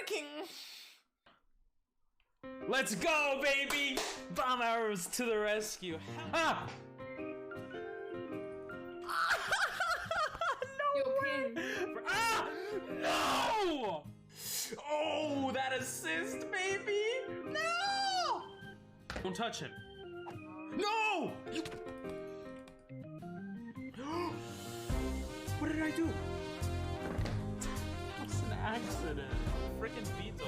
working. Let's go, baby! Bomb arrows to the rescue. Ha! No way! Ah! No! Oh, that assist, baby! No! Don't touch him. No! You... What did I do? That's an accident. Freaking Beetle.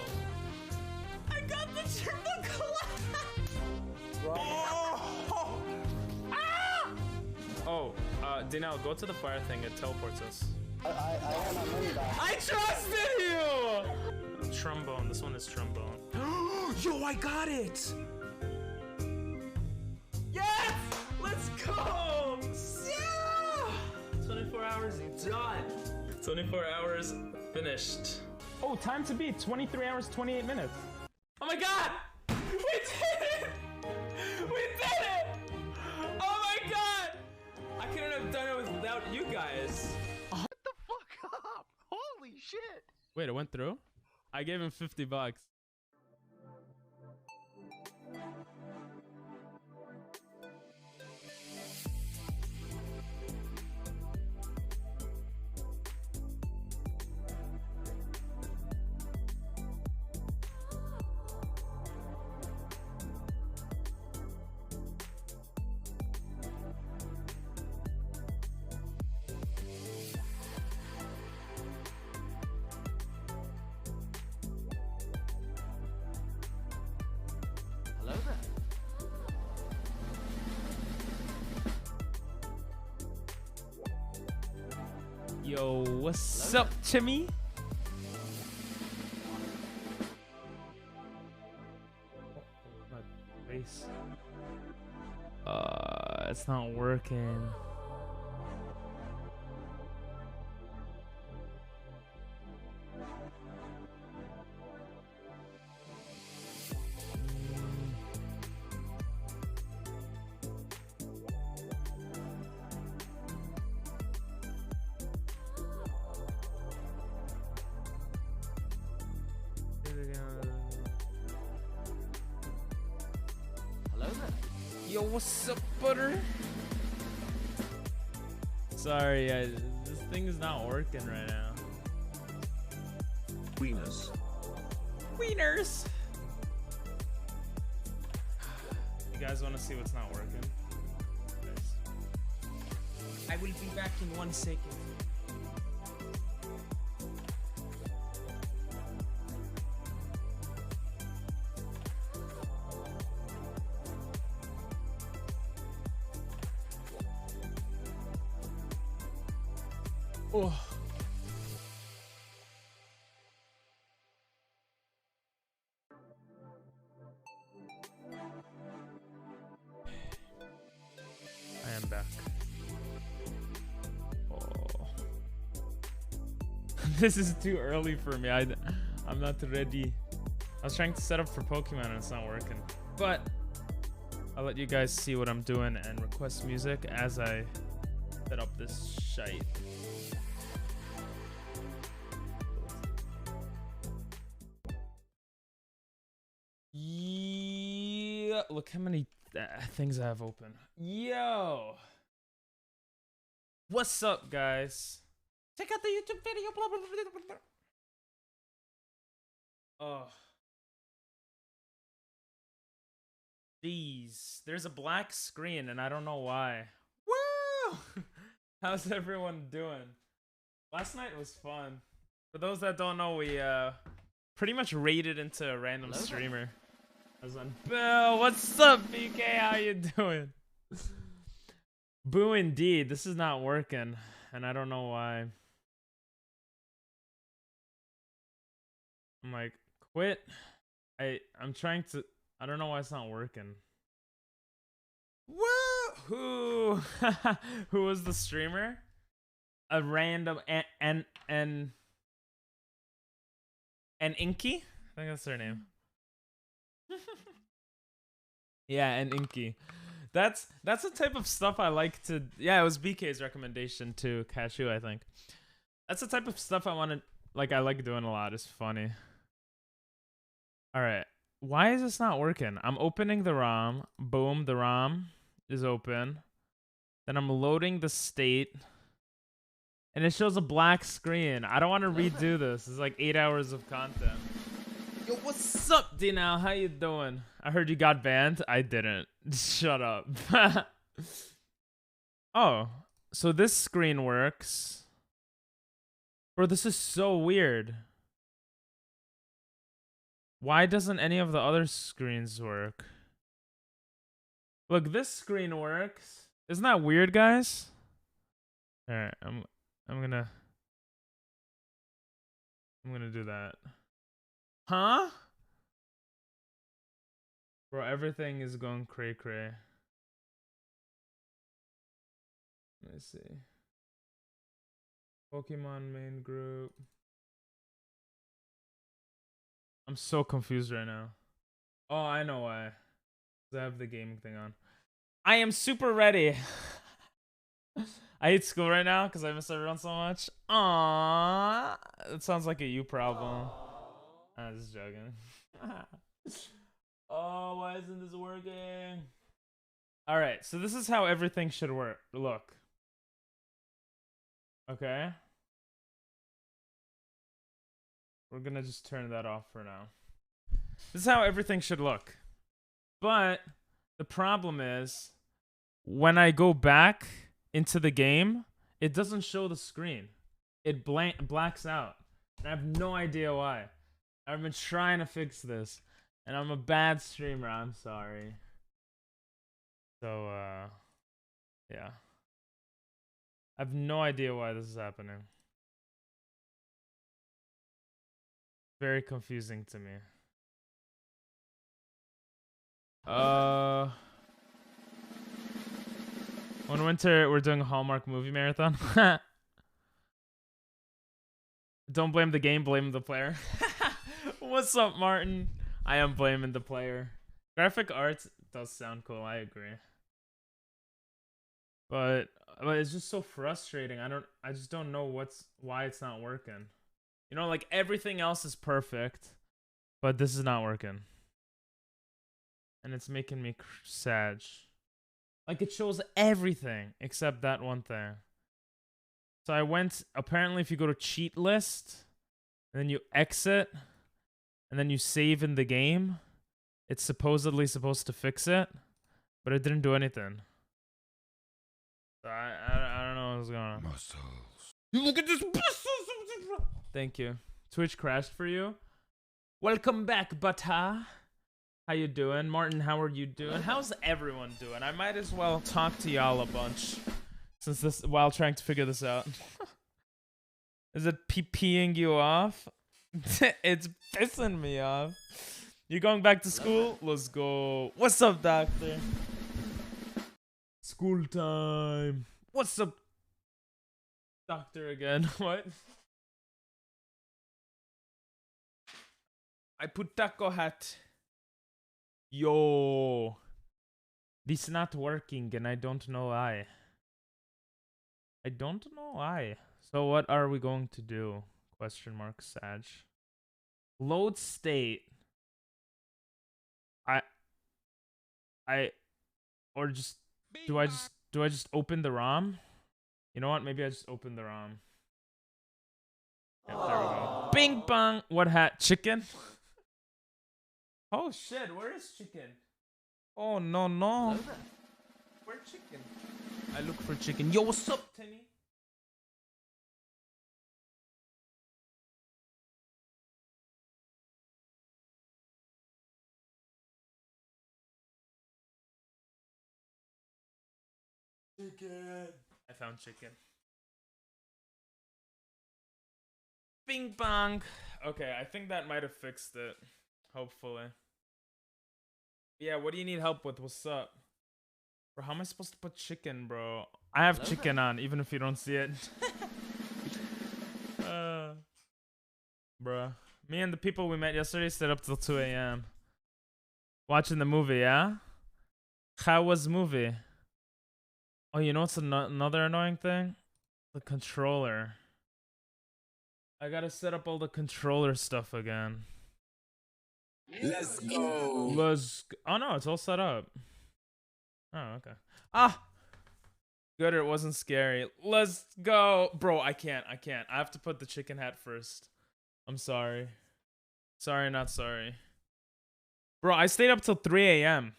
I got the triple collapse! Oh! Ah! Oh, Dinell, go to the fire thing. It teleports us. I want my money back. I trusted you! Trombone. This one is trombone. Yo, I got it! Yes! Let's go! Yeah! 24 hours done. 24 hours finished. Oh, time to beat 23 hours, 28 minutes. Oh my god! We did it! We did it! Oh my god! I couldn't have done it without you guys. What the fuck up? Holy shit! Wait, it went through? I gave him 50 bucks. Hello there. Yo, what's up, Timmy? My face. It's not working. Hello there. Yo, what's up, butter? Sorry, this thing is not working right now. Wieners. Wieners! You guys want to see what's not working? Nice. I will be back in 1 second. Oh. I am back. Oh. This is too early for me. I'm not ready. I was trying to set up for Pokemon and it's not working. But I'll let you guys see what I'm doing and request music as I set up this shite. Yeah, look how many things I have open. Yo, what's up, guys? Check out the YouTube video. Blah, blah, blah, blah, blah. Oh, jeez, there's a black screen and I don't know why. Woo! How's everyone doing? Last night was fun. For those that don't know, we pretty much raided into a random streamer. I was on Bill. What's up, BK? How you doing? Boo indeed. This is not working, and I don't know why. I'm like, quit. I'm trying to. I don't know why it's not working. Woo! Who was the streamer? A random and Inky? I think that's her name. Yeah, and Inky. That's the type of stuff I like to. Yeah, it was BK's recommendation to Cashew, I think. That's the type of stuff I want to like. I like doing a lot. It's funny. All right. Why is this not working? I'm opening the ROM. Boom, the ROM is open. Then I'm loading the state. And it shows a black screen. I don't want to redo this. It's like 8 hours of content. Yo, what's up, D-Now? How you doing? I heard you got banned. I didn't. Shut up. Oh, so this screen works. Bro, this is so weird. Why doesn't any of the other screens work? Look, this screen works. Isn't that weird, guys? All right, I'm gonna do that. Huh? Bro, everything is going cray-cray. Let me see. Pokemon main group. I'm so confused right now. Oh, I know why. 'Cause I have the gaming thing on. I am super ready. I hate school right now because I miss everyone so much. Aww. It sounds like a you problem. I'm just joking. Oh, why isn't this working? Alright, so this is how everything should work. Look. Okay. We're gonna just turn that off for now. This is how everything should look. But the problem is, when I go back into the game, it doesn't show the screen. It blacks out. And I have no idea why. I've been trying to fix this. And I'm a bad streamer, I'm sorry. So, yeah. I have no idea why this is happening. Very confusing to me. One winter, we're doing a Hallmark movie marathon. Don't blame the game, blame the player. What's up, Martin? I am blaming the player. Graphic arts does sound cool, I agree. But it's just so frustrating. I just don't know why it's not working. You know, like everything else is perfect, but this is not working. And it's making me sad. Like it shows everything except that one thing. So I went, apparently if you go to cheat list, and then you exit, and then you save in the game, it's supposedly supposed to fix it, but it didn't do anything. So I don't know what's going on. Muscles. You look at this muscles. Thank you. Twitch crashed for you. Welcome back, Bata. How you doing? Martin, how are you doing? How's everyone doing? I might as well talk to y'all a bunch while trying to figure this out. Is it peeing you off? It's pissing me off. You going back to school? Let's go. What's up, doctor? School time. What's up, doctor again? What? I put taco hat. Yo. This not working and I don't know why. I don't know why. So what are we going to do? Question mark, Sag. Load state. Or just do I just open the ROM? You know what? Maybe I just open the ROM. Yep, there we go. Bing bong. What hat? Chicken? Oh shit, where is chicken? Oh no. Where's chicken? I look for chicken. Yo, what's up, Timmy? Chicken. I found chicken. Bing bong. Okay, I think that might have fixed it. Hopefully. Yeah, what do you need help with? What's up? Bro, how am I supposed to put chicken, bro? I have chicken on, even if you don't see it. Bruh. Me and the people we met yesterday stayed up till 2 a.m. Watching the movie, yeah? How was the movie? Oh, you know what's another annoying thing? The controller. I gotta set up all the controller stuff again. Let's go. Oh no, it's all set up. Oh, okay. Ah, good. It wasn't scary. Let's go, bro. I can't. I have to put the chicken hat first. I'm sorry. Sorry, not sorry. Bro, I stayed up till 3 a.m.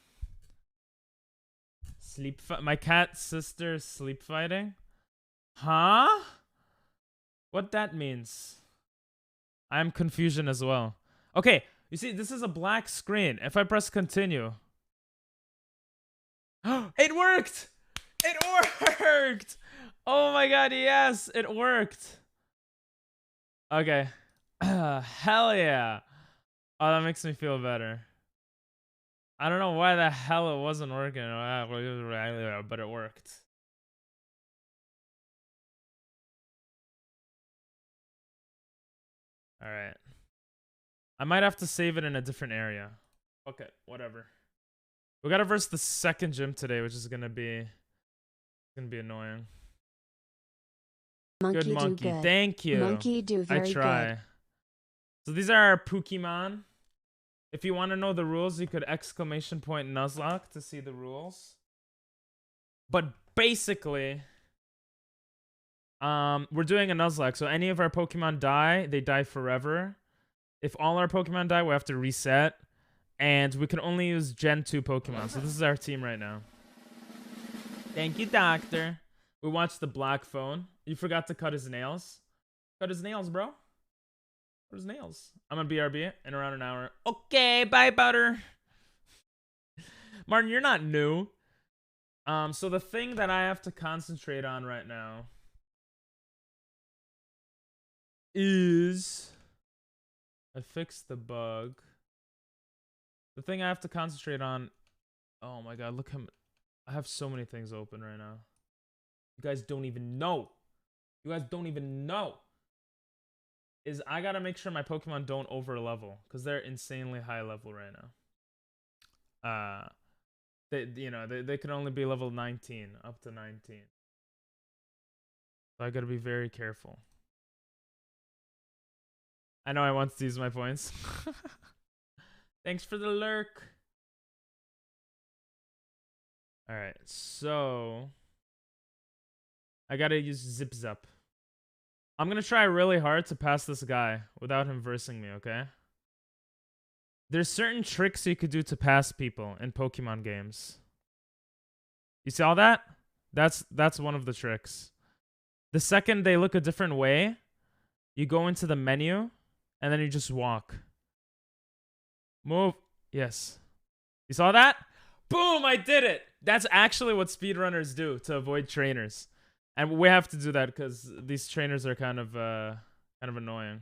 My cat sister sleep fighting? Huh? What that means? I'm confusion as well. Okay, you see, this is a black screen. If I press continue. It worked! It worked! Oh my god, yes, it worked. Okay. Hell yeah. Oh, that makes me feel better. I don't know why the hell it wasn't working, but it worked. All right. I might have to save it in a different area. Okay, whatever. We gotta verse the second gym today, which is gonna be annoying. Monkey Good monkey. do good. Thank you. Monkey do very I try. good. So these are our Pokemon. If you want to know the rules, you could exclamation point Nuzlocke to see the rules. But basically, we're doing a Nuzlocke. So any of our Pokemon die, they die forever. If all our Pokemon die, we have to reset. And we can only use Gen 2 Pokemon. So this is our team right now. Thank you, Doctor. We watched the Black Phone. You forgot to cut his nails. Cut his nails, bro. Cut his nails. I'm gonna BRB in around an hour. Okay, bye, Butter. Martin, you're not new. So the thing that I have to concentrate on right now is I fixed the bug. The thing I have to concentrate on. Oh my god, look how I have so many things open right now. You guys don't even know. You guys don't even know. Is I gotta make sure my Pokemon don't over level because they're insanely high level right now. They could only be level 19 up to 19. So I gotta be very careful. I know I want to use my points. Thanks for the lurk. All right, so I gotta use Zip Zap. I'm gonna try really hard to pass this guy without him versing me, okay? There's certain tricks you could do to pass people in Pokemon games. You see all that? That's one of the tricks. The second they look a different way, you go into the menu, and then you just walk. Move. Yes. You saw that? Boom, I did it! That's actually what speedrunners do to avoid trainers. And we have to do that because these trainers are kind of annoying.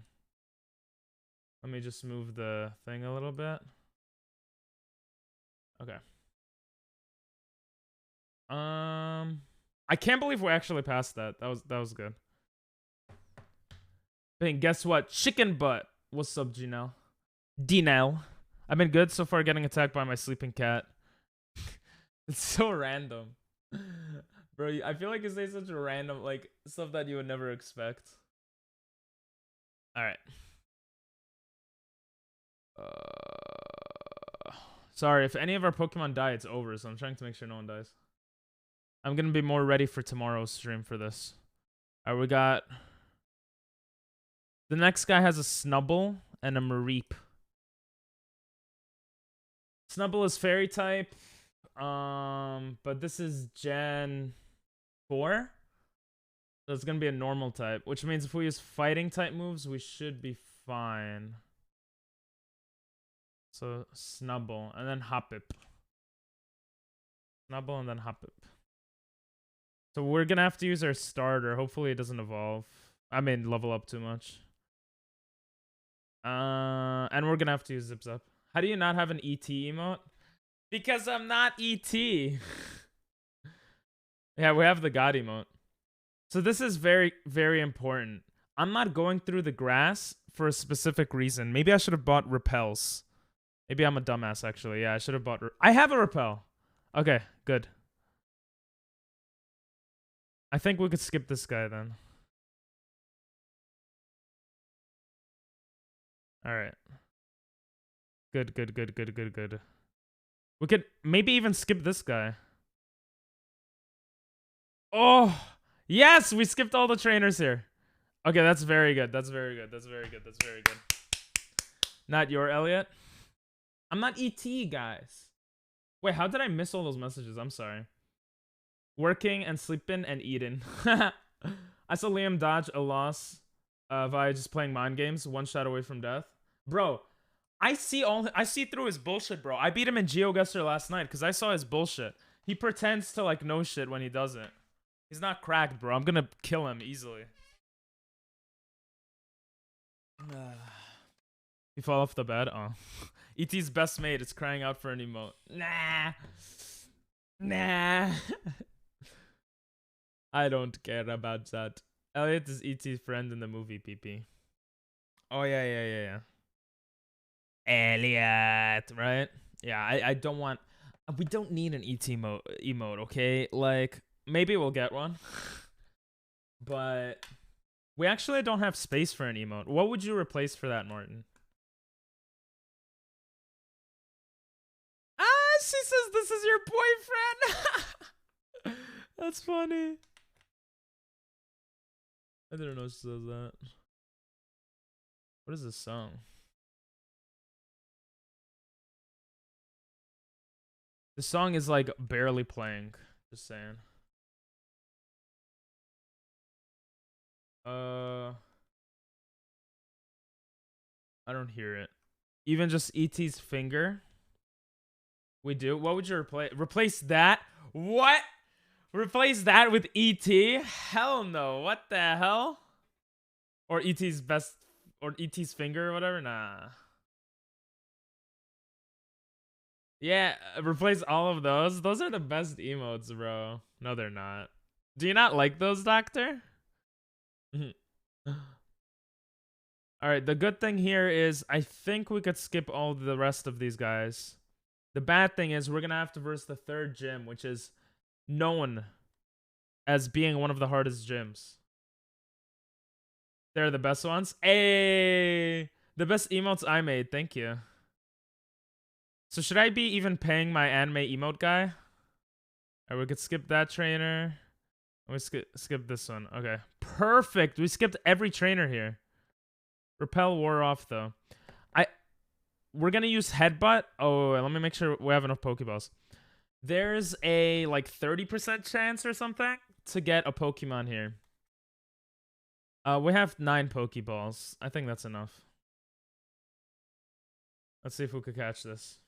Let me just move the thing a little bit. Okay. I can't believe we actually passed that. That was good. And guess what? Chicken butt. What's up, Janelle? Dinelle. I've been good so far getting attacked by my sleeping cat. It's so random. Bro, I feel like you say such a random, like, stuff that you would never expect. Alright. Sorry, if any of our Pokemon die, it's over, so I'm trying to make sure no one dies. I'm gonna be more ready for tomorrow's stream for this. Alright, we got... The next guy has a Snubble and a Mareep. Snubble is Fairy type. But this is Gen 4. So it's gonna be a normal type, which means if we use fighting type moves, we should be fine. So Snubble and then Hoppip. Snubble and then Hoppip. So we're gonna have to use our starter. Hopefully it doesn't evolve. I mean, level up too much. And we're gonna have to use Zip Zap. How do you not have an ET emote? Because I'm not ET. Yeah, we have the God emote. So this is very, very important. I'm not going through the grass for a specific reason. Maybe I should have bought repels. Maybe I'm a dumbass, actually. Yeah, I should have bought... I have a repel. Okay, good. I think we could skip this guy then. Alright. Good, good, good, good, good, good. We could maybe even skip this guy. Oh, yes, we skipped all the trainers here. Okay, that's very good. That's very good. That's very good. That's very good. Not your Elliot. I'm not ET, guys. Wait, how did I miss all those messages? I'm sorry. Working and sleeping and eating. I saw Liam dodge a loss via just playing mind games, one shot away from death. Bro, I see through his bullshit, bro. I beat him in GeoGuessr last night because I saw his bullshit. He pretends to like know shit when he doesn't. He's not cracked, bro. I'm gonna kill him easily. You fall off the bed? Oh. ET's best mate is crying out for an emote. Nah. Nah. I don't care about that. Elliot is ET's friend in the movie, PP. Oh, yeah. Elliot, right? Yeah, I don't want... We don't need an ET emote, okay? Like, maybe we'll get one. But we actually don't have space for an emote. What would you replace for that, Martin? Ah, she says this is your boyfriend. That's funny. I didn't know she says that. What is this song? The song is like barely playing. Just saying. I don't hear it. Even just ET's finger. We do. What would you replace? Replace that? What? Replace that with ET? Hell no. What the hell? Or ET's best, or ET's finger or whatever? Nah. Yeah, replace all of those. Those are the best emotes, bro. No, they're not. Do you not like those, Doctor? Alright, the good thing here is I think we could skip all the rest of these guys. The bad thing is we're going to have to verse the third gym, which is known as being one of the hardest gyms. They're the best ones. Hey, the best emotes I made. Thank you. So should I be even paying my anime emote guy? Alright, we could skip that trainer. We skip this one. Okay. Perfect. We skipped every trainer here. Repel wore off though. We're gonna use headbutt. Oh, let me make sure we have enough Pokeballs. There's a like 30% chance or something to get a Pokemon here. We have 9 Pokeballs. I think that's enough. Let's see if we could catch this.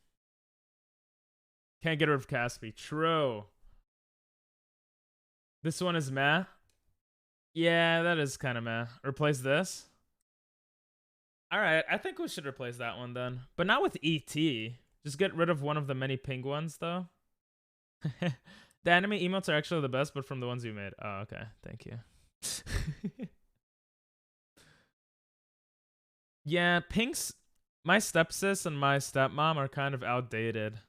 Can't get rid of Caspi. True. This one is meh. Yeah, that is kind of meh. Replace this. Alright, I think we should replace that one then. But not with ET. Just get rid of one of the many pink ones, though. The anime emotes are actually the best, but from the ones you made. Oh, okay. Thank you. Yeah, pinks... My stepsis and my stepmom are kind of outdated.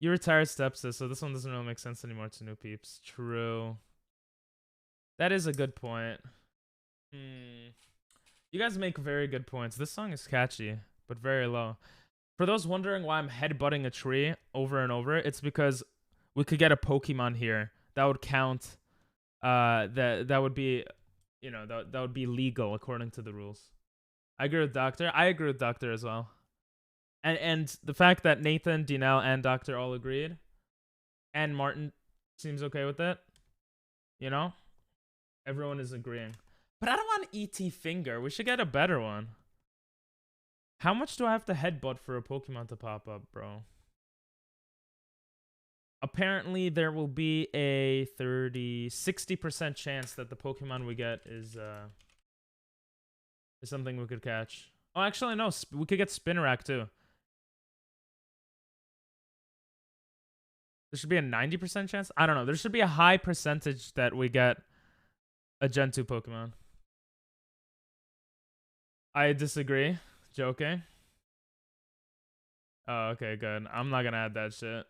You retired stepsis, so this one doesn't really make sense anymore to new peeps. True. That is a good point. You guys make very good points. This song is catchy, but very low. For those wondering why I'm headbutting a tree over and over, it's because we could get a Pokemon here that would count. That would be, you know, that would be legal according to the rules. I agree with Doctor. I agree with Doctor as well. And the fact that Nathan, Dinell, and Doctor all agreed, and Martin seems okay with it. You know, everyone is agreeing. But I don't want ET Finger. We should get a better one. How much do I have to headbutt for a Pokemon to pop up, bro? Apparently, there will be a 60% chance that the Pokemon we get is something we could catch. Oh, actually, no. We could get Spinarak, too. There should be a 90% chance? I don't know. There should be a high percentage that we get a Gen 2 Pokemon. I disagree. Joking. Oh, okay, good. I'm not gonna add that shit.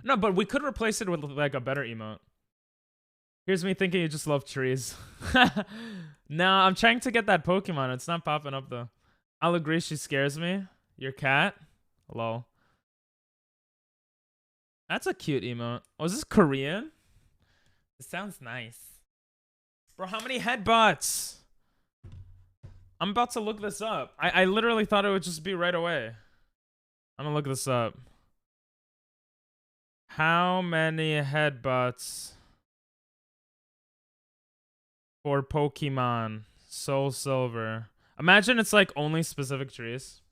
No, but we could replace it with like a better emote. Here's me thinking you just love trees. No, I'm trying to get that Pokemon. It's not popping up though. I'll agree she scares me. Your cat? Lol. That's a cute emote. Oh, is this Korean? It sounds nice. Bro, how many headbutts? I'm about to look this up. I literally thought it would just be right away. I'm gonna look this up. How many headbutts for Pokemon SoulSilver? Imagine it's like only specific trees.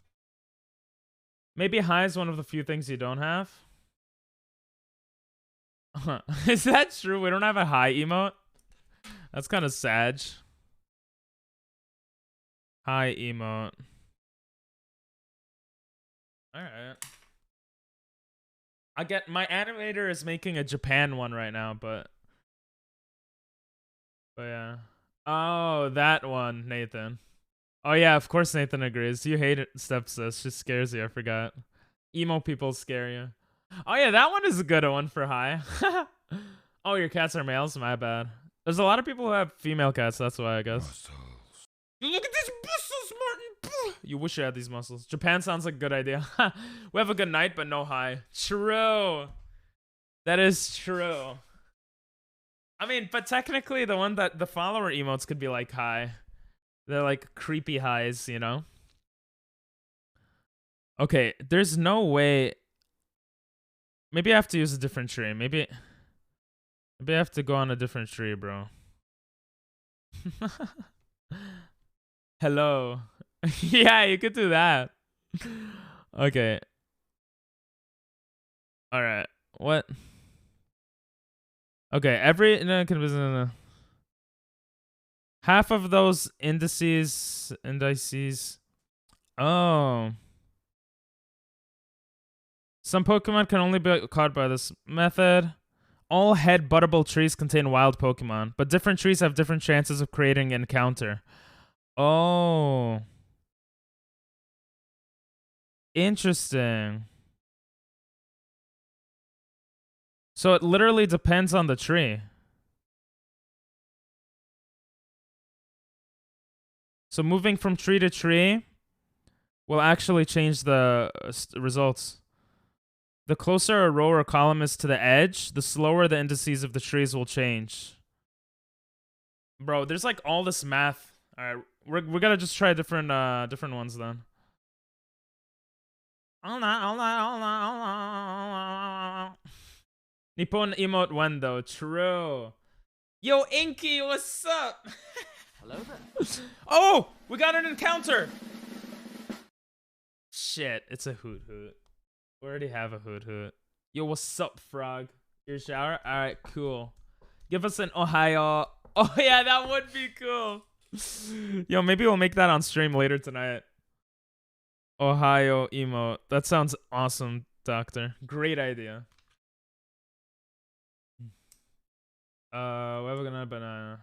Maybe high is one of the few things you don't have. Is that true? We don't have a high emote? That's kind of sad. High emote. Alright. I get my animator is making a Japan one right now, but yeah. Oh, that one, Nathan. Oh yeah, of course Nathan agrees. You hate it, stepsis. She scares you, I forgot. Emo people scare you. Oh yeah, that one is a good one for high. Oh, your cats are males? My bad. There's a lot of people who have female cats, that's why I guess. Muscles. Look at these muscles, Martin! You wish you had these muscles. Japan sounds like a good idea. We have a good night, but no high. True. That is true. I mean, but technically the one that the follower emotes could be like high. They're like creepy highs, you know? Okay, there's no way. Maybe I have to use a different tree. Maybe I have to go on a different tree, bro. Hello. Yeah, you could do that. Okay. All right. What? Okay, half of those indices. Oh. Some Pokemon can only be caught by this method. All head-buttable trees contain wild Pokemon, but different trees have different chances of creating an encounter. Oh. Interesting. So it literally depends on the tree. So moving from tree to tree will actually change the results. The closer a row or column is to the edge, the slower the indices of the trees will change. Bro, there's like all this math. All right, we're gonna just try different ones then. Hold on. Nippon emote when though? True. Yo, Inky, what's up? Hello there. Oh, we got an encounter. Shit, it's a hoot hoot. We already have a hoot hoot. Yo, what's up, frog? Your shower? All right, cool. Give us an Ohio. Oh yeah, that would be cool. Yo, maybe we'll make that on stream later tonight. Ohio emote. That sounds awesome, Doctor. Great idea. We have a banana.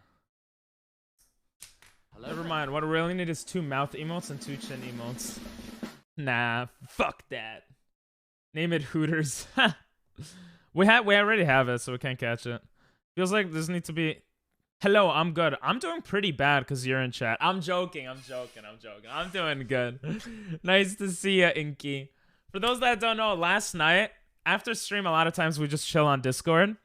Hello Never there. mind. What we really need is 2 mouth emotes and 2 chin emotes. Nah, fuck that. Name it Hooters. we already have it, so we can't catch it. Feels like this needs to be. Hello, I'm good. I'm doing pretty bad because you're in chat. I'm joking. I'm doing good. Nice to see ya, Inky. For those that don't know, last night after stream, a lot of times we just chill on Discord,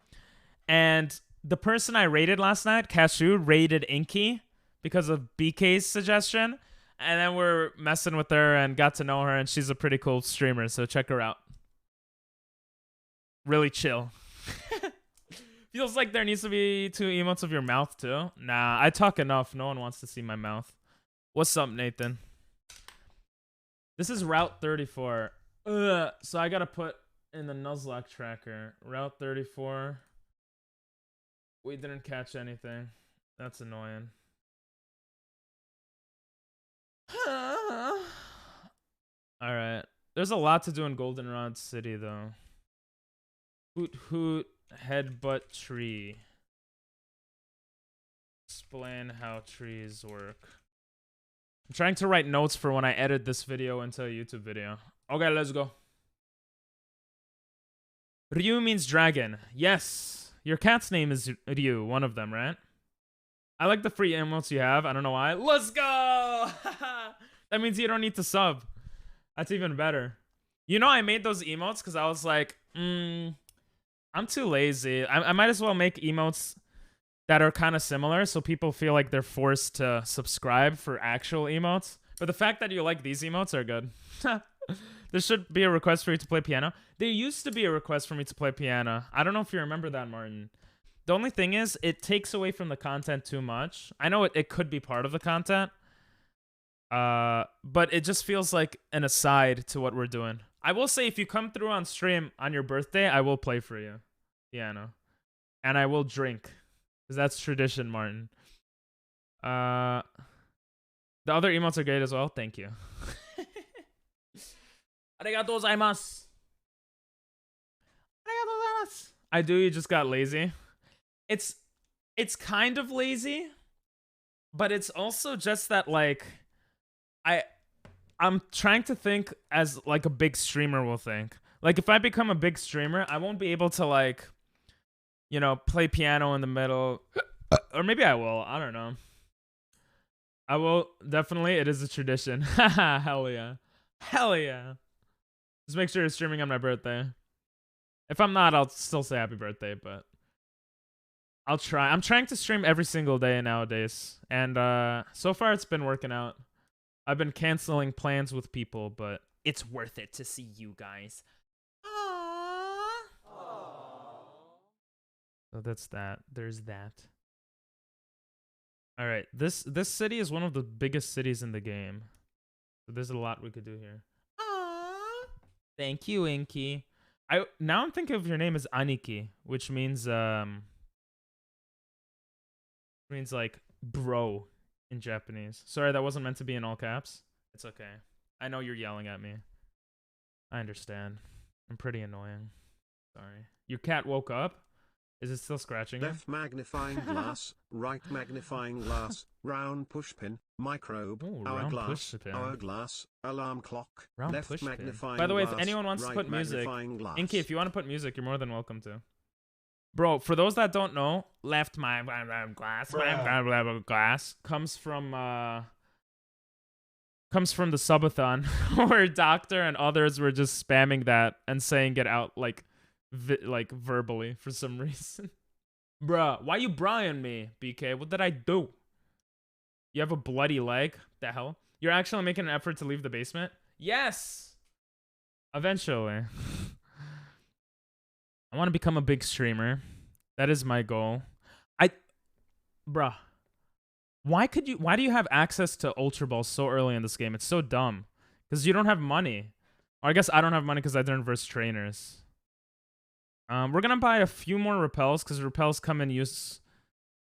and the person I raided last night, Cashew, raided Inky because of BK's suggestion, and then we're messing with her and got to know her, and she's a pretty cool streamer, so check her out. Really chill. Feels like there needs to be 2 emotes of your mouth too. Nah, I talk enough. No one wants to see my mouth. What's up, Nathan? This is Route 34. Ugh, so I gotta put in the Nuzlocke tracker. Route 34. We didn't catch anything. That's annoying. Alright. There's a lot to do in Goldenrod City, though. Hoot hoot headbutt tree. Explain how trees work. I'm trying to write notes for when I edit this video into a YouTube video. Okay, let's go. Ryu means dragon. Yes. Your cat's name is Ryu, one of them, right? I like the free emotes you have. I don't know why. Let's go! That means you don't need to sub. That's even better. You know, I made those emotes because I was like, I'm too lazy. I might as well make emotes that are kind of similar so people feel like they're forced to subscribe for actual emotes. But the fact that you like these emotes are good. There should be a request for you to play piano. There used to be a request for me to play piano. I don't know if you remember that, Martin. The only thing is, it takes away from the content too much. I know it could be part of the content. But it just feels like an aside to what we're doing. I will say, if you come through on stream on your birthday, I will play for you. Piano. And I will drink. Because that's tradition, Martin. The other emotes are great as well. Thank you. Arigatou gozaimasu. Arigatou gozaimasu. I do, you just got lazy. It's kind of lazy, but it's also just that, like, I'm trying to think as like a big streamer will think. Like, if I become a big streamer, I won't be able to, like, you know, play piano in the middle. Or maybe I will. I don't know. I will. Definitely. It is a tradition. Hell yeah. Hell yeah. Just make sure you're streaming on my birthday. If I'm not, I'll still say happy birthday, but I'll try. I'm trying to stream every single day nowadays. And so far it's been working out. I've been canceling plans with people, but it's worth it to see you guys. Aww. So that's that. There's that. All right. This city is one of the biggest cities in the game. So there's a lot we could do here. Aww. Thank you, Inky. Now I'm thinking of your name as Aniki, which means like bro in Japanese. Sorry, that wasn't meant to be in all caps. It's okay. I know you're yelling at me. I understand. I'm pretty annoying. Sorry. Your cat woke up? Is it still scratching you? Left magnifying glass, right magnifying glass, round pushpin, microbe, hourglass, alarm clock, round left pushpin. magnifying By the way, glass, if anyone wants right to put music, glass. Inky, if you want to put music, you're more than welcome to. Bro, for those that don't know, left my glass comes from the subathon where Doctor and others were just spamming that and saying it out like verbally for some reason. Bruh, why you Brian me, BK? What did I do? You have a bloody leg? The hell? You're actually making an effort to leave the basement? Yes! Eventually. I want to become a big streamer. That is my goal. Bruh. Why do you have access to Ultra Balls so early in this game? It's so dumb. Because you don't have money. Or I guess I don't have money because I didn't verse trainers. We're gonna buy a few more repels because repels come in use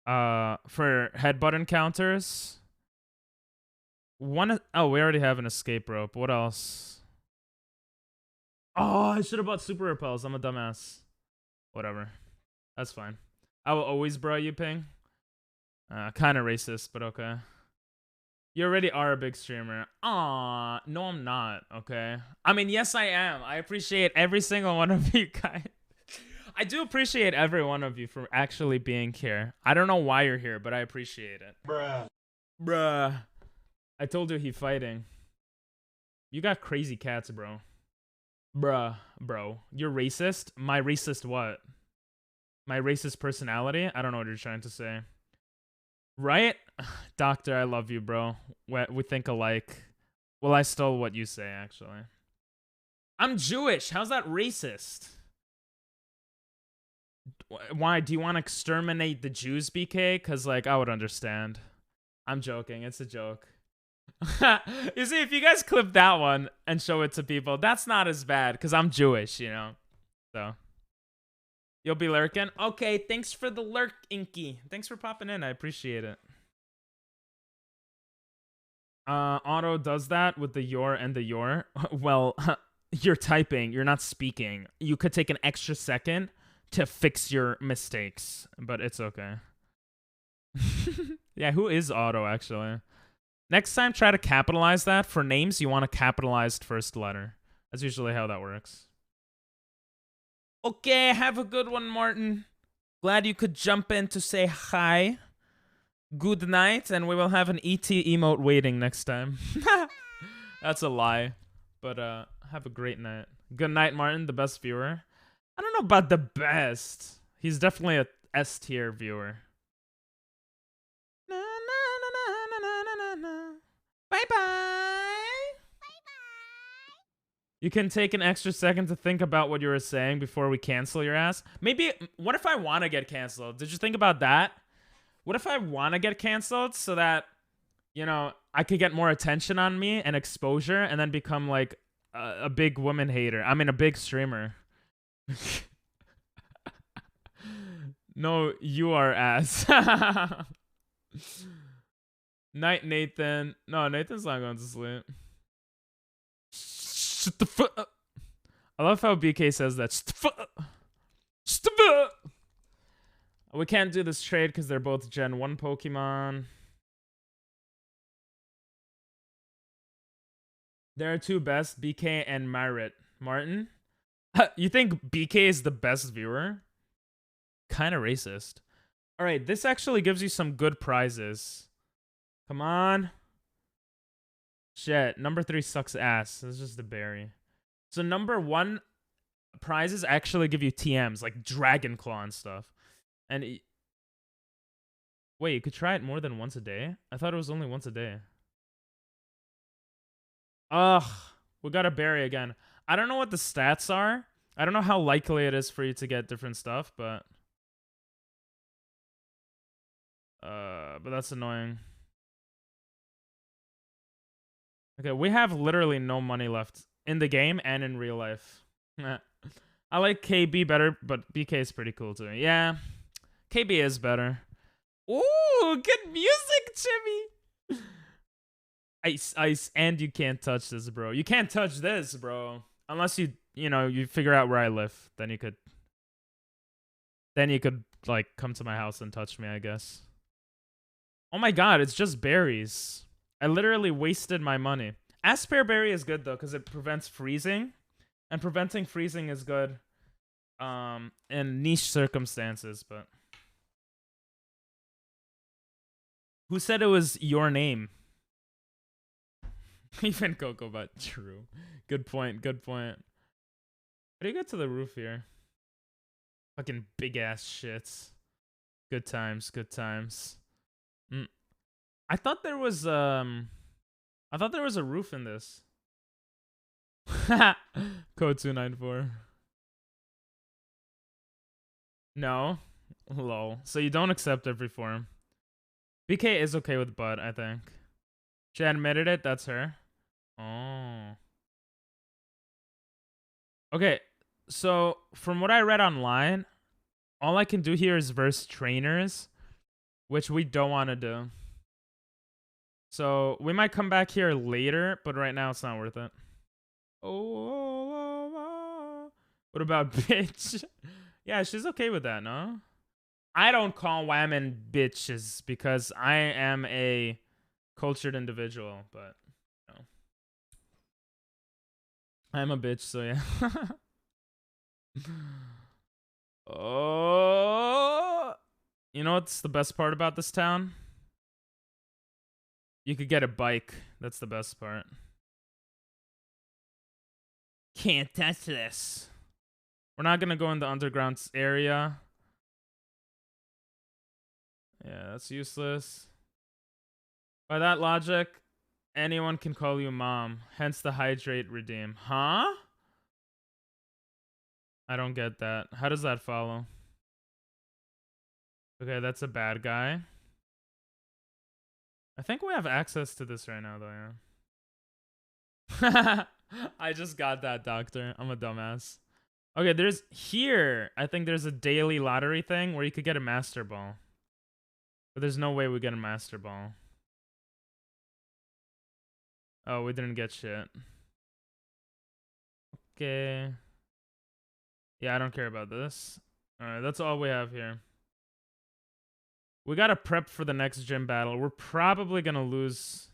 for headbutt encounters. Oh, we already have an escape rope. What else? Oh, I should have bought super repels. I'm a dumbass. Whatever. That's fine. I will always bro you, Ping. Kind of racist, but okay. You already are a big streamer. Aw, no, I'm not, okay? I mean, yes, I am. I appreciate every single one of you guys. I do appreciate every one of you for actually being here. I don't know why you're here, but I appreciate it. Bruh. I told you he fighting. You got crazy cats, bro. Bruh, bro. You're racist? My racist what? My racist personality? I don't know what you're trying to say. Right? Doctor, I love you, bro. We think alike. Well, I stole what you say, actually. I'm Jewish. How's that racist? Why? Do you want to exterminate the Jews, BK? Because, like, I would understand. I'm joking. It's a joke. You see, if you guys clip that one and show it to people, that's not as bad because I'm Jewish, you know? So, you'll be lurking? Okay, thanks for the lurk, Inky. Thanks for popping in. I appreciate it. Auto does that with the your and the your. Well, you're typing. You're not speaking. You could take an extra second to fix your mistakes, but it's okay. Yeah, who is Auto, actually? Next time, try to capitalize that. For names, you want a capitalized first letter. That's usually how that works. Okay, have a good one, Martin. Glad you could jump in to say hi. Good night, and we will have an ET emote waiting next time. That's a lie. But have a great night. Good night, Martin, the best viewer. I don't know about the best. He's definitely a S tier viewer. Bye bye. You can take an extra second to think about what you were saying before we cancel your ass. Maybe, what if I want to get canceled? Did you think about that? What if I want to get canceled so that, you know, I could get more attention on me and exposure and then become like a big woman hater? I mean, a big streamer. No, you are ass. Night, Nathan. No, Nathan's not going to sleep. Shut the fuck up. I love how BK says that. Shut the fuck up. Shut the fuck up. We can't do this trade because they're both Gen 1 Pokemon. There are two best, BK and Martin? You think BK is the best viewer? Kind of racist. All right, this actually gives you some good prizes. Come on. Shit, number 3 sucks ass. This is just a berry. So number 1 prizes actually give you TMs, like Dragon Claw and stuff. And wait, you could try it more than once a day? I thought it was only once a day. Ugh, we got a berry again. I don't know what the stats are. I don't know how likely it is for you to get different stuff, but that's annoying. Okay, we have literally no money left in the game and in real life. I like KB better, but BK is pretty cool too. Yeah, KB is better. Ooh, good music, Jimmy. Ice, ice, and you can't touch this, bro. You can't touch this, bro. Unless you know, you figure out where I live. Then you could, like, come to my house and touch me, I guess. Oh my god, it's just berries. I literally wasted my money. Aspear berry is good, though, because it prevents freezing. And preventing freezing is good in niche circumstances, but... Who said it was your name? Even Coco, but true. Good point, good point. How do you get to the roof here? Fucking big-ass shits. Good times, good times. I thought there was a roof in this. Code 294. No. Lol. So you don't accept every form. BK is okay with Bud, I think. She admitted it, that's her. Oh. Okay, so from what I read online, all I can do here is verse trainers, which we don't want to do. So we might come back here later, but right now it's not worth it. Oh. What about bitch? Yeah, she's okay with that, no? I don't call women bitches because I am a cultured individual, but no. I'm a bitch, so yeah. Oh. You know what's the best part about this town? You could get a bike. That's the best part. Can't touch this. We're not gonna go in the underground area. Yeah, that's useless. By that logic, anyone can call you mom. Hence the hydrate redeem. Huh? I don't get that. How does that follow? Okay, that's a bad guy. I think we have access to this right now, though, yeah. I just got that, doctor. I'm a dumbass. Okay, there's here. I think there's a daily lottery thing where you could get a master ball. But there's no way we get a master ball. Oh, we didn't get shit. Okay. Yeah, I don't care about this. Alright, that's all we have here. We gotta prep for the next gym battle. We're probably gonna lose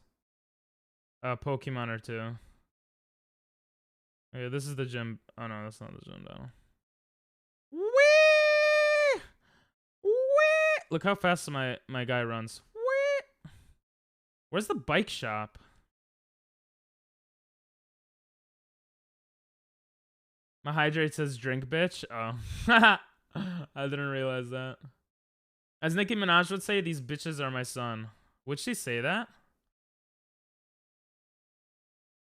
a Pokemon or two. Okay, this is the gym. Oh no, that's not the gym battle. Whee! Whee! Look how fast my guy runs. Whee! Where's the bike shop? My hydrate says drink, bitch. Oh. I didn't realize that. As Nicki Minaj would say, these bitches are my son. Would she say that?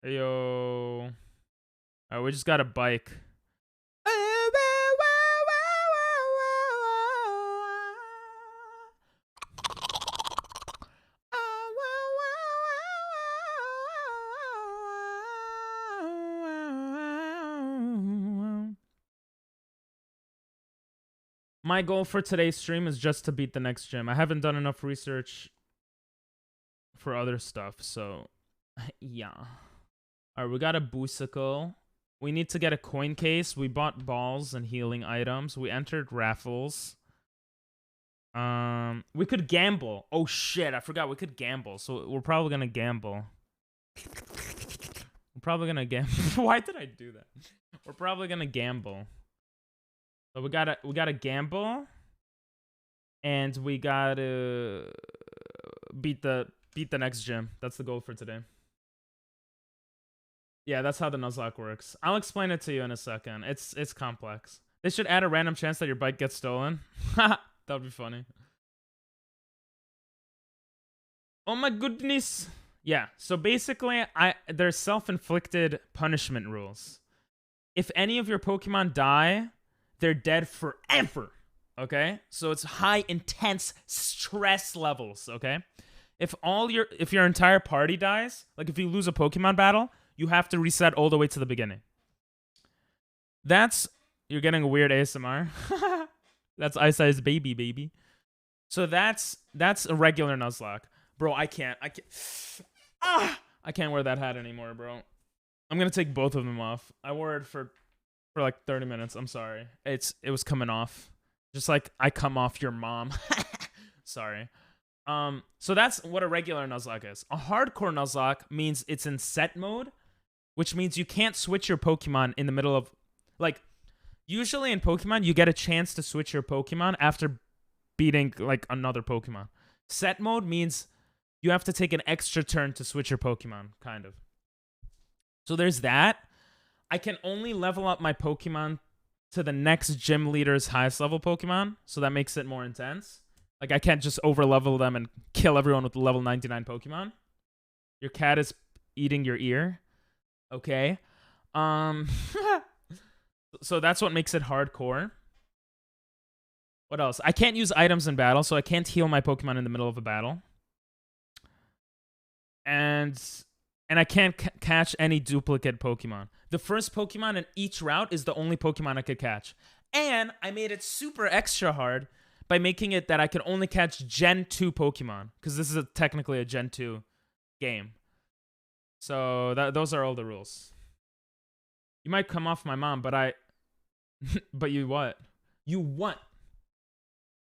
Yo. Alright, we just got a bike. My goal for today's stream is just to beat the next gym. I haven't done enough research for other stuff, so yeah. Alright, we got a boosticle. We need to get a coin case. We bought balls and healing items. We entered raffles. We could gamble. Oh shit, I forgot we could gamble. So we're probably gonna gamble. We're probably gonna gamble. Why did I do that? We're probably gonna gamble. So we gotta gamble, and we gotta beat the next gym. That's the goal for today. Yeah, that's how the Nuzlocke works. I'll explain it to you in a second. It's complex. They should add a random chance that your bike gets stolen. That'd be funny. Oh my goodness. Yeah, so basically there's self-inflicted punishment rules. If any of your Pokemon die, they're dead forever. Okay? So it's high intense stress levels, okay? If your entire party dies, like if you lose a Pokemon battle, you have to reset all the way to the beginning. You're getting a weird ASMR. That's Ice Ice baby. So that's a regular Nuzlocke. Bro, I can't wear that hat anymore, bro. I'm gonna take both of them off. I wore it for like 30 minutes. I'm sorry. It was coming off. Just like I come off your mom. Sorry. So that's what a regular Nuzlocke is. A hardcore Nuzlocke means it's in set mode, which means you can't switch your Pokemon in the middle of, like, usually in Pokemon, you get a chance to switch your Pokemon after beating, like, another Pokemon. Set mode means you have to take an extra turn to switch your Pokemon, kind of. So there's that. I can only level up my Pokemon to the next gym leader's highest level Pokemon, so that makes it more intense. Like, I can't just over-level them and kill everyone with level 99 Pokemon. Your cat is eating your ear. Okay. So that's what makes it hardcore. What else? I can't use items in battle, so I can't heal my Pokemon in the middle of a battle. And I can't catch any duplicate Pokemon. The first Pokemon in each route is the only Pokemon I could catch. And I made it super extra hard by making it that I could only catch Gen 2 Pokemon, because this is technically a Gen 2 game. So those are all the rules. You might come off my mom, but but you what? You what?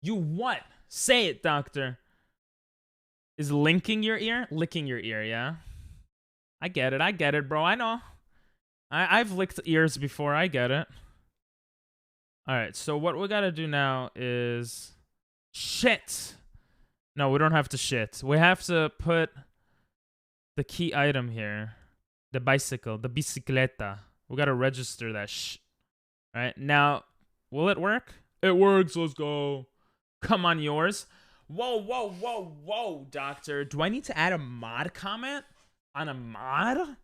You what? Say it, doctor. Is linking your ear? Licking your ear, yeah? I get it, bro. I know. I've licked ears before. I get it. Alright, so what we gotta do now is... Shit! No, we don't have to shit. We have to put the key item here. The bicycle. The bicicleta. We gotta register that Alright, now, will it work? It works, let's go. Come on, yours. Whoa, doctor. Do I need to add a mod comment on a mod?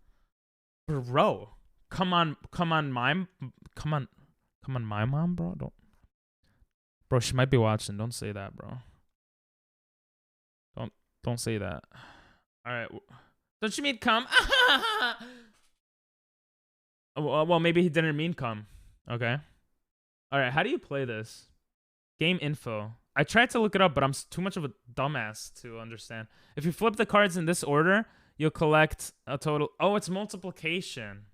Bro, come on my mom, bro. Bro, she might be watching. Don't say that, bro. Don't say that. All right. Don't you mean come? Well, maybe he didn't mean come. Okay. All right. How do you play this? Game info. I tried to look it up, but I'm too much of a dumbass to understand. If you flip the cards in this order, you'll collect a total. Oh, it's multiplication.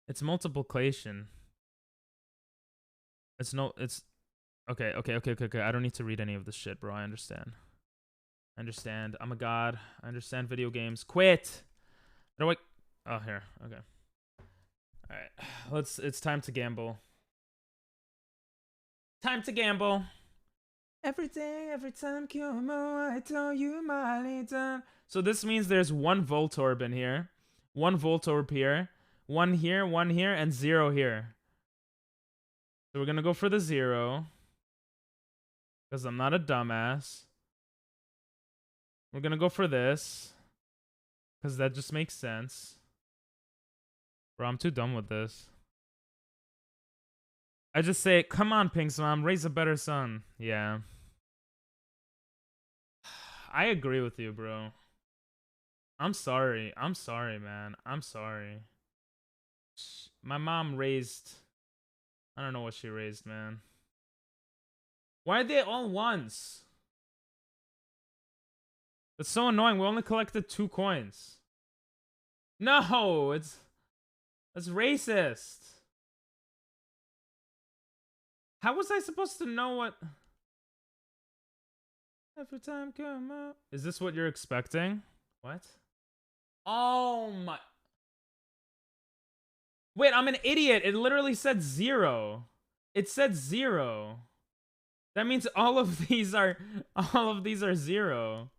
It's multiplication. It's okay. I don't need to read any of this shit, bro. I understand. I'm a god. I understand video games. Quit. How do I? Oh, here. Okay. All right. It's time to gamble. Time to gamble. Every day, every time, Kyomo, I tell you my little. So this means there's one Voltorb in here, one Voltorb here. 1 here, 1 here, and 0 here. So we're gonna go for the 0. Because I'm not a dumbass. We're gonna go for this. Because that just makes sense. Bro, I'm too dumb with this. I just say, come on, Pink's mom, raise a better son. Yeah. I agree with you, bro. I'm sorry. I'm sorry, man. I'm sorry. My mom raised... I don't know what she raised, man. Why are they all ones? It's so annoying. We only collected 2 coins. No, that's racist. How was I supposed to know what... Every time come up... Is this what you're expecting? What? Oh my... Wait, I'm an idiot. It literally said 0. It said 0. That means all of these are 0.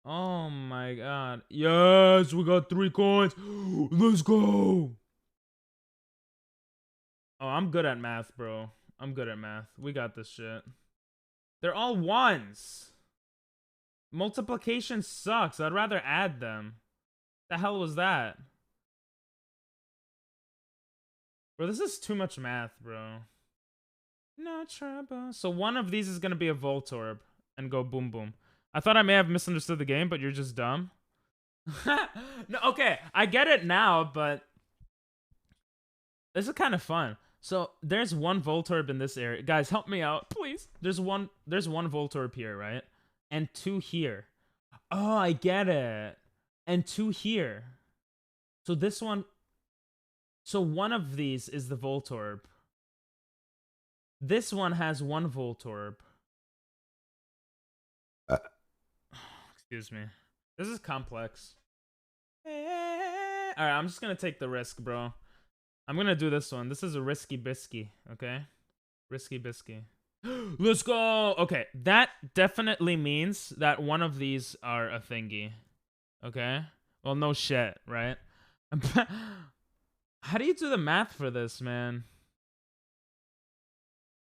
Oh my god. Yes, we got 3 coins. Let's go. Oh, I'm good at math, bro. I'm good at math. We got this shit. They're all ones. Multiplication sucks. I'd rather add them. The hell was that? Bro, this is too much math, bro. No trouble. So one of these is gonna be a Voltorb and go boom boom. I thought I may have misunderstood the game, but you're just dumb. No, okay, I get it now, but this is kind of fun. So there's 1 Voltorb in this area. Guys, help me out, please. There's one Voltorb here, right? And 2 here. Oh, I get it. And 2 here. So this one... So one of these is the Voltorb. This one has 1 Voltorb. Excuse me. This is complex. Alright, I'm just gonna take the risk, bro. I'm gonna do this one. This is a risky bisky, okay? Risky bisky. Let's go! Okay, that definitely means that one of these are a thingy. Okay? Well, no shit, right? How do you do the math for this, man?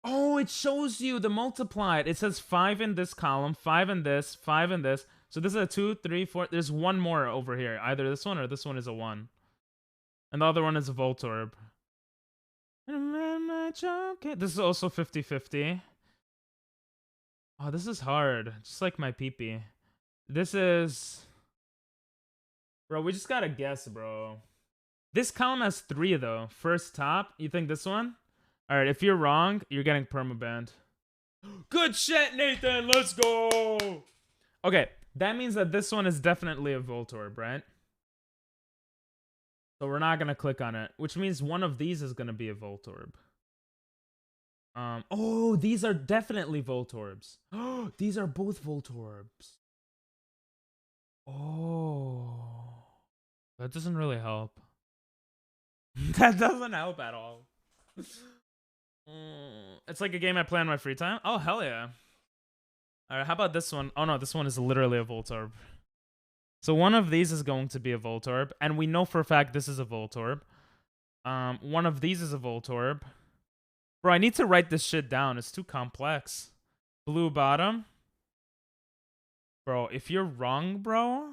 Oh, it shows you the multiplied. It says 5 in this column, 5 in this, 5 in this. So this is a 2, 3, 4. There's 1 more over here. Either this one or this one is a 1. And the other one is a Voltorb. This is also 50-50. Oh, this is hard. Just like my peepee. This is... Bro, we just gotta guess, bro. This column has 3, though. First top. You think this one? Alright, if you're wrong, you're getting permabanned. Good shit, Nathan! Let's go! Okay, that means that this one is definitely a Voltorb, right? So we're not gonna click on it. Which means one of these is gonna be a Voltorb. Oh, these are definitely Voltorbs. Oh, these are both Voltorbs. Oh. That doesn't really help. That doesn't help at all. It's like a game I play on my free time. Oh, hell yeah. Alright, how about this one? Oh no, this one is literally a Voltorb. So one of these is going to be a Voltorb. And we know for a fact this is a Voltorb. One of these is a Voltorb. Bro, I need to write this shit down. It's too complex. Blue bottom. Bro, if you're wrong, bro.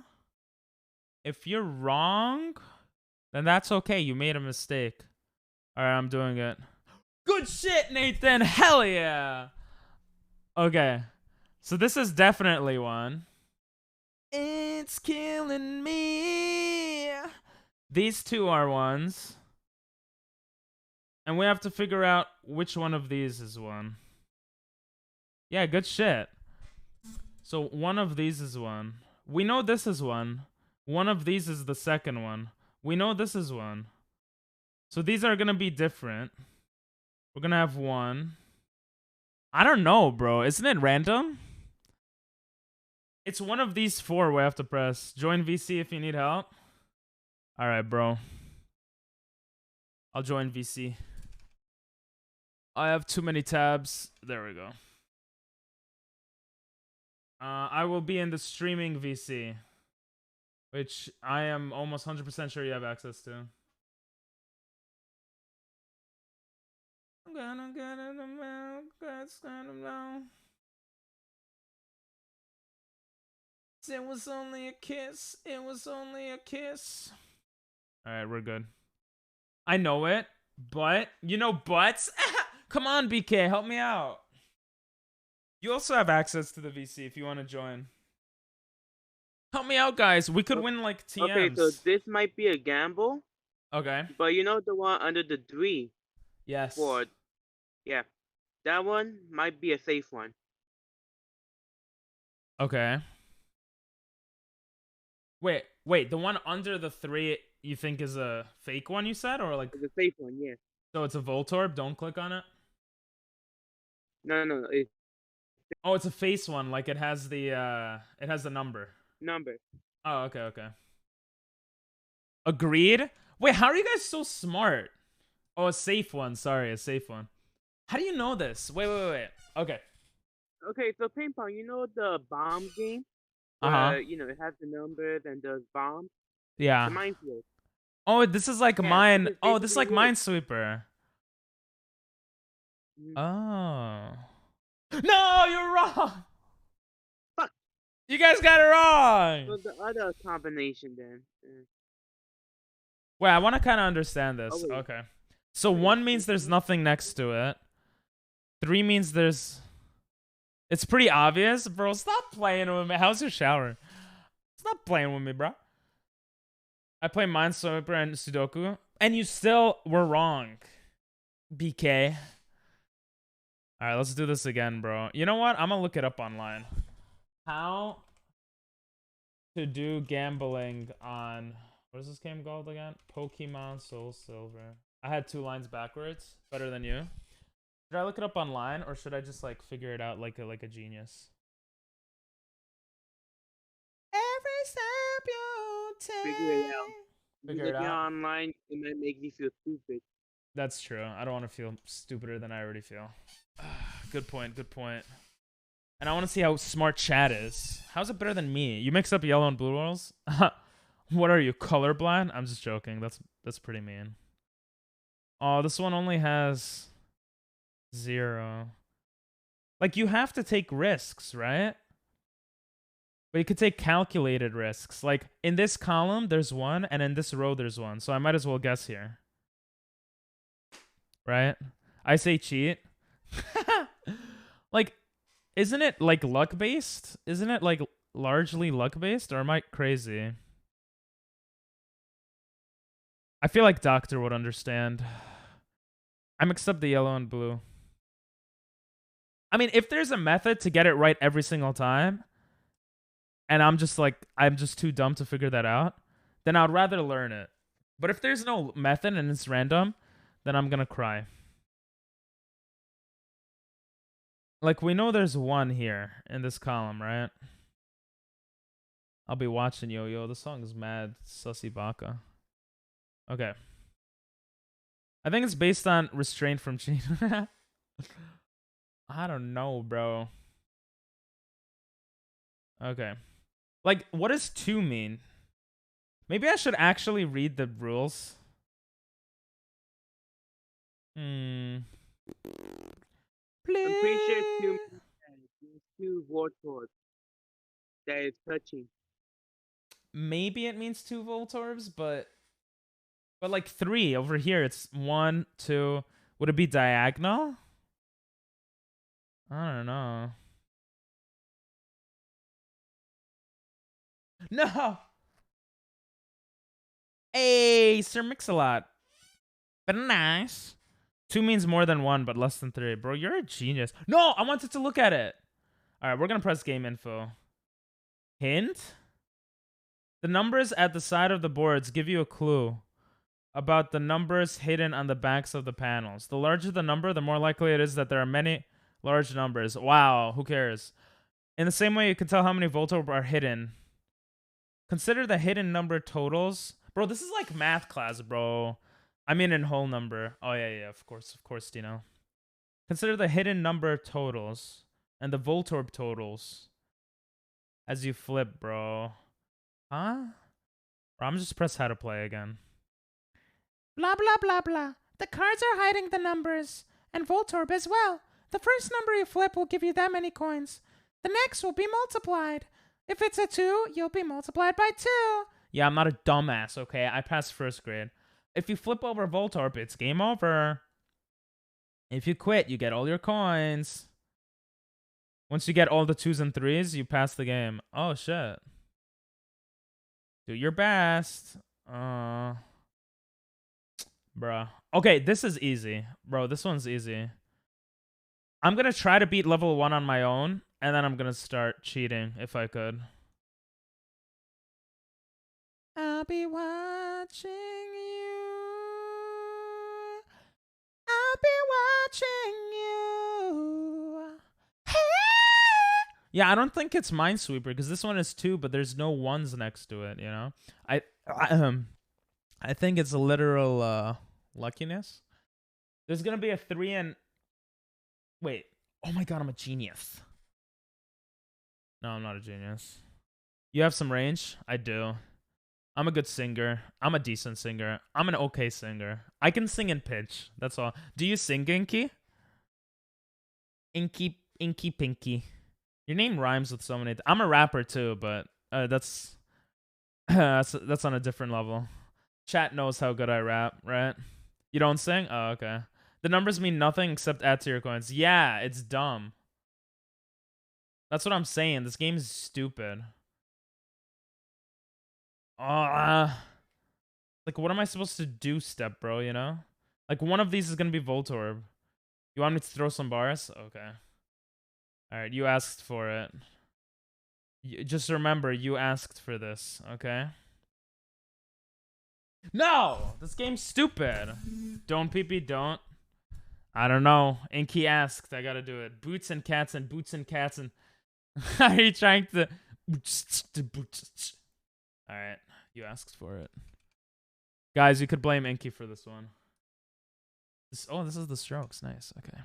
If you're wrong, then that's okay. You made a mistake. Alright, I'm doing it. Good shit, Nathan. Hell yeah. Okay. So this is definitely one. It's killing me. These 2 are ones. And we have to figure out which one of these is one. Yeah, good shit. So one of these is one. We know this is one. One of these is the second one. We know this is one. So these are going to be different. We're going to have 1. I don't know, bro. Isn't it random? It's one of these 4 we have to press. Join VC if you need help. Alright, bro. I'll join VC. I have too many tabs. There we go. I will be in the streaming VC. which I am almost 100% sure you have access to. I'm gonna get in the milk, that's kind of low. It was only a kiss. It was only a kiss. All right, we're good. I know it, but you know butts. Come on, BK, help me out. You also have access to the VC if you want to join. Help me out, guys. We could win like TMs. Okay, so this might be a gamble. Okay. But you know the one under the 3? Yes. Yeah. That one might be a safe one. Okay. Wait. The one under the 3 you think is a fake one, you said? Or like... It's a safe one, yeah. So it's a Voltorb? Don't click on it? No. Oh, it's a face one. Like it has the number. Number. Oh, okay. Agreed? Wait, how are you guys so smart? Oh, a safe one. Sorry, a safe one. How do you know this? Wait. Okay. Okay, so ping pong, you know the bomb game? You know, it has the numbers and does bombs? Yeah. The minefield. Oh, this is like Yeah, mine. this is Oh, this is like basically it. Minesweeper. Mm. Oh. No, you're wrong. Fuck. You guys got it wrong. So the other combination then. Wait, I want to kind of understand this. Oh, wait. Okay. So 1 means there's nothing next to it. 3 means there's... It's pretty obvious. Bro, stop playing with me. How's your shower? Stop playing with me, bro. I play Minesweeper and Sudoku. And you still were wrong. BK. Alright, let's do this again, bro. You know what? I'm gonna look it up online. How to do gambling on... What is this game called again? Pokemon SoulSilver. I had 2 lines backwards. Better than you. Should I look it up online, or should I just like figure it out like a genius? Every step you take. Figure it out. Figure it If you're out. online, it might make you feel stupid. That's true. I don't want to feel stupider than I already feel. Good point. And I want to see how smart chat is. How's it better than me? You mix up yellow and blue rolls? What are you, colorblind? I'm just joking. That's pretty mean. Oh, this one only has 0. Like, you have to take risks, right? But you could take calculated risks. Like, in this column, there's 1, and in this row, there's 1. So I might as well guess here. Right? I say cheat. Like, isn't it, like, luck-based? Isn't it, like, largely luck-based? Or am I crazy? I feel like Doctor would understand. I mixed up the yellow and blue. I mean, if there's a method to get it right every single time, and I'm just too dumb to figure that out, then I'd rather learn it. But if there's no method and it's random, then I'm gonna cry. Like, we know there's 1 here in this column, right? I'll be watching Yo. The song is mad sussy baka. Okay. I think it's based on restraint from cheating. I don't know, bro. Okay. Like, what does 2 mean? Maybe I should actually read the rules. Please. I'm pretty sure 2 Voltorbs that is touching. Maybe it means 2 Voltorbs, but like 3 over here, it's 1, 2. Would it be diagonal? I don't know. No. Hey, Sir Mix-a-Lot. But nice. 2 means more than 1, but less than 3. Bro, you're a genius. No, I wanted to look at it. All right, we're going to press game info. Hint? The numbers at the side of the boards give you a clue about the numbers hidden on the backs of the panels. The larger the number, the more likely it is that there are many large numbers. Wow, who cares? In the same way, you can tell how many Voltorb are hidden. Consider the hidden number totals. Bro, this is like math class, bro. I mean in whole number. Oh, yeah, of course, Dino. Consider the hidden number totals and the Voltorb totals as you flip, bro. Huh? Bro, I'm just press how to play again. Blah, blah, blah, blah. The cards are hiding the numbers. And Voltorb as well. The first number you flip will give you that many coins. The next will be multiplied. If it's a 2, you'll be multiplied by 2. Yeah, I'm not a dumbass, okay? I passed first grade. If you flip over Voltorb, it's game over. If you quit, you get all your coins. Once you get all the 2s and 3s, you pass the game. Oh, shit. Do your best. Bruh. Okay, this is easy. Bro, this one's easy. I'm gonna try to beat level 1 on my own, and then I'm gonna start cheating if I could. I'll be watching you. I'll be watching you. Hey! Yeah, I don't think it's Minesweeper because this one is 2, but there's no 1s next to it. You know, I think it's a literal luckiness. There's gonna be a 3 and wait. Oh my god, I'm a genius. No, I'm not a genius. You have some range? I do. I'm a good singer. I'm a decent singer. I'm an okay singer. I can sing in pitch. That's all. Do you sing, Inky? Inky Pinky. Your name rhymes with so many. I'm a rapper too, but that's on a different level. Chat knows how good I rap, right? You don't sing? Oh, okay. The numbers mean nothing except add to your coins. Yeah, it's dumb. That's what I'm saying. This game is stupid. Like, what am I supposed to do, step bro, you know? Like, one of these is gonna be Voltorb. You want me to throw some bars? Okay. Alright, you asked for it. Just remember, you asked for this, okay? No! This game's stupid. Don't PP, don't. I don't know. Inky asked. I gotta do it. Boots and cats and boots and cats and... Are you trying to... Alright. You asked for it. Guys, you could blame Inky for this one. This is the strokes. Nice. Okay.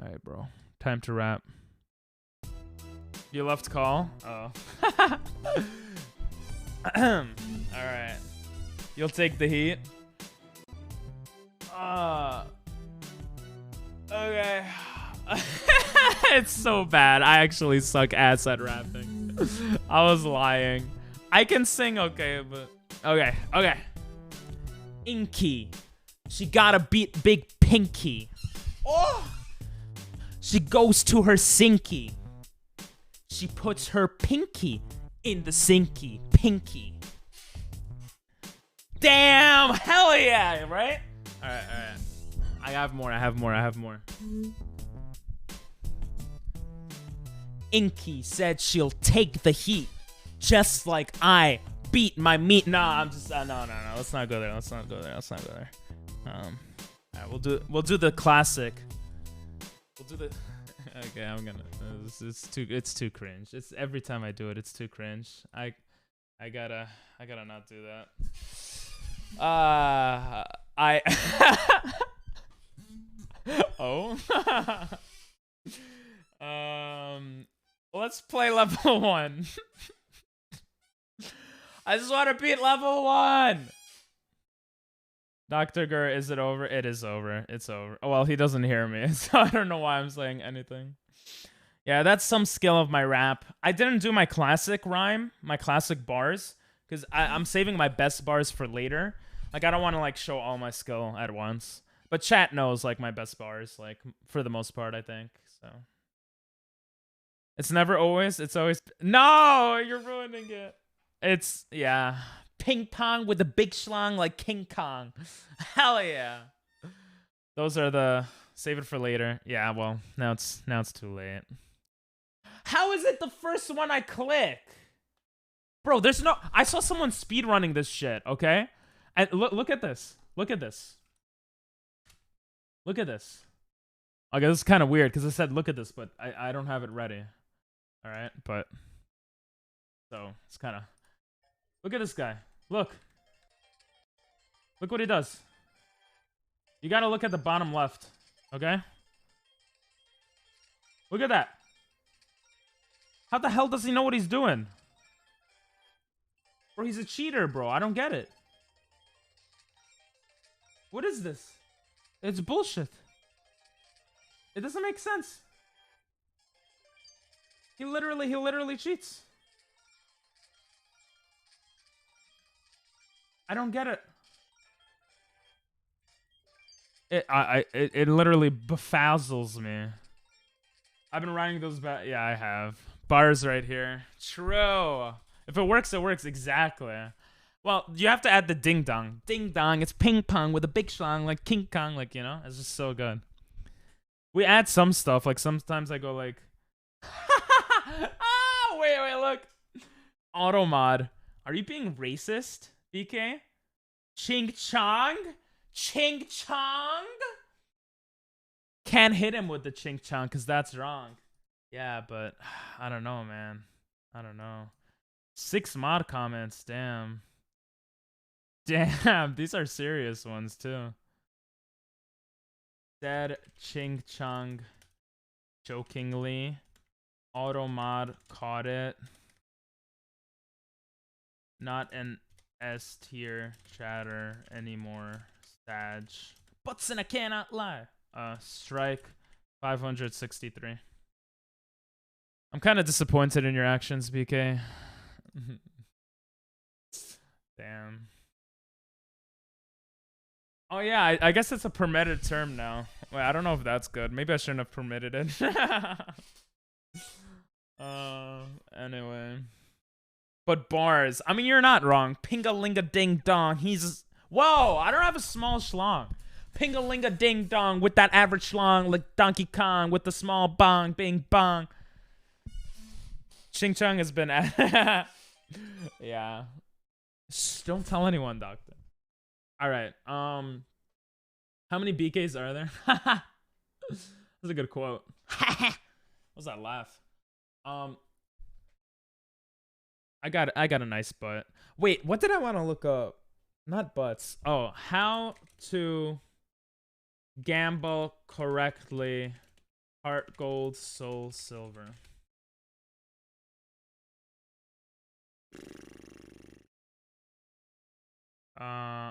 Alright, bro. Time to rap. You left call? Oh. Alright. You'll take the heat. Okay. It's so bad. I actually suck ass at rapping. I was lying. I can sing okay, but... Okay. Inky. She gotta beat Big Pinky. Oh! She goes to her sinky. She puts her pinky in the sinky. Pinky. Damn! Hell yeah! Right? Alright. I have more. Inky said she'll take the heat. Just like I beat my meat. Nah, I'm just... no. Let's not go there. Alright, we'll do the classic. We'll do the... Okay, I'm gonna... It's too cringe. It's every time I do it, it's too cringe. I gotta not do that. Oh. Let's play level 1. I just want to beat level 1. Dr. Gur, is it over? It is over. It's over. Oh, well, he doesn't hear me, so I don't know why I'm saying anything. Yeah, that's some skill of my rap. I didn't do my classic rhyme, my classic bars, because I'm saving my best bars for later. Like, I don't want to, like, show all my skill at once. But chat knows, like, my best bars, like, for the most part, I think, so. It's never always, it's always... No! You're ruining it. It's, yeah. Ping pong with a big schlong like King Kong. Hell yeah. Those are the... Save it for later. Yeah, well, now it's too late. How is it the first one I click? Bro, there's no... I saw someone speedrunning this shit, okay? And look at this. Look at this. Look at this. Okay, this is kind of weird because I said look at this, but I don't have it ready. All right, but... So, it's kind of... Look at this guy. Look. Look what he does. You gotta look at the bottom left. Okay? Look at that. How the hell does he know what he's doing? Bro, he's a cheater, bro. I don't get it. What is this? It's bullshit. It doesn't make sense. He literally cheats. I don't get it. It literally befuzzles me. I've been writing those back. Yeah, I have. Bars right here. True. If it works, it works. Exactly. Well, you have to add the ding dong. Ding dong. It's ping pong with a big schlong like King Kong. Like, you know, it's just so good. We add some stuff. Like, sometimes I go like, oh, wait, look. Auto mod. Are you being racist, BK? Ching chong? Ching chong? Can't hit him with the ching chong because that's wrong. Yeah, but I don't know, man. I don't know. 6 mod comments. Damn. Damn, these are serious ones too. Dead ching chong jokingly. Auto mod caught it. Not an S tier chatter anymore. Sag. Butts and I cannot lie. Strike 563. I'm kind of disappointed in your actions, BK. Damn. Oh yeah, I guess it's a permitted term now. Wait, I don't know if that's good. Maybe I shouldn't have permitted it. Anyway. But bars. I mean, you're not wrong. Pinga-linga ding-dong. He's... Whoa, I don't have a small schlong. Pinga-linga ding-dong with that average schlong like Donkey Kong with the small bong. Bing bong. Ching Chong has been... Yeah. Shh, don't tell anyone, doctor. All right. How many BKs are there? That's a good quote. What was that laugh? I got a nice butt. Wait, what did I want to look up? Not butts. Oh, how to gamble correctly. Heart gold, soul silver.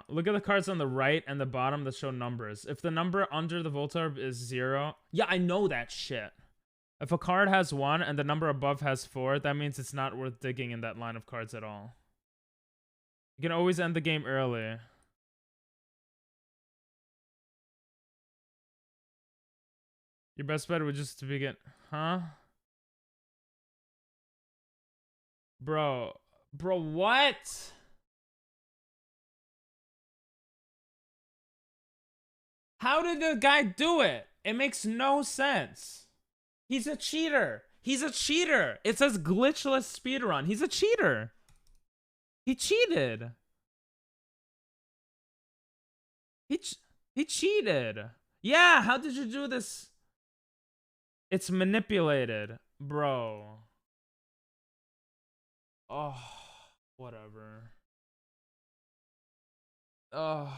Look at the cards on the right and the bottom that show numbers. If the number under the Voltorb is 0, yeah, I know that shit. If a card has 1 and the number above has 4, that means it's not worth digging in that line of cards at all. You can always end the game early. Your best bet would just to begin, huh? Bro, what? How did the guy do it? It makes no sense. He's a cheater. He's a cheater. It says glitchless speedrun. He's a cheater. He cheated. He cheated. Yeah, how did you do this? It's manipulated, bro. Oh, whatever. Oh.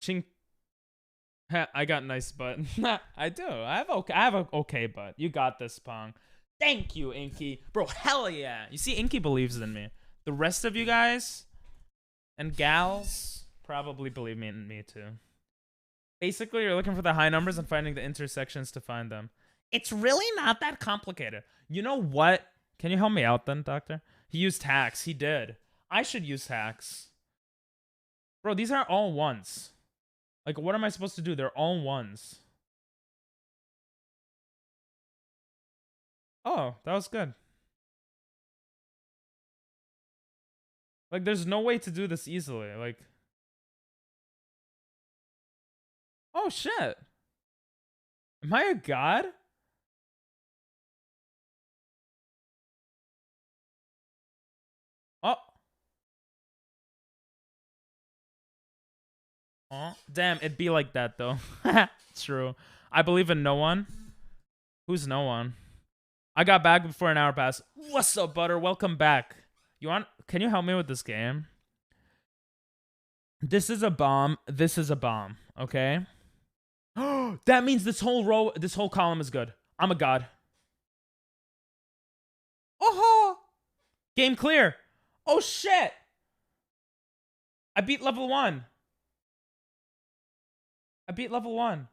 Ching. I got nice butt. I do. I have a okay butt. You got this, Pong. Thank you, Inky. Bro, hell yeah. You see, Inky believes in me. The rest of you guys and gals probably believe in me too. Basically, you're looking for the high numbers and finding the intersections to find them. It's really not that complicated. You know what? Can you help me out then, doctor? He used hacks. He did. I should use hacks. Bro, these are all ones. Like, what am I supposed to do? They're all ones. Oh, that was good. Like, there's no way to do this easily. Like, oh, shit. Am I a god? Oh. Oh, damn, it'd be like that, though. True. I believe in no one. Who's no one? I got back before an hour passed. What's up, Butter? Welcome back. Can you help me with this game? This is a bomb. This is a bomb. Okay? That means this whole column is good. I'm a god. Oh! Game clear. Oh, shit. I beat level 1. I beat level 1.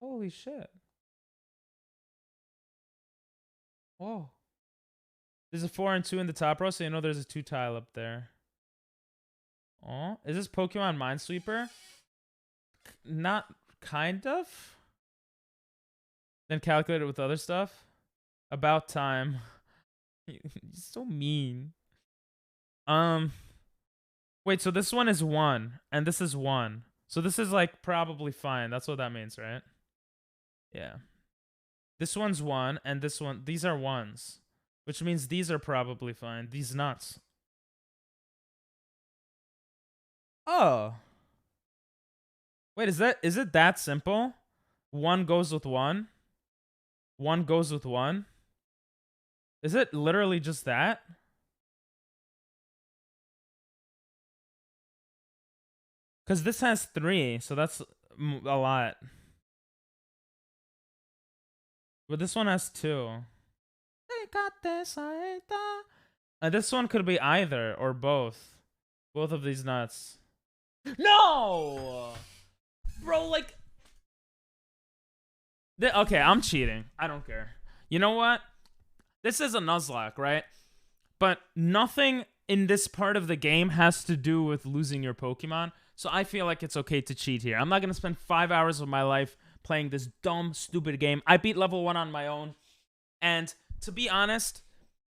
Holy shit. Whoa. There's a 4 and 2 in the top row, so you know there's a 2 tile up there. Oh, is this Pokemon Minesweeper? Not kind of. Then calculate it with other stuff. About time. You're so mean. Wait, so this one is 1 and this is 1. So this is like probably fine. That's what that means, right? Yeah. This one's 1 and this one, these are 1s, which means these are probably fine. These nuts. Oh. Wait, is it that simple? 1 goes with 1. 1 goes with 1. Is it literally just that? Because this has 3, so that's a lot. But this one has 2. They got this, this one could be either or both. Both of these nuts. No! Bro, like... Okay, I'm cheating. I don't care. You know what? This is a Nuzlocke, right? But nothing in this part of the game has to do with losing your Pokemon. So I feel like it's okay to cheat here. I'm not going to spend 5 hours of my life playing this dumb, stupid game. I beat level 1 on my own. And to be honest,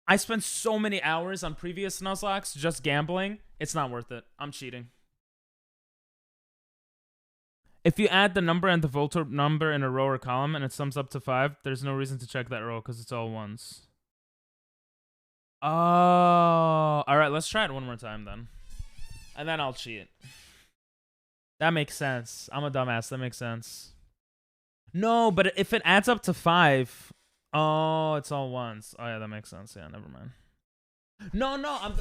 I spent so many hours on previous Nuzlockes just gambling. It's not worth it. I'm cheating. If you add the number and the Voltorb number in a row or column and it sums up to 5, there's no reason to check that row because it's all 1s. Oh, all right. Let's try it one more time then. And then I'll cheat. That makes sense. I'm a dumbass. That makes sense. No, but if it adds up to 5, oh, it's all 1s. Oh, yeah, that makes sense. Yeah, never mind. No,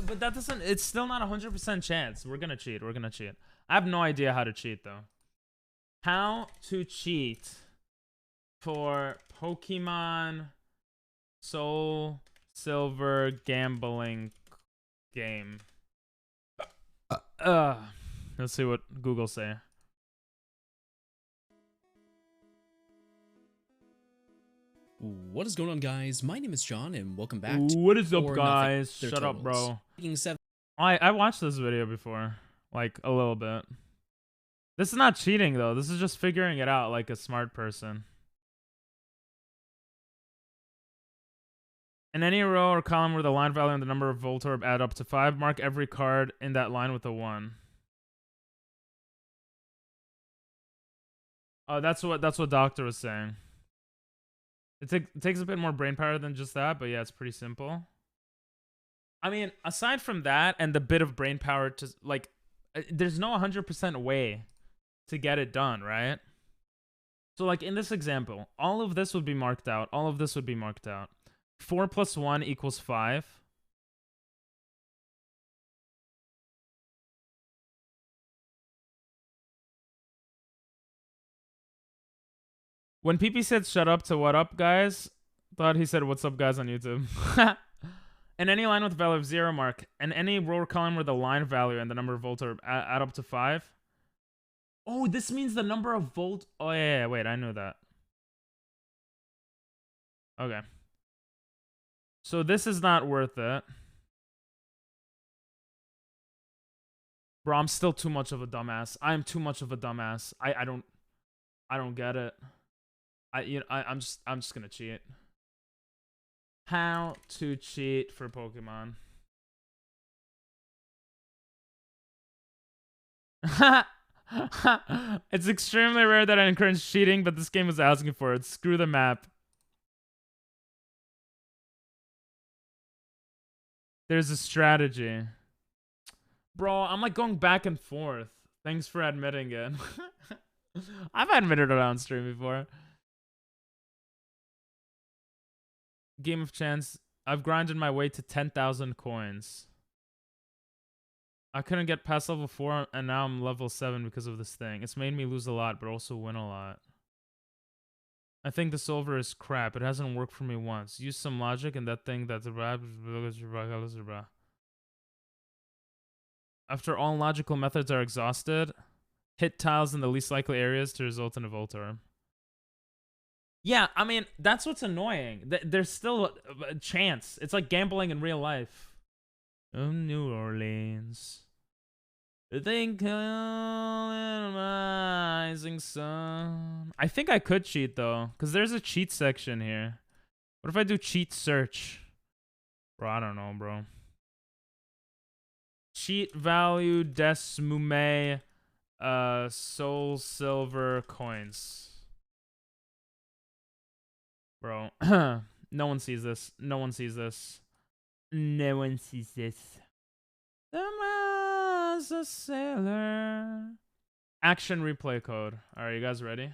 but that doesn't... It's still not 100% chance. We're going to cheat. We're going to cheat. I have no idea how to cheat, though. How to cheat for Pokemon SoulSilver gambling game. Let's see what Google say. What is going on, guys? My name is John, and welcome back. What is up, guys? Shut up, bro. I watched this video before, like a little bit. This is not cheating, though. This is just figuring it out like a smart person. In any row or column where the line value and the number of Voltorb add up to 5, mark every card in that line with a 1. Oh, that's what Doctor was saying. It takes a bit more brain power than just that, but yeah, it's pretty simple. I mean, aside from that and the bit of brain power to, like, there's no 100% way to get it done, right? So, like, in this example, all of this would be marked out. All of this would be marked out. 4 plus 1 equals 5. When PP said shut up to what up, guys, thought he said what's up, guys, on YouTube. In any line with value of 0 mark, and any row or column where the line value and the number of Voltorb add up to 5. Oh, this means the number of Volt... Oh, yeah, wait, I knew that. Okay. So this is not worth it. Bro, I'm still too much of a dumbass. I am too much of a dumbass. I don't get it. I'm just gonna cheat. How to cheat for Pokemon. It's extremely rare that I encourage cheating, but this game was asking for it. Screw the map. There's a strategy. Bro, I'm like going back and forth. Thanks for admitting it. I've admitted it on stream before. Game of chance. I've grinded my way to 10,000 coins. I couldn't get past level 4 and now I'm level 7 because of this thing. It's made me lose a lot but also win a lot. I think the solver is crap. It hasn't worked for me once. Use some logic and that thing that's after all logical methods are exhausted, hit tiles in the least likely areas to result in a Voltorb. Yeah, I mean, that's what's annoying. There's still a chance. It's like gambling in real life. New Orleans. Think rising sun. I think I could cheat though, because there's a cheat section here. What if I do cheat search? Bro, I don't know, bro. Cheat value desmume SoulSilver coins. Bro, no one sees this. No one sees this. No one sees this. As a sailor. Action replay code. Alright, you guys ready?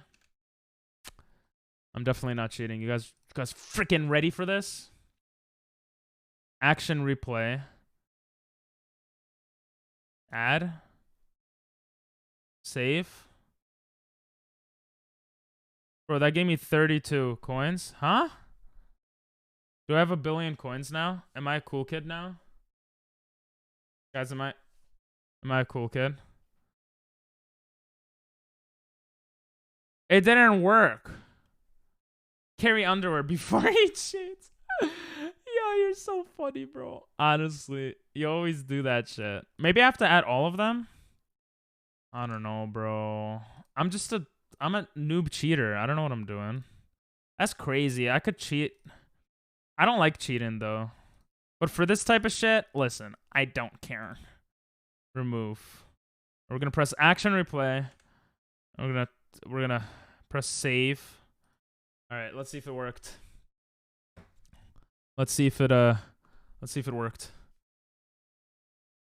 I'm definitely not cheating. You guys freaking ready for this? Action replay. Add. Save. Bro, that gave me 32 coins. Huh? Do I have 1 billion coins now? Am I a cool kid now? Guys, am I a cool kid? It didn't work. Carry underwear before he cheats. Yeah, you're so funny, bro. Honestly, you always do that shit. Maybe I have to add all of them? I don't know, bro. I'm a noob cheater. I don't know what I'm doing. That's crazy. I could cheat. I don't like cheating though. But for this type of shit, listen, I don't care. Remove. We're gonna press action replay. We're gonna press save. Alright, let's see if it worked. Let's see if it worked.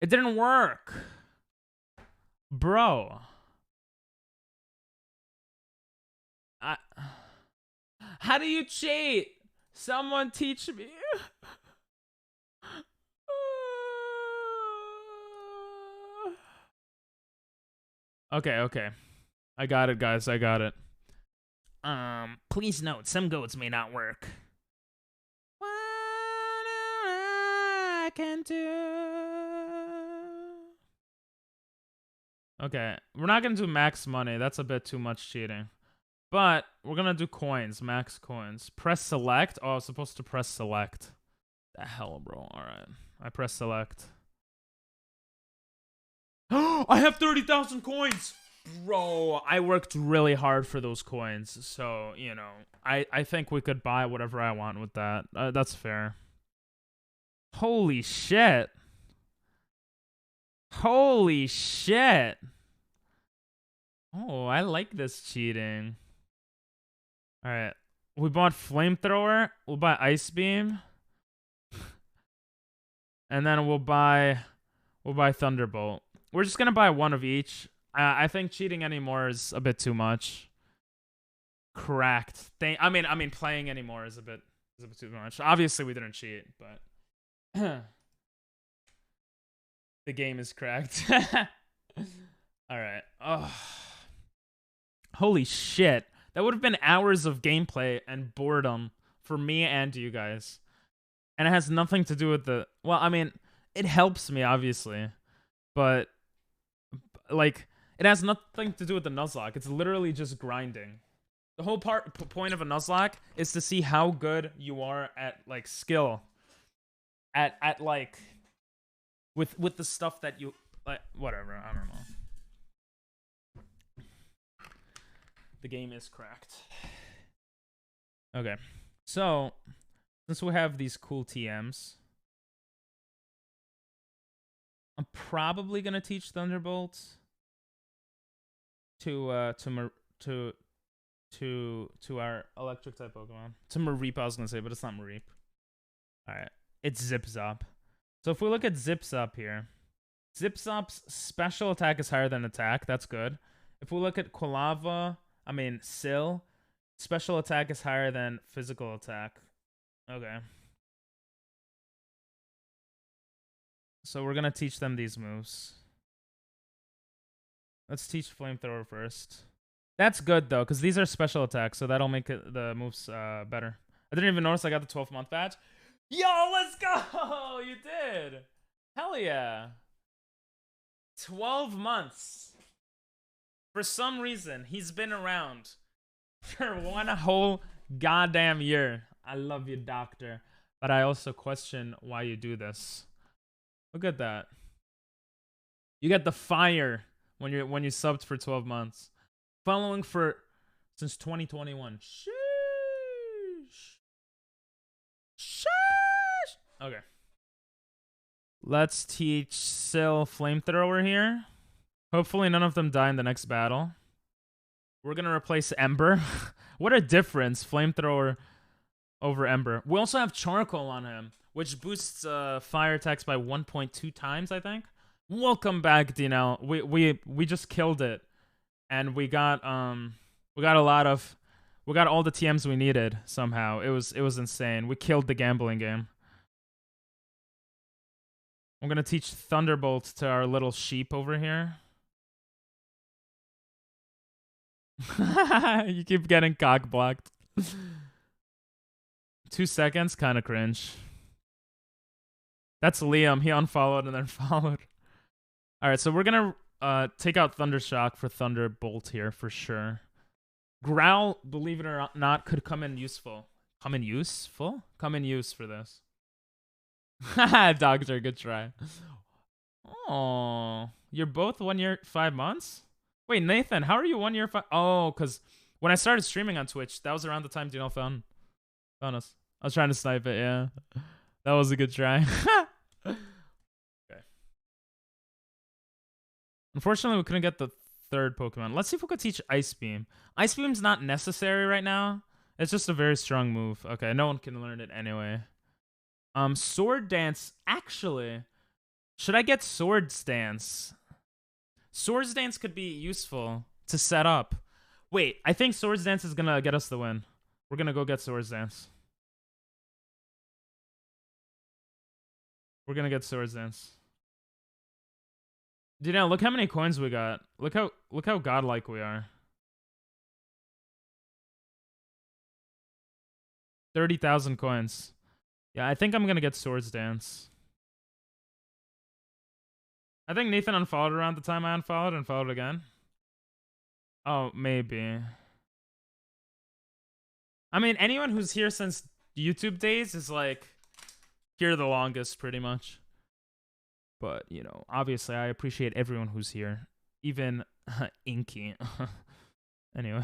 It didn't work. Bro. How do you cheat? Someone teach me. Okay. I got it, guys. I got it. Please note, some goats may not work. What I can do. Okay, we're not gonna do max money. That's a bit too much cheating. But we're gonna do coins, max coins. Press select. Oh, I was supposed to press select. The hell, bro. Alright. I press select. I have 30,000 coins! Bro, I worked really hard for those coins. So, you know, I think we could buy whatever I want with that. That's fair. Holy shit. Holy shit. Oh, I like this cheating. Alright. We bought flamethrower. We'll buy ice beam. And then we'll buy thunderbolt. We're just gonna buy one of each. I think cheating anymore is a bit too much. Cracked. I mean, playing anymore is a bit too much. Obviously, we didn't cheat, but the game is cracked. All right. Oh, holy shit! That would have been hours of gameplay and boredom for me and you guys, and it has nothing to do with the. Well, I mean, it helps me obviously, but like. It has nothing to do with the Nuzlocke. It's literally just grinding. The whole point of a Nuzlocke is to see how good you are at like skill, at like with the stuff that you like. Whatever, I don't know. The game is cracked. Okay, so since we have these cool TMs, I'm probably gonna teach Thunderbolt to our electric type Pokemon. To Mareep, I was gonna say, but it's not Mareep. Alright. It's Zip Zop. So if we look at Zip Zop here, Zip Zop's special attack is higher than attack. That's good. If we look at Sil, special attack is higher than physical attack. Okay. So we're gonna teach them these moves. Let's teach Flamethrower first. That's good though, because these are special attacks, so that'll make the moves better. I didn't even notice I got the 12-month badge. Yo, let's go! You did. Hell yeah. 12 months. For some reason, he's been around for 1 whole goddamn year. I love you, doctor. But I also question why you do this. Look at that. You get the fire when you subbed for 12 months. Following for since 2021. Sheesh. Sheesh. Okay. Let's teach Sil Flamethrower here. Hopefully none of them die in the next battle. We're going to replace Ember. What a difference, Flamethrower over Ember. We also have Charcoal on him, which boosts fire attacks by 1.2 times, I think. Welcome back, DNL. We just killed it. And we got all the TMs we needed somehow. It was insane. We killed the gambling game. I'm gonna teach Thunderbolt to our little sheep over here. You keep getting cock blocked. 2 seconds, kind of cringe. That's Liam. He unfollowed and then followed. All right, so we're gonna take out Thundershock for Thunderbolt here for sure. Growl, believe it or not, could come in useful. Come in useful? Come in use for this. Doctor, good try. Oh, you're both 1 year, 5 months? Wait, Nathan, how are you 1 year, 5? Oh, because when I started streaming on Twitch, that was around the time Dino found us. I was trying to snipe it, yeah. That was a good try. Okay. Unfortunately, we couldn't get the third Pokemon. Let's see if we could teach Ice Beam. Ice Beam's not necessary right now. It's just a very strong move. Okay, no one can learn it anyway. Sword Dance. Actually, should I get Swords Dance? Swords Dance could be useful to set up. Wait, I think Swords Dance is gonna get us the win. We're gonna go get Swords Dance. We're gonna get Swords Dance. Dude, now look how many coins we got. Look how godlike we are. 30,000 coins. Yeah, I think I'm gonna get Swords Dance. I think Nathan unfollowed around the time I unfollowed and followed again. Oh, maybe. I mean, anyone who's here since YouTube days is like here the longest, pretty much. But, you know, obviously I appreciate everyone who's here. Even Inky. Anyway.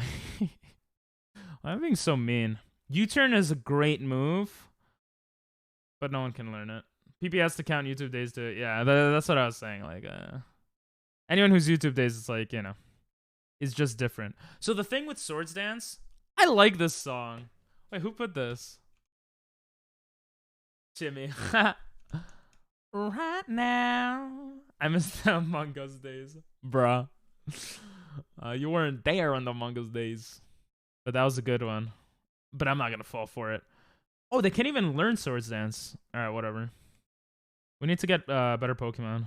I'm being so mean. U-turn is a great move, but no one can learn it. PP has to count YouTube days to it. Yeah, that's what I was saying. Like, anyone who's YouTube days, it's like, you know, is just different. So the thing with Swords Dance, I like this song. Wait, who put this? Jimmy. Right now. I miss the Among Us days. Bruh. You weren't there on the Among Us days. But that was a good one. But I'm not going to fall for it. Oh, they can't even learn Swords Dance. Alright, whatever. We need to get better Pokemon.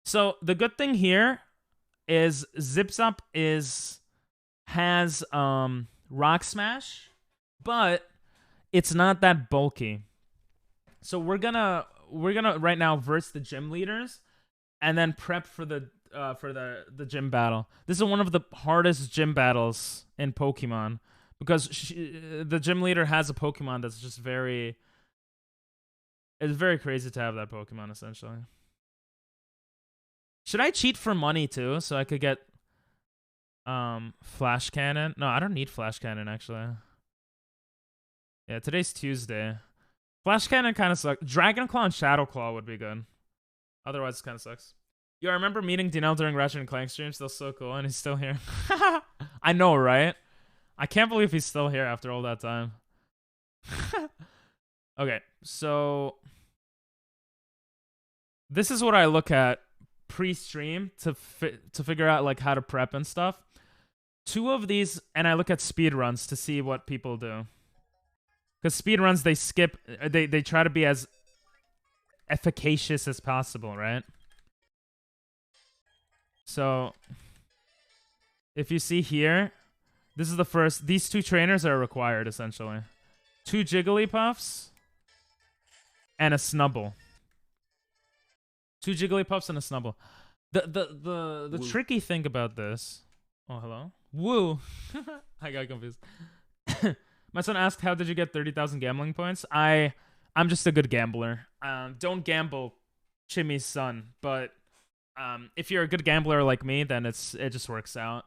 So the good thing here is Zip Zop has Rock Smash, but it's not that bulky. So we're gonna right now verse the gym leaders, and then prep for the gym battle. This is one of the hardest gym battles in Pokemon because the gym leader has a Pokemon that's just very. It's very crazy to have that Pokemon essentially. Should I cheat for money too so I could get Flash Cannon? No, I don't need Flash Cannon actually. Yeah, today's Tuesday. Flash Cannon kind of sucks. Dragon Claw and Shadow Claw would be good. Otherwise, it kind of sucks. Yo, I remember meeting Dinell during Ratchet and Clank streams. That's so cool, and he's still here. I know, right? I can't believe he's still here after all that time. Okay, so this is what I look at pre-stream to figure out like how to prep and stuff. 2 of these, and I look at speed runs to see what people do. Because speed runs, they skip, they try to be as efficacious as possible, right? So, if you see here, this is the first. These 2 trainers are required, essentially. 2 Jigglypuffs and a Snubble. 2 Jigglypuffs and a Snubble. The tricky thing about this... Oh, hello? Woo! I got confused. My son asked, how did you get 30,000 gambling points? I'm just a good gambler. Don't gamble, Chimmy's son. But if you're a good gambler like me, then it just works out.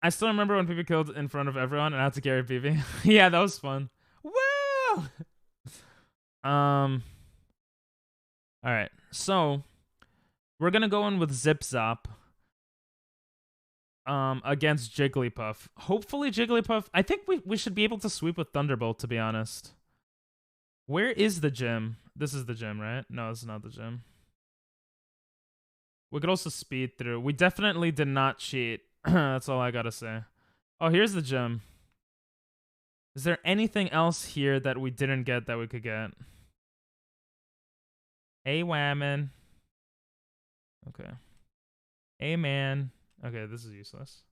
I still remember when PB killed in front of everyone and I had to carry PB. Yeah, that was fun. Woo! Alright, so we're gonna go in with Zip Zop against Jigglypuff. Hopefully Jigglypuff... I think we should be able to sweep with Thunderbolt, to be honest. Where is the gym? This is the gym, right? No, this is not the gym. We could also speed through. We definitely did not cheat. That's all I gotta say. Oh, here's the gym. Is there anything else here that we didn't get that we could get? Hey, Whammon. Okay. Hey, man. Okay, this is useless.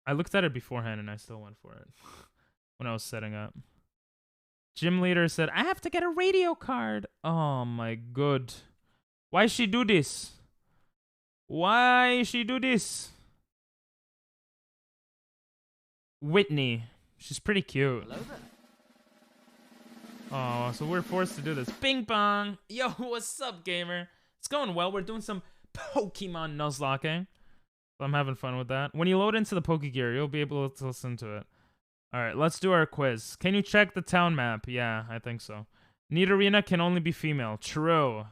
I looked at it beforehand and I still went for it when I was setting up. Gym leader said, I have to get a radio card. Oh, my god. Why she do this? Why she do this? Whitney. She's pretty cute. Hello there. Oh, so we're forced to do this. Bing bong. Yo, what's up, gamer? It's going well. We're doing some Pokemon Nuzlocking. So I'm having fun with that. When you load into the Pokegear, you'll be able to listen to it. Alright, let's do our quiz. Can you check the town map? Yeah, I think so. Nidorina can only be female. True.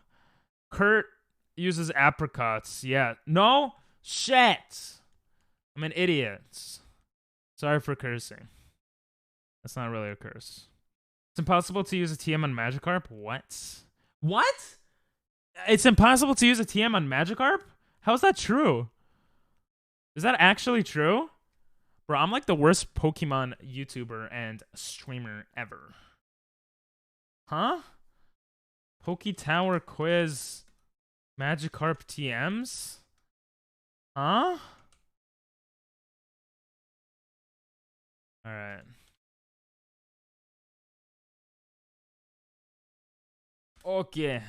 Kurt uses apricots. Yeah. No? Shit! I'm an idiot. Sorry for cursing. That's not really a curse. It's impossible to use a TM on Magikarp? What? What? It's impossible to use a TM on Magikarp? How's that true? Is that actually true? Bro, I'm like the worst Pokemon YouTuber and streamer ever. Huh? Poke Tower quiz. Magikarp TMs? Huh? Alright. Okay.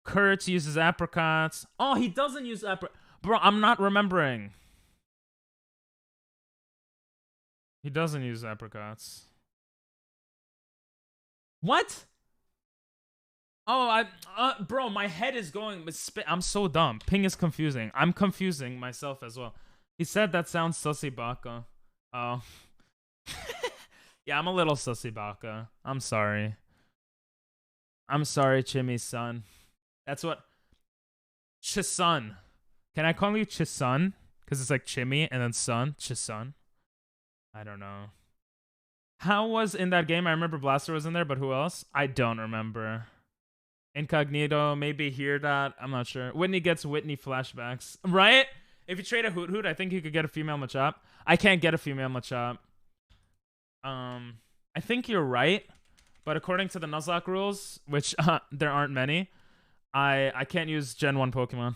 Kurt uses apricots. Oh, he doesn't use apricots. Bro, I'm not remembering. He doesn't use apricots. What? Oh, bro, my head is going. I'm so dumb. Ping is confusing. I'm confusing myself as well. He said that sounds sussy baka. Oh. Yeah, I'm a little sussy baka. I'm sorry. I'm sorry, Chimmy's son. That's what... Chisun. Can I call you Chisun? Because it's like Chimmy and then son. Chisun. I don't know. How was in that game? I remember Blaster was in there, but who else? I don't remember. Incognito, maybe hear that. I'm not sure. Whitney gets Whitney flashbacks. Right? If you trade a Hoot Hoot, I think you could get a female Machop. I can't get a female Machop. I think you're right. But according to the Nuzlocke rules, which there aren't many, I can't use Gen 1 Pokemon.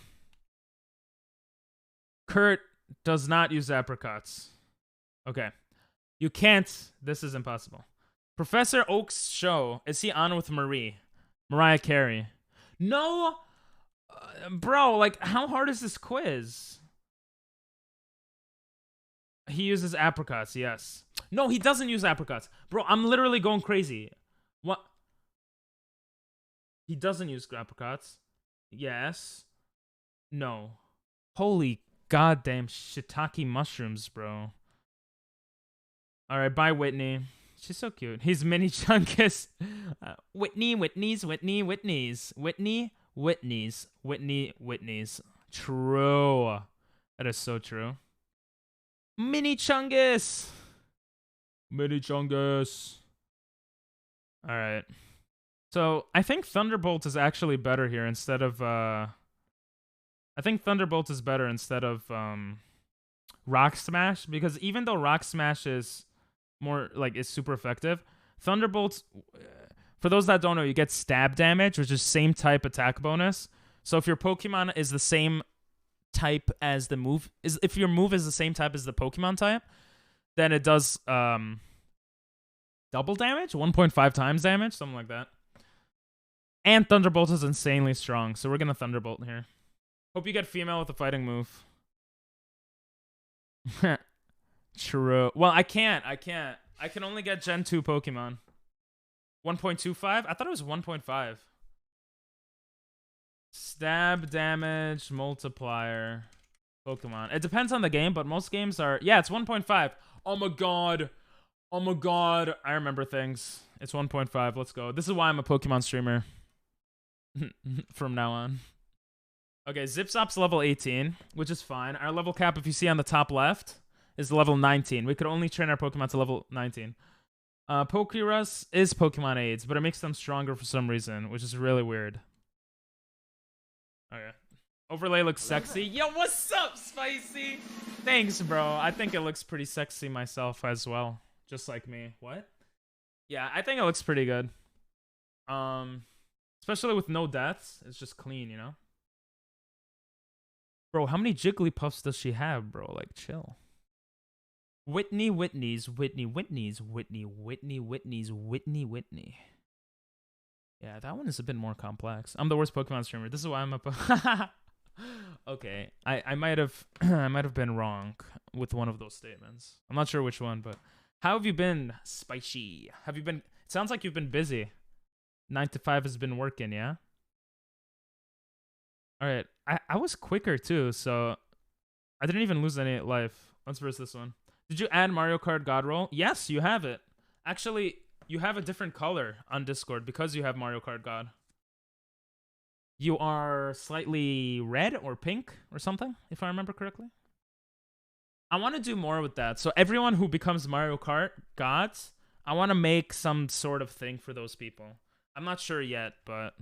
Kurt does not use apricots. Okay. You can't. This is impossible. Professor Oak's show. Is he on with Mariah Carey? No. Bro, like, how hard is this quiz? He uses apricots, yes. No, he doesn't use apricots. Bro, I'm literally going crazy. What? He doesn't use apricots. Yes. No. Holy goddamn shiitake mushrooms, bro. Alright, bye, Whitney. She's so cute. He's mini Chunkus. Whitney's. True. That is so true. Mini Chungus. Alright. So, I think Thunderbolt is actually better here instead of, I think Thunderbolt is better instead of, Rock Smash, because even though Rock Smash is more, like, is super effective, Thunderbolt, for those that don't know, you get stab damage, which is same type attack bonus. So if your Pokemon is the same type as the move, if your move is the same type as the Pokemon type, then it does double damage, 1.5 times damage, something like that. And Thunderbolt is insanely strong, so we're gonna Thunderbolt here. Hope you get female with a fighting move. True. Well, I can't. I can only get Gen 2 Pokemon. 1.25? I thought it was 1.5. Stab damage multiplier Pokemon. It depends on the game, but most games are... Yeah, it's 1.5. Oh my god. Oh my god. I remember things. It's 1.5. Let's go. This is why I'm a Pokemon streamer. From now on. Okay, Zipzop's level 18, which is fine. Our level cap, if you see on the top left, is level 19. We could only train our Pokemon to level 19. Pokerus is Pokemon AIDS, but it makes them stronger for some reason, which is really weird. Okay. Overlay looks sexy. Yo, what's up, Spicy? Thanks, bro. I think it looks pretty sexy myself as well. Just like me. What? Yeah, I think it looks pretty good. Especially with no deaths. It's just clean, you know? Bro, how many Jigglypuffs does she have, bro? Like, chill. Whitney. Yeah, that one is a bit more complex. I'm the worst Pokemon streamer. This is why I'm a Okay. I might have been wrong with one of those statements. I'm not sure which one, but how have you been, Spicy? Have you been... It sounds like you've been busy. 9 to 5 has been working, yeah? Alright. I was quicker too, so I didn't even lose any life. Let's verse this one. Did you add Mario Kart God Roll? Yes, you have it. Actually, you have a different color on Discord because you have Mario Kart God. You are slightly red or pink or something, if I remember correctly. I want to do more with that. So everyone who becomes Mario Kart gods, I want to make some sort of thing for those people. I'm not sure yet, but...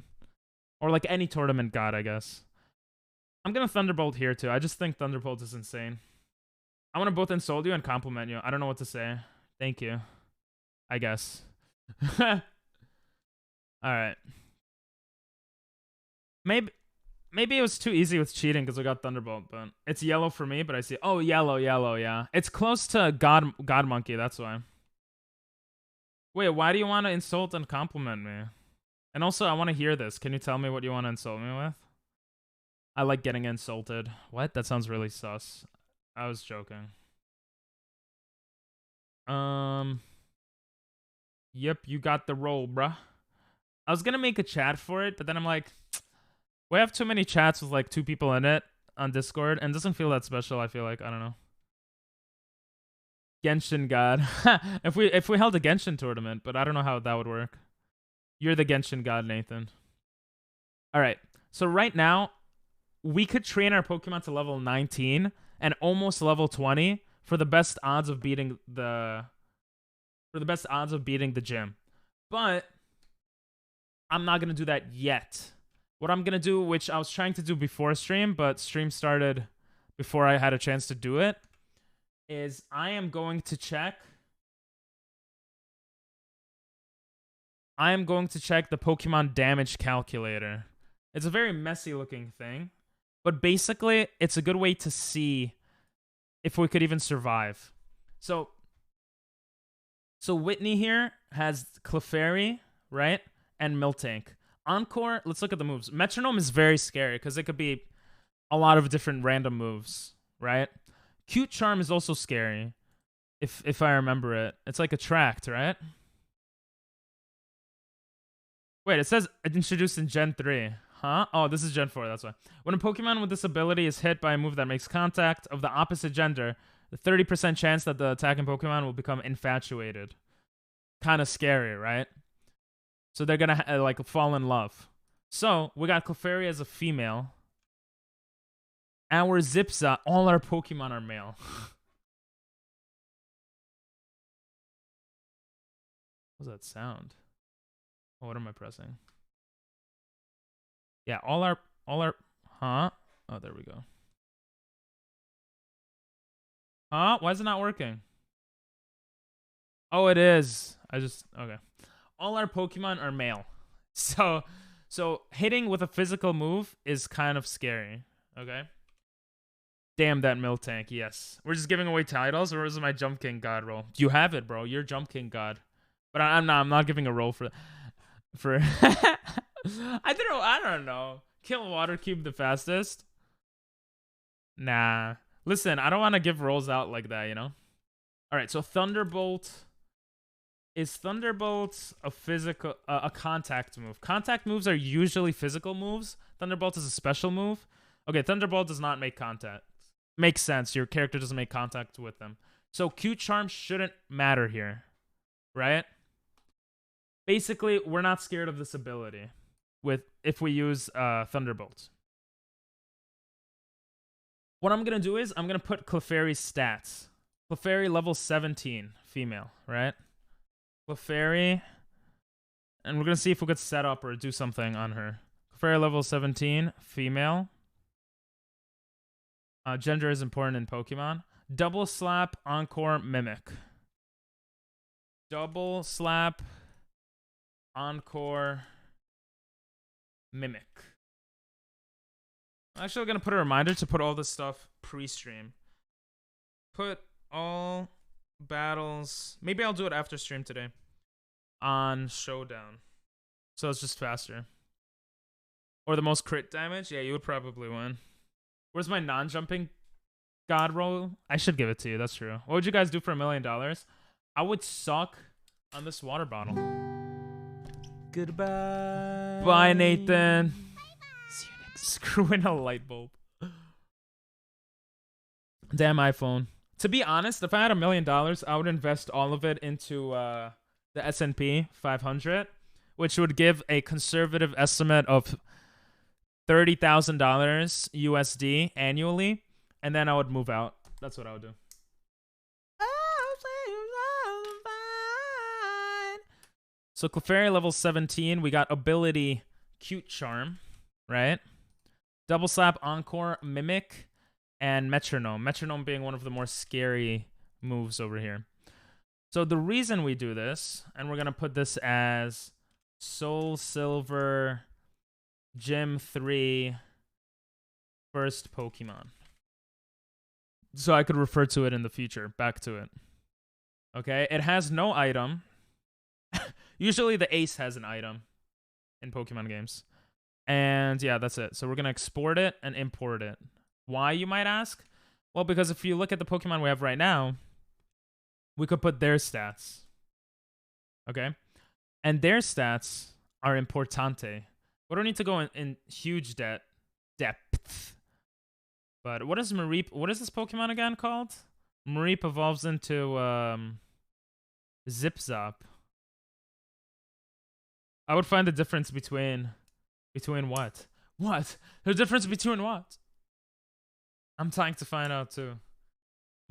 Or like any tournament god, I guess. I'm going to Thunderbolt here too. I just think Thunderbolt is insane. I want to both insult you and compliment you. I don't know what to say. Thank you. I guess. Alright. Maybe it was too easy with cheating because I got Thunderbolt, but it's yellow for me, but I see... Oh, yellow, yeah. It's close to God Monkey, that's why. Wait, why do you want to insult and compliment me? And also, I want to hear this. Can you tell me what you want to insult me with? I like getting insulted. What? That sounds really sus. I was joking. Yep, you got the role, bruh. I was gonna make a chat for it, but then I'm like... We have too many chats with like 2 people in it on Discord, and it doesn't feel that special, I feel like. I don't know. Genshin God. if we held a Genshin tournament, but I don't know how that would work. You're the Genshin God, Nathan. Alright, so right now, we could train our Pokemon to level 19 and almost level 20 for the best odds of beating the gym. But I'm not gonna do that yet. What I'm gonna do, which I was trying to do before stream, but stream started before I had a chance to do it, is I am going to check the Pokemon damage calculator. It's a very messy looking thing, but basically it's a good way to see if we could even survive. So Whitney here has Clefairy, right? And Miltank. Encore, let's look at the moves. Metronome is very scary because it could be a lot of different random moves, right? Cute Charm is also scary, if I remember it. It's like Attract, right? Wait, it says introduced in Gen 3. Huh? Oh, this is Gen 4, that's why. When a Pokemon with this ability is hit by a move that makes contact of the opposite gender, the 30% chance that the attacking Pokemon will become infatuated. Kind of scary, right? So they're gonna like fall in love. So we got Clefairy as a female. Our Zipza, all our Pokemon are male. What was that sound? Oh, what am I pressing? Yeah, all our huh? Oh, there we go. Huh? Why is it not working? Oh, it is. Okay. All our Pokemon are male. So So hitting with a physical move is kind of scary. Okay. Damn that Miltank. Yes. We're just giving away titles, or is it my Jump King God roll? You have it, bro. You're Jump King God. But I'm not giving a roll for. I don't know. Kill Water Cube the fastest. Nah. Listen, I don't want to give rolls out like that, you know? Alright, so Thunderbolt. Is Thunderbolt a physical, a contact move? Contact moves are usually physical moves. Thunderbolt is a special move. Okay, Thunderbolt does not make contact. Makes sense. Your character doesn't make contact with them. So Q Charm shouldn't matter here, right? Basically, we're not scared of this ability if we use Thunderbolt. What I'm going to do is I'm going to put Clefairy's stats. Clefairy level 17, female, right? Clefairy, and we're going to see if we could set up or do something on her. Clefairy level 17, female. Gender is important in Pokemon. Double Slap, Encore, Mimic. Double Slap, Encore, Mimic. I'm actually going to put a reminder to put all this stuff pre-stream. Put all battles. Maybe I'll do it after stream today. On Showdown. So it's just faster. Or the most crit damage? Yeah, you would probably win. Where's my non-jumping God roll? I should give it to you. That's true. What would you guys do for $1 million? I would suck on this water bottle. Goodbye. Bye, Nathan. See you next. Screw in a light bulb. Damn iPhone. To be honest, if I had $1 million, I would invest all of it into the S&P 500, which would give a conservative estimate of $30,000 USD annually, and then I would move out. That's what I would do. So Clefairy level 17, we got ability Cute Charm, right? Double Slap, Encore, Mimic, and Metronome. Metronome being one of the more scary moves over here. So the reason we do this, and we're going to put this as SoulSilver Gym 3 first Pokemon. So I could refer to it in the future. Back to it. Okay, it has no item. Usually the ace has an item in Pokemon games. And yeah, that's it. So we're going to export it and import it. Why, you might ask? Well, because if you look at the Pokemon we have right now, we could put their stats. Okay? And their stats are importante. We don't need to go in huge depth. But what is Mareep? What is this Pokemon again called? Mareep evolves into Zip Zop. I would find the difference between what? What? The difference between what? I'm trying to find out too.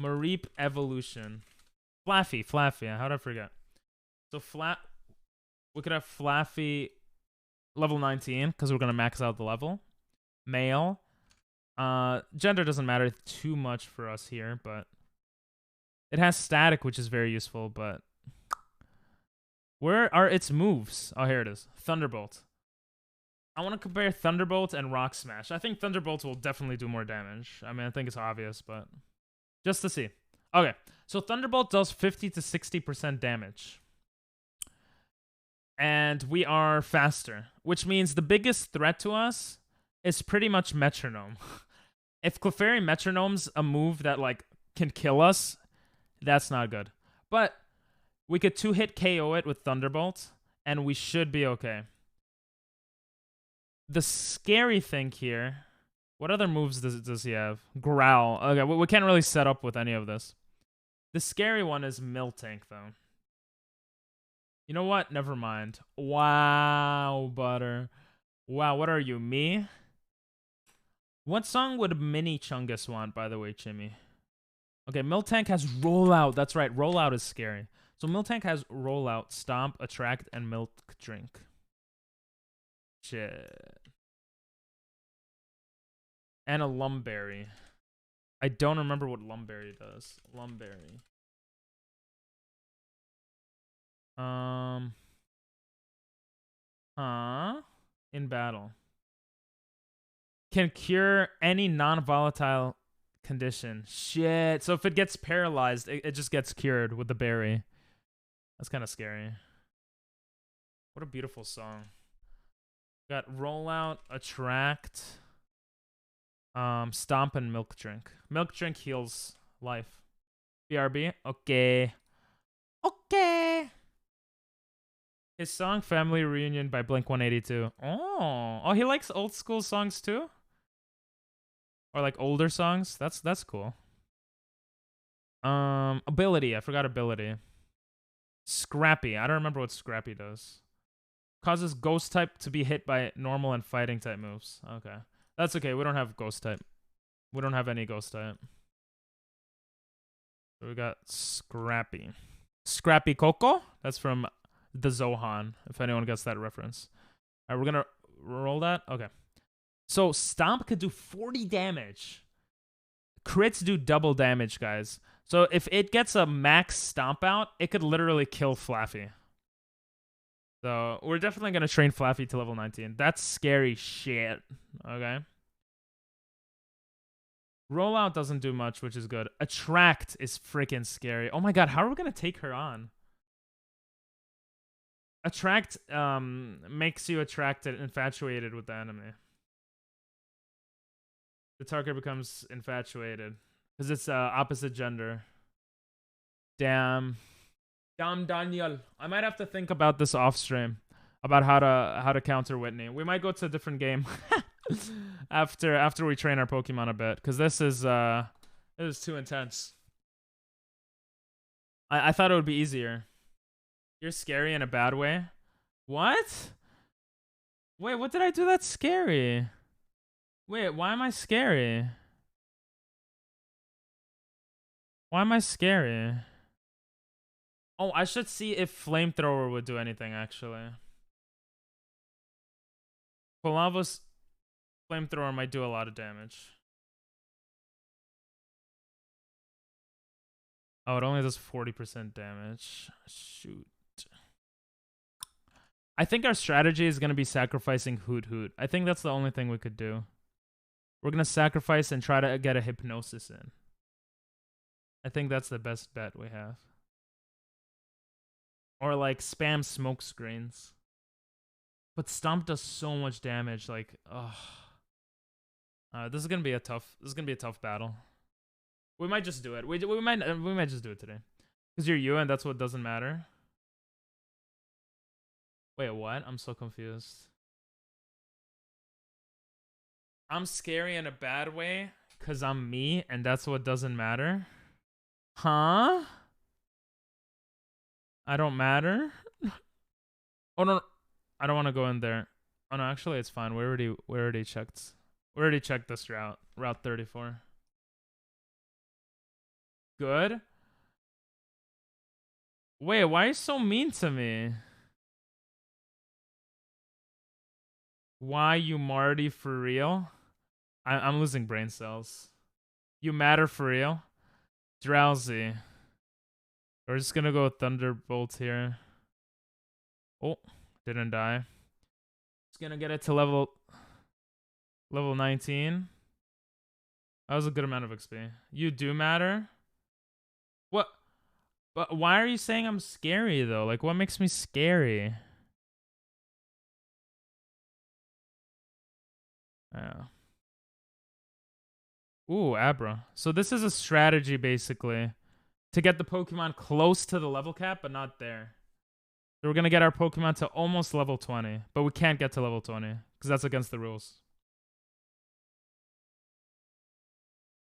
Mareep evolution. Flaffy. How did I forget? So we could have Flaffy level 19 because we're gonna max out the level. Male. Gender doesn't matter too much for us here, but it has static, which is very useful. But where are its moves? Oh, here it is. Thunderbolt. I want to compare Thunderbolt and Rock Smash. I think Thunderbolt will definitely do more damage. I mean, I think it's obvious, but just to see. Okay, so Thunderbolt does 50 to 60% damage. And we are faster, which means the biggest threat to us is pretty much Metronome. If Clefairy Metronome's a move that like can kill us, that's not good. But we could 2-hit KO it with Thunderbolt, and we should be okay. The scary thing here, what other moves does he have? Growl. Okay, we can't really set up with any of this. The scary one is Miltank, though. You know what? Never mind. Wow, Butter. Wow, what are you, me? What song would Mini Chungus want, by the way, Chimmy? Okay, Miltank has Rollout. That's right, Rollout is scary. So Miltank has Rollout, Stomp, Attract, and Milk Drink. Shit. And a Lumberry. I don't remember what Lumberry does. Lumberry. Huh? in battle. Can cure any non-volatile condition. Shit. So if it gets paralyzed, it just gets cured with the berry. That's kind of scary. What a beautiful song. Got rollout, attract, stomp, and milk drink. Milk drink heals life. BRB? Okay. Okay. His song Family Reunion by Blink-182. Oh, he likes old school songs too? Or like older songs? That's cool. Ability. I forgot ability. Scrappy. I don't remember what Scrappy does. Causes ghost type to be hit by normal and fighting type moves. Okay. That's okay. We don't have ghost type. We don't have any ghost type. So we got Scrappy. Scrappy Coco? That's from the Zohan, if anyone gets that reference. All right, we're going to roll that. Okay. So Stomp could do 40 damage. Crits do double damage, guys. So if it gets a max Stomp out, it could literally kill Flaffy. So we're definitely going to train Flaffy to level 19. That's scary shit. Okay. Rollout doesn't do much, which is good. Attract is freaking scary. Oh my god, how are we going to take her on? Attract makes you attracted, infatuated with the enemy. The target becomes infatuated because it's opposite gender. Damn, Daniel. I might have to think about this off stream about how to counter Whitney. We might go to a different game after we train our Pokemon a bit because this is too intense. I thought it would be easier. You're scary in a bad way. What? Wait, what did I do that's scary? Wait, why am I scary? Why am I scary? Oh, I should see if Flamethrower would do anything, actually. Polavo's Flamethrower might do a lot of damage. Oh, it only does 40% damage. Shoot. I think our strategy is going to be sacrificing Hoot Hoot. I think that's the only thing we could do. We're going to sacrifice and try to get a Hypnosis in. I think that's the best bet we have. Or like spam smoke screens. But Stomp does so much damage. Like, ugh. This is going to be a tough battle. We might just do it. We might just do it today. Because you're you and that's what doesn't matter. Wait, what? I'm so confused. I'm scary in a bad way because I'm me and that's what doesn't matter? Huh? I don't matter? Oh, no. I don't want to go in there. Oh, no, actually, it's fine. We already checked. We already checked this route. Route 34. Good? Wait, why are you so mean to me? Why you Marty for real? I'm losing brain cells. You matter for real? Drowsy. We're just gonna go with Thunderbolt here. Oh, didn't die. Just gonna get it to level 19. That was a good amount of XP. You do matter? What? But why are you saying I'm scary though? Like, what makes me scary? Yeah. Ooh, Abra. So this is a strategy basically to get the Pokemon close to the level cap, but not there. So we're gonna get our Pokemon to almost level 20, but we can't get to level 20 because that's against the rules.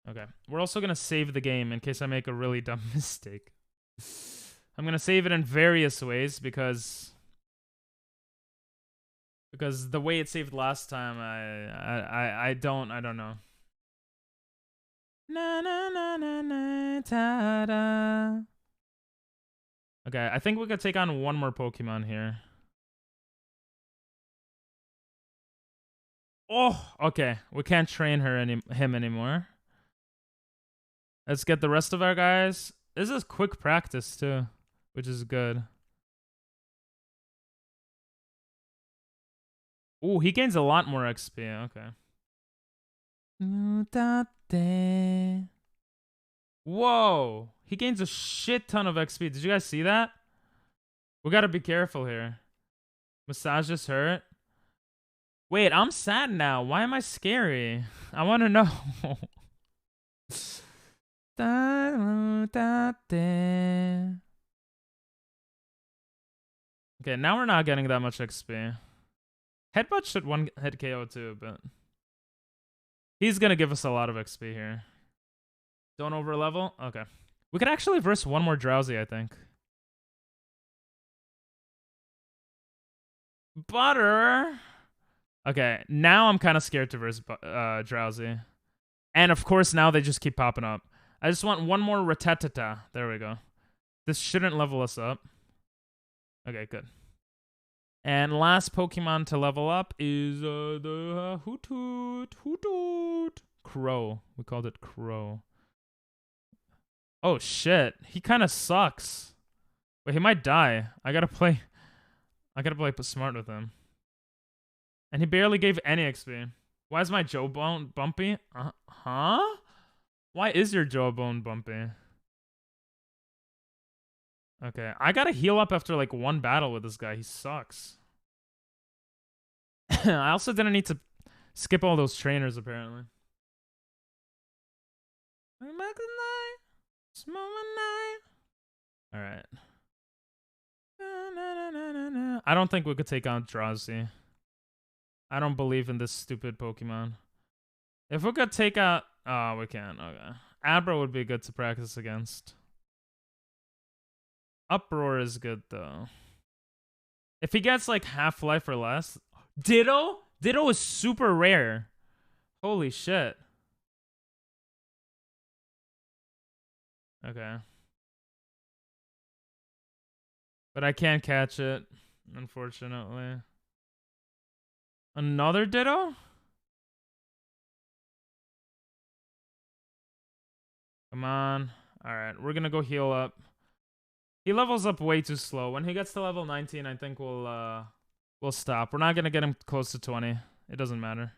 Okay. We're also gonna save the game in case I make a really dumb mistake. I'm gonna save it in various ways because the way it saved last time, I don't know. Na na na na na ta da. Okay, I think we could take on one more Pokemon here. Oh, okay. We can't train him anymore. Let's get the rest of our guys. This is quick practice too, which is good. Ooh, he gains a lot more XP. Okay. Whoa. He gains a shit ton of XP. Did you guys see that? We gotta be careful here. Massages hurt. Wait, I'm sad now. Why am I scary? I want to know. Okay, now we're not getting that much XP. Headbutt should one hit KO too, but he's gonna give us a lot of XP here. Don't over level? Okay. We could actually verse one more Drowsy, I think. Butter! Okay, now I'm kind of scared to verse Drowsy. And of course, now they just keep popping up. I just want one more Rattata. There we go. This shouldn't level us up. Okay, good. And last Pokemon to level up is the Hoothoot. Crow. We called it Crow. Oh shit, he kind of sucks. Wait, he might die. I gotta play smart with him. And he barely gave any XP. Why is my jawbone bumpy? Huh? Why is your jawbone bumpy? Okay, I gotta heal up after like one battle with this guy. He sucks. I also didn't need to skip all those trainers apparently. Alright. I don't think we could take on Drowsy. I don't believe in this stupid Pokemon. If we could take out... Oh, we can't. Okay. Abra would be good to practice against. Uproar is good, though. If he gets, like, half-life or less... Ditto? Ditto is super rare. Holy shit. Okay. But I can't catch it, unfortunately. Another Ditto? Come on. Alright, we're gonna go heal up. He levels up way too slow. When he gets to level 19, I think we'll stop. We're not gonna get him close to 20. It doesn't matter.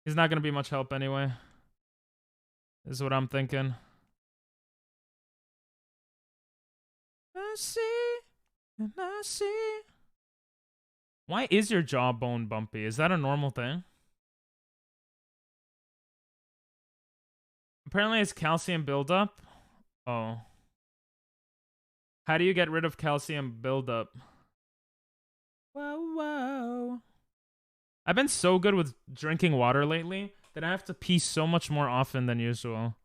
He's not gonna be much help anyway. Is what I'm thinking. I see, and I see. Why is your jawbone bumpy? Is that a normal thing? Apparently it's calcium buildup. Oh. How do you get rid of calcium buildup? Whoa. I've been so good with drinking water lately that I have to pee so much more often than usual.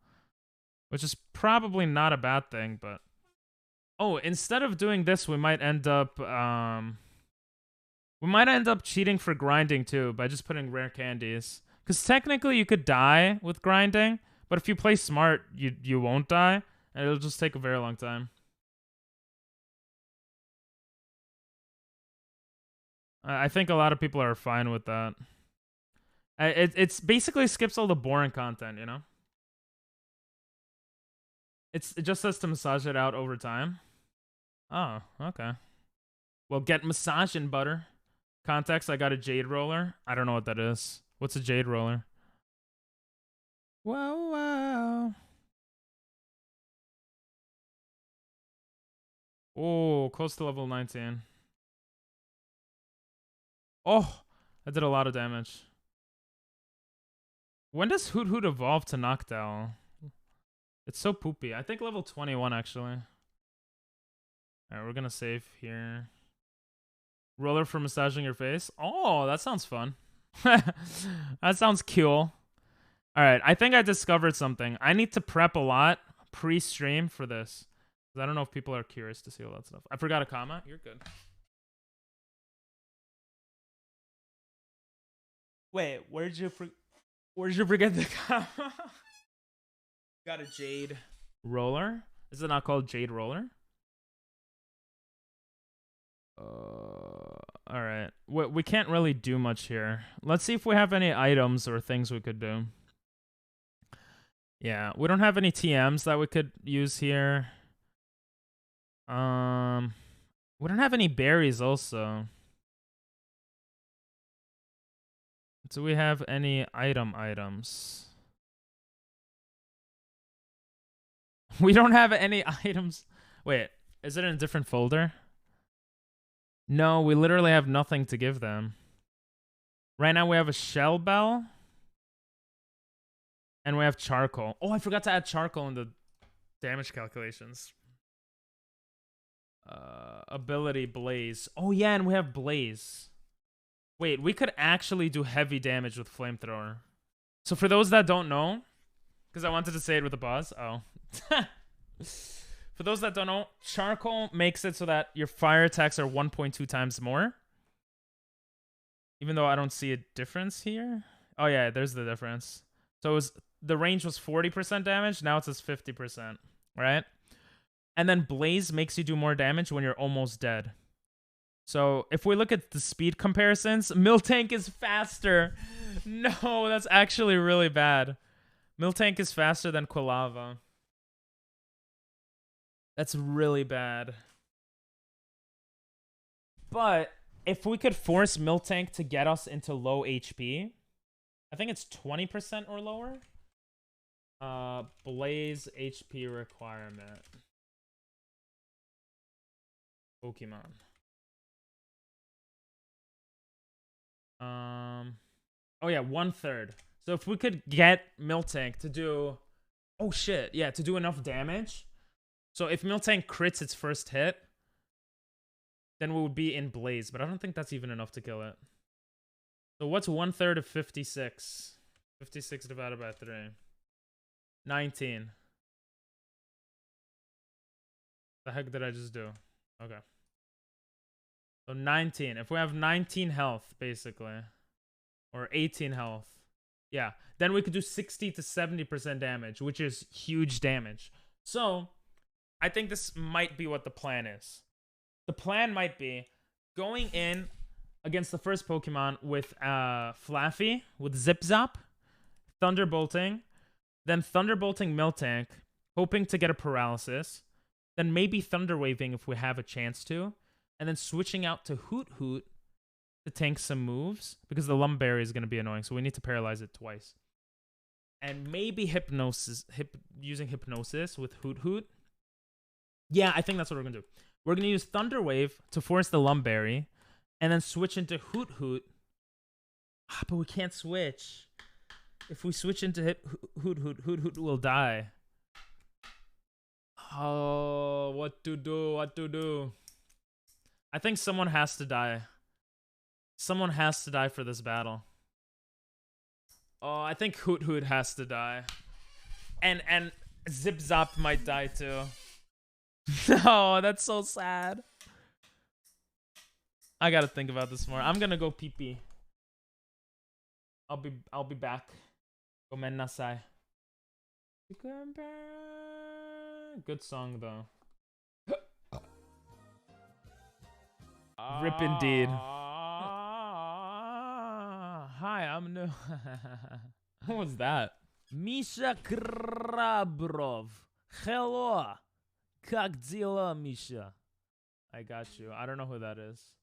Which is probably not a bad thing, but... Oh, instead of doing this, we might end up cheating for grinding too by just putting rare candies. Because technically you could die with grinding, but if you play smart, you won't die, and it'll just take a very long time. I think a lot of people are fine with that. It's basically skips all the boring content, you know? It just says to massage it out over time. Oh, okay. Well, get massaging, butter. Context, I got a jade roller. I don't know what that is. What's a jade roller? Wow. Oh, close to level 19. Oh, I did a lot of damage. When does Hoot Hoot evolve to Noctowl? It's so poopy. I think level 21, actually. Alright, we're gonna save here. Roller for massaging your face? Oh, that sounds fun. That sounds cool. Alright, I think I discovered something. I need to prep a lot pre-stream for this. I don't know if people are curious to see all that stuff. I forgot a comma. You're good. Wait, where'd you forget the comma? Got a jade roller? Is it not called jade roller? Alright. We can't really do much here. Let's see if we have any items or things we could do. Yeah, we don't have any TMs that we could use here. We don't have any berries also. Do we have any items? We don't have any items. Wait, is it in a different folder? No, we literally have nothing to give them. Right now we have a shell bell. And we have charcoal. Oh, I forgot to add charcoal in the damage calculations. Ability blaze. Oh yeah, and we have blaze. Wait, we could actually do heavy damage with flamethrower. So for those that don't know, because I wanted to say it with the boss. Oh. For those that don't know, charcoal makes it so that your fire attacks are 1.2 times more. Even though I don't see a difference here. Oh yeah, there's the difference. So the range was 40% damage. Now it says 50%, right? And then blaze makes you do more damage when you're almost dead. So if we look at the speed comparisons, Miltank is faster. No, that's actually really bad. Miltank is faster than Quilava. That's really bad. But if we could force Miltank to get us into low HP, I think it's 20% or lower. Blaze HP requirement. Pokemon. Oh yeah, 1/3. So if we could get Miltank to do, oh shit, yeah, to do enough damage. So if Miltank crits its first hit, then we would be in Blaze, but I don't think that's even enough to kill it. So what's 1/3 of 56? 56 divided by 3. 19. The heck did I just do? Okay. So 19. If we have 19 health, basically, or 18 health, yeah, then we could do 60 to 70% damage, which is huge damage. So I think this might be what the plan is. The plan might be going in against the first Pokemon with Flaffy, with Zip Zop, Thunderbolting, then Thunderbolting Miltank, hoping to get a Paralysis, then maybe Thunder Waving if we have a chance to, and then switching out to Hoot Hoot to tank some moves, because the Lumberry is going to be annoying, so we need to paralyze it twice. And maybe Hypnosis, using Hypnosis with Hoot Hoot. Yeah, I think that's what we're going to do. We're going to use Thunder Wave to force the Lumberry, and then switch into Hoot Hoot. Ah, but we can't switch. If we switch into Hoot Hoot, Hoot Hoot will die. Oh, what to do? What to do? I think someone has to die. Someone has to die for this battle. Oh, I think Hoot Hoot has to die. And Zip Zop might die too. No, that's so sad. I gotta think about this more. I'm gonna go pee pee. I'll be back. Gomen nasai. Good song though. Rip indeed. Hi, I'm new. What was that? Misha Krabrov. Hello. Как дела, Misha? I got you. I don't know who that is.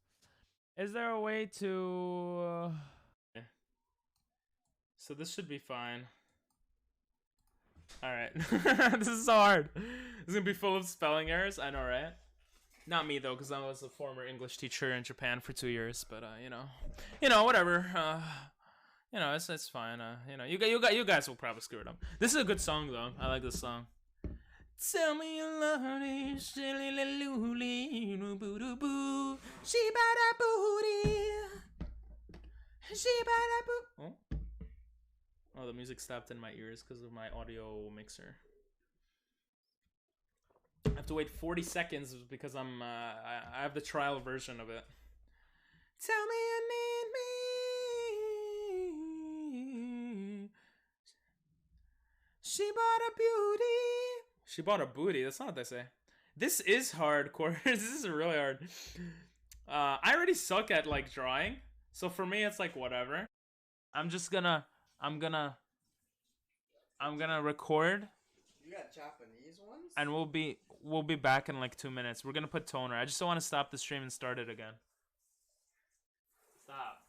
Is there a way to... So this should be fine. Alright. This is so hard. This is gonna be full of spelling errors. I know, right? Not me, though, because I was a former English teacher in Japan for 2 years. But, you know, whatever. You know, it's fine. You know, you guys will probably screw it up. This is a good song, though. I like this song. Tell me you love me, oh, the music stopped in my ears because of my audio mixer. I have to wait 40 seconds because I have the trial version of it. Tell me you need me. She bought a beauty. She bought a booty. That's not what they say. This is hardcore. This is really hard. I already suck at like drawing, so for me it's like whatever. I'm gonna record. You got Japanese ones? And we'll be back in like 2 minutes. We're gonna put toner. I just don't want to stop the stream and start it again. Stop.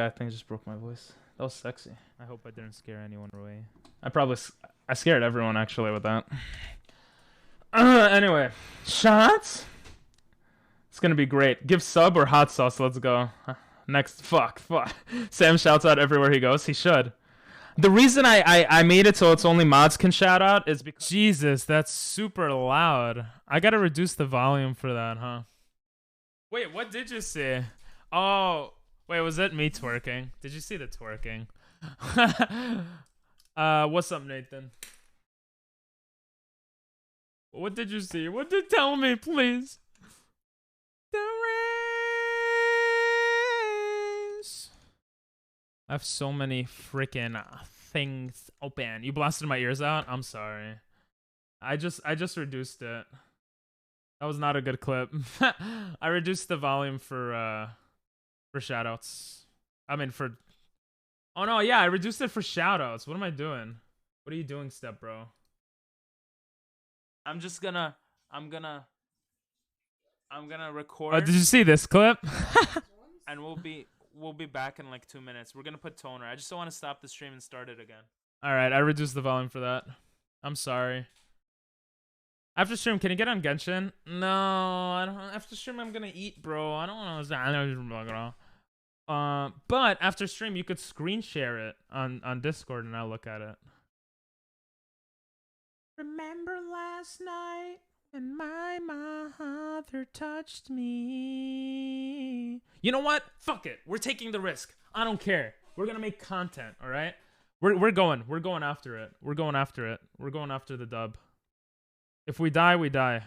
guy thing just broke my voice. That was sexy. I hope I didn't scare anyone away. I scared everyone actually with that. Anyway, shots. It's gonna be great. Give sub or hot sauce. Let's go. Next, fuck. Sam shouts out everywhere he goes. He should. The reason I made it so it's only mods can shout out is because Jesus, that's super loud. I gotta reduce the volume for that, huh? Wait, what did you say? Oh, wait, was that me twerking? Did you see the twerking? What's up, Nathan? What did you see? What did tell me, please? The race. I have so many freaking things open. You blasted my ears out? I'm sorry. I just reduced it. That was not a good clip. I reduced the volume for shoutouts. I mean for oh no, yeah, I reduced it for shoutouts. What am I doing? What are you doing, step bro? I'm gonna record. Did you see this clip? And we'll be back in like 2 minutes. We're gonna put toner. I just don't want to stop the stream and start it again. Alright, I reduced the volume for that. I'm sorry. After stream, can you get on Genshin? No, I don't. After stream, I'm gonna eat, bro. I don't want to. But after stream, you could screen share it on Discord, and I'll look at it. Remember last night when my mother touched me? You know what? Fuck it. We're taking the risk. I don't care. We're gonna make content. All right. We're going after it. We're going after the dub. If we die, we die.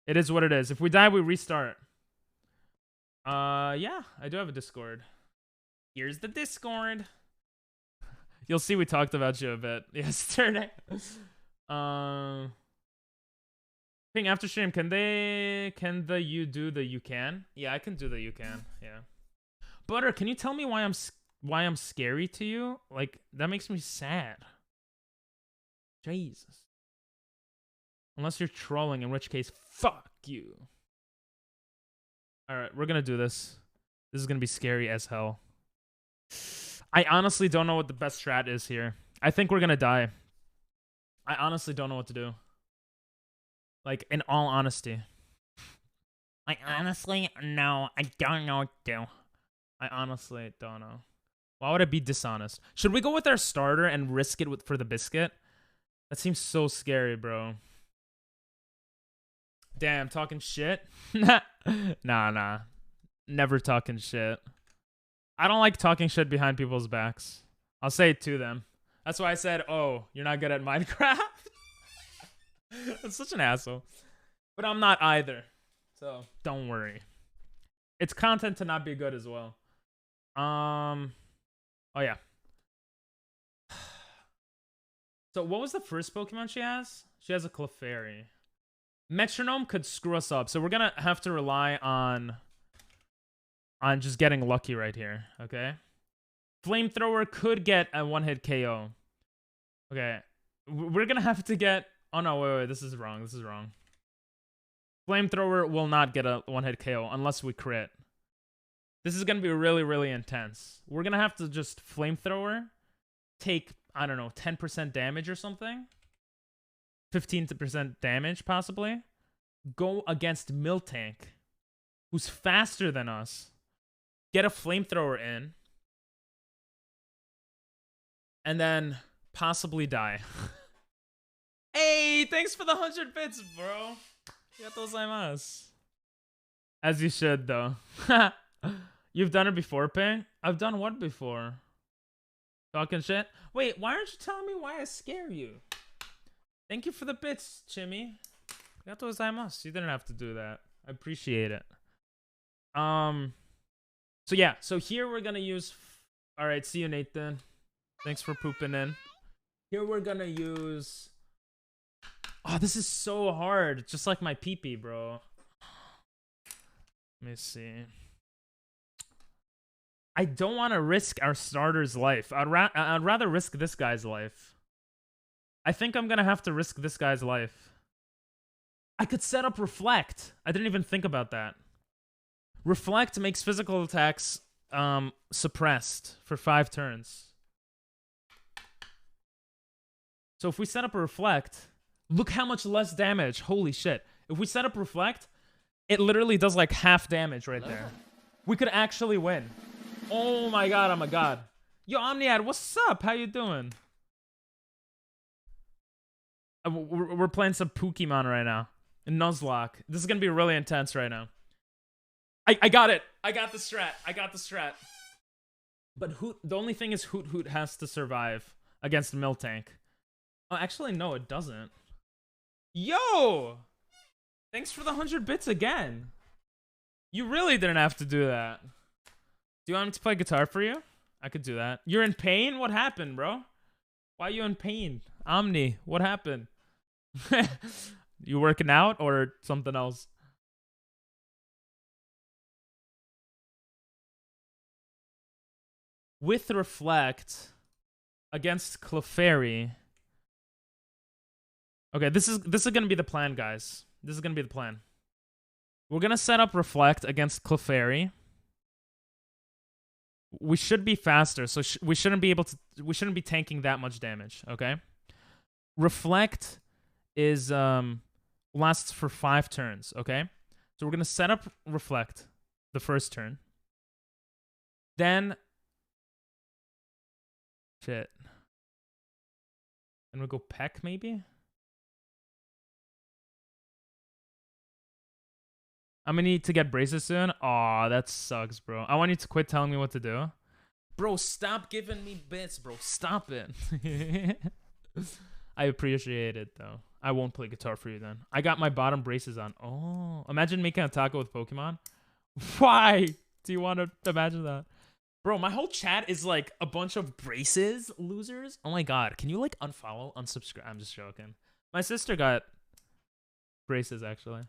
It is what it is. If we die, we restart. Yeah, I do have a Discord. Here's the Discord. You'll see we talked about you a bit yesterday. Ping after stream, can the you do the you can? Yeah, I can do the you can. Yeah. Butter, can you tell me why I'm scary to you? Like, that makes me sad. Jesus. Unless you're trolling, in which case, fuck you. Alright, we're gonna do this. This is gonna be scary as hell. I honestly don't know what the best strat is here. I think we're gonna die. I honestly don't know what to do. Like, in all honesty. I honestly don't know what to do. I honestly don't know. Why would I be dishonest? Should we go with our starter and risk it for the biscuit? That seems so scary, bro. Damn, talking shit? Nah. Never talking shit. I don't like talking shit behind people's backs. I'll say it to them. That's why I said, oh, you're not good at Minecraft? I'm such an asshole. But I'm not either. So, don't worry. It's content to not be good as well. Oh, yeah. So, what was the first Pokemon she has? She has a Clefairy. Metronome could screw us up, so we're gonna have to rely on just getting lucky right here, okay? Flamethrower could get a one-hit KO. Okay, we're gonna have to get... Oh no, wait, this is wrong, Flamethrower will not get a one-hit KO unless we crit. This is gonna be really, really intense. We're gonna have to just Flamethrower, take, I don't know, 10% damage or something. 15% damage, possibly. Go against Miltank, who's faster than us. Get a Flamethrower in. And then possibly die. Hey, thanks for the 100 bits, bro. Arigatozaimasu. As you should, though. You've done it before, Ping? I've done what before? Talking shit? Wait, why aren't you telling me why I scare you? Thank you for the bits, Chimmy. Arigatozaimasu. You didn't have to do that. I appreciate it. So yeah, so here we're gonna use... Alright, see you, Nathan. Thanks for pooping in. Here we're gonna use... Oh, this is so hard. Just like my pee-pee, bro. Let me see. I don't want to risk our starter's life. I'd rather risk this guy's life. I think I'm gonna have to risk this guy's life. I could set up Reflect. I didn't even think about that. Reflect makes physical attacks suppressed for 5 turns. So if we set up a reflect, look how much less damage. Holy shit. If we set up reflect, it literally does like half damage right there. We could actually win. Oh my god, I'm a god. Yo, Omniad, what's up? How you doing? We're playing some Pokemon right now. Nuzlocke. This is gonna be really intense right now. I got it. I got the strat. I got the strat. But the only thing is Hoot Hoot has to survive against Miltank. Oh, actually, no, it doesn't. Yo! Thanks for the 100 bits again. You really didn't have to do that. Do you want me to play guitar for you? I could do that. You're in pain? What happened, bro? Why are you in pain? Omni, what happened? You working out or something else? With Reflect against Clefairy. Okay, this is gonna be the plan, guys. This is gonna be the plan. We're gonna set up Reflect against Clefairy. We should be faster, so we shouldn't be tanking that much damage. Okay. Reflect is lasts for 5 turns. Okay, so we're gonna set up Reflect the first turn. Then shit. And we'll go Peck maybe. I'm gonna need to get braces soon. Aw, that sucks, bro. I want you to quit telling me what to do. Bro, stop giving me bits, bro. Stop it. I appreciate it, though. I won't play guitar for you then. I got my bottom braces on. Oh, imagine making a taco with Pokemon. Why do you want to imagine that? Bro, my whole chat is like a bunch of braces losers. Oh my god. Can you like unfollow, unsubscribe? I'm just joking. My sister got braces, actually.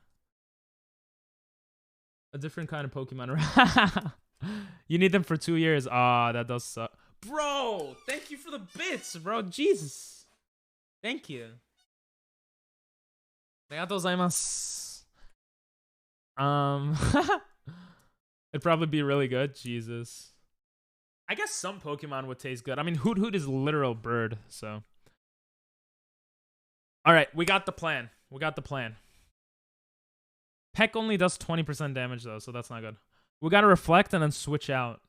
A different kind of Pokemon. You need them for 2 years. Ah, that does suck. Bro, thank you for the bits, bro. Jesus. Thank you. Arigatou gozaimasu. It'd probably be really good. Jesus. I guess some Pokemon would taste good. I mean, Hoot Hoot is literal bird, so. All right, we got the plan. We got the plan. Peck only does 20% damage, though, so that's not good. We gotta Reflect and then switch out.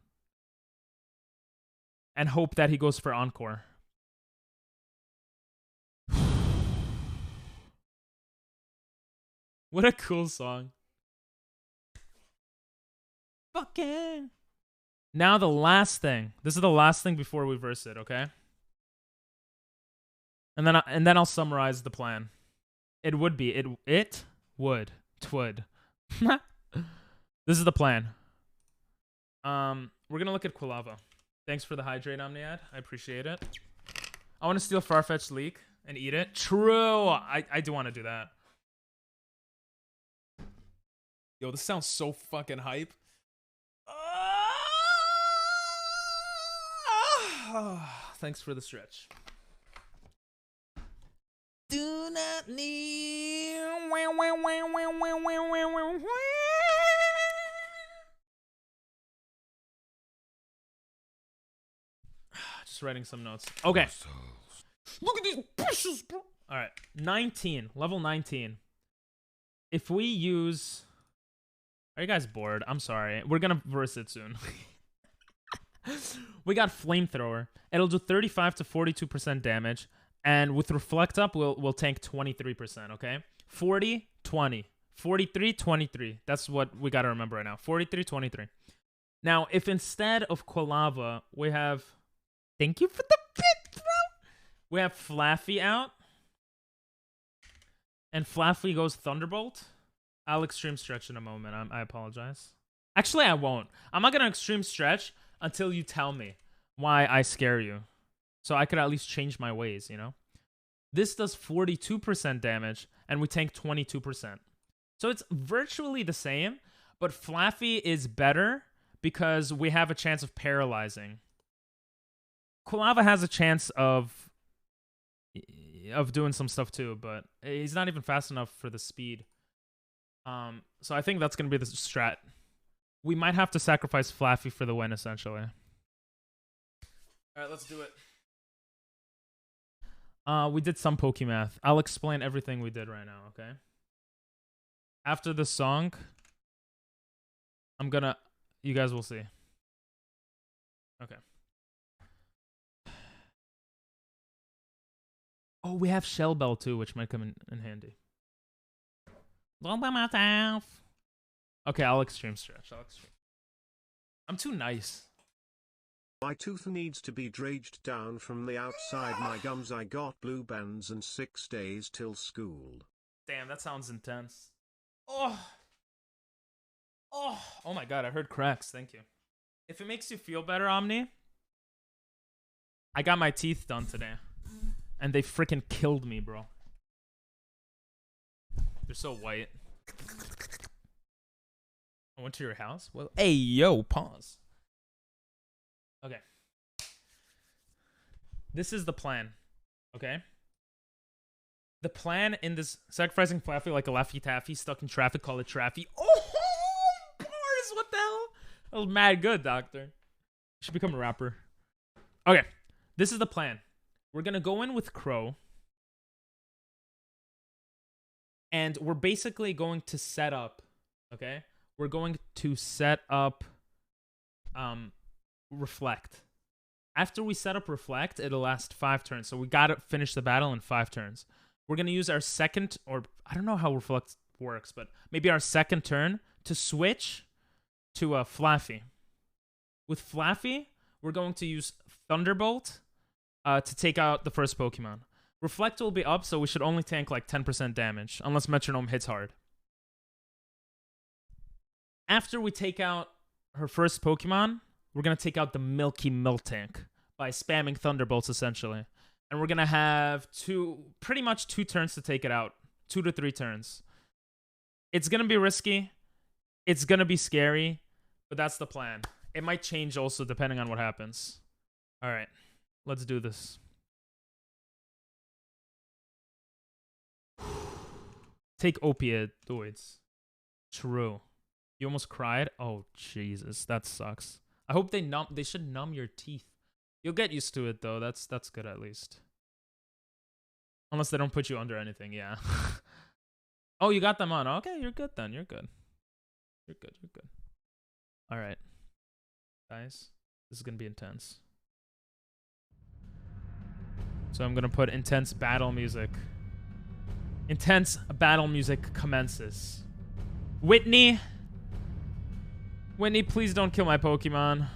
And hope that he goes for Encore. What a cool song. Fucking. Now the last thing. This is the last thing before we verse it, okay? And then I'll summarize the plan. It would be. It would. Twould. This is the plan. We're gonna look at Quilava. Thanks for the hydrate, Omniad. I appreciate it. I want to steal Farfetch'd Leak and eat it. True. I do want to do that. Yo, this sounds so fucking hype. Thanks for the stretch. Do not need. Just writing some notes. Okay. Look at these bushes, bro. All right. 19. Level 19. If we use. Are you guys bored? I'm sorry. We're going to verse it soon. We got Flamethrower. It'll do 35 to 42% damage. And with Reflect up, we'll tank 23%, okay? 40, 20. 43, 23. That's what we got to remember right now. 43, 23. Now, if instead of Quilava, we have... Thank you for the bit, bro! We have Flaffy out. And Flaffy goes Thunderbolt. I'll extreme stretch in a moment. I apologize. Actually, I won't. I'm not going to extreme stretch until you tell me why I scare you. So I could at least change my ways, you know? This does 42% damage, and we tank 22%. So it's virtually the same, but Flaffy is better because we have a chance of paralyzing. Quilava has a chance of doing some stuff too, but he's not even fast enough for the speed. So I think that's going to be the strat. We might have to sacrifice Flaffy for the win, essentially. Alright, let's do it. We did some Pokemath. I'll explain everything we did right now, okay? After the song, I'm gonna... You guys will see. Okay. Oh, we have Shell Bell too, which might come in handy. All by myself. Okay, I'll extreme stretch. I'm too nice. My tooth needs to be dredged down from the outside my gums. I got blue bands and 6 days till school. Damn, that sounds intense. Oh my god, I heard cracks. Thank you. If it makes you feel better, Omni, I got my teeth done today. And they freaking killed me, bro. They're so white. I went to your house? Well, hey, yo, pause. Okay. This is the plan. Okay? The plan in this sacrificing Flaffy like a Laffy Taffy stuck in traffic, call it Traffy. Oh, bars, what the hell? That was mad good, doctor. You should become a rapper. Okay. This is the plan. We're gonna go in with Crow. And we're basically going to set up, okay? We're going to set up Reflect. After we set up Reflect, it'll last 5 turns. So we gotta finish the battle in 5 turns. We're gonna use our second, or I don't know how Reflect works, but maybe our second turn to switch to a Flaffy. With Flaffy, we're going to use Thunderbolt to take out the first Pokemon. Reflect will be up, so we should only tank like 10% damage, unless Metronome hits hard. After we take out her first Pokemon, we're going to take out the Milky Miltank by spamming Thunderbolts, essentially. And we're going to have pretty much 2 turns to take it out. 2 to 3 turns. It's going to be risky. It's going to be scary, but that's the plan. It might change also depending on what happens. All right, let's do this. Take opioids. True. You almost cried? Oh, Jesus. That sucks. I hope they should numb your teeth. You'll get used to it, though. That's good, at least. Unless they don't put you under anything, yeah. Oh, you got them on. Okay, you're good, then. You're good. You're good. All right. Guys, this is going to be intense. So I'm going to put intense battle music. Intense battle music commences. Whitney, please don't kill my Pokemon.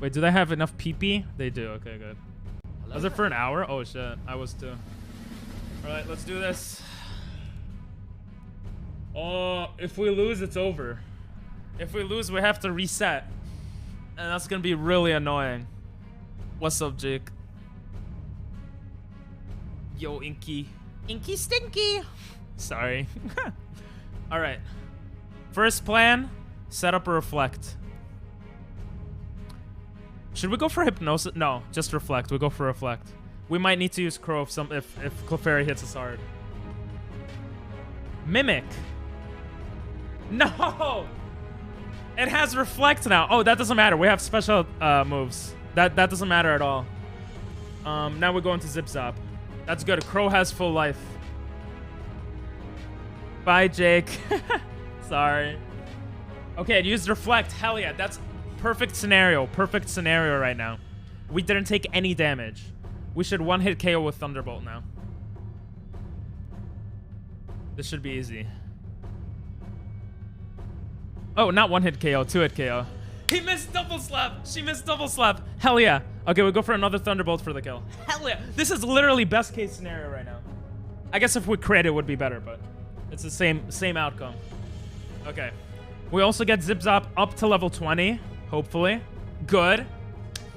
Wait, do they have enough PP? They do. Okay, good. Was it for an hour? Oh, shit. I was too. All right, let's do this. Oh, if we lose, it's over. If we lose, we have to reset. And that's going to be really annoying. What's up, Jake? Yo, Inky. Inky Stinky. Sorry. All right. First plan, set up a Reflect. Should we go for Hypnosis? No, just Reflect. We go for Reflect. We might need to use Crow if Clefairy hits us hard. Mimic. No! It has Reflect now. Oh, that doesn't matter. We have special moves. That doesn't matter at all. Now we're going to Zip Zop. That's good. Crow has full life. Bye, Jake. Sorry. Okay, it used Reflect. Hell yeah. That's perfect scenario. Perfect scenario right now. We didn't take any damage. We should one-hit KO with Thunderbolt now. This should be easy. Oh, not one-hit KO. Two-hit KO. He missed double slap. She missed double slap. Hell yeah. Okay, we go for another Thunderbolt for the kill. Hell yeah. This is literally best case scenario right now. I guess if we crit, it would be better, but it's the same outcome. Okay. We also get Zip Zop up to level 20, hopefully. Good.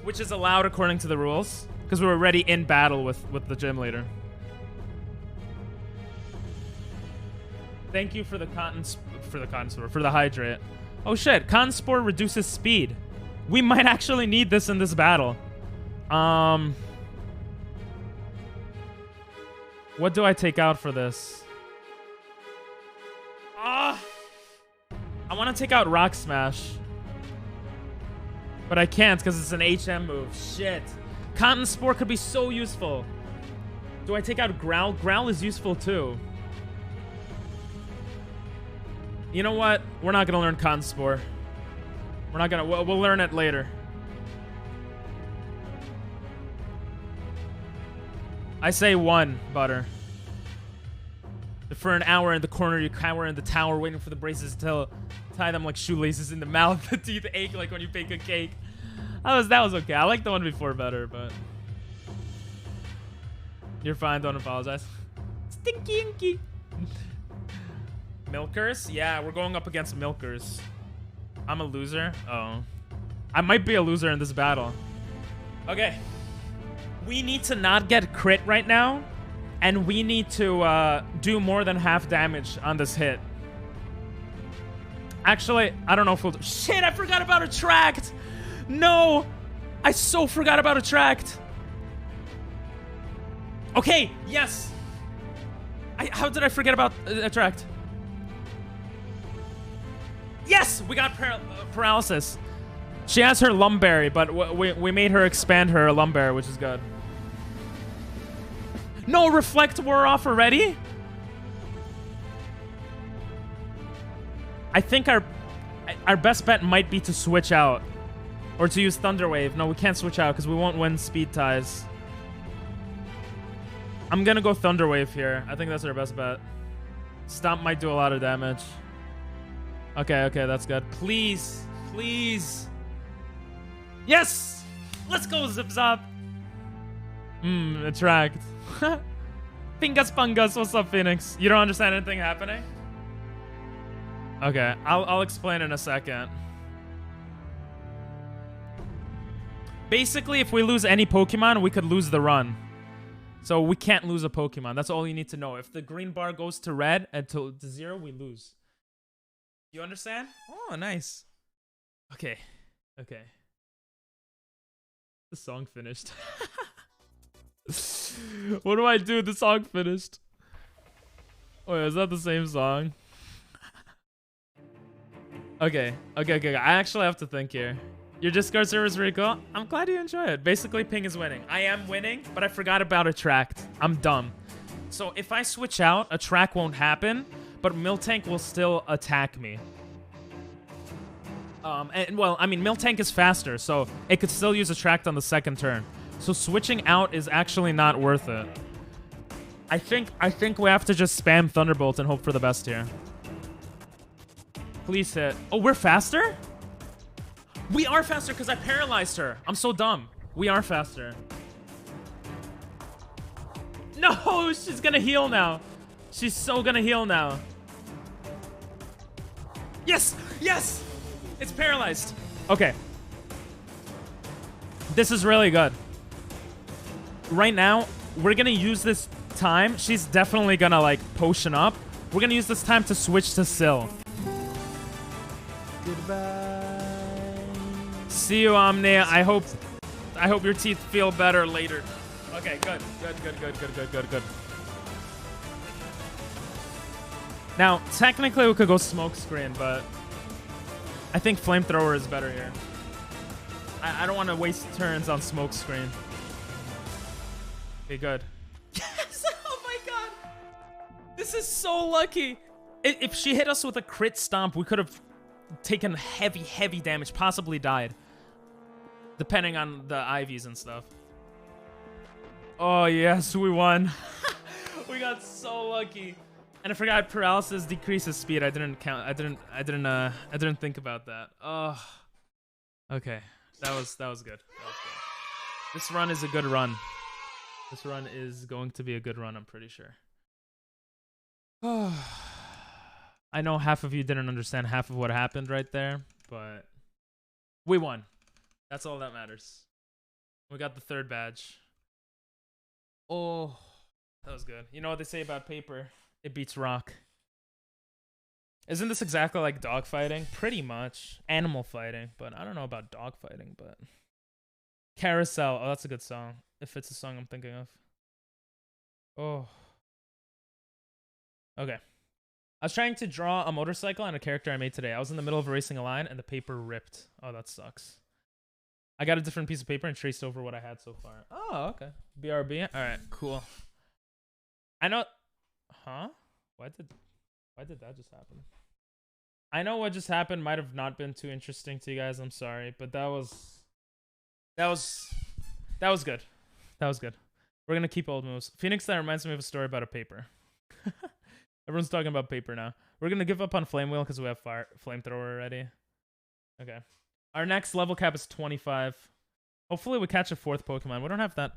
Which is allowed according to the rules, because we're already in battle with the gym leader. Thank you for the for the hydrate. Oh shit, Cotton Spore reduces speed. We might actually need this in this battle. What do I take out for this? I want to take out Rock Smash. But I can't because it's an HM move. Shit. Cotton Spore could be so useful. Do I take out Growl? Growl is useful too. You know what? We're not going to learn Cotton Spore. We're not going to... We'll learn it later. I say 1, Butter. For an hour in the corner, you cower in the tower waiting for the braces to tie them like shoelaces in the mouth. The teeth ache like when you bake a cake. That was okay. I like the one before better, but... You're fine, don't apologize. Stinky inky. Milkers? Yeah, we're going up against Milkers. I'm a loser? Oh. I might be a loser in this battle. Okay. We need to not get crit right now. And we need to do more than half damage on this hit. Actually, I don't know if we'll... Shit, I forgot about Attract! No! I so forgot about Attract! Okay, yes! How did I forget about Attract? Yes! We got Paralysis. She has her Lumberry, but we made her expand her Lumberry, which is good. No, Reflect wore off already? I think our best bet might be to switch out. Or to use Thunder Wave. No, we can't switch out because we won't win speed ties. I'm gonna go Thunder Wave here. I think that's our best bet. Stomp might do a lot of damage. Okay, that's good. Please, please. Yes! Let's go, Zip Zop. Attract. Pingus Pungus, what's up, Phoenix? You don't understand anything happening? Okay, I'll explain in a second. Basically, if we lose any Pokemon, we could lose the run. So we can't lose a Pokemon. That's all you need to know. If the green bar goes to red and to 0, we lose. You understand? Oh, nice. Okay. The song finished. What do I do? The song finished. Wait, is that the same song? Okay. I actually have to think here. Your Discord server is really cool. I'm glad you enjoy it. Basically, Ping is winning. I am winning, but I forgot about Attract. I'm dumb. So if I switch out, Attract won't happen, but Miltank will still attack me. Well, I mean, Miltank is faster, so it could still use Attract on the second turn. So switching out is actually not worth it. I think we have to just spam Thunderbolt and hope for the best here. Please hit. Oh, we're faster? We are faster because I paralyzed her. I'm so dumb. We are faster. No, she's gonna heal now. She's so gonna heal now. Yes! Yes! It's paralyzed. Okay. This is really good. Right now, we're gonna use this time. She's definitely gonna, like, potion up. We're gonna use this time to switch to Syl. Goodbye. See you, Omnia. I hope your teeth feel better later. Okay, good. Now, technically we could go Smoke Screen, but I think Flamethrower is better here. I don't want to waste turns on Smoke Screen. Okay, good. Yes! Oh my god! This is so lucky! If she hit us with a crit stomp, we could have taken heavy damage, possibly died. Depending on the IVs and stuff. Oh yes, we won. We got so lucky. And I forgot paralysis decreases speed. I didn't think about that. Oh. Okay. That was good. This run is a good run. This run is going to be a good run, I'm pretty sure. I know half of you didn't understand half of what happened right there, but we won. That's all that matters. We got the 3rd badge. Oh, that was good. You know what they say about paper? It beats rock. Isn't this exactly like dog fighting? Pretty much. Animal fighting, but I don't know about dog fighting, but... Carousel. Oh, that's a good song. If it's a song I'm thinking of. Oh. Okay. I was trying to draw a motorcycle and a character I made today. I was in the middle of erasing a line and the paper ripped. Oh, that sucks. I got a different piece of paper and traced over what I had so far. Oh, okay. BRB. All right, cool. I know. Huh? Why did that just happen? I know what just happened might have not been too interesting to you guys. I'm sorry, but that was good. That was good. We're gonna keep old moves. Phoenix, that reminds me of a story about a paper. Everyone's talking about paper now. We're gonna give up on flame wheel because we have flamethrower already. Okay. Our next level cap is 25. Hopefully we catch a 4th Pokemon. We don't have that.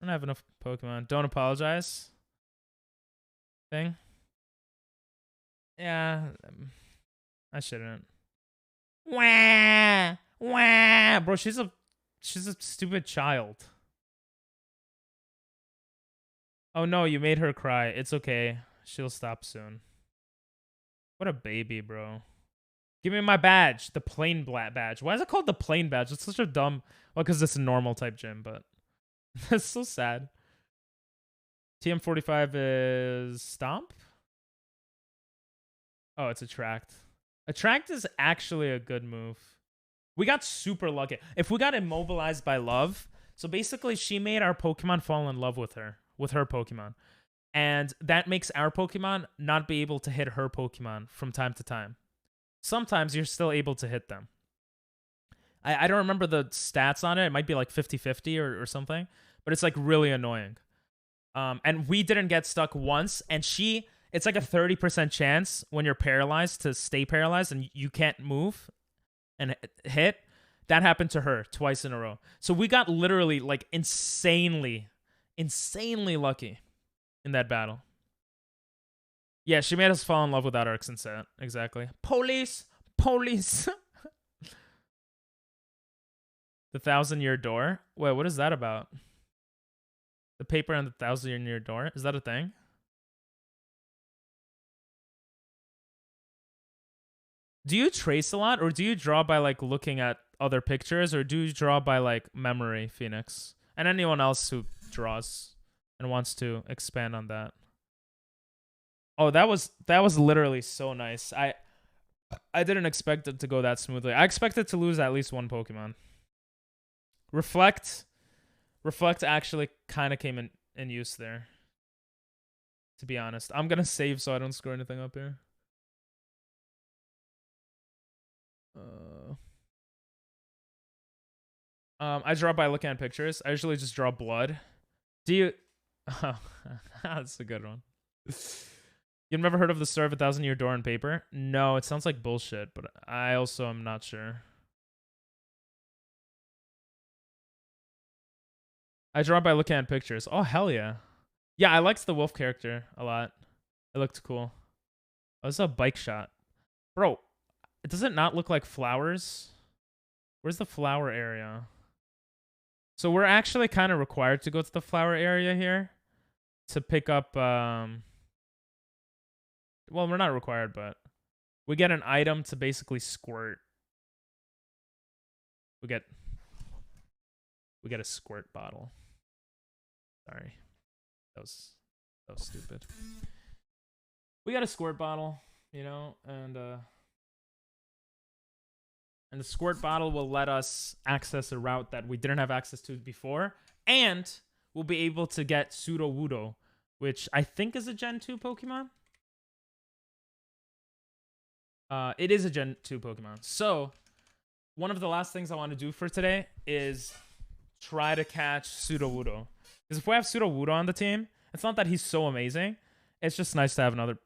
I don't have enough Pokemon. Don't apologize. Thing. Yeah. I shouldn't. Wah! Wah! Bro, she's a stupid child. Oh no, you made her cry. It's okay. She'll stop soon. What a baby, bro. Give me my badge. The plain badge. Why is it called the plain badge? It's such a dumb... Well, because it's a normal type gym, but... That's so sad. TM45 is... Stomp? Oh, it's Attract. Attract is actually a good move. We got super lucky. If we got immobilized by love... So basically, she made our Pokemon fall in love with her Pokemon. And that makes our Pokemon not be able to hit her Pokemon from time to time. Sometimes you're still able to hit them. I don't remember the stats on it. It might be like 50-50 or something. But it's like really annoying. And we didn't get stuck once. And it's like a 30% chance when you're paralyzed to stay paralyzed and you can't move and hit. That happened to her twice in a row. So we got literally like insanely lucky in that battle. Yeah, she made us fall in love with that Arc Sunset. Exactly. Police! Police! The 1,000-year door? Wait, what is that about? The paper on the 1,000-year door? Is that a thing? Do you trace a lot, or do you draw by like looking at other pictures, or do you draw by like memory, Phoenix? And anyone else who draws and wants to expand on that. Oh, that was literally so nice. I didn't expect it to go that smoothly. I expected to lose at least one Pokemon. Reflect actually kind of came in use there. To be honest, I'm gonna save so I don't screw anything up here. I draw by looking at pictures. I usually just draw blood. Do you? Oh, that's a good one. You've never heard of the story of 1,000-year door on paper? No, it sounds like bullshit, but I also am not sure. I draw by looking at pictures. Oh, hell yeah. Yeah, I liked the wolf character a lot. It looked cool. Oh, this is a bike shot. Bro, does it not look like flowers? Where's the flower area? So we're actually kind of required to go to the flower area here to pick up... Well, we're not required, but we get an item to basically squirt. We get a squirt bottle. Sorry. That was stupid. We got a squirt bottle, you know, and the squirt bottle will let us access a route that we didn't have access to before, and we'll be able to get Sudowoodo, which I think is a Gen 2 Pokemon. It is a Gen 2 Pokemon. So, one of the last things I want to do for today is try to catch Sudowoodo. Because if we have Sudowoodo on the team, it's not that he's so amazing. It's just nice to have another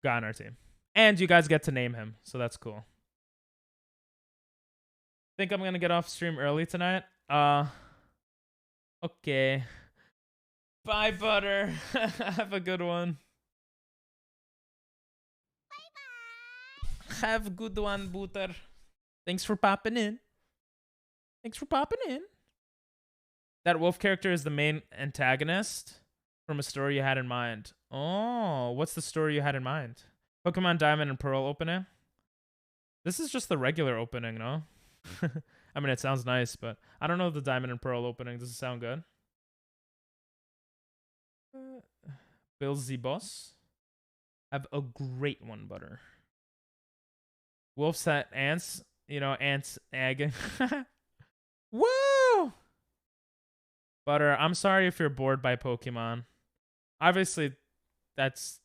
guy on our team. And you guys get to name him, so that's cool. Think I'm going to get off stream early tonight? Okay. Bye, Butter. Have a good one. Have a good one, Butter. Thanks for popping in. That wolf character is the main antagonist from a story you had in mind. Oh, what's the story you had in mind? Pokemon Diamond and Pearl opening? This is just the regular opening, no? I mean, it sounds nice, but I don't know the Diamond and Pearl opening. Does it sound good? Bill's the boss? have a great one, Butter. Wolf set ants, you know, ants egging. Woo! Butter, I'm sorry if you're bored by Pokemon. Obviously, that's,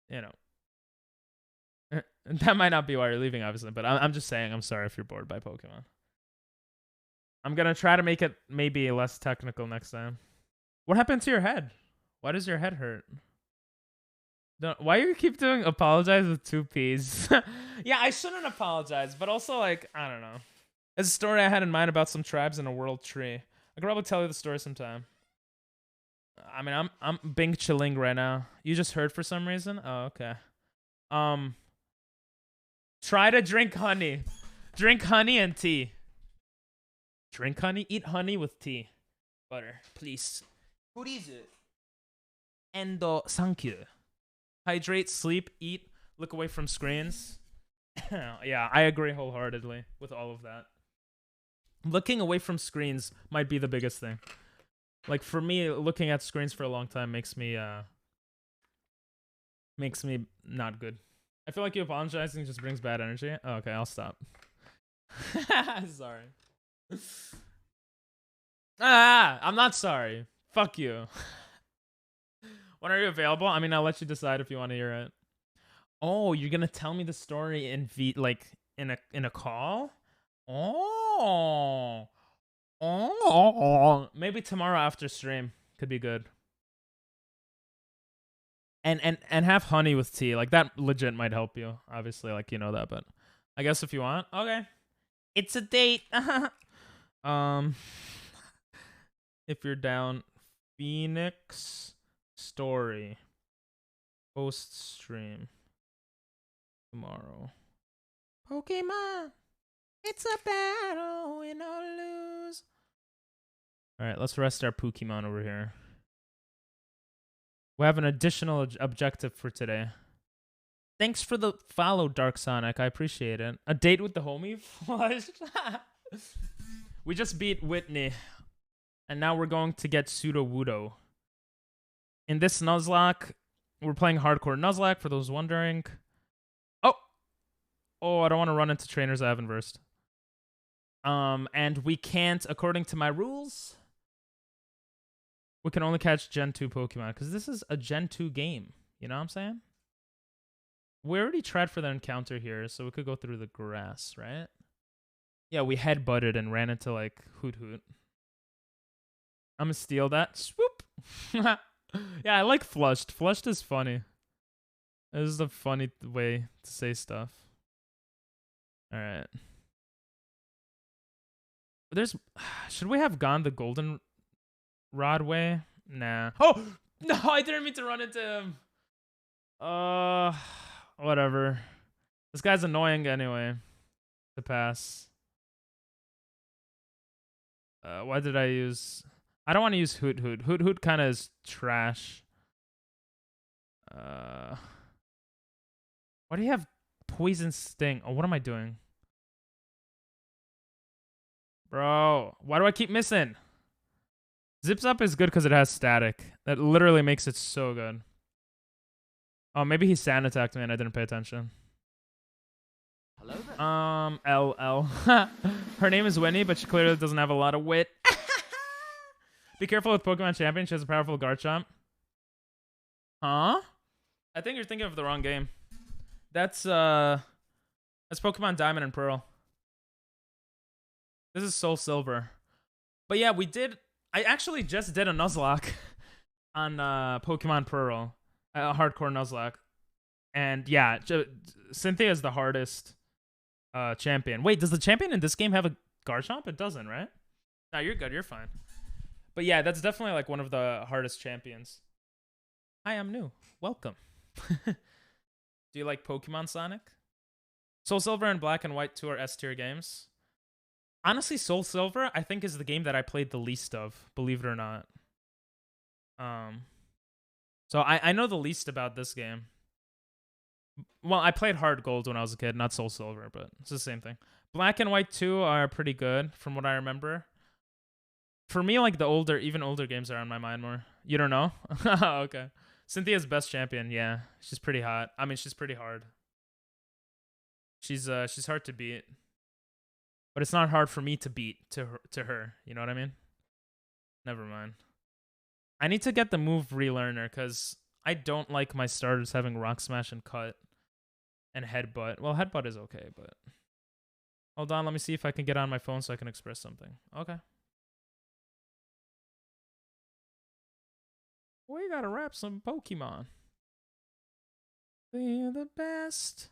you know, that might not be why you're leaving, obviously, but I'm just saying I'm sorry if you're bored by Pokemon. I'm going to try to make it maybe less technical next time. What happened to your head? Why does your head hurt? Why do you keep doing apologize with 2 P's? Yeah, I shouldn't apologize, but also, like, I don't know. It's a story I had in mind about some tribes in a world tree. I could probably tell you the story sometime. I mean, I'm Bing chilling right now. You just heard for some reason? Oh, okay. Try to drink honey. Drink honey and tea. Drink honey? Eat honey with tea. Butter, please. Please. Endo, thank you. Hydrate, sleep, eat, look away from screens. Yeah, I agree wholeheartedly with all of that. Looking away from screens might be the biggest thing. Like, for me, looking at screens for a long time makes me not good. I feel like you apologizing just brings bad energy. Oh, okay, I'll stop. Sorry. I'm not sorry. Fuck you. When are you available? I mean, I'll let you decide if you want to hear it. Oh, you're gonna tell me the story in in a call? Oh. Maybe tomorrow after stream could be good. And have honey with tea. Like, that legit might help you. Obviously, like, you know that, but I guess if you want. Okay. It's a date. If you're down, Phoenix story post stream tomorrow. Pokemon, it's a battle, win or lose. All right, let's rest our Pokemon over here. We have an additional objective for today. Thanks for the follow, Dark Sonic. I appreciate it. A date with the homie? Flushed. We just beat Whitney. And now we're going to get Sudowoodo. In this Nuzlocke, we're playing hardcore Nuzlocke, for those wondering. Oh, I don't want to run into trainers I haven't versed. And we can't, according to my rules, we can only catch Gen 2 Pokemon, because this is a Gen 2 game. You know what I'm saying? We already tried for the encounter here, so we could go through the grass, right? Yeah, we headbutted and ran into, like, Hoot Hoot. I'm gonna steal that. Swoop! Yeah, I like Flushed. Flushed is funny. This is a funny way to say stuff. Alright. Should we have gone the Golden Rod way? Nah. Oh! No, I didn't mean to run into him. Whatever. This guy's annoying anyway. To pass. Why did I use... I don't want to use Hoot Hoot. Hoot Hoot kind of is trash. Why do you have Poison Sting? Oh, what am I doing? Bro, why do I keep missing? Zips Up is good because it has static. That literally makes it so good. Oh, maybe he sand attacked me and I didn't pay attention. Hello there. LL. Her name is Winnie, but she clearly doesn't have a lot of wit. Be careful with Pokemon Champion. She has a powerful Garchomp. Huh? I think you're thinking of the wrong game. That's Pokemon Diamond and Pearl. This is SoulSilver. But yeah, I actually just did a Nuzlocke on Pokemon Pearl. A hardcore Nuzlocke. And yeah, Cynthia is the hardest champion. Wait, does the champion in this game have a Garchomp? It doesn't, right? No, you're good. You're fine. But yeah, that's definitely like one of the hardest champions. Hi, I'm new. Welcome. Do you like Pokemon Sonic? SoulSilver and Black and White 2 are S-tier games. Honestly, SoulSilver, I think, is the game that I played the least of, believe it or not. So I know the least about this game. Well, I played Hard Gold when I was a kid, not SoulSilver, but it's the same thing. Black and White 2 are pretty good, from what I remember. For me, like, even older games are on my mind more. You don't know? Okay. Cynthia's best champion. Yeah, she's pretty hot. I mean, she's pretty hard. She's hard to beat, but it's not hard for me to beat to her. You know what I mean? Never mind. I need to get the move relearner because I don't like my starters having rock smash and cut and headbutt. Well, headbutt is okay, but hold on. Let me see if I can get on my phone so I can express something. Okay. We gotta wrap some Pokemon. They're the best.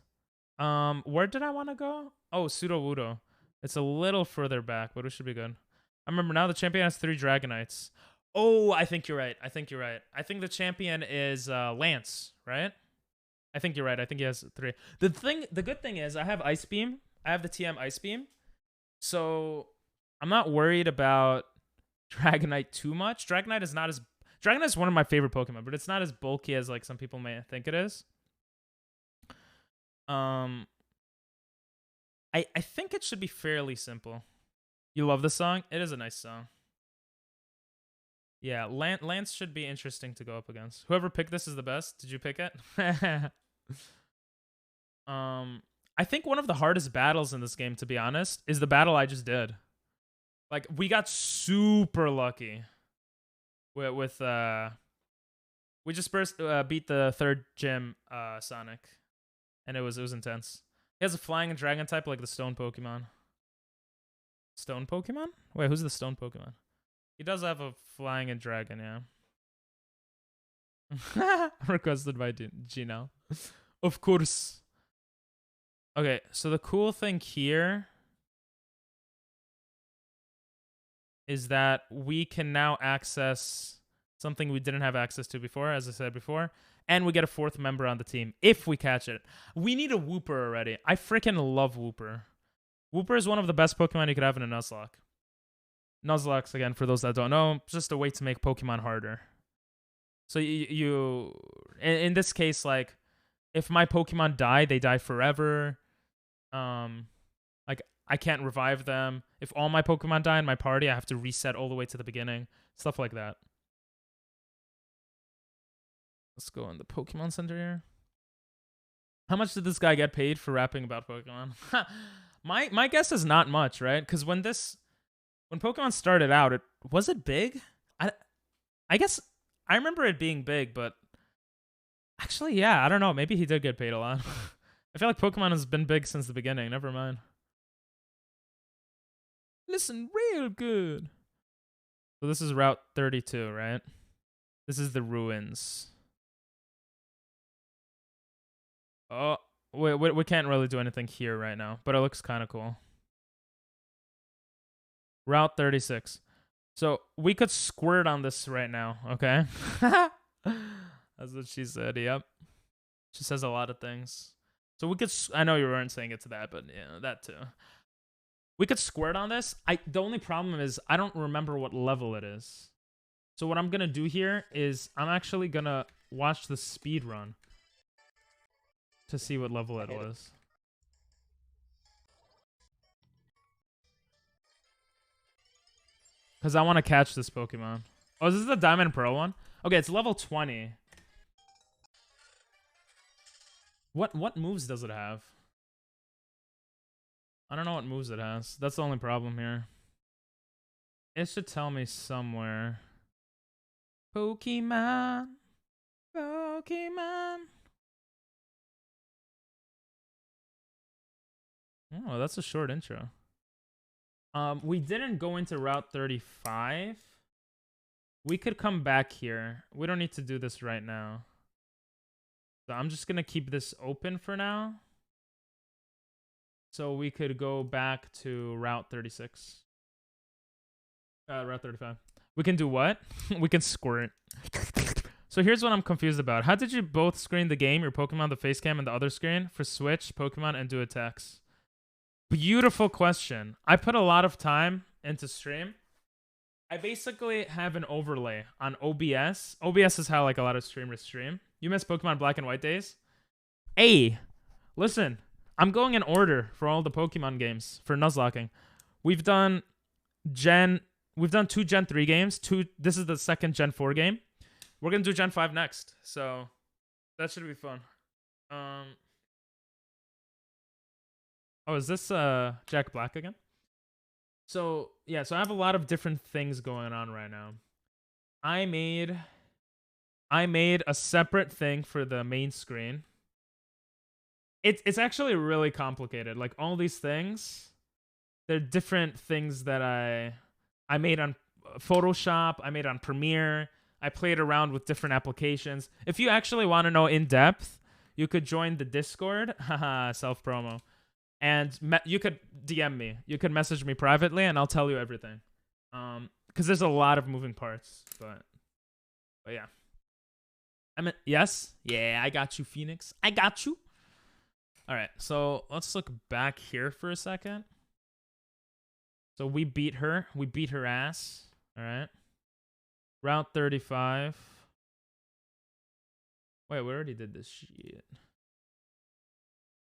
Where did I want to go? Oh, Sudowoodo. It's a little further back, but it should be good. I remember now the champion has 3 Dragonites. Oh, I think you're right. I think the champion is Lance, right? I think you're right. I think he has 3. The good thing is I have Ice Beam. I have the TM Ice Beam. So I'm not worried about Dragonite too much. Dragonite is one of my favorite Pokemon, but it's not as bulky as like some people may think it is. I think it should be fairly simple. You love the song? It is a nice song. Yeah, Lance should be interesting to go up against. Whoever picked this is the best. Did you pick it? I think one of the hardest battles in this game, to be honest, is the battle I just did. Like, we got super lucky with we just first beat the 3rd gym Sonic, and it was intense. He has a flying and dragon type like the stone Pokemon. Stone Pokemon? Wait, who's the stone Pokemon? He does have a flying and dragon, yeah. Requested by Gino. Of course. Okay, so the cool thing here is that we can now access something we didn't have access to before, as I said before, and we get a 4th member on the team if we catch it. We need a Wooper already. I freaking love Wooper. Wooper is one of the best Pokemon you could have in a Nuzlocke. Nuzlocks, again, for those that don't know, just a way to make Pokemon harder. So you in this case, like, if my Pokemon die, they die forever. Like, I can't revive them. If all my Pokemon die in my party, I have to reset all the way to the beginning. Stuff like that. Let's go in the Pokemon Center here. How much did this guy get paid for rapping about Pokemon? My guess is not much, right? Because when Pokemon started out, was it big? I guess I remember it being big, but actually, yeah, I don't know. Maybe he did get paid a lot. I feel like Pokemon has been big since the beginning. Never mind. Listen real good. So this is Route 32, right? This is the ruins. Oh, we can't really do anything here right now, but it looks kind of cool. Route 36. So we could squirt on this right now, okay? That's what she said, yep. She says a lot of things. So we could, I know you weren't saying it to that, but yeah, that too. We could squirt on this. The only problem is I don't remember what level it is. So what I'm going to do here is I'm actually going to watch the speed run to see what level it was. Because I want to catch this Pokemon. Oh, is this the Diamond and Pearl one? Okay, it's level 20. What moves does it have? I don't know what moves it has. That's the only problem here. It should tell me somewhere. Pokemon. Pokemon. Oh, that's a short intro. We didn't go into Route 35. We could come back here. We don't need to do this right now. So I'm just going to keep this open for now. So we could go back to Route 36. Route 35. We can do what? We can squirt. So here's what I'm confused about. How did you both screen the game, your Pokemon, the face cam, and the other screen for Switch, Pokemon, and do attacks? Beautiful question. I put a lot of time into stream. I basically have an overlay on OBS. OBS is how like a lot of streamers stream. You miss Pokemon Black and White days? Hey, listen. I'm going in order for all the Pokemon games for Nuzlocking. We've done 2 Gen 3 games. This is the second Gen 4 game. we're gonna do Gen 5 next, so that should be fun. Oh, is this Jack Black again? So yeah, so I have a lot of different things going on right now. I made a separate thing for the main screen. It's actually really complicated. Like all these things, they're different things that I made on Photoshop, I made on Premiere. I played around with different applications. If you actually want to know in depth, you could join the Discord. Haha, self promo. And you could DM me. You could message me privately, and I'll tell you everything. Because there's a lot of moving parts, but yeah. Yes, yeah, I got you, Phoenix. I got you. All right, so let's look back here for a second. So we beat her. We beat her ass. All right. Route 35. Wait, we already did this shit.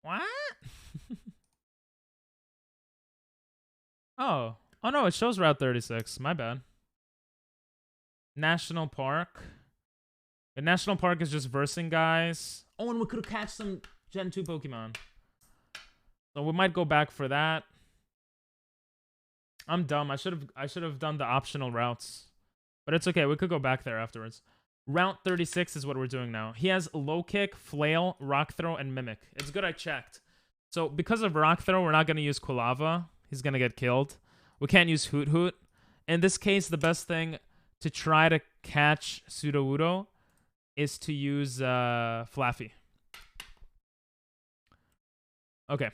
What? Oh no, it shows Route 36. My bad. National Park. The National Park is just versing guys. Oh, and we could catch some Gen 2 Pokemon. So we might go back for that. I'm dumb. I should have done the optional routes. But it's okay. We could go back there afterwards. Route 36 is what we're doing now. He has Low Kick, Flail, Rock Throw, and Mimic. It's good I checked. So because of Rock Throw, we're not going to use Quilava. He's going to get killed. We can't use Hoot Hoot. In this case, the best thing to try to catch Sudowoodo is to use Flaffy. Okay.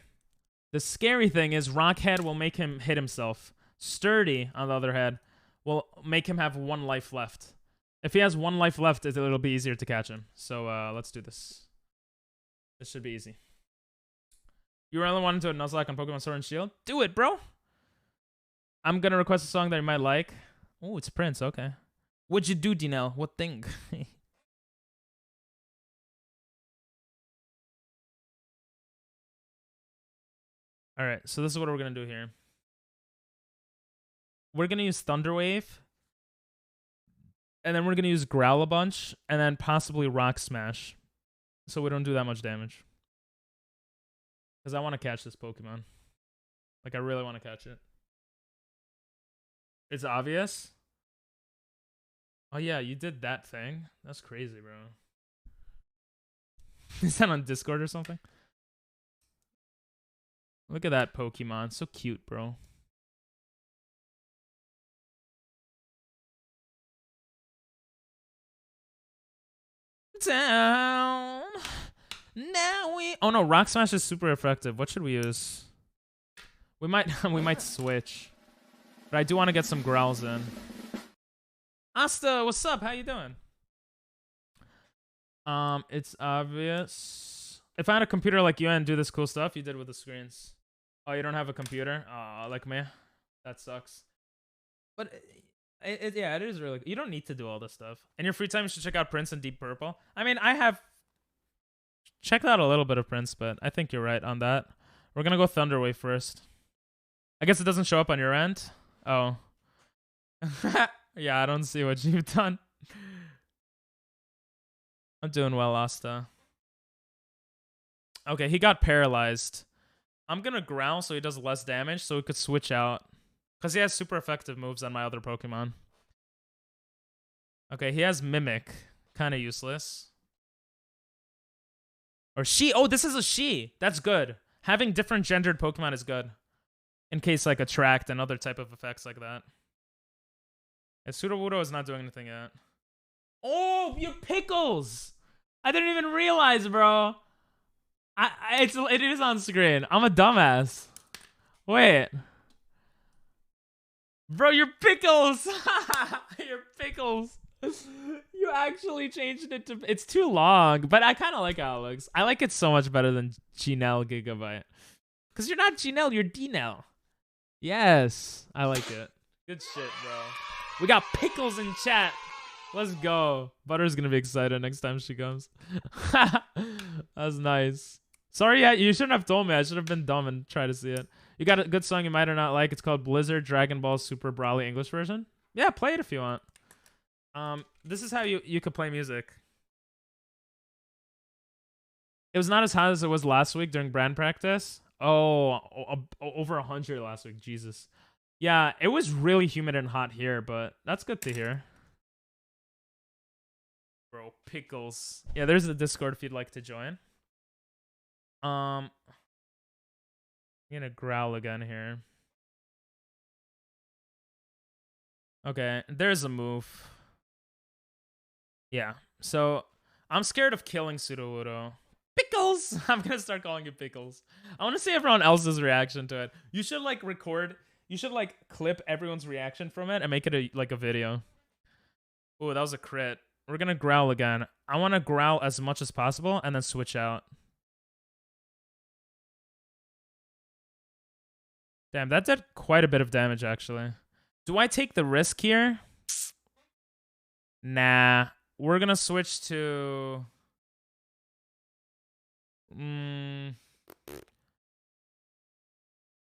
The scary thing is Rockhead will make him hit himself. Sturdy, on the other hand, will make him have 1 life left. If he has 1 life left, it'll be easier to catch him. So let's do this. This should be easy. You really want to do a Nuzlocke on Pokemon Sword and Shield? Do it, bro! I'm gonna request a song that you might like. Oh, it's Prince, okay. What'd you do, Dinell? What thing? Alright, so this is what we're gonna do here. We're gonna use Thunder Wave. And then we're gonna use Growl a bunch. And then possibly Rock Smash. So we don't do that much damage. Because I want to catch this Pokemon. Like, I really want to catch it. It's obvious. Oh, yeah, you did that thing. That's crazy, bro. Is that on Discord or something? Look at that Pokemon. So cute, bro. Down. Now we... Oh, no. Rock Smash is super effective. What should we use? We might switch. But I do want to get some growls in. Asta, what's up? How you doing? It's obvious. If I had a computer like you and do this cool stuff you did with the screens. Oh, you don't have a computer? Like me? That sucks. But yeah, it is really... You don't need to do all this stuff. In your free time, you should check out Prince and Deep Purple. I mean, I have checked out a little bit of Prince, but I think you're right on that. We're gonna go Thunder Wave first. I guess it doesn't show up on your end. Oh. Yeah, I don't see what you've done. I'm doing well, Asta. Okay, he got paralyzed. I'm gonna Growl so he does less damage so we could switch out. Because he has super effective moves on my other Pokemon. Okay, he has Mimic. Kind of useless. Or she. Oh, this is a she. That's good. Having different gendered Pokemon is good. In case, like, Attract and other type of effects like that. And Sudowoodo is not doing anything yet. Oh, you Pickles! I didn't even realize, bro. It is on screen. I'm a dumbass. Wait. Bro, you're Pickles! You're Pickles. You actually changed it to... It's too long, but I kind of like how it looks. I like it so much better than Gnell Gigabyte. Because you're not Gnell, you're Dnell. Yes, I like it. Good shit, bro. We got Pickles in chat. Let's go. Butter's gonna be excited next time she comes. That's nice. Sorry, yeah, you shouldn't have told me. I should have been dumb and tried to see it. You got a good song you might or not like. It's called Blizzard Dragon Ball Super Brawly English version. Yeah, play it if you want. This is how you could play music. It was not as hot as it was last week during brand practice. Oh, over 100 last week. Jesus. Yeah, it was really humid and hot here, but that's good to hear. Bro, pickles. Yeah, there's the Discord if you'd like to join. I'm gonna growl again here. Okay, there's a move. Yeah, so I'm scared of killing Sudowoodo. Pickles! I'm gonna start calling it Pickles. I want to see everyone else's reaction to it. You should like record. You should like clip everyone's reaction from it and make it like a video. Ooh, that was a crit. We're gonna growl again. I want to growl as much as possible and then switch out. Damn, that did quite a bit of damage actually. Do I take the risk here? Nah. We're gonna switch to... We're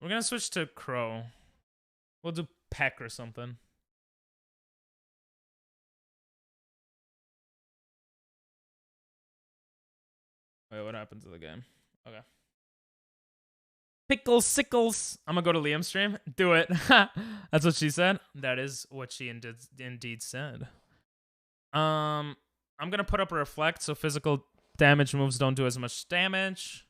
gonna switch to Crow. We'll do Peck or something. Wait, what happened to the game? Okay. Pickles, sickles. I'm gonna go to Liam's stream. Do it. That's what she said. That is what she indeed said. I'm gonna put up a reflect so physical damage moves don't do as much damage.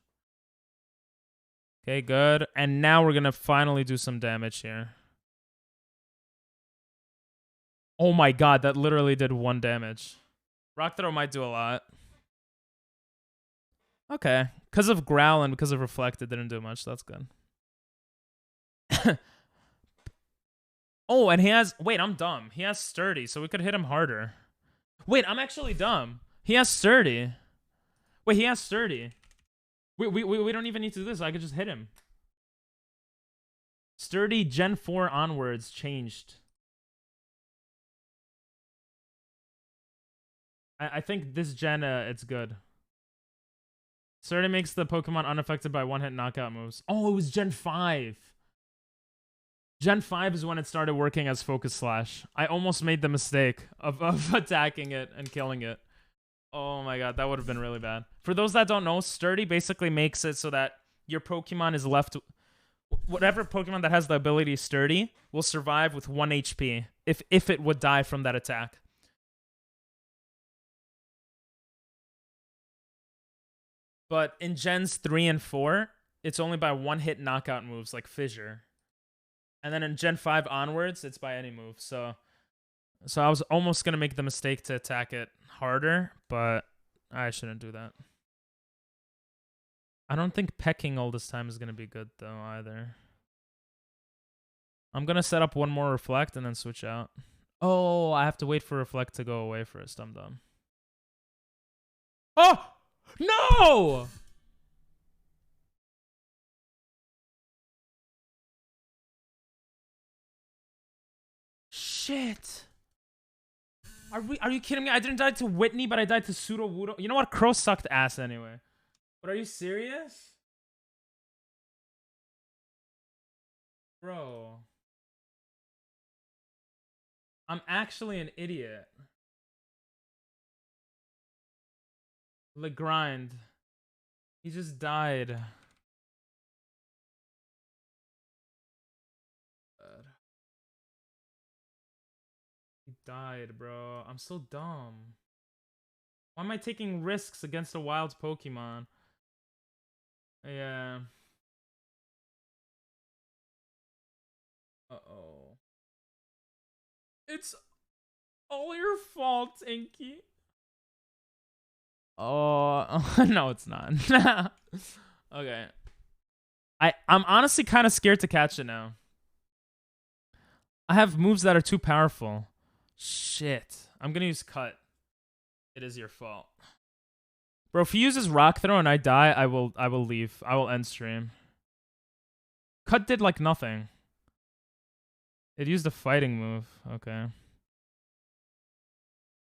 Okay, good. And now we're gonna finally do some damage here. Oh my god, that literally did 1 damage. Rock Throw might do a lot. Okay. Because of Growl and because of Reflect, it didn't do much. That's good. Oh, and he has... Wait, I'm dumb. He has Sturdy, so we could hit him harder. Wait, I'm actually dumb. He has Sturdy. Wait, he has Sturdy. We don't even need to do this. I could just hit him. Sturdy Gen 4 onwards changed. I think this gen, it's good. Sturdy makes the Pokemon unaffected by one-hit knockout moves. Oh, it was Gen 5. Gen 5 is when it started working as Focus Slash. I almost made the mistake of attacking it and killing it. Oh my god, that would have been really bad. For those that don't know, Sturdy basically makes it so that your Pokemon is left... Whatever Pokemon that has the ability Sturdy will survive with 1 HP if it would die from that attack. But in Gens 3 and 4, it's only by one-hit knockout moves like Fissure. And then in Gen 5 onwards, it's by any move. So I was almost going to make the mistake to attack it harder, but I shouldn't do that. I don't think pecking all this time is going to be good, though, either. I'm going to set up one more Reflect and then switch out. Oh, I have to wait for Reflect to go away first. I'm dumb. Oh! No! Shit. Are you kidding me? I didn't die to Whitney, but I died to Sudowoodo. You know what? Crow sucked ass anyway. But are you serious? Bro. I'm actually an idiot. Legrind. He just died. He died, bro. I'm so dumb. Why am I taking risks against a wild Pokemon? Yeah. Uh-oh. It's all your fault, Inky. Oh, no, it's not. Okay. I'm honestly kind of scared to catch it now. I have moves that are too powerful. Shit. I'm gonna use Cut. It is your fault. Bro, if he uses Rock Throw and I die, I will leave. I will end stream. Cut did like nothing. It used a fighting move. Okay.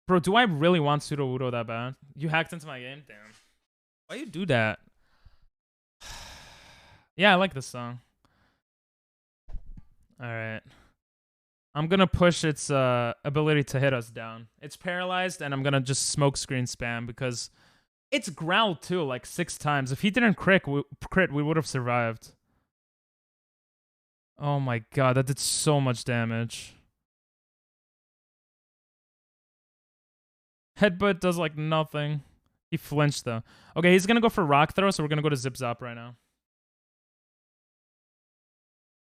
Bro, do I really want Sudowoodo that bad? You hacked into my game? Damn. Why you do that? Yeah, I like this song. Alright. I'm gonna push its ability to hit us down. It's paralyzed, and I'm gonna just smoke screen spam because it's growled too, like 6 times. If he didn't crit, we would have survived. Oh my god, that did so much damage. Headbutt does like nothing. He flinched though. Okay, he's gonna go for rock throw, so we're gonna go to zip zop right now.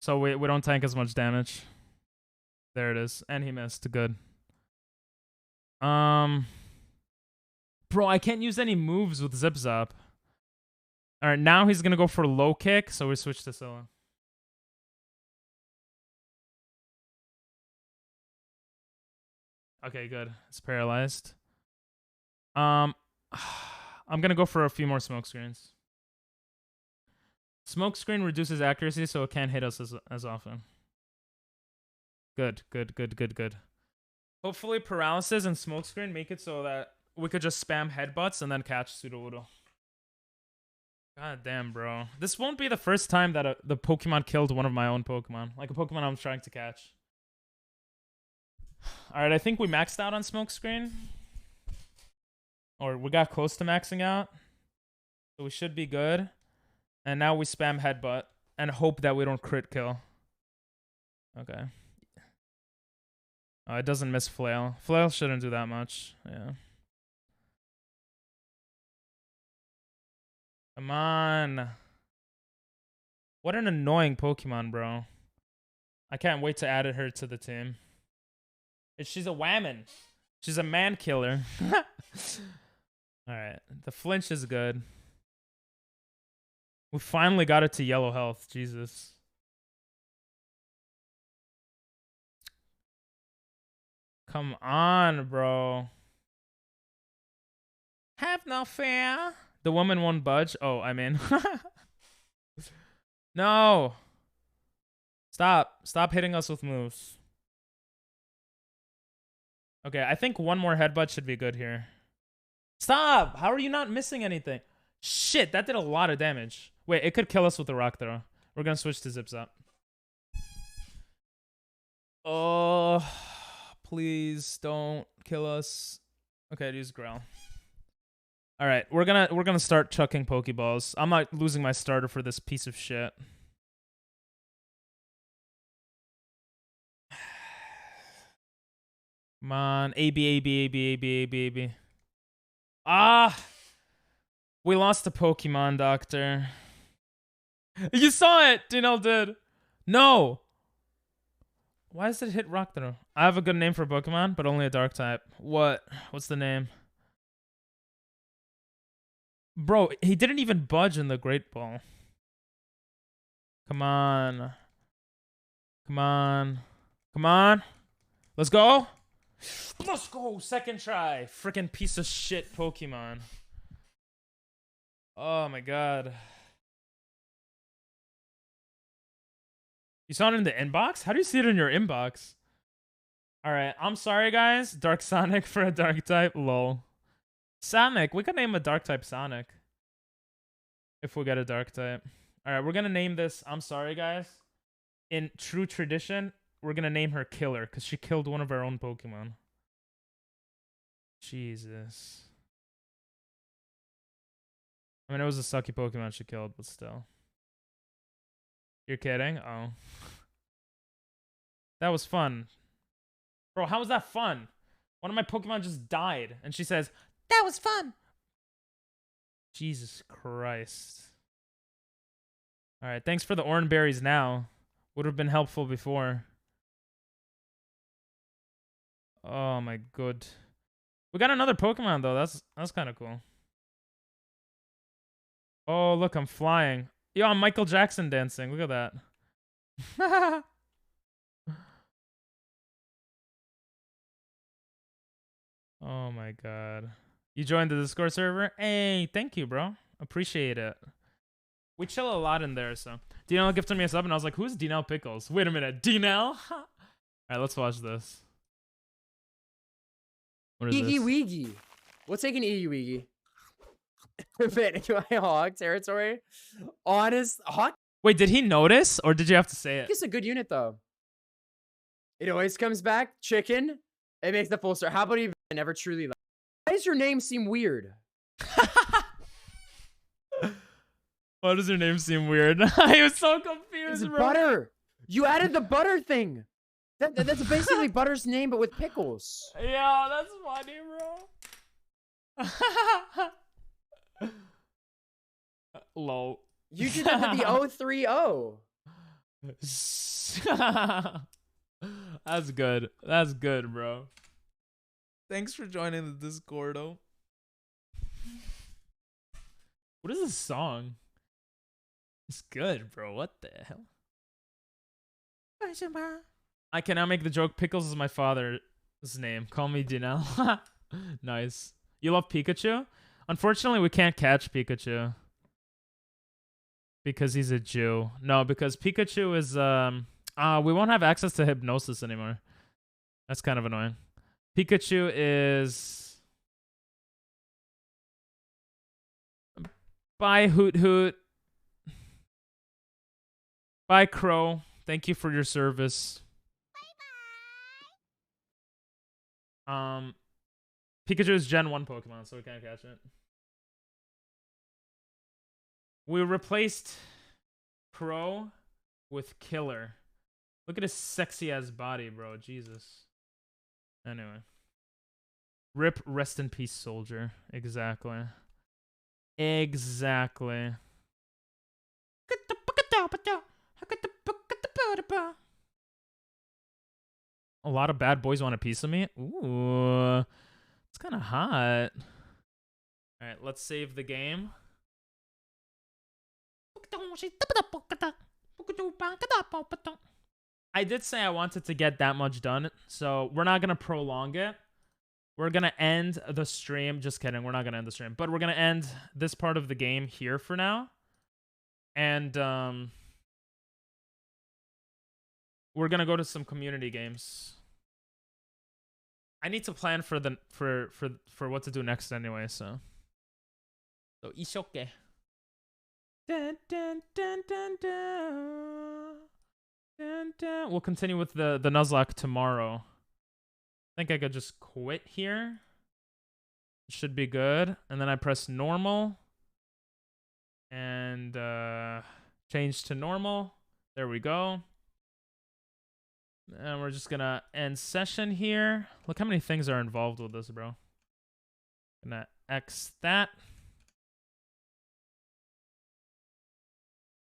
So we don't tank as much damage. There it is. And he missed. Good. Bro, I can't use any moves with zip zop. Alright, now he's gonna go for low kick, so we switch to solo. Okay, good. It's paralyzed. I'm gonna go for a few more smoke screens. Smoke screen reduces accuracy, so it can't hit us as often. Good. Hopefully paralysis and smoke screen make it so that we could just spam headbutts and then catch Sudowoodo. God damn, bro. This won't be the first time that the Pokemon killed one of my own Pokemon. Like a Pokemon I'm trying to catch. Alright, I think we maxed out on smoke screen. Or we got close to maxing out. So we should be good. And now we spam headbutt and hope that we don't crit kill. Okay. Oh, it doesn't miss flail. Flail shouldn't do that much. Yeah. Come on. What an annoying Pokemon, bro. I can't wait to add her to the team. She's a whammon. She's a man killer. Alright. The flinch is good. We finally got it to yellow health. Jesus. Come on, bro. Have no fear. The woman won't budge. Oh, I'm in. No. Stop hitting us with moves. Okay, I think one more headbutt should be good here. Stop! How are you not missing anything? Shit, that did a lot of damage. Wait, it could kill us with a rock throw. We're gonna switch to zip zop. Oh, please don't kill us. Okay, use growl. All right, we're gonna start chucking Pokeballs. I'm not losing my starter for this piece of shit. Come on, A B. Ah, we lost the Pokemon Doctor. You saw it, Dinel did. No. Why does it hit rock throw? I have a good name for a Pokemon, but only a dark type. What's the name? Bro, he didn't even budge in the Great Ball. Come on. Let's go. Second try. Freaking piece of shit Pokemon. Oh my god. You saw it in the inbox? How do you see it in your inbox? Alright, I'm sorry guys. Dark Sonic for a dark type. Lol. Sonic. We could name a dark type Sonic. If we get a dark type. Alright, we're gonna name this. I'm sorry guys. In true tradition, we're gonna name her Killer because she killed one of our own Pokemon. Jesus. I mean, it was a sucky Pokemon she killed, but still. You're kidding? Oh. That was fun. Bro, how was that fun? One of my Pokemon just died, and she says, "That was fun." Jesus Christ. Alright, thanks for the orange berries now. Would have been helpful before. Oh my god. We got another Pokemon though. That's kind of cool. Oh, look, I'm flying. Yo, I'm Michael Jackson dancing. Look at that. Oh my god. You joined the Discord server? Hey, thank you, bro. Appreciate it. We chill a lot in there, so. Dinell gifted me a sub, and I was like, who's Dinell Pickles? Wait a minute, Dinell? Alright, let's watch this. What is Eegi this? Weegi. We'll take an Eegi Weegi. My hog territory. Honest hog. Wait, did he notice, or did you have to say it? It's a good unit though. It always comes back. Chicken. It makes the full start. How about even never truly like? Why does your name seem weird? Why does your name seem weird? I was so confused, It's bro. butter. You added the butter thing. That's basically Butter's name, but with pickles. Yeah, that's funny, bro. Lol. You did that with the 030. That's good. That's good, bro. Thanks for joining the Discord, though. What is this song? It's good, bro. What the hell? I cannot make the joke. Pickles is my father's name. Call me Janelle. Nice. You love Pikachu? Unfortunately, we can't catch Pikachu. Because he's a Jew. No, because Pikachu is, we won't have access to hypnosis anymore. That's kind of annoying. Pikachu is... Bye, Hoot Hoot. Bye, Crow. Thank you for your service. Bye-bye. Pikachu is Gen 1 Pokemon, so we can't catch it. We replaced Crow with Killer. Look at his sexy ass body, bro. Jesus. Anyway. Rip, rest in peace, soldier. Exactly. Exactly. A lot of bad boys want a piece of me. Ooh. It's kind of hot. Alright, let's save the game. I did say I wanted to get that much done, so we're not going to prolong it. We're going to end the stream. Just kidding. We're not going to end the stream. But we're going to end this part of the game here for now. And we're going to go to some community games. I need to plan for the for what to do next anyway, so it's okay. Dun, dun, dun, dun, dun. Dun, dun. We'll continue with the Nuzlocke tomorrow. I think I could just quit here. It should be good. And then I press normal. And change to normal. There we go. And we're just gonna end session here. Look how many things are involved with this, bro. Gonna X that.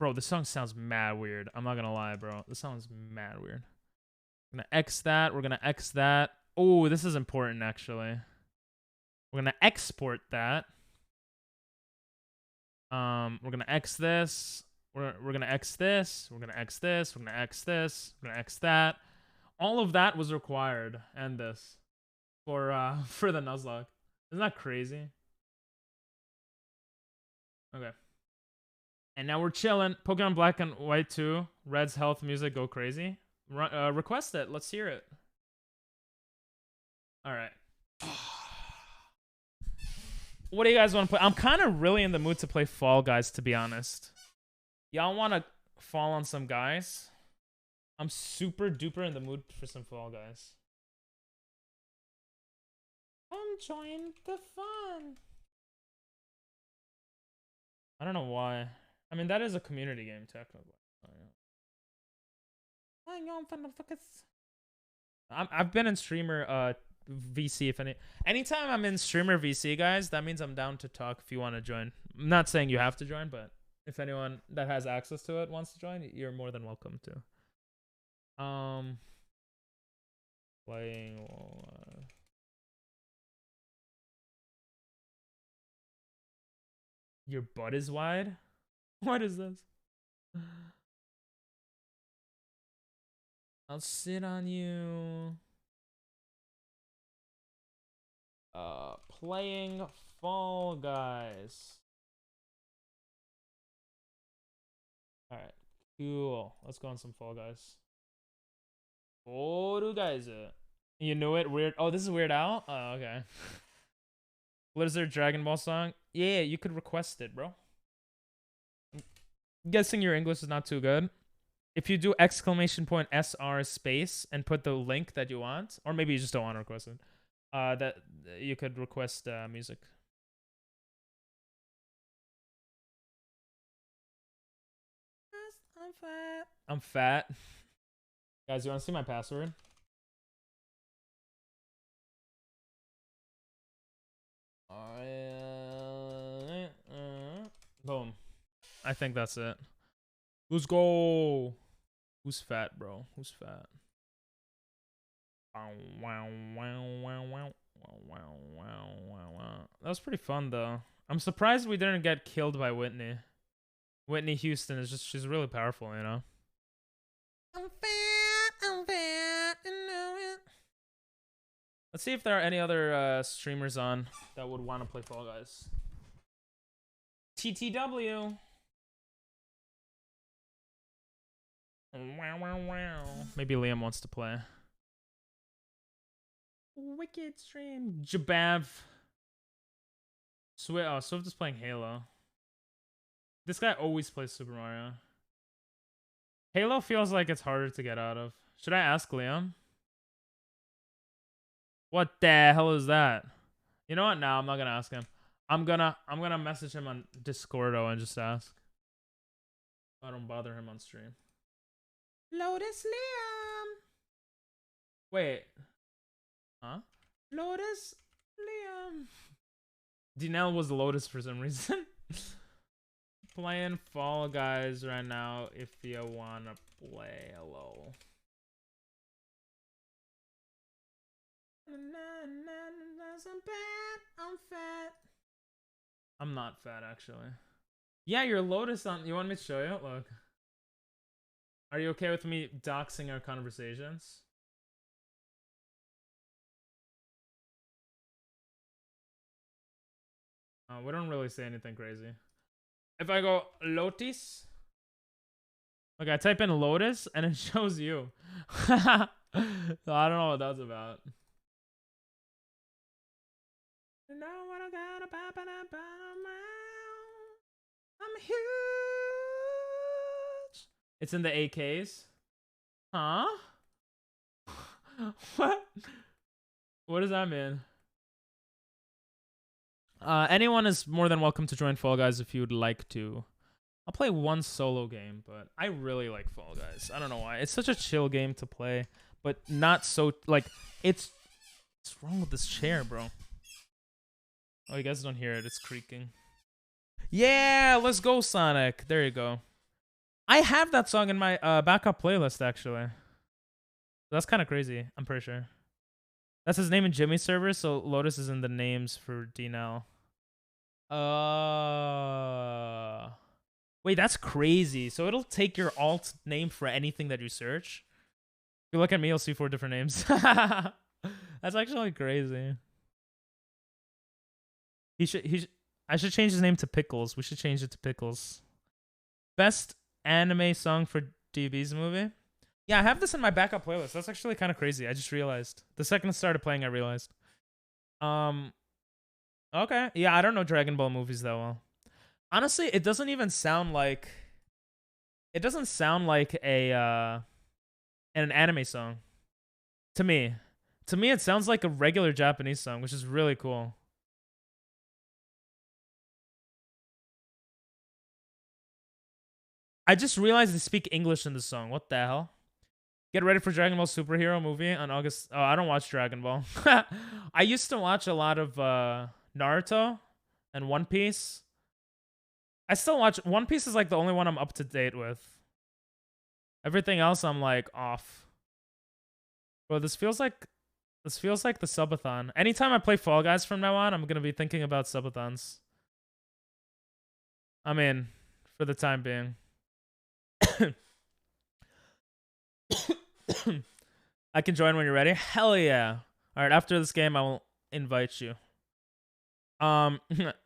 Bro, this song sounds mad weird. I'm not gonna lie, bro. This sounds mad weird. We're gonna X that. We're gonna X that. Oh, this is important, actually. We're gonna export that. We're gonna X this. We're gonna X this. We're gonna X this. We're gonna X this. We're gonna X that. All of that was required, and this for the Nuzlocke. Isn't that crazy? Okay. And now we're chilling. Pokemon Black and White 2. Red's health music go crazy. Request it. Let's hear it. All right. What do you guys want to play? I'm kind of really in the mood to play Fall Guys, to be honest. Y'all want to fall on some guys? I'm super duper in the mood for some Fall Guys. Come join the fun. I don't know why. I mean, that is a community game, technically. I've been in streamer VC. If anytime I'm in streamer VC, guys, that means I'm down to talk if you want to join. I'm not saying you have to join, but if anyone that has access to it wants to join, you're more than welcome to. Playing. Your butt is wide? What is this? I'll sit on you. Playing Fall Guys. Alright, cool. Let's go on some Fall Guys. Fall Guys. You knew it? Weird. Oh, this is Weird Al? Oh, okay. What is their Dragon Ball song? Yeah, you could request it, bro. I'm guessing your English is not too good. If you do exclamation point SR space and put the link that you want, or maybe you just don't want to request it, that you could request music. I'm fat. I'm fat. Guys, you want to see my password? Boom. I think that's it. Let's go. Who's fat, bro? Who's fat? That was pretty fun, though. I'm surprised we didn't get killed by Whitney. Whitney Houston is just, she's really powerful, you know? I'm fat, you know it. Let's see if there are any other streamers on that would want to play Fall Guys. TTW. Maybe Liam wants to play. Wicked stream. Jabav. Swift is playing Halo. This guy always plays Super Mario. Halo feels like it's harder to get out of. Should I ask Liam? What the hell is that? You know what? No, I'm not gonna ask him. I'm gonna message him on Discordo and just ask. I don't bother him on stream. Lotus Liam. Wait. Huh? Lotus Liam. Dinelle was Lotus for some reason. Playing Fall Guys right now if you wanna play. Hello. I'm fat. I'm not fat, actually. Yeah, you're Lotus on. You want me to show you? Look. Are you okay with me doxing our conversations? We don't really say anything crazy. If I go Lotus, okay, I type in Lotus and it shows you. So I don't know what that's about. You know what I got about I'm huge. It's in the AKs. Huh? What? What does that mean? Anyone is more than welcome to join Fall Guys if you would like to. I'll play one solo game, but I really like Fall Guys. I don't know why. It's such a chill game to play, but not so, like, what's wrong with this chair, bro? Oh, you guys don't hear it. It's creaking. Yeah, let's go, Sonic. There you go. I have that song in my backup playlist, actually. That's kind of crazy. I'm pretty sure. That's his name in Jimmy's server, so Lotus is in the names for DNL. Wait, that's crazy. So it'll take your alt name for anything that you search? If you look at me, you'll see 4 different names. That's actually crazy. I should change his name to Pickles. We should change it to Pickles. Best anime song for DB's movie? Yeah, I have this in my backup playlist. That's actually kind of crazy. I just realized. The second it started playing, I realized. Okay. Yeah, I don't know Dragon Ball movies that well. Honestly, it doesn't even sound like... It doesn't sound like an anime song. To me. To me, it sounds like a regular Japanese song, which is really cool. I just realized they speak English in the song. What the hell? Get ready for Dragon Ball Superhero movie on August. Oh, I don't watch Dragon Ball. I used to watch a lot of Naruto and One Piece. I still watch. One Piece is like the only one I'm up to date with. Everything else I'm like off. Bro, this feels like the subathon. Anytime I play Fall Guys from now on, I'm gonna be thinking about subathons. I mean, for the time being. I can join when you're ready. Hell yeah. All right, after this game, I will invite you.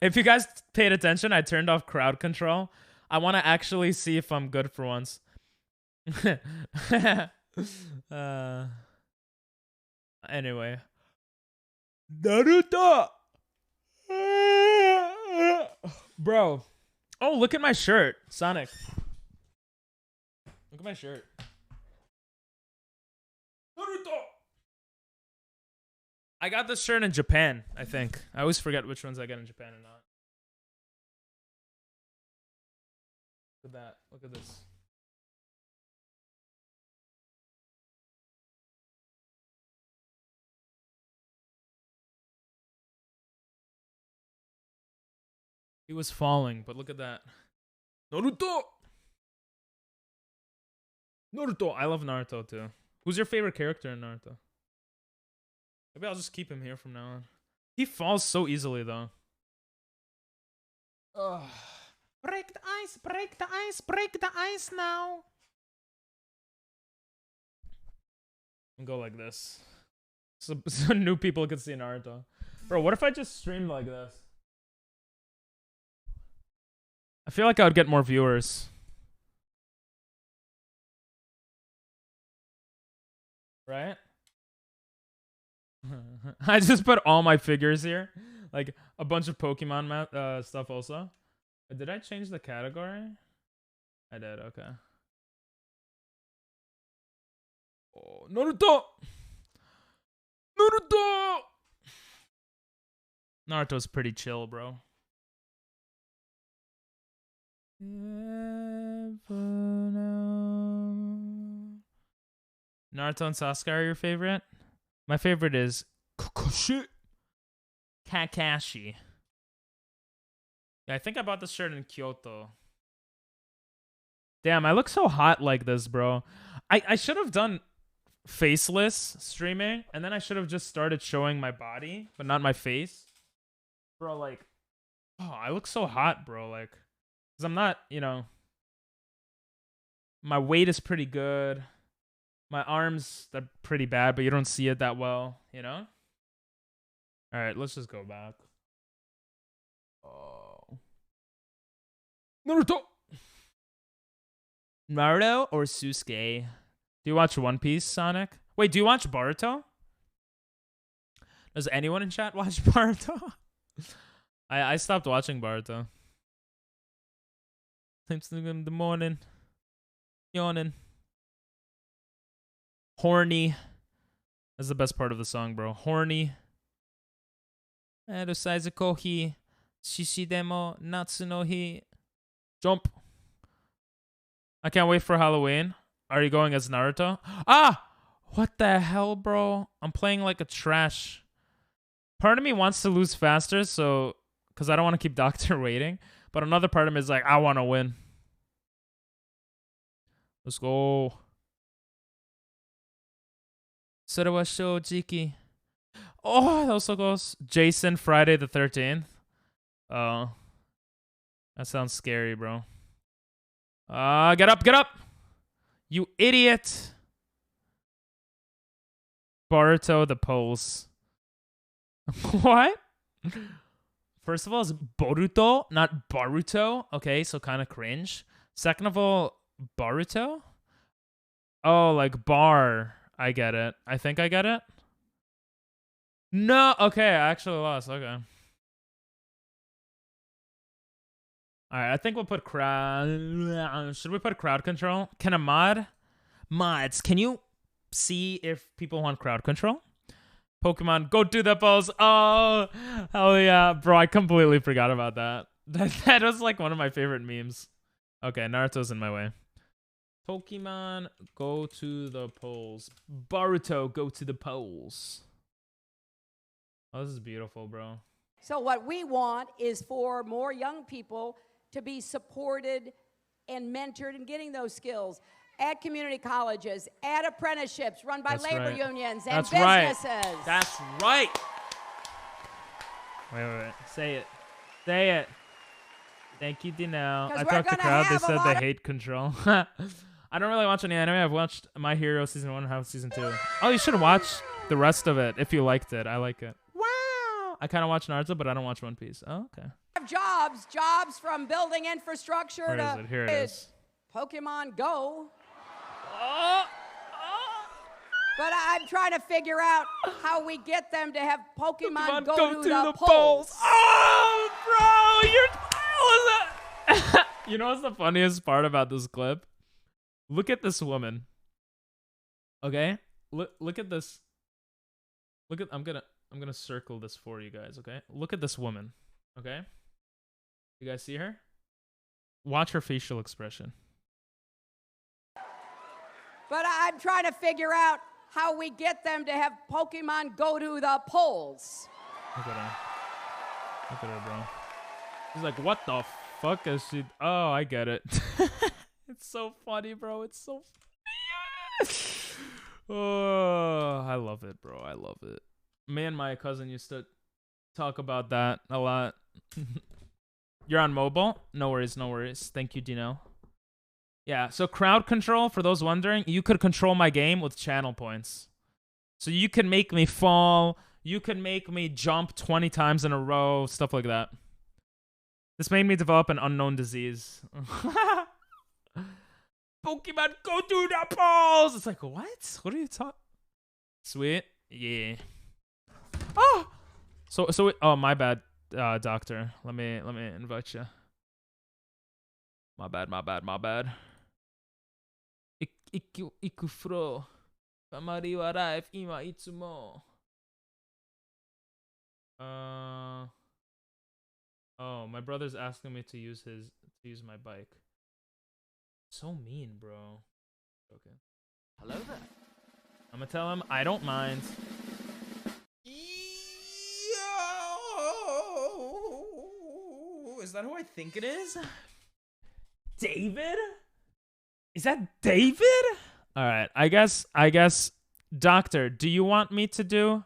If you guys paid attention, I turned off crowd control. I want to actually see if I'm good for once. Anyway. Naruto! Bro. Oh, look at my shirt, Sonic. Look at my shirt. Naruto! I got this shirt in Japan, I think. I always forget which ones I get in Japan or not. Look at that. Look at this. He was falling, but look at that. Naruto! Naruto! I love Naruto too. Who's your favorite character in Naruto? Maybe I'll just keep him here from now on. He falls so easily though. Ugh. Break the ice, break the ice, break the ice now. And go like this. So new people can see Naruto. Bro, what if I just streamed like this? I feel like I would get more viewers. Right? I just put all my figures here. Like a bunch of Pokemon stuff also. Did I change the category? I did, okay. Oh, Naruto! Naruto! Naruto's pretty chill, bro. Naruto and Sasuke are your favorite? My favorite is Kakashi. Yeah, I think I bought this shirt in Kyoto. Damn, I look so hot like this, bro. I should have done faceless streaming, and then I should have just started showing my body, but not my face. Bro, like, oh, I look so hot, bro. Like, because I'm not, you know, my weight is pretty good. My arms, they're pretty bad, but you don't see it that well, you know? All right, let's just go back. Oh. Naruto! Naruto or Sasuke? Do you watch One Piece, Sonic? Wait, do you watch Boruto? Does anyone in chat watch Boruto? I stopped watching Boruto. Thanks in the morning. Yawning. Horny. That's the best part of the song, bro. Horny. Saizuko-hi. Shishi demo natsu no hi. Jump. I can't wait for Halloween. Are you going as Naruto? Ah! What the hell, bro? I'm playing like a trash. Part of me wants to lose faster, so... Because I don't want to keep Doctor waiting. But another part of me is like, I want to win. Let's go. それは正直. Oh, that was so close. Jason, Friday the 13th. Oh. That sounds scary, bro. Get up, get up! You idiot! Boruto the Pulse. What? First of all, it's Boruto, not Baruto. Okay, so kind of cringe. Second of all, Baruto? Oh, like bar. I get it. I think I get it. No, okay, I actually lost. Okay. Alright, I think we'll put crowd... Should we put crowd control? Can a mods, can you see if people want crowd control? Pokemon, go to the polls. Oh, hell yeah. Bro, I completely forgot about that. That was like one of my favorite memes. Okay, Naruto's in my way. Pokemon, go to the polls. Boruto, go to the polls. Oh, this is beautiful, bro. So what we want is for more young people to be supported and mentored in getting those skills at community colleges, at apprenticeships run by labor unions and businesses. That's right. Wait. Say it. Say it. Thank you, Dino. I talked to the crowd. They said they hate control. I don't really watch any anime. I've watched My Hero Season 1 and half Season 2. Oh, you should watch the rest of it if you liked it. I like it. Wow. I kind of watch Naruto, but I don't watch One Piece. Oh, okay. Jobs from building infrastructure Where is it? Here it is. Pokemon Go. But I'm trying to figure out how we get them to have Pokemon go to the polls. Oh, bro, you're... You know what's the funniest part about this clip? Look at this woman. Okay? Look at this. I'm gonna circle this for you guys, okay? Look at this woman. Okay? You guys see her? Watch her facial expression. But I'm trying to figure out how we get them to have Pokemon go to the polls. Look at her. Look at her, bro. She's like, what the fuck is she? Oh, I get it. It's so funny, bro. It's so funny. Oh, I love it, bro. I love it. Me and my cousin used to talk about that a lot. You're on mobile? No worries, no worries. Thank you, Dino. Yeah, so crowd control, for those wondering, you could control my game with channel points. So you can make me fall, you can make me jump 20 times in a row, stuff like that. This made me develop an unknown disease. Pokemon, go to the polls! It's like, what? What are you talking? Sweet. Yeah. Oh! Oh, my bad, doctor. Let me invite you. My bad. Ikufro. Kamari wa live ima itsumo. Oh, my brother's asking me to use my bike. So mean, bro. Okay. Hello there. I'm gonna tell him I don't mind. Yo! Is that who I think it is? David? Is that David? All right. I guess doctor, do you want me to do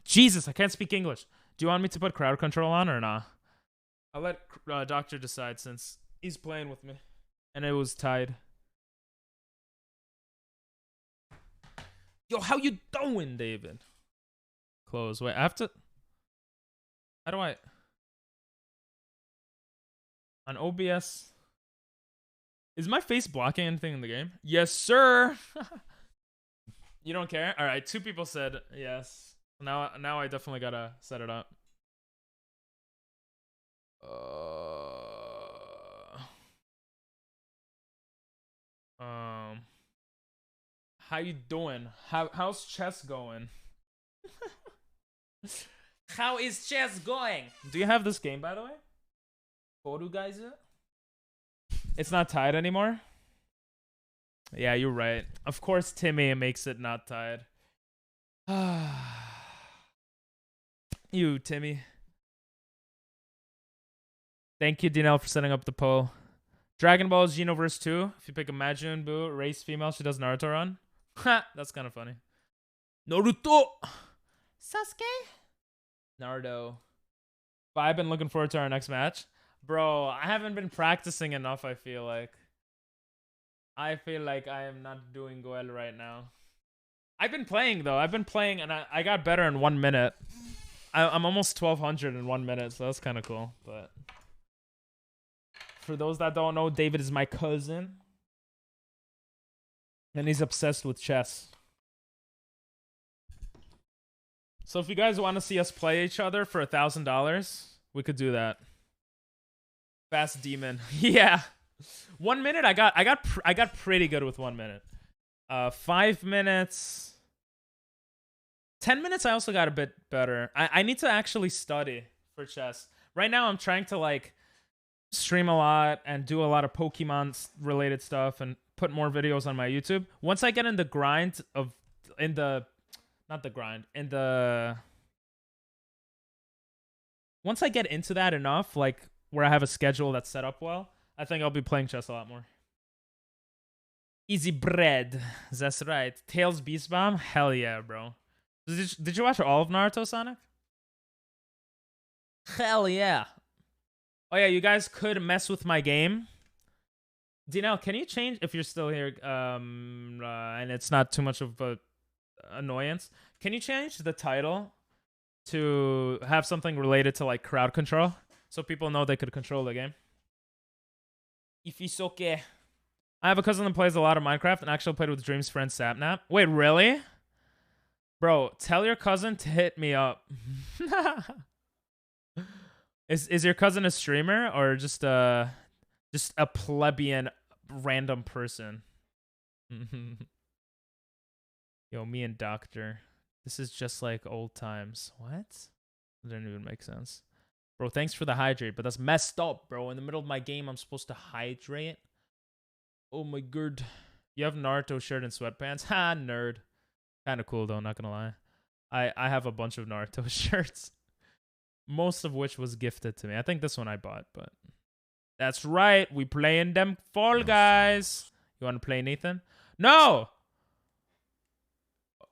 Jesus, I can't speak English. Do you want me to put crowd control on or not? I'll let doctor decide since he's playing with me and it was tied. Yo, how you doing, David? Close. Wait, I have to... How do I... On OBS... Is my face blocking anything in the game? Yes, sir! You don't care? Alright, 2 people said yes. Now I definitely gotta set it up. How you doing? How's chess going? How is chess going? Do you have this game, by the way? Koru guys? It's not tied anymore? Yeah, you're right. Of course Timmy makes it not tied. You, Timmy. Thank you, Dinelle, for setting up the poll. Dragon Ball Xenoverse 2. If you pick a Majin Buu, race female, she does Naruto run. Ha! That's kind of funny. Naruto! Sasuke? Naruto. But I've been looking forward to our next match. Bro, I haven't been practicing enough, I feel like. I feel like I am not doing well right now. I've been playing, though. I've been playing, and I got better in 1 minute. I'm almost 1,200 in 1 minute, so that's kind of cool. But for those that don't know, David is my cousin. And he's obsessed with chess. So if you guys want to see us play each other for $1,000, we could do that. Fast demon. Yeah. 1 minute, I got pretty good with 1 minute. 5 minutes. 10 minutes, I also got a bit better. I need to actually study for chess. Right now, I'm trying to like stream a lot and do a lot of Pokemon related stuff and put more videos on my YouTube. Once I get in the grind of once I get into that enough, like where I have a schedule that's set up well, I think I'll be playing chess a lot more. Easy bread. That's right. Tails Beast Bomb? Hell yeah, bro. Did you watch all of Naruto, Sonic? Hell yeah. Oh yeah, you guys could mess with my game. Dinelle, can you change, if you're still here, and it's not too much of a annoyance, can you change the title to have something related to like crowd control so people know they could control the game? If it's okay. I have a cousin that plays a lot of Minecraft and actually played with Dream's friend Sapnap. Wait, really? Bro, tell your cousin to hit me up. Is your cousin a streamer or just Just a plebeian random person. Yo, me and Doctor. This is just like old times. What? That didn't even make sense. Bro, thanks for the hydrate, but that's messed up, bro. In the middle of my game, I'm supposed to hydrate? Oh my god. You have Naruto shirt and sweatpants? Ha, nerd. Kind of cool, though, not gonna lie. I have a bunch of Naruto shirts. Most of which was gifted to me. I think this one I bought, but... That's right. We playing them Fall Guys. You want to play, Nathan? No!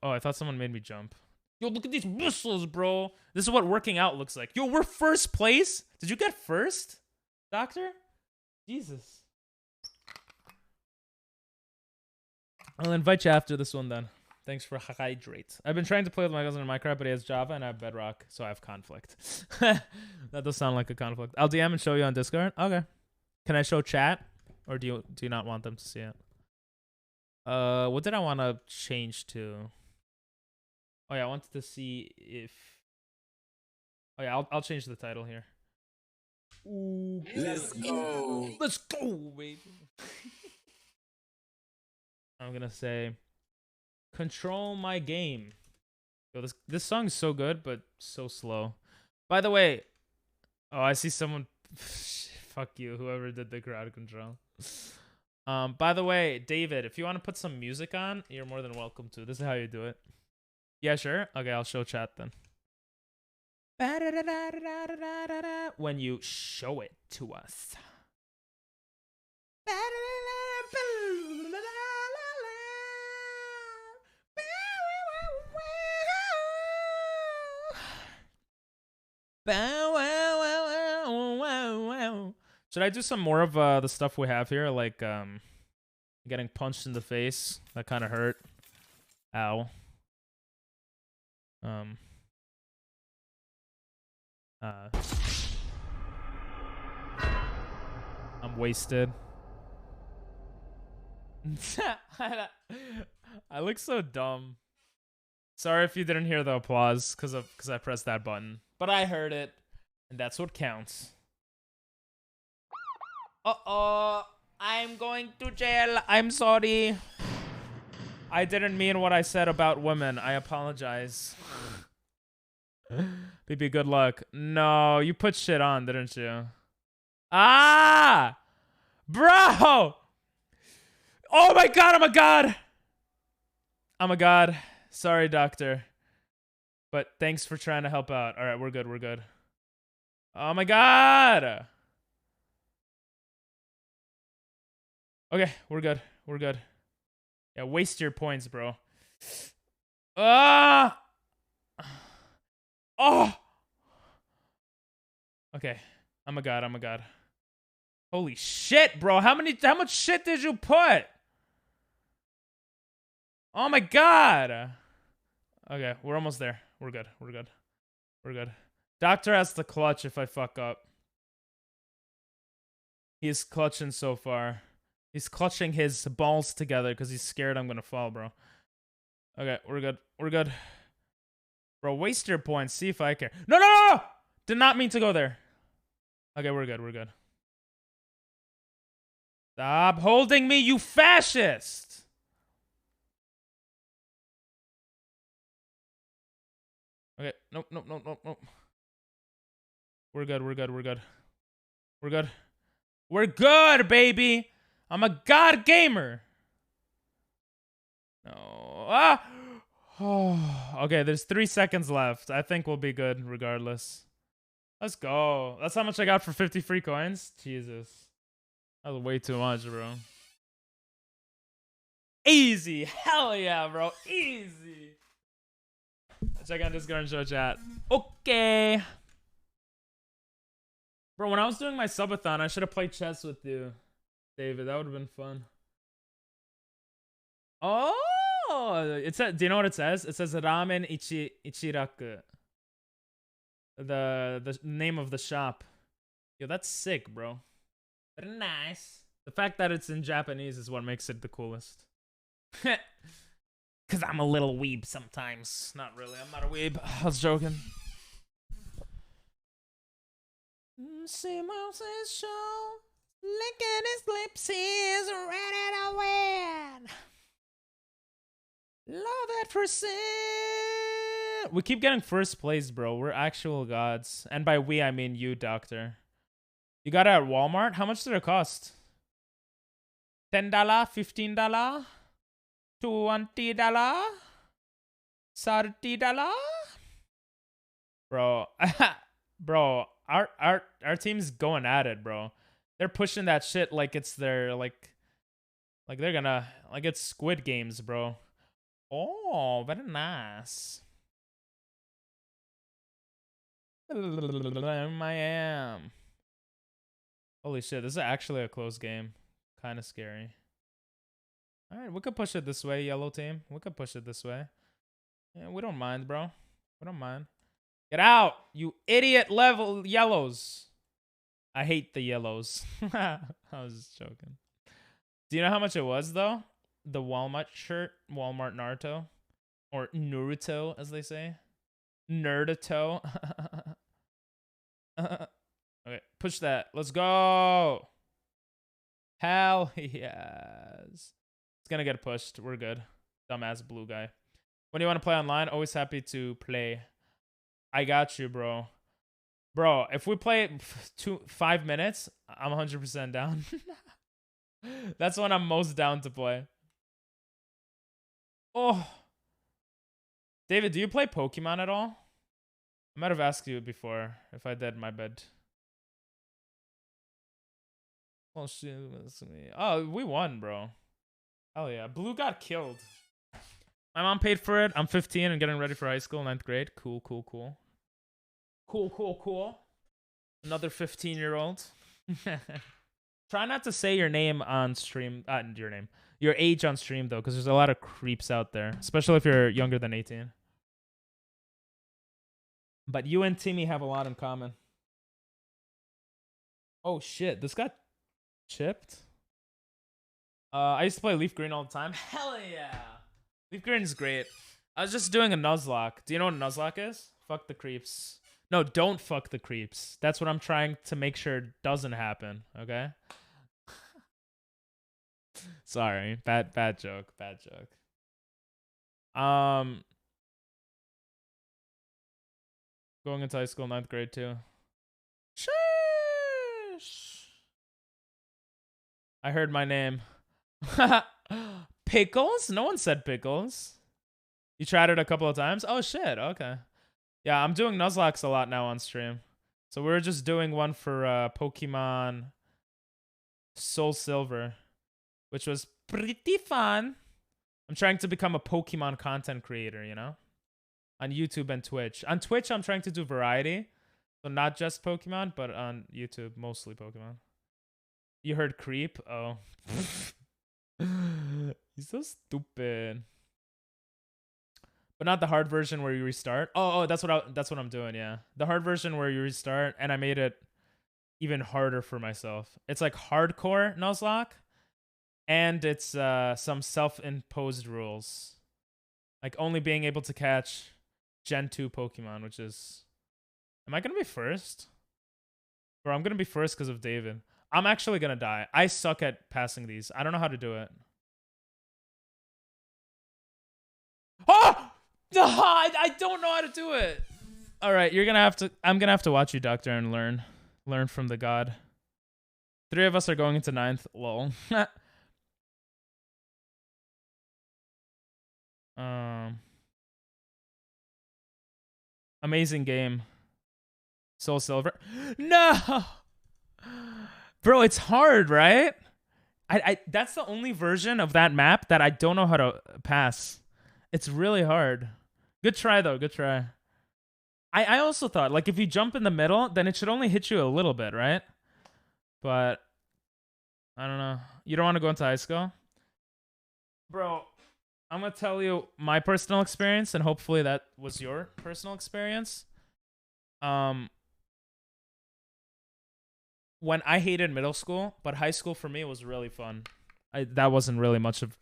Oh, I thought someone made me jump. Yo, look at these whistles, bro. This is what working out looks like. Yo, we're first place. Did you get first, Doctor? Jesus. I'll invite you after this one then. Thanks for hydrate. I've been trying to play with my cousin in Minecraft, but he has Java and I have Bedrock, so I have conflict. That does sound like a conflict. I'll DM and show you on Discord. Okay. Can I show chat, or do you not want them to see it? What did I want to change to? Oh yeah, I wanted to see if. Oh yeah, I'll change the title here. Ooh, let's go. Let's go, baby. I'm gonna say. Control my game. Yo, this song's so good, but so slow. By the way, oh, I see someone. Fuck you, whoever did the crowd control. By the way, David, if you want to put some music on, you're more than welcome to. This is how you do it. Yeah, sure. Okay, I'll show chat then. When you show it to us. Should I do some more of the stuff we have here, like getting punched in the face? That kind of hurt. Ow. I'm wasted. I look so dumb. Sorry if you didn't hear the applause because I pressed that button, but I heard it, and that's what counts. Uh-oh, I'm going to jail. I'm sorry. I didn't mean what I said about women. I apologize. BB, good luck. No, you put shit on, didn't you? Ah! Bro! Oh my god, I'm a god! I'm a god. Sorry, doctor. But thanks for trying to help out. Alright, we're good, we're good. Oh my god! Okay, we're good. We're good. Yeah, waste your points, bro. Ah! Oh! Okay. I'm a god, I'm a god. Holy shit, bro. How much shit did you put? Oh my god. Okay, we're almost there. We're good. We're good. We're good. Doctor has to clutch if I fuck up. He's clutching so far. He's clutching his balls together because he's scared I'm gonna fall, bro. Okay, we're good. We're good. Bro, waste your points. See if I care. No, no, no, no! Did not mean to go there. Okay, we're good. We're good. Stop holding me, you fascist! Okay, nope, nope, nope, nope, nope. We're good, we're good, we're good. We're good. We're good, baby! I'm a god gamer! No. Ah! Oh, okay, there's 3 seconds left. I think we'll be good regardless. Let's go. That's how much I got for 50 free coins? Jesus. That was way too much, bro. Easy. Hell yeah, bro. Easy. Check out Discord and show chat. Okay. Bro, when I was doing my subathon, I should have played chess with you, David. That would have been fun. Oh, it says, do you know what it says? It says Ramen Ichiraku. The name of the shop. Yo, that's sick, bro. Very nice. The fact that it's in Japanese is what makes it the coolest. Cause I'm a little weeb sometimes. Not really, I'm not a weeb. I was joking. See Moses show. Licking his lips, he's ready to win. Love at first sight. We keep getting first place, bro. We're actual gods. And by we, I mean you, doctor. You got it at Walmart? How much did it cost? $10? $15? $20? $30? Bro. Bro, our team's going at it, bro. They're pushing that shit like it's their like they're gonna like it's Squid Games, bro. Oh, very nice. I am. Holy shit, this is actually a close game. Kind of scary. All right, we could push it this way, yellow team. We could push it this way. Yeah, we don't mind, bro. We don't mind. Get out, you idiot level yellows. I hate the yellows. I was just joking. Do you know how much it was, though? The Walmart shirt. Walmart Naruto. Or Naruto, as they say. Nerdito. Okay, push that. Let's go. Hell yes. It's gonna get pushed. We're good. Dumbass blue guy. When do you want to play online? Always happy to play. I got you, bro. Bro, if we play 5 minutes, I'm 100% down. That's when I'm most down to play. Oh. David, do you play Pokemon at all? I might have asked you before. If I did, my bad. Oh, shit. Oh, we won, bro. Hell yeah. Blue got killed. My mom paid for it. I'm 15 and getting ready for high school, 9th grade. Cool, cool, cool. Cool, cool, cool. Another 15-year-old. Try not to say your name on stream. Your age on stream, though, because there's a lot of creeps out there, especially if you're younger than 18. But you and Timmy have a lot in common. Oh, shit. This got chipped? I used to play Leaf Green all the time. Hell yeah. Leaf Green is great. I was just doing a Nuzlocke. Do you know what a Nuzlocke is? Fuck the creeps. No, don't fuck the creeps. That's what I'm trying to make sure doesn't happen, okay? Sorry. Bad joke. Bad joke. Going into high school, 9th grade too. Sheesh. I heard my name. Pickles? No one said pickles. You tried it a couple of times? Oh, shit. Okay. Yeah, I'm doing Nuzlocks a lot now on stream. So we're just doing one for Pokemon SoulSilver, which was pretty fun. I'm trying to become a Pokemon content creator, you know? On YouTube and Twitch. On Twitch, I'm trying to do variety. So not just Pokemon, but on YouTube, mostly Pokemon. You heard creep? Oh. He's so stupid. But not the hard version where you restart. Oh, that's what I'm doing, yeah. The hard version where you restart, and I made it even harder for myself. It's like hardcore Nuzlocke, and it's some self-imposed rules. Like only being able to catch Gen 2 Pokemon, which is... Am I going to be first? Bro, I'm going to be first because of David. I'm actually going to die. I suck at passing these. I don't know how to do it. Oh! I don't know how to do it. All right, you're going to have to... I'm going to have to watch you, Doctor, and learn. Learn from the god. 3 of us are going into 9th. Lol. Amazing game. SoulSilver. No! Bro, it's hard, right? I that's the only version of that map that I don't know how to pass. It's really hard. Good try, though. Good try. I also thought, like, if you jump in the middle, then it should only hit you a little bit, right? But, I don't know. You don't want to go into high school? Bro, I'm going to tell you my personal experience, and hopefully that was your personal experience. When I hated middle school, but high school for me was really fun. That wasn't really much of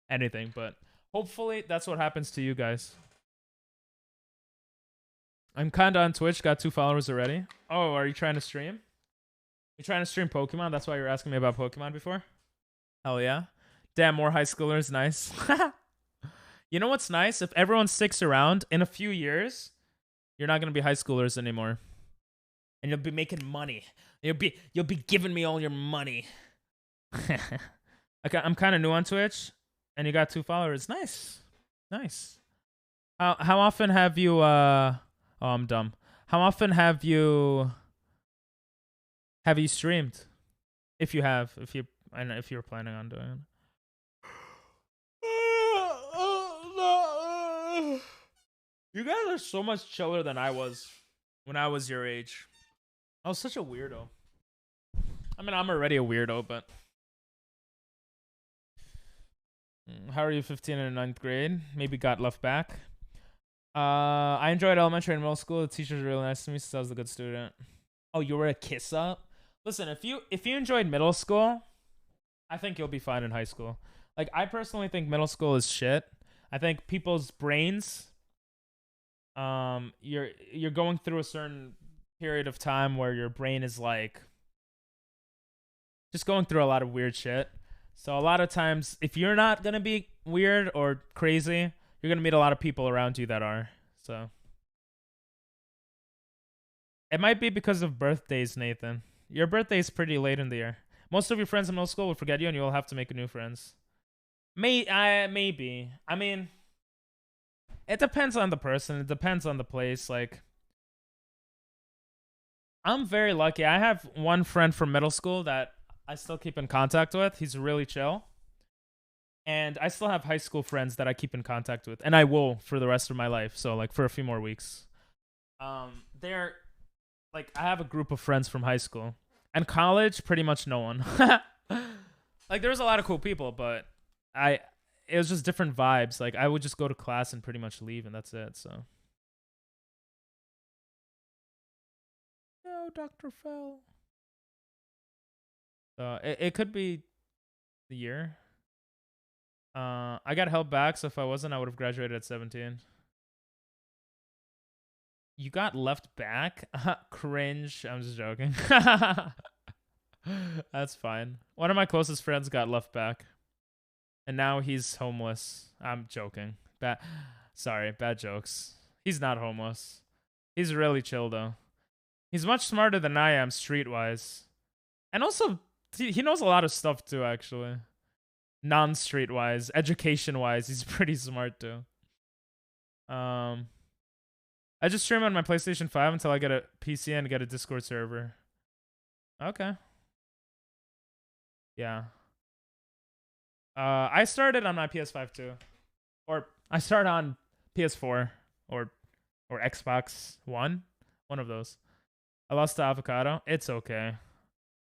anything, but hopefully that's what happens to you guys. I'm kinda on Twitch, got 2 followers already. Oh, are you trying to stream? You trying to stream Pokemon? That's why you were asking me about Pokemon before? Hell yeah. Damn, more high schoolers. Nice. You know what's nice? If everyone sticks around, in a few years, you're not going to be high schoolers anymore. And you'll be making money. You'll be giving me all your money. I'm kind of new on Twitch, and you got 2 followers. Nice. Nice. How often have you oh, I'm dumb. How often have you streamed? If you have, I don't know if you're planning on doing it. You guys are so much chiller than I was when I was your age. I was such a weirdo. I mean, I'm already a weirdo, but how are you 15 in 9th grade? Maybe got left back. I enjoyed elementary and middle school. The teachers were really nice to me since I was a good student. Oh, you were a kiss up? Listen, if you enjoyed middle school, I think you'll be fine in high school. Like, I personally think middle school is shit. I think people's brains, you're going through a certain period of time where your brain is like just going through a lot of weird shit. So a lot of times, if you're not gonna be weird or crazy, you're gonna meet a lot of people around you that are. So it might be because of birthdays, Nathan. Your birthday is pretty late in the year. Most of your friends in middle school will forget you, and you'll have to make new friends. Maybe. I mean, it depends on the person. It depends on the place. Like, I'm very lucky. I have one friend from middle school that I still keep in contact with. He's really chill. And I still have high school friends that I keep in contact with. And I will for the rest of my life. So, like, for a few more weeks. They're, like, I have a group of friends from high school. And college, pretty much no one. Like, there was a lot of cool people, but it was just different vibes. Like, I would just go to class and pretty much leave, and that's it, so. No, Dr. Fell. It could be the year. I got held back, so if I wasn't, I would have graduated at 17. You got left back? Cringe. I'm just joking. That's fine. One of my closest friends got left back. And now he's homeless. I'm joking. Sorry, bad jokes. He's not homeless. He's really chill, though. He's much smarter than I am, streetwise. And also, he knows a lot of stuff, too, actually. Non-streetwise. Education-wise, he's pretty smart, too. I just stream on my PlayStation 5 until I get a PC and get a Discord server. Okay. Yeah. I started on my PS5 too. Or I started on PS4 or Xbox One. One of those. I lost to Avocado. It's okay.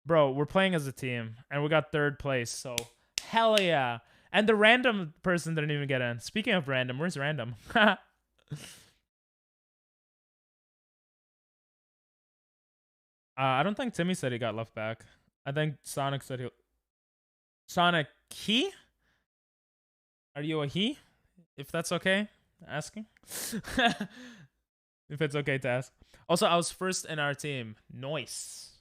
Bro, we're playing as a team and we got 3rd place, so hell yeah. And the random person didn't even get in. Speaking of random, where's random? I don't think Timmy said he got left back. I think Sonic said he... Sonic, he? Are you a he? If that's okay, asking. If it's okay to ask. Also, I was first in our team. Nice.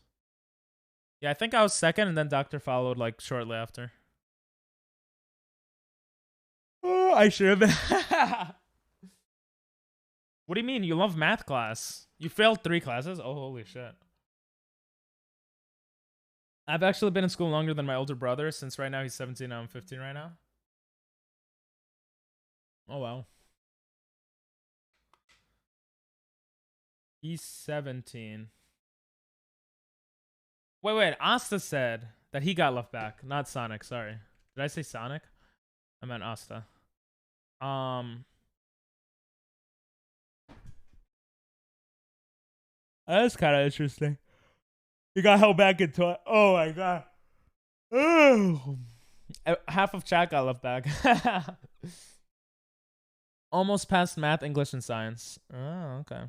Yeah, I think I was 2nd, and then Doctor followed, like, shortly after. Oh, I should have. What do you mean? You love math class? You failed 3 classes? Oh, holy shit. I've actually been in school longer than my older brother, since right now he's 17 and I'm 15 right now. Oh, wow. He's 17. Wait. Asta said that he got left back, not Sonic. Sorry. Did I say Sonic? I meant Asta. That's kind of interesting. He got held back into it. Oh my god. Oh. Half of chat got left back. Almost passed math, English, and science. Oh, okay.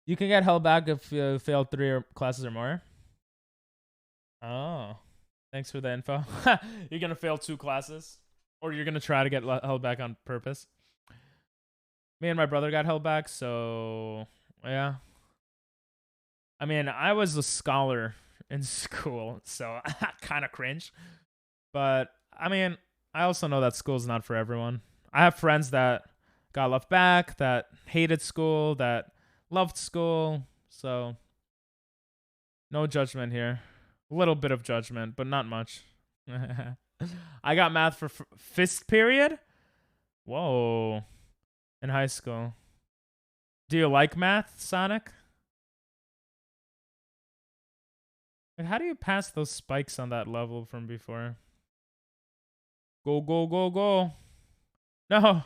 You can get held back if you failed 3 classes or more. Oh. Thanks for the info. You're going to fail 2 classes? Or you're going to try to get held back on purpose? Me and my brother got held back, so... Yeah. I mean, I was a scholar in school, so kind of cringe. But I mean, I also know that school's not for everyone. I have friends that got left back, that hated school, that loved school, so no judgment here. A little bit of judgment, but not much. I got math for fifth period. Whoa. In high school. Do you like math, Sonic? Like, how do you pass those spikes on that level from before? Go, go, go, go. No.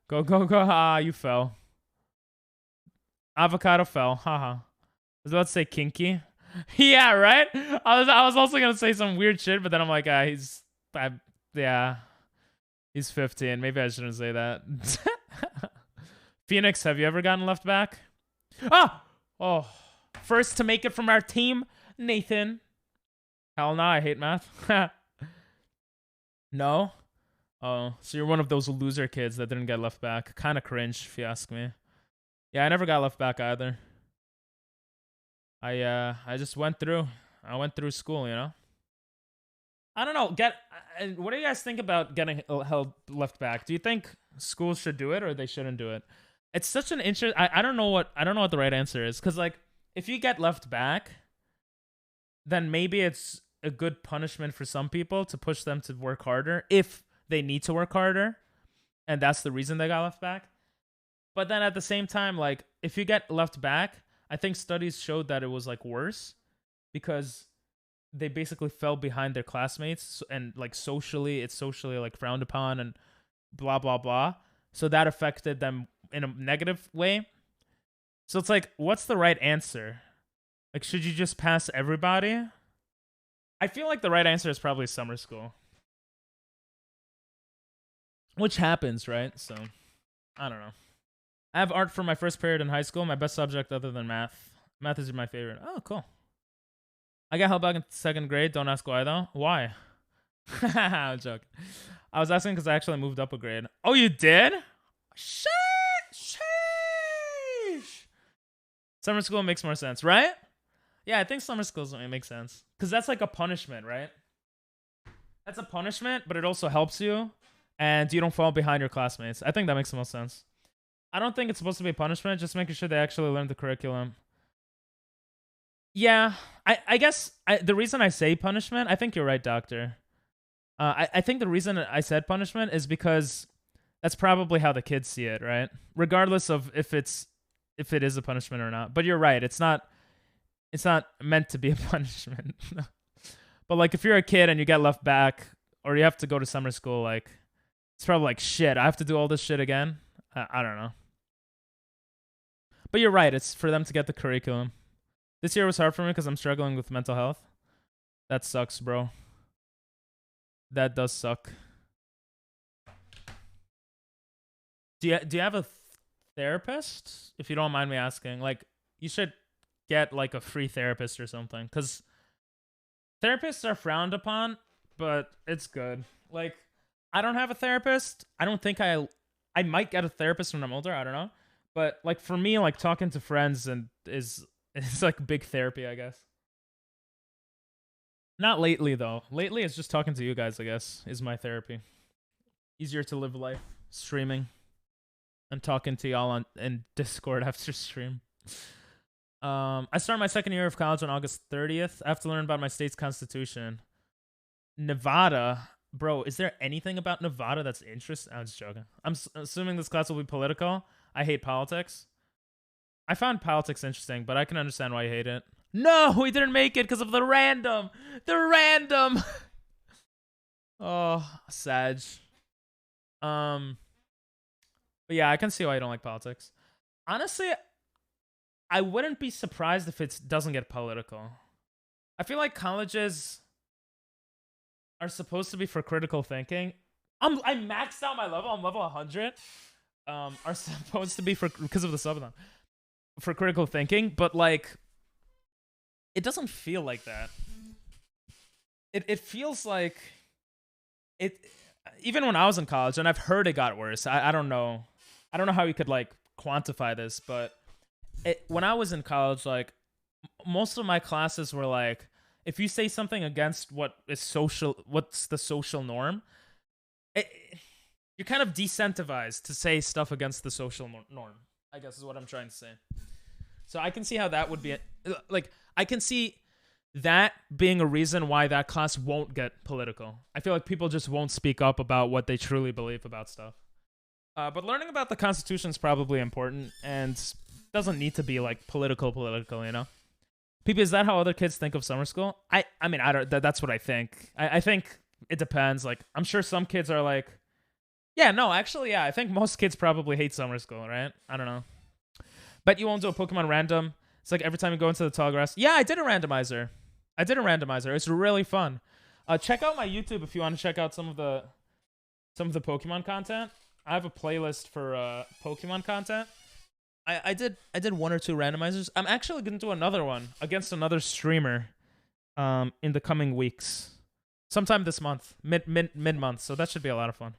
Go, go, go. Ah, you fell. Avocado fell. Haha. I was about to say kinky. Yeah, right? I was also going to say some weird shit, but then I'm like, yeah. He's 15. Maybe I shouldn't say that. Phoenix, have you ever gotten left back? Ah! Oh. First to make it from our team, Nathan. Hell no, I hate math. No? Oh, so you're one of those loser kids that didn't get left back. Kind of cringe, if you ask me. Yeah, I never got left back either. I just went through. I went through school, you know? I don't know. What do you guys think about getting held left back? Do you think schools should do it or they shouldn't do it? It's such an interest. I don't know what the right answer is, because like if you get left back, then maybe it's a good punishment for some people to push them to work harder if they need to work harder, and that's the reason they got left back. But then at the same time, like if you get left back, I think studies showed that it was like worse because they basically fell behind their classmates, and like it's socially like frowned upon and blah blah blah. So that affected them in a negative way. So it's like, what's the right answer? Like, should you just pass everybody? I feel like the right answer is probably summer school, which happens, right? So I don't know. I have art for my first period in high school. My best subject other than math. Math is my favorite. Oh, cool. I got held back in second grade. Don't ask why, though. Why? I'm joking. I was asking because I actually moved up a grade. Oh, you did? Sheesh. Summer school makes more sense, right? Yeah, I think summer school makes sense. Because that's like a punishment, right? That's a punishment, but it also helps you. And you don't fall behind your classmates. I think that makes the most sense. I don't think it's supposed to be a punishment. Just making sure they actually learn the curriculum. Yeah, I guess the reason I say punishment, I think you're right, Doctor. I think the reason I said punishment is because that's probably how the kids see it, right? Regardless of if it is a punishment or not. But you're right, it's not meant to be a punishment. But like if you're a kid and you get left back or you have to go to summer school, like it's probably like, shit, I have to do all this shit again. I don't know. But you're right, it's for them to get the curriculum. This year was hard for me because I'm struggling with mental health. That sucks, bro. That does suck. Do you have a therapist? If you don't mind me asking, like you should get like a free therapist or something, because therapists are frowned upon, but it's good. Like I don't have a therapist. I don't think I might get a therapist when I'm older. I don't know. But like for me, like talking to friends it's like big therapy, I guess. Not lately, though. Lately, it's just talking to you guys, I guess, is my therapy. Easier to live life streaming and talking to y'all in Discord after stream. I start my second year of college on August 30th. I have to learn about my state's constitution. Nevada. Bro, is there anything about Nevada that's interesting? I'm just joking. I'm assuming this class will be political. I hate politics. I found politics interesting, but I can understand why you hate it. No, we didn't make it because of the random. The random. Oh, Sag. But yeah, I can see why you don't like politics. Honestly, I wouldn't be surprised if it doesn't get political. I feel like colleges are supposed to be for critical thinking. I maxed out my level. I'm level 100. Are supposed to be because of the subathon. For critical thinking, but like it doesn't feel like that. It feels like it even when I was in college, and I've heard it got worse. I don't know how you could like quantify this, but when I was in college, like most of my classes were like, if you say something against what's the social norm, you're kind of decentivized to say stuff against the social norm, I guess is what I'm trying to say. So I can see how that would be, like, I can see that being a reason why that class won't get political. I feel like people just won't speak up about what they truly believe about stuff. But learning about the Constitution is probably important and doesn't need to be like political, you know? People, is that how other kids think of summer school? I mean, I don't. That's what I think. I think it depends. Like, I'm sure some kids are like, yeah, no, actually, yeah. I think most kids probably hate summer school, right? I don't know. But you won't do a Pokemon random. It's like every time you go into the tall grass. Yeah, I did a randomizer. It's really fun. Check out my YouTube if you want to check out some of the Pokemon content. I have a playlist for Pokemon content. I did 1 or 2 randomizers. I'm actually gonna do another one against another streamer in the coming weeks. Sometime this month. Mid-month, so that should be a lot of fun.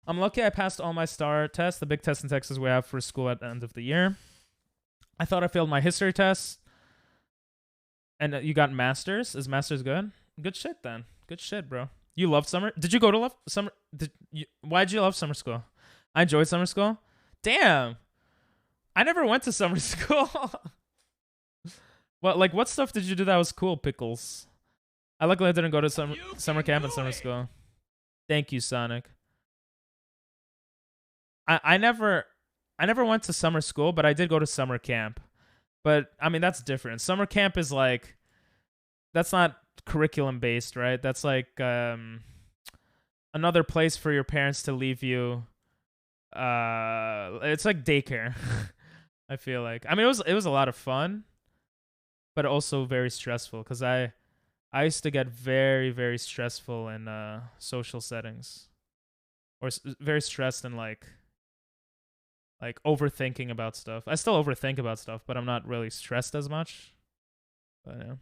I'm lucky I passed all my STAR tests, the big test in Texas we have for school at the end of the year. I thought I failed my history test. And you got masters? Is masters good? Good shit then. Good shit, bro. You loved summer? Did you go to summer? Why'd you love summer school? I enjoyed summer school. Damn. I never went to summer school. What stuff did you do that was cool, Pickles? I luckily didn't go to summer camp and summer school. Thank you, Sonic. I never went to summer school, but I did go to summer camp. But I mean, that's different. Summer camp is like, that's not curriculum based, right? That's like another place for your parents to leave you. It's like daycare. I feel like. I mean, it was a lot of fun, but also very stressful because I used to get very, very stressful in social settings, or very stressed and like overthinking about stuff. I still overthink about stuff, but I'm not really stressed as much. But yeah.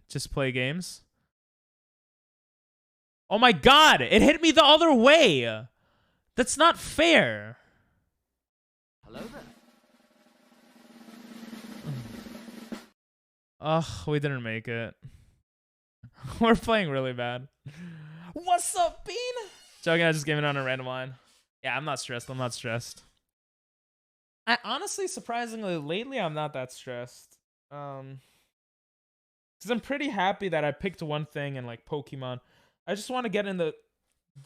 Just play games. Oh my god, it hit me the other way. That's not fair. Hello there. Ugh, we didn't make it. We're playing really bad. What's up, Bean? Joking, I just gave it on a random line. Yeah, I'm not stressed. I honestly, surprisingly, lately I'm not that stressed. Because I'm pretty happy that I picked one thing and like Pokemon. I just want to get in the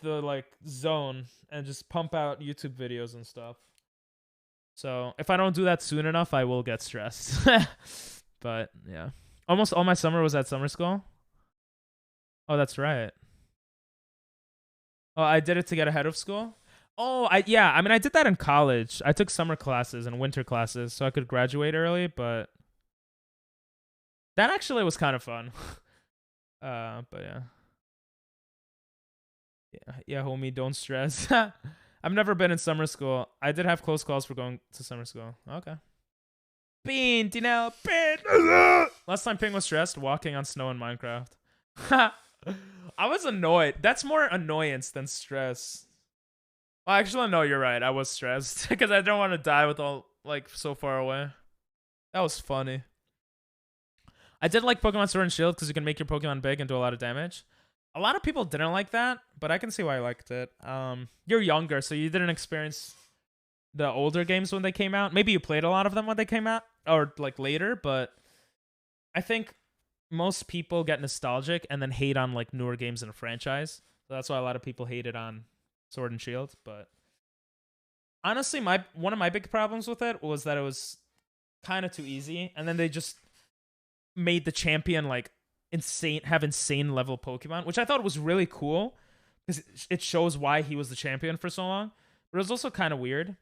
like zone and just pump out YouTube videos and stuff. So if I don't do that soon enough, I will get stressed. But yeah, almost all my summer was at summer school. Oh, that's right. Oh, I did it to get ahead of school. Oh, I mean, I did that in college. I took summer classes and winter classes so I could graduate early, but that actually was kind of fun. But yeah. Yeah, homie, don't stress. I've never been in summer school. I did have close calls for going to summer school. Okay. Bean, Dinell, Bean. Last time Ping was stressed, walking on snow in Minecraft. I was annoyed. That's more annoyance than stress. Well, actually, no, you're right. I was stressed because I don't want to die with all, like, so far away. That was funny. I did like Pokemon Sword and Shield because you can make your Pokemon big and do a lot of damage. A lot of people didn't like that, but I can see why I liked it. You're younger, so you didn't experience the older games when they came out. Maybe you played a lot of them when they came out, or like later, but I think most people get nostalgic and then hate on like newer games in a franchise. So that's why a lot of people hated on Sword and Shield. But honestly, one of my big problems with it was that it was kind of too easy, and then they just made the champion like insane level Pokemon, which I thought was really cool because it shows why he was the champion for so long. But it was also kind of weird.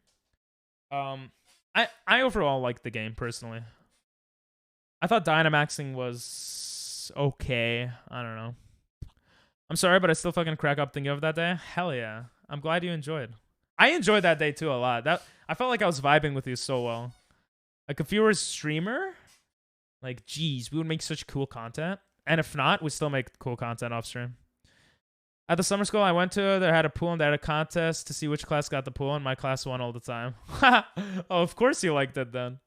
I overall liked the game personally. I thought Dynamaxing was okay. I don't know. I'm sorry, but I still fucking crack up thinking of that day. Hell yeah. I'm glad you enjoyed. I enjoyed that day too a lot. I felt like I was vibing with you so well. Like if you were a streamer, like geez, we would make such cool content. And if not, we still make cool content off stream. At the summer school I went to, they had a pool and they had a contest to see which class got the pool, and my class won all the time. Oh, of course you liked it then.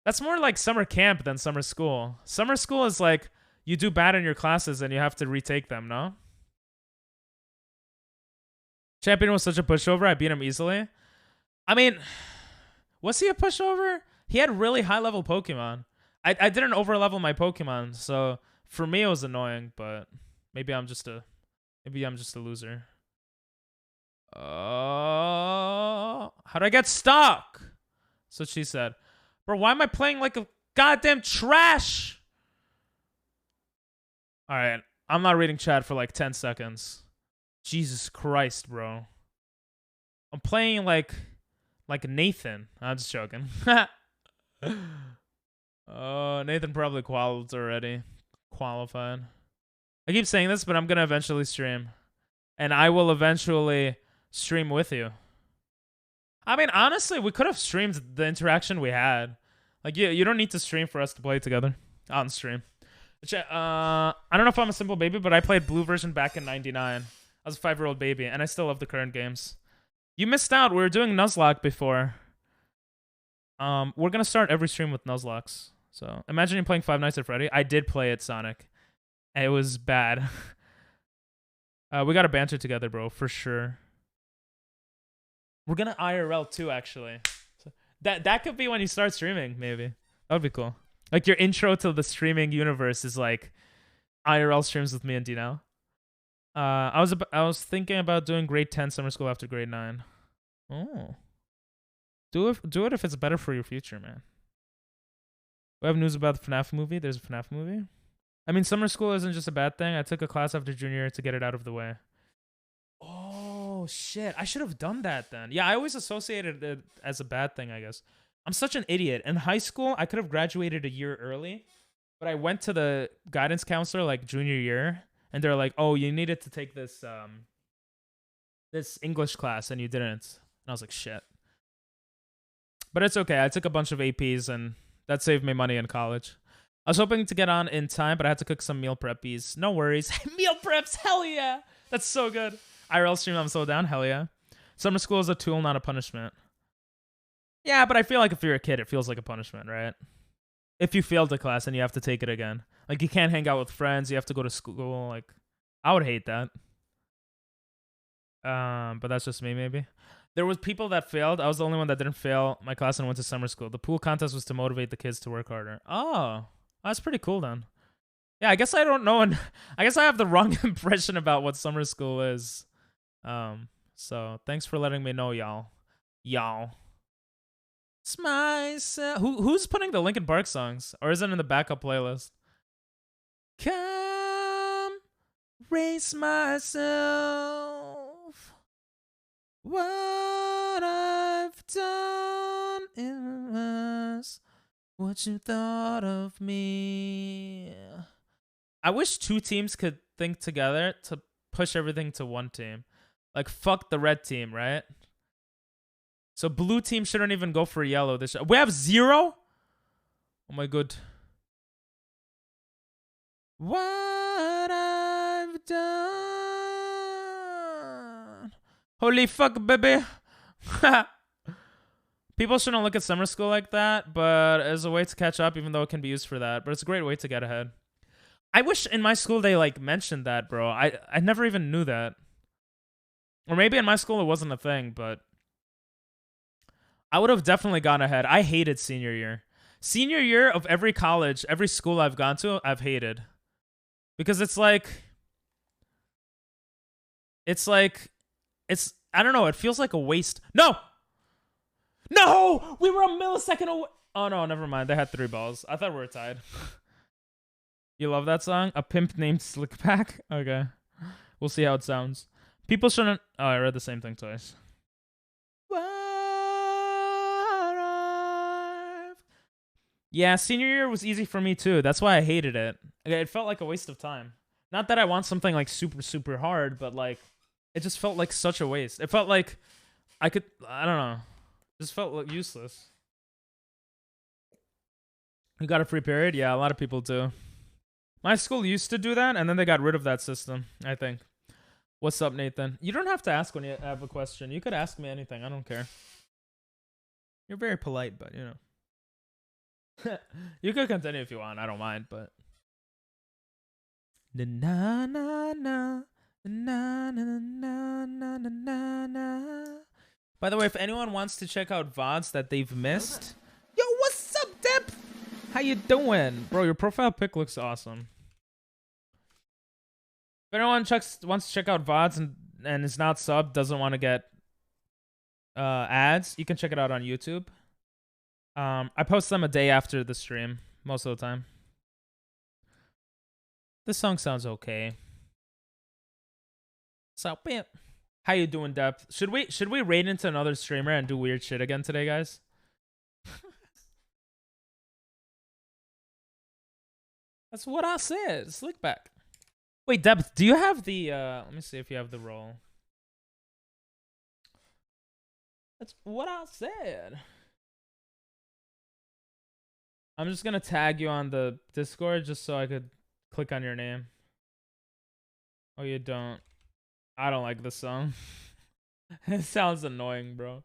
That's more like summer camp than summer school. Summer school is like you do bad in your classes and you have to retake them, no? Champion was such a pushover. I beat him easily. I mean, was he a pushover? He had really high level Pokemon. I didn't overlevel my Pokemon, so for me it was annoying, but maybe I'm just a loser. How do I get stuck? That's what she said. Bro, why am I playing like a goddamn trash? Alright, I'm not reading chat for like 10 seconds. Jesus Christ, bro. I'm playing like Nathan. I'm just joking. Oh, Nathan probably qualified. I keep saying this, but I'm gonna eventually stream. And I will eventually stream with you. I mean, honestly, we could have streamed the interaction we had. Like, you don't need to stream for us to play together on stream. I don't know if I'm a simple baby, but I played blue version back in 99. I was a 5-year-old baby, and I still love the current games. You missed out. We were doing Nuzlocke before. We're gonna start every stream with Nuzlocks. So imagine you playing Five Nights at Freddy. I did play it, Sonic. It was bad. We gotta banter together, bro, for sure. We're gonna IRL too, actually. So that could be when you start streaming, maybe. That would be cool. Like your intro to the streaming universe is like IRL streams with me and Dino. I was thinking about doing grade 10 summer school after grade 9. Oh. Do it if it's better for your future, man. We have news about the FNAF movie. There's a FNAF movie. I mean, summer school isn't just a bad thing. I took a class after junior year to get it out of the way. Oh, shit. I should have done that then. Yeah, I always associated it as a bad thing, I guess. I'm such an idiot. In high school, I could have graduated a year early, but I went to the guidance counselor like junior year, and they're like, oh, you needed to take this this English class, and you didn't. And I was like, shit. But it's okay. I took a bunch of APs, and that saved me money in college. I was hoping to get on in time, but I had to cook some meal preppies. No worries. Meal preps, hell yeah. That's so good. IRL stream, I'm so down, hell yeah. Summer school is a tool, not a punishment. Yeah, but I feel like if you're a kid, it feels like a punishment, right? If you failed a class and you have to take it again. Like, you can't hang out with friends, you have to go to school. Like, I would hate that. But that's just me, maybe. There was people that failed. I was the only one that didn't fail my class and went to summer school. The pool contest was to motivate the kids to work harder. Oh, that's pretty cool then. Yeah, I guess I don't know, and I guess I have the wrong impression about what summer school is. So thanks for letting me know, y'all. It's myself. Who's putting the Linkin Park songs, or is it in the backup playlist? Come, raise myself. What I've done is what you thought of me. I wish two teams could think together to push everything to one team. Like, fuck the red team, right? So blue team shouldn't even go for yellow. We have 0? Oh my god. What I've done. Holy fuck, baby. People shouldn't look at summer school like that, but as a way to catch up, even though it can be used for that. But it's a great way to get ahead. I wish in my school they, like, mentioned that, bro. I never even knew that. Or maybe in my school it wasn't a thing, but I would have definitely gone ahead. I hated senior year. Senior year of every college, every school I've gone to, I've hated. Because it's like, I don't know, it feels like a waste. No! We were a millisecond away. Oh no, never mind. They had 3 balls. I thought we were tied. You love that song? A Pimp Named Slickback? Okay. We'll see how it sounds. People shouldn't... Oh, I read the same thing twice. Yeah, senior year was easy for me too. That's why I hated it. It felt like a waste of time. Not that I want something like super, super hard, but like, it just felt like such a waste. It felt like I don't know. It just felt like useless. You got a free period? Yeah, a lot of people do. My school used to do that, and then they got rid of that system, I think. What's up, Nathan? You don't have to ask when you have a question. You could ask me anything. I don't care. You're very polite, but you know. You could continue if you want. I don't mind, but. Na na na na na na na na na na. By the way, if anyone wants to check out VODs that they've missed, yo, what's up, Depth? How you doing, bro? Your profile pic looks awesome. If anyone wants to check out VODs and is not subbed, doesn't want to get ads, you can check it out on YouTube. I post them a day after the stream most of the time. This song sounds okay. So, bam. How you doing, Depth? Should we raid into another streamer and do weird shit again today, guys? That's what I said. Slick back. Wait, Depth, do you have the let me see if you have the role. That's what I said. I'm just gonna tag you on the Discord just so I could click on your name. Oh, you don't. I don't like this song. It sounds annoying, bro.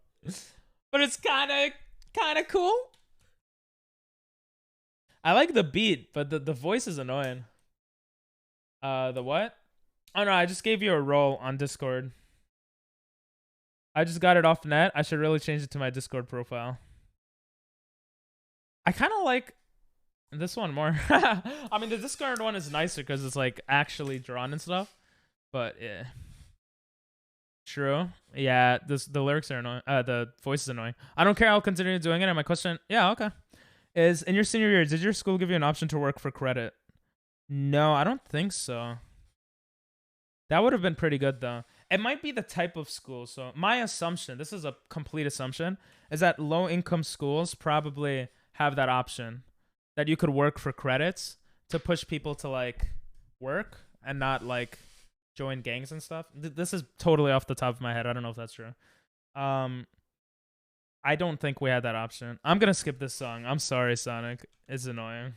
But it's kind of cool. I like the beat, but the voice is annoying. The what? Oh no, I just gave you a role on Discord. I just got it off net. I should really change it to my Discord profile. I kind of like this one more. I mean, the Discord one is nicer because it's like actually drawn and stuff. But yeah. True. Yeah, the lyrics are annoying. The voice is annoying. I don't care. I'll continue doing it. And my question, yeah, okay, is in your senior year, did your school give you an option to work for credit? No, I don't think so. That would have been pretty good though. It might be the type of school. So my assumption, this is a complete assumption, is that low income schools probably have that option that you could work for credits to push people to like work and not like join gangs and stuff. This is totally off the top of my head. I don't know if that's true. I don't think we had that option. I'm gonna skip this song. I'm sorry, Sonic. It's annoying.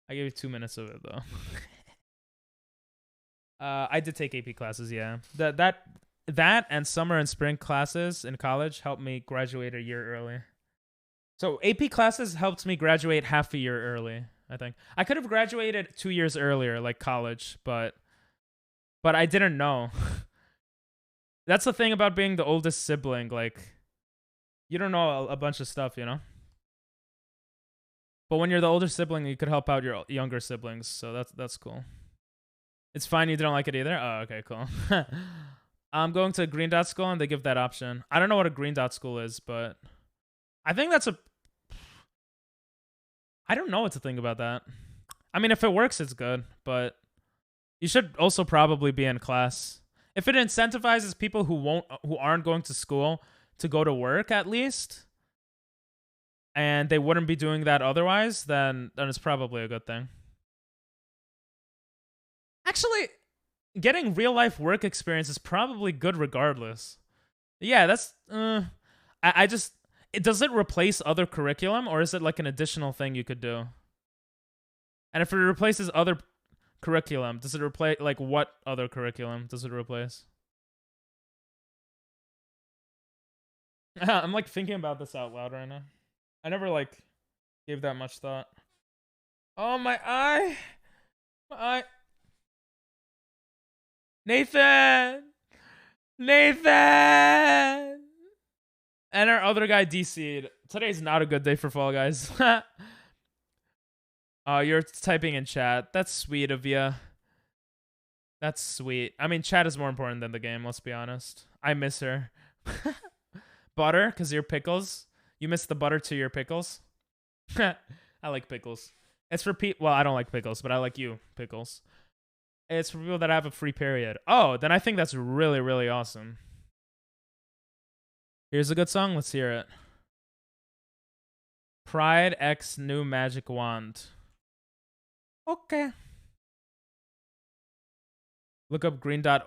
I gave you 2 minutes of it though. I did take AP classes, yeah. That and summer and spring classes in college helped me graduate a year early. So AP classes helped me graduate half a year early, I think. I could have graduated 2 years earlier, like college, but I didn't know. That's the thing about being the oldest sibling. Like, you don't know a bunch of stuff, you know? But when you're the older sibling, you could help out your younger siblings. So that's cool. It's fine you didn't like it either? Oh, okay, cool. I'm going to a green dot school and they give that option. I don't know what a green dot school is, but I think that's a... I don't know what to think about that. I mean, if it works, it's good, but you should also probably be in class. If it incentivizes people who aren't going to school to go to work at least, and they wouldn't be doing that otherwise, then it's probably a good thing. Actually, getting real life work experience is probably good regardless. Yeah, that's I just does it replace other curriculum or is it like an additional thing you could do? And if it replaces other curriculum, does it replace like what other curriculum does it replace? I'm like thinking about this out loud right now. I never like gave that much thought. Oh, my eye. My eye. Nathan. And our other guy DC'd. Today's not a good day for Fall Guys. Oh, you're typing in chat. That's sweet of you. That's sweet. I mean, chat is more important than the game, let's be honest. I miss her. Butter, because you're pickles. You miss the butter to your pickles. I like pickles. It's for people. Well, I don't like pickles, but I like you, pickles. It's for people that have a free period. Oh, then I think that's really, really awesome. Here's a good song. Let's hear it. Pride X New Magic Wand. Okay. Look up green.org.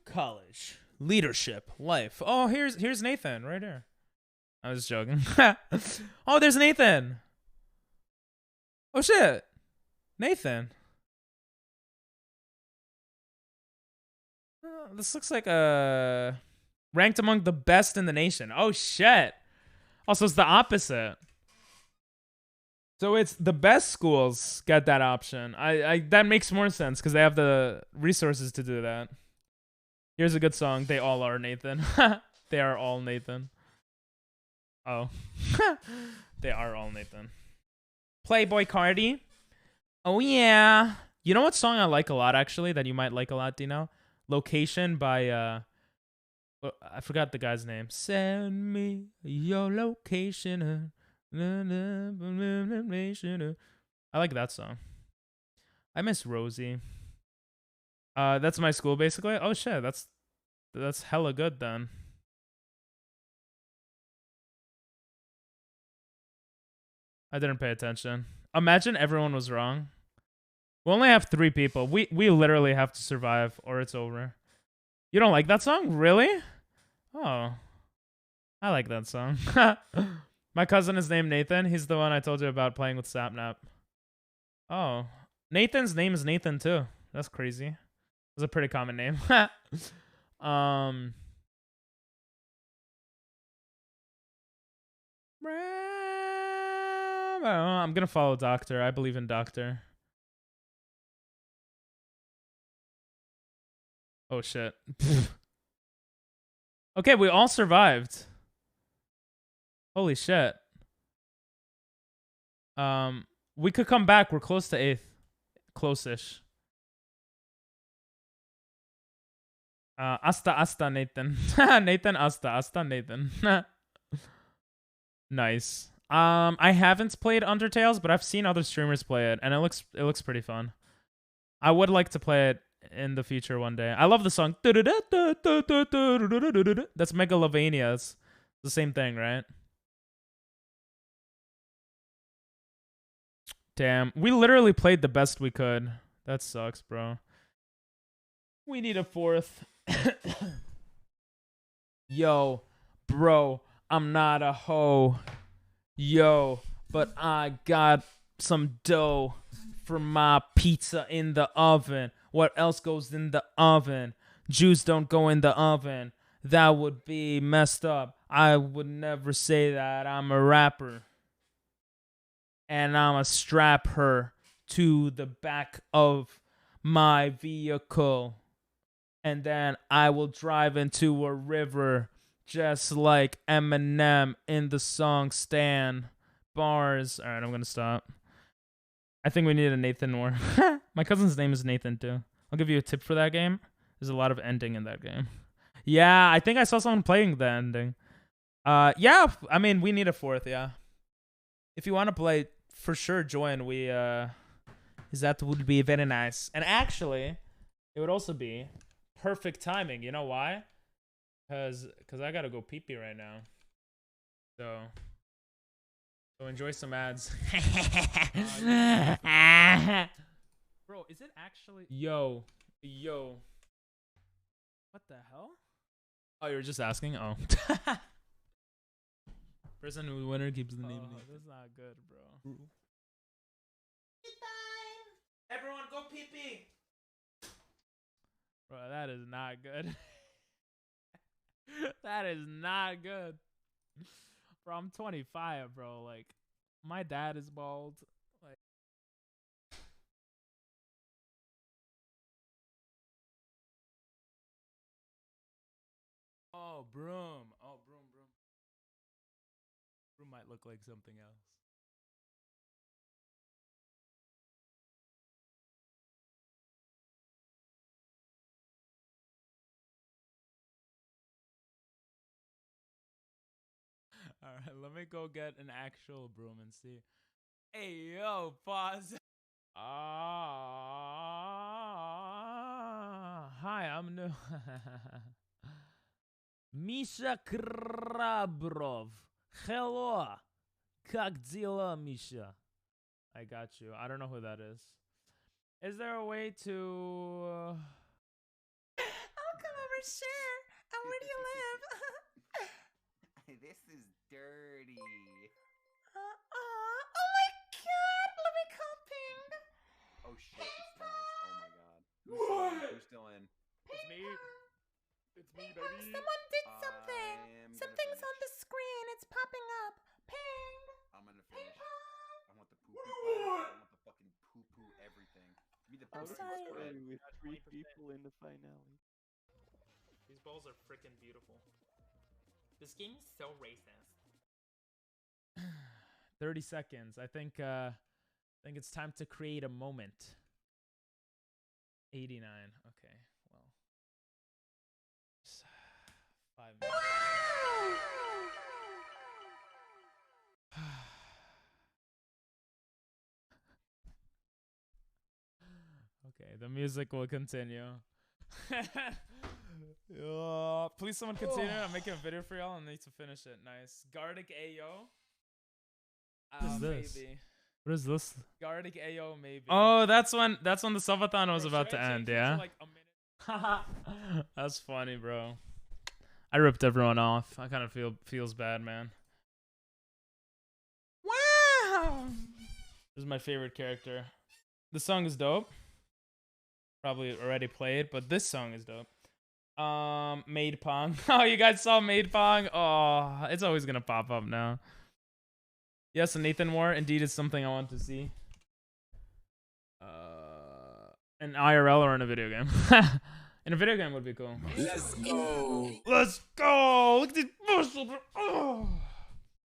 College. Leadership. Life. Oh, here's Nathan right here. I was joking. Oh, there's Nathan. Oh, shit. Nathan. This looks like a ranked among the best in the nation. Oh shit. Also, it's the opposite. So it's the best schools get that option. I that makes more sense because they have the resources to do that. Here's a good song. They all are Nathan. They are all Nathan. Oh. They are all Nathan. Playboy Cardi. Oh yeah. You know what song I like a lot actually that you might like a lot, Dino? Location by I forgot the guy's name. Send me your location. I like that song. I miss Rosie. That's my school basically. Oh shit, that's hella good then. I didn't pay attention. Imagine everyone was wrong. We only have 3 people. We literally have to survive or it's over. You don't like that song? Really? Oh. I like that song. My cousin is named Nathan. He's the one I told you about playing with Sapnap. Oh. Nathan's name is Nathan too. That's crazy. It's a pretty common name. I'm gonna follow Doctor. I believe in Doctor. Oh shit. Okay, we all survived. Holy shit. We could come back. We're close to 8th. Close-ish. Asta Nathan. Nathan Asta Nathan. Nice. I haven't played Undertales, but I've seen other streamers play it, and it looks pretty fun. I would like to play it in the future one day. I love the song. That's Megalovania. It's the same thing, right? Damn, we literally played the best we could. That sucks, bro. We need a 4th. Yo, bro, I'm not a hoe. Yo, but I got some dough for my pizza in the oven. What else goes in the oven? Jews don't go in the oven. That would be messed up. I would never say that. I'm a rapper. And I'ma strap her to the back of my vehicle. And then I will drive into a river just like Eminem in the song Stan. Bars. All right, I'm going to stop. I think we need a Nathan more. My cousin's name is Nathan too. I'll give you a tip for that game. There's a lot of ending in that game. Yeah, I think I saw someone playing the ending. Yeah, I mean, we need a 4th, yeah. If you want to play, for sure join. That would be very nice. And actually, it would also be perfect timing. You know why? Because I gotta go pee pee right now. So enjoy some ads. Bro, is it actually? Yo. What the hell? Oh, you were just asking? Oh. Person who winner keeps the name. That's not good, bro. Everyone go pee pee. Bro, that is not good. That is not good. Bro, I'm 25, bro. Like, my dad is bald. Like, oh, broom. Oh, broom. Broom might look like something else. Alright, let me go get an actual broom and see. Hey, yo, pause. Hi, I'm new. Misha Krabrov. Hello. Как дела, Misha? I got you. I don't know who that is. Is there a way to... I'll come over, share. And where do you live? This is dirty. Oh my god, let me come ping. Oh shit, it's nice. Oh my god. Who's still in? It's me, baby. Someone did something. Something's on the screen. It's popping up. Ping. I'm gonna finish. I want the poo poo. I want the fucking poo poo everything. Give me the poo poo spread. With 3 people in the finale. These balls are freaking beautiful. This game is so racist. 30 seconds. I think it's time to create a moment. 89. Okay. Well. 5 minutes. Okay, the music will continue. Please someone continue. I'm making a video for y'all and I need to finish it. Nice. Gardic Ayo. What is this? Maybe. What is this? Gardic Ayo maybe. Oh, that's when the subathon was about to end, yeah? Like a minute? That's funny, bro. I ripped everyone off. I kind of feels bad, man. Wow. This is my favorite character. The song is dope. Probably already played, but this song is dope. Maid Pong. Oh, you guys saw Maid Pong? Oh, it's always gonna pop up now. Yes, a Nathan War indeed is something I want to see. An IRL or in a video game. In a video game would be cool. Let's go. Let's go. Look at these muscles. Oh.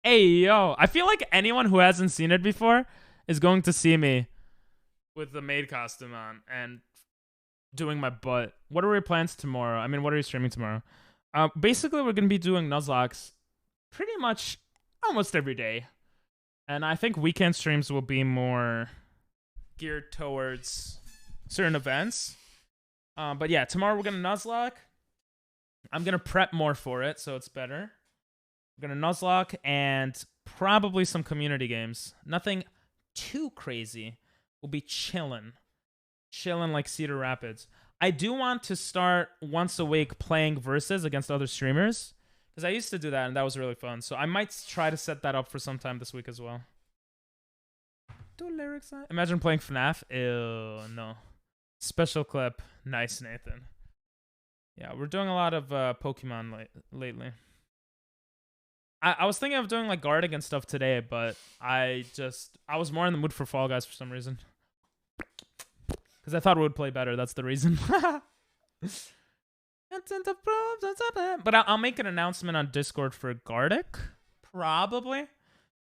Hey, yo. I feel like anyone who hasn't seen it before is going to see me with the maid costume on and doing my butt. What are your plans tomorrow? I mean, what are you streaming tomorrow? Basically, we're going to be doing Nuzlocke pretty much almost every day. And I think weekend streams will be more geared towards certain events. But yeah, tomorrow we're going to Nuzlocke. I'm going to prep more for it, so it's better. We're going to Nuzlocke and probably some community games. Nothing too crazy. We'll be chilling. Chilling like Cedar Rapids. I do want to start once a week playing versus against other streamers. Because I used to do that and that was really fun. So I might try to set that up for some time this week as well. Do lyrics on? Imagine playing FNAF. Ew, no. Special clip. Nice, Nathan. Yeah, we're doing a lot of Pokemon lately. I was thinking of doing like guarding and stuff today, but I was more in the mood for Fall Guys for some reason. Because I thought it would play better. That's the reason. But I'll make an announcement on Discord for Gardic, probably.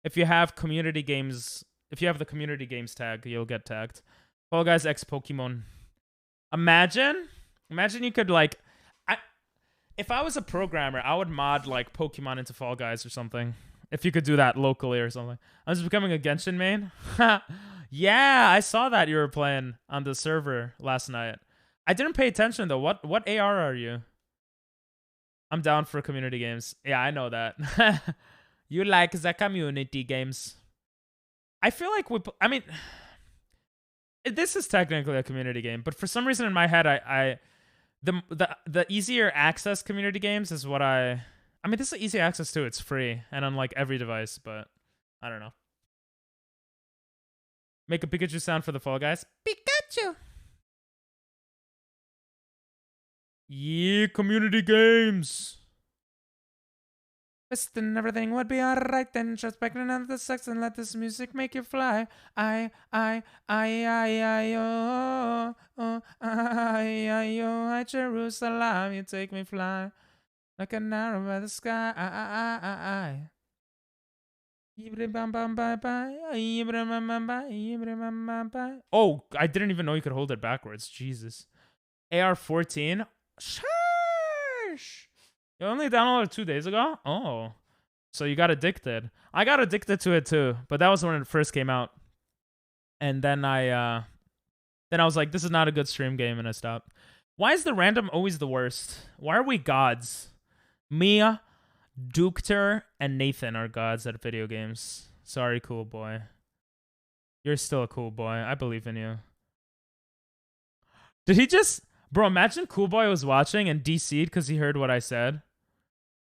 If you have community games, if you have the community games tag, you'll get tagged. Fall Guys X Pokemon. Imagine you could like, if I was a programmer, I would mod like Pokemon into Fall Guys or something. If you could do that locally or something. I was becoming a Genshin main. Yeah, I saw that you were playing on the server last night. I didn't pay attention though. What AR are you? I'm down for community games. Yeah, I know that. You like the community games. I feel like I mean, this is technically a community game, but for some reason in my head, the easier access community games is what I mean, this is easy access too. It's free and on like every device, but I don't know. Make a Pikachu sound for the Fall Guys. Pikachu. Yeah, community games. Best and everything would be alright then. Just back another sex and let this music make you fly. I, Jerusalem, you take me fly. Like an arrow by the sky. Oh, I didn't even know you could hold it backwards. Jesus. AR-14. Sheesh. You only downloaded it 2 days ago? Oh. So you got addicted. I got addicted to it too, but that was when it first came out. And then I was like, this is not a good stream game, and I stopped. Why is the random always the worst? Why are we gods? Mia, Dukter, and Nathan are gods at video games. Sorry, cool boy. You're still a cool boy. I believe in you. Did he just... Bro, imagine Cool Boy was watching and DC'd because he heard what I said.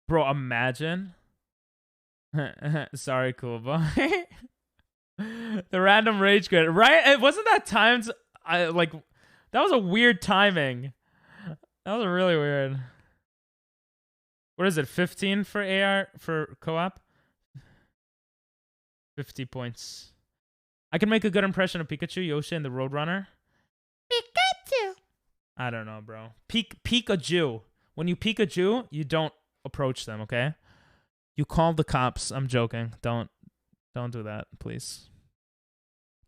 Bro, imagine. Sorry, Cool Boy. The random rage quit. Right? It wasn't that timed... that was a weird timing. That was really weird. What is it? 15 for AR for co-op? 50 points. I can make a good impression of Pikachu, Yoshi, and the Roadrunner. Pikachu. I don't know, bro. Pikachu. When you Pikachu, you don't approach them, okay? You call the cops. I'm joking. Don't do that, please.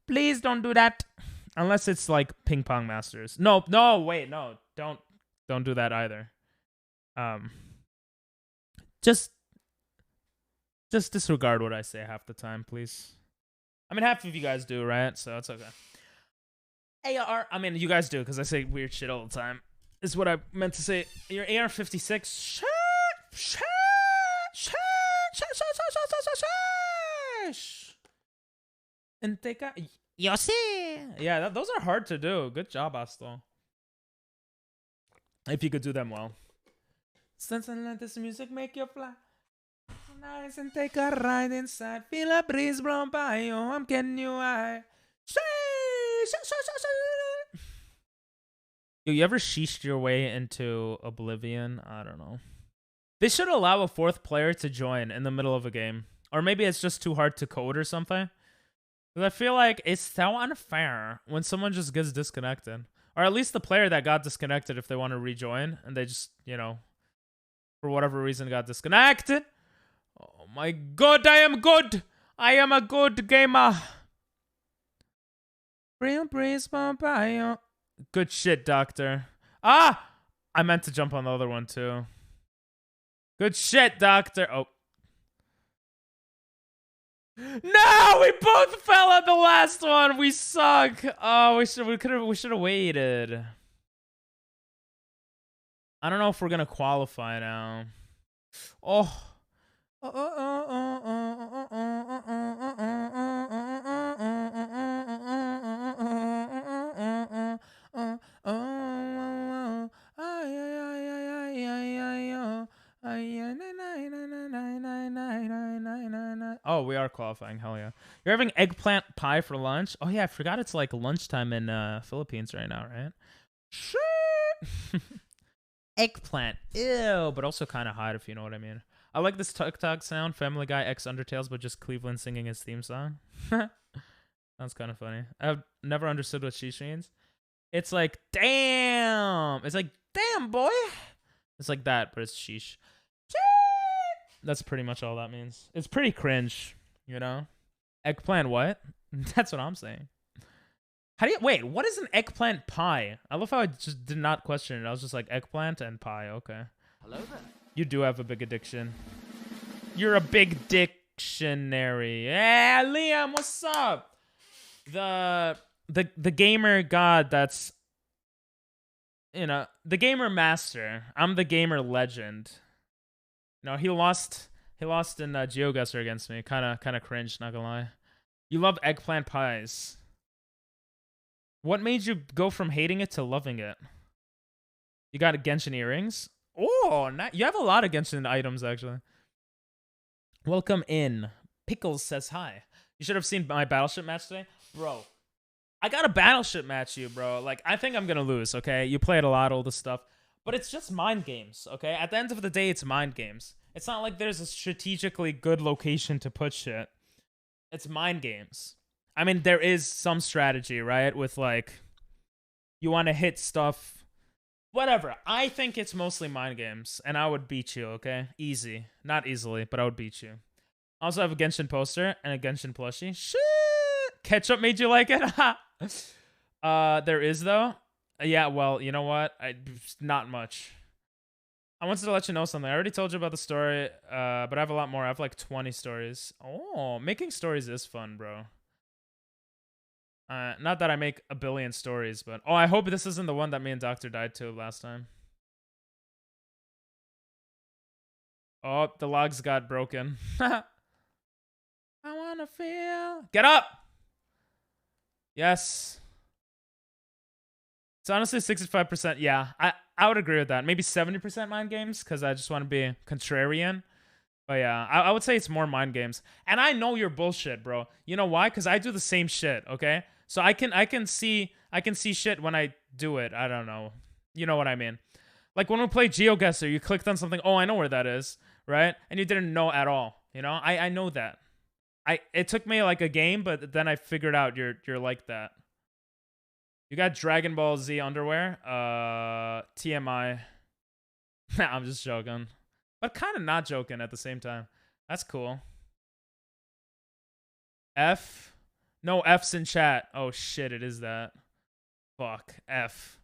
Please don't do that. Unless it's like Ping Pong Masters. No, wait, no. Don't do that either. Just disregard what I say half the time, please. I mean, half of you guys do, right? So it's okay. AR, I mean, you guys do, because I say weird shit all the time. Is what I meant to say. Your AR-56. And take a... Yoshi. Yeah, those are hard to do. Good job, Astor. If you could do them well. Since and let this music make you fly. Nice and take a ride inside. Feel a breeze blown by you. I'm getting you high. You ever sheeshed your way into Oblivion? I don't know. They should allow a fourth player to join in the middle of a game. Or maybe it's just too hard to code or something. Because I feel like it's so unfair when someone just gets disconnected. Or at least the player that got disconnected if they want to rejoin. And they just, you know, for whatever reason got disconnected. Oh my god, I am good! I am a good gamer! Real breeze Pompeo. Good shit, Doctor. Ah! I meant to jump on the other one, too. Good shit, Doctor. Oh. No! We both fell at the last one! We suck! Oh, we should have waited. I don't know if we're gonna qualify now. Oh. Oh, we are qualifying. Hell yeah. You're having eggplant pie for lunch? Oh yeah, I forgot it's like lunchtime in Philippines right now, right? Shit. Eggplant. Ew, but also kind of hot if you know what I mean. I like this tuk-tuk sound, Family Guy X Undertales, but just Cleveland singing his theme song. Sounds kind of funny. I've never understood what sheesh means. It's like, damn. It's like, damn, boy. It's like that, but it's sheesh. That's pretty much all that means. It's pretty cringe, you know? Eggplant what? That's what I'm saying. How do you... Wait, what is an eggplant pie? I love how I just did not question it. I was just like, eggplant and pie. Okay. Hello there. You do have a big addiction. You're a big dictionary. Yeah, Liam, what's up? The gamer god that's... You know, the gamer master. I'm the gamer legend. You know, he lost in GeoGuessr against me. Kind of cringe, not gonna lie. You love eggplant pies. What made you go from hating it to loving it? You got Genshin earrings? Oh, you have a lot of Genshin items, actually. Welcome in. Pickles says hi. You should have seen my Battleship match today. Bro, I got a Battleship match you, bro. Like, I think I'm going to lose, okay? You played a lot, all this stuff. But it's just mind games, okay? At the end of the day, it's mind games. It's not like there's a strategically good location to put shit. It's mind games. I mean, there is some strategy, right? With, like, you want to hit stuff. Whatever. I think it's mostly mind games. And I would beat you, okay? Easy. Not easily, but I would beat you. I also have a Genshin poster and a Genshin plushie. Shit! Ketchup made you like it? There is, though. Yeah, well, you know what? Not much. I wanted to let you know something. I already told you about the story, but I have a lot more. I have like 20 stories. Oh, making stories is fun, bro. Not that I make a billion stories, but... Oh, I hope this isn't the one that me and Doctor died to last time. Oh, the logs got broken. I wanna feel... Get up! Yes. It's honestly 65%. Yeah, I would agree with that. Maybe 70% mind games, because I just want to be contrarian. But yeah, I would say it's more mind games. And I know you're bullshit, bro. You know why? Because I do the same shit, okay? So I can see shit when I do it. I don't know. You know what I mean. Like when we played GeoGuessr, you clicked on something, oh, I know where that is, right? And you didn't know at all. You know, I know that. It took me like a game, but then I figured out you're like that. You got Dragon Ball Z underwear. TMI. I'm just joking. But kind of not joking at the same time. That's cool. F. No F's in chat. Oh shit, it is that. Fuck. F.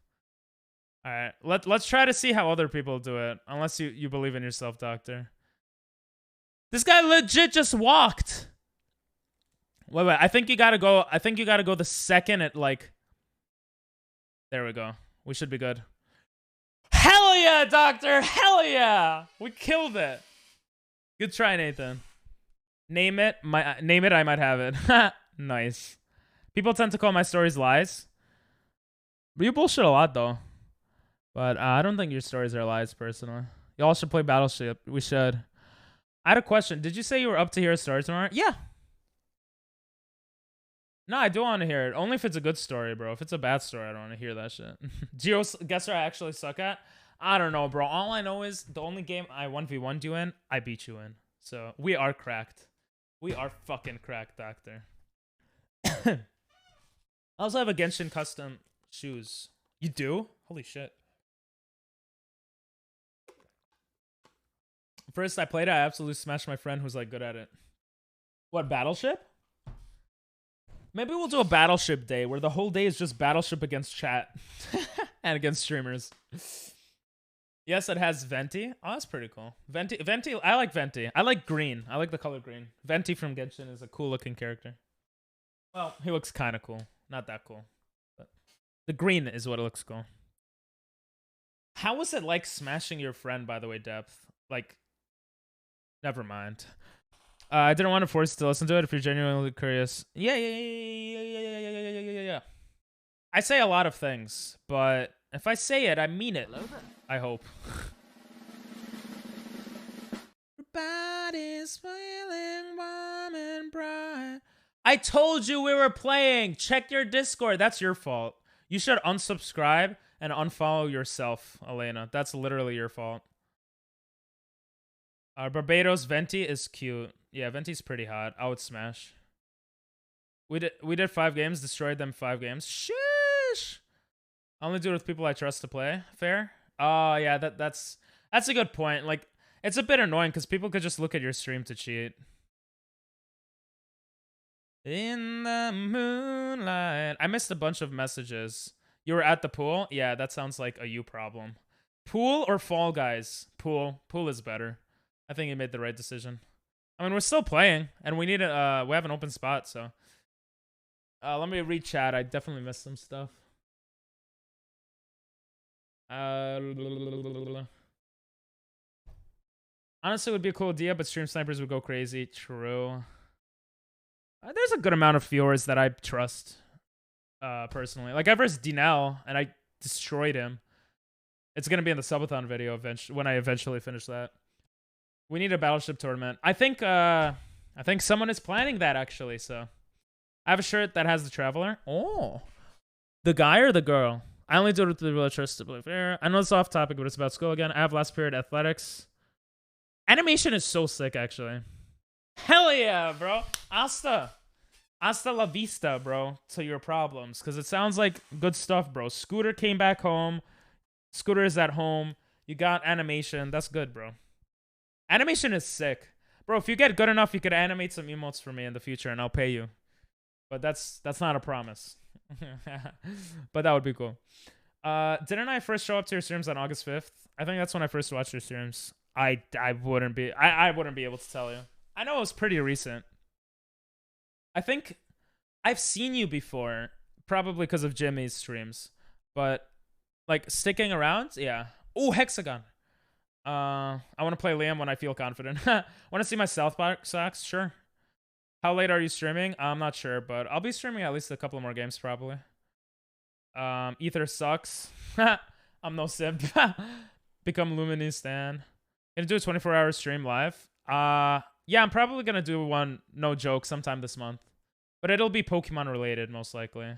Alright. Let's try to see how other people do it. Unless you believe in yourself, doctor. This guy legit just walked. Wait. I think you gotta go the second at like. There we go. We should be good. Hell yeah, doctor! Hell yeah! We killed it. Good try, Nathan. Name it. I might have it. Nice. People tend to call my stories lies. But you bullshit a lot though. But I don't think your stories are lies personally. Y'all should play Battleship. We should. I had a question. Did you say you were up to hear a story tomorrow? Yeah. No, I do want to hear it. Only if it's a good story, bro. If it's a bad story, I don't want to hear that shit. GeoGuessr I actually suck at? I don't know, bro. All I know is the only game I 1v1'd you in, I beat you in. So, we are cracked. We are fucking cracked, doctor. I also have a Genshin custom shoes. You do? Holy shit. First I played it, I absolutely smashed my friend who's like good at it. What, Battleship? Maybe we'll do a Battleship day where the whole day is just Battleship against chat. And against streamers. Yes, it has Venti. Oh, that's pretty cool. Venti, I like Venti. I like green. I like the color green. Venti from Genshin is a cool looking character. Well, he looks kind of cool. Not that cool. But the green is what looks cool. How was it like smashing your friend, by the way, Depth? Like, never mind. I didn't want to force you to listen to it if you're genuinely curious. Yeah. I say a lot of things, but if I say it, I mean it. I hope. Everybody's feeling warm and bright. I told you we were playing. Check your Discord. That's your fault. You should unsubscribe and unfollow yourself, Elena. That's literally your fault. Barbados Venti is cute. Yeah, Venti's pretty hot. I would smash. We did 5 games, destroyed them 5 games. Sheesh. I only do it with people I trust to play. Fair? Oh, yeah, that's a good point. Like, it's a bit annoying because people could just look at your stream to cheat. In the moonlight. I missed a bunch of messages. You were at the pool? Yeah, that sounds like a you problem. Pool or Fall Guys? Pool. Pool is better. I think you made the right decision. I mean, we're still playing, and we need we have an open spot, so. Let me read chat. I definitely missed some stuff. Honestly, it would be a cool idea, but stream snipers would go crazy. True. There's a good amount of viewers that I trust, personally. Like, I versed Dinell, and I destroyed him. It's gonna be in the subathon video when I eventually finish that. We need a Battleship tournament. I think someone is planning that, actually, so. I have a shirt that has the Traveler. Oh. The guy or the girl? I only do it with the real trust to believe. I know it's off topic, but it's about school again. I have last period athletics. Animation is so sick, actually. Hell yeah, bro. Hasta la vista, bro, to your problems. Because it sounds like good stuff, bro. Scooter came back home. Scooter is at home. You got animation. That's good, bro. Animation is sick. Bro, if you get good enough, you could animate some emotes for me in the future, and I'll pay you. But that's not a promise. But that would be cool. Didn't I first show up to your streams on August 5th? I think that's when I first watched your streams. I wouldn't be able to tell you. I know it was pretty recent. I think I've seen you before, probably because of Jimmy's streams. But like sticking around, yeah. Oh, Hexagon. I want to play Liam when I feel confident. Want to see my South Park socks? Sure. How late are you streaming? I'm not sure, but I'll be streaming at least a couple more games probably. Ether sucks. I'm no simp. Become Lumini Stan. Gonna do a 24-hour stream live. Yeah, I'm probably gonna do one, no joke, sometime this month. But it'll be Pokemon related, most likely.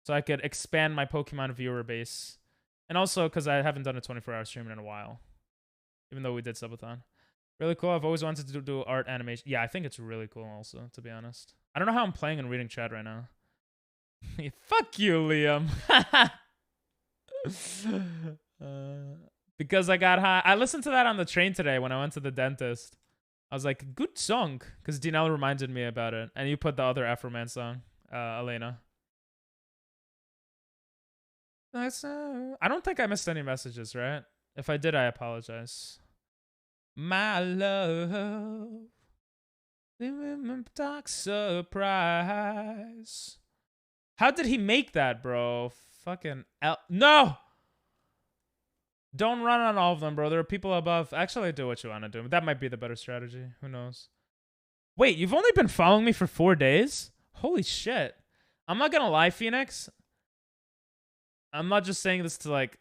So I could expand my Pokemon viewer base And also because I haven't done a 24-hour stream in a while. Even though we did subathon. Really cool. I've always wanted to do art animation. Yeah, I think it's really cool also, to be honest. I don't know how I'm playing and reading chat right now. Fuck you, Liam. Because I got high. I listened to that on the train today when I went to the dentist. I was like, good song. Because Dinelle reminded me about it. And you put the other Afro Man song, Elena. I don't think I missed any messages, right? If I did, I apologize. My love, dark surprise. How did he make that, bro? Fucking no! Don't run on all of them, bro. There are people above. Actually, do what you want to do. That might be the better strategy. Who knows? Wait, you've only been following me for 4 days? Holy shit. I'm not gonna lie, Phoenix. I'm not just saying this to, like,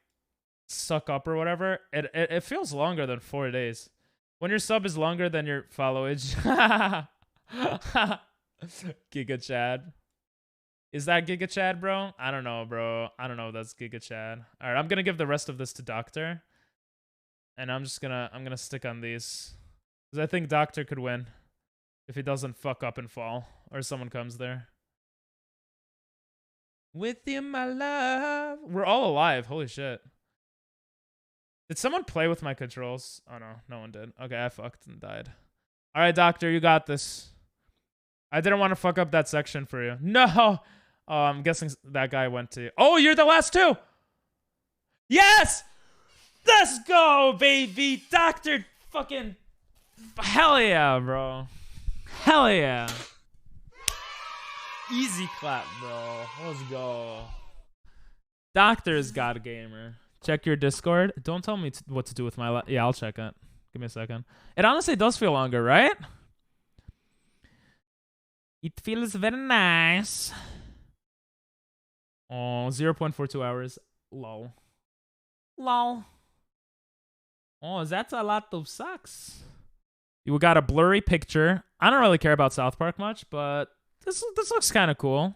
suck up or whatever. It feels longer than 4 days. When your sub is longer than your followage. Giga Chad. Is that Giga Chad, bro? I don't know, bro. I don't know if that's Giga Chad. All right, I'm gonna give the rest of this to Doctor, and I'm gonna stick on these because I think Doctor could win if he doesn't fuck up and fall or someone comes there. With you, my love. We're all alive. Holy shit. Did someone play with my controls? Oh no, no one did. Okay, I fucked and died. All right, Doctor, you got this. I didn't want to fuck up that section for you. No. Oh, I'm guessing that guy went to... Oh, you're the last two! Yes! Let's go, baby! Doctor fucking... Hell yeah, bro. Hell yeah. Easy clap, bro. Let's go. Doctor's God Gamer. Check your Discord. Don't tell me what to do with my... Yeah, I'll check it. Give me a second. It honestly does feel longer, right? It feels very nice. Oh, 0.42 hours. Lol. Lol. Oh, that's a lot of sucks. You got a blurry picture. I don't really care about South Park much, but this looks kind of cool.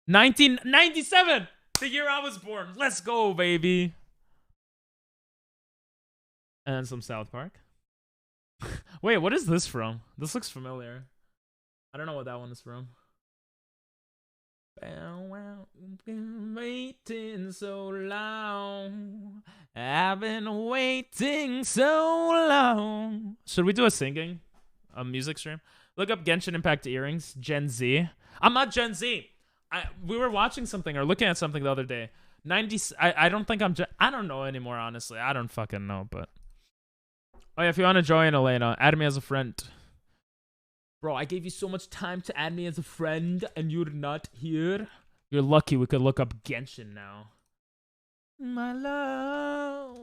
1997! The year I was born. Let's go, baby. And some South Park. Wait, what is this from? This looks familiar. I don't know what that one is from. Been waiting so long. I've been waiting so long. Should we do a music stream? Look up Genshin Impact earrings. Gen Z. I'm not Gen Z. We were watching something or looking at something the other day. I don't think I'm I don't know anymore, honestly. I don't fucking know, but... Oh yeah, if you want to join, Elena, add me as a friend. Bro, I gave you so much time to add me as a friend, and you're not here. You're lucky we could look up Genshin now. My love.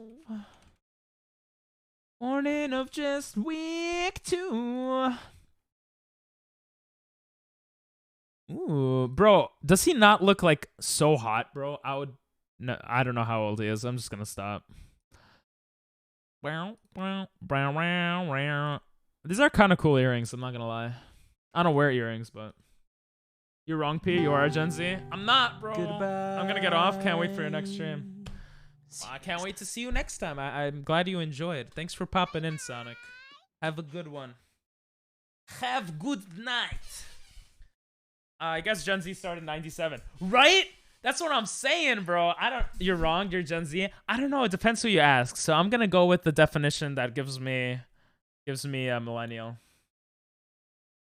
Morning of just week 2. Ooh, bro, does he not look like so hot, bro? No, I don't know how old he is. I'm just gonna stop. These are kind of cool earrings, I'm not gonna lie. I don't wear earrings, but... You're wrong, P. You are a Gen Z. I'm not, bro. Goodbye. I'm gonna get off. Can't wait for your next stream. I can't wait to see you next time. I'm glad you enjoyed. Thanks for popping in, Sonic. Have a good one. Have good night. I guess Gen Z started in 97. Right? That's what I'm saying, bro. You're wrong. You're Gen Z. I don't know. It depends who you ask. So I'm gonna go with the definition that gives me a millennial.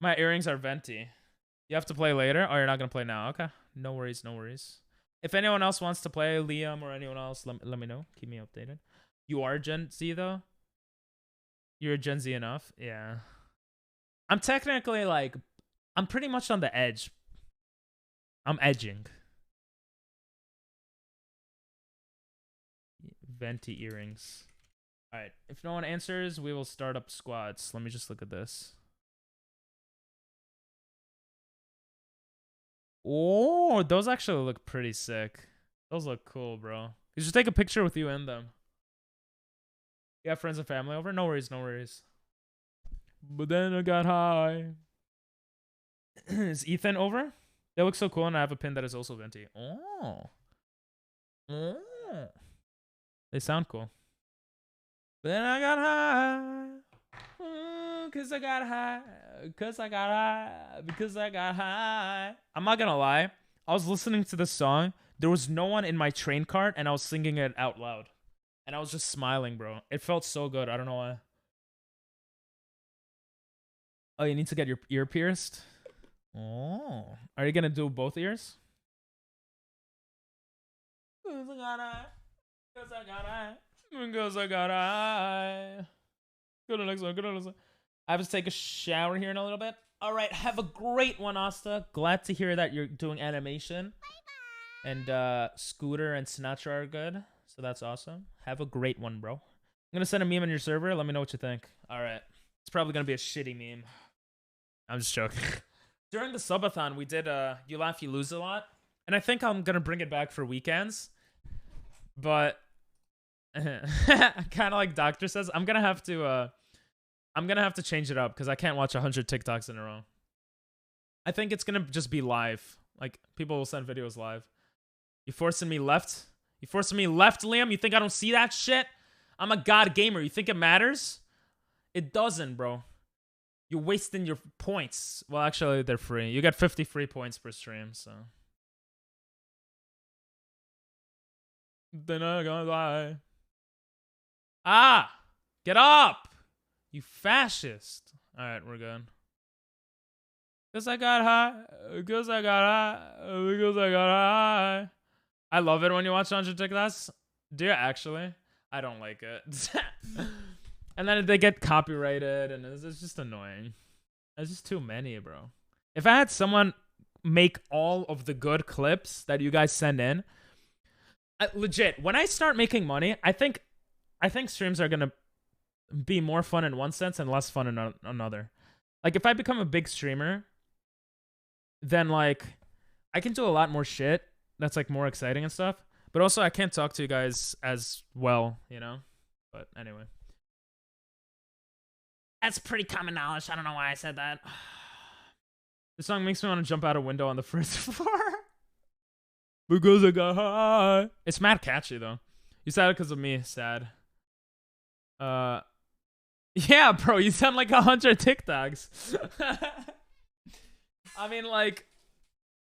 My earrings are venti. You have to play later? Oh, you're not gonna play now. Okay. No worries, no worries. If anyone else wants to play, Liam or anyone else, let me know. Keep me updated. You are Gen Z, though? You're Gen Z enough? Yeah. I'm technically, like... I'm pretty much on the edge. I'm edging. Venti earrings. Alright. If no one answers, we will start up squads. Let me just look at this. Oh, those actually look pretty sick. Those look cool, bro. You should take a picture with you in them. You have friends and family over? No worries, no worries. But then I got high. Is Ethan over? They look so cool, and I have a pin that is also venti. Oh. They sound cool. But then I got high. Cause I got high. Cause I got high. Because I got high. I'm not gonna lie. I was listening to this song. There was no one in my train cart, and I was singing it out loud. And I was just smiling, bro. It felt so good. I don't know why. Oh, you need to get your ear pierced? Oh. Are you gonna do both ears? Cause I got high. Cause I got high. Because I got high. Go to the next one. Go to the next one. I have to take a shower here in a little bit. All right. Have a great one, Asta. Glad to hear that you're doing animation. Bye-bye. And Scooter and Sinatra are good. So that's awesome. Have a great one, bro. I'm going to send a meme on your server. Let me know what you think. All right. It's probably going to be a shitty meme. I'm just joking. During the subathon, we did You Laugh, You Lose a lot. And I think I'm going to bring it back for weekends. But kind of like Doctor says, I'm gonna have to change it up because I can't watch 100 TikToks in a row. I think it's gonna just be live. Like people will send videos live. You forcing me left? You forcing me left, Liam? You think I don't see that shit? I'm a god gamer. You think it matters? It doesn't, bro. You're wasting your points. Well, actually, they're free. You get 50 free points per stream, so. Then I gonna lie. Ah! Get up! You fascist. Alright, we're good. Because I got high. Because I got high. Because I got high. I love it when you watch 100 TikToks. Do you actually? I don't like it. And then they get copyrighted, and it's just annoying. There's just too many, bro. If I had someone make all of the good clips that you guys send in, legit, when I start making money, I think streams are gonna be more fun in one sense and less fun in another. Like if I become a big streamer, then like I can do a lot more shit that's like more exciting and stuff. But also I can't talk to you guys as well, you know? But anyway. That's pretty common knowledge. I don't know why I said that. This song makes me want to jump out a window on the first floor. Because I got high. It's mad catchy though. You said it because of me, sad. Yeah, bro, you sound like 100 TikToks. I mean, like,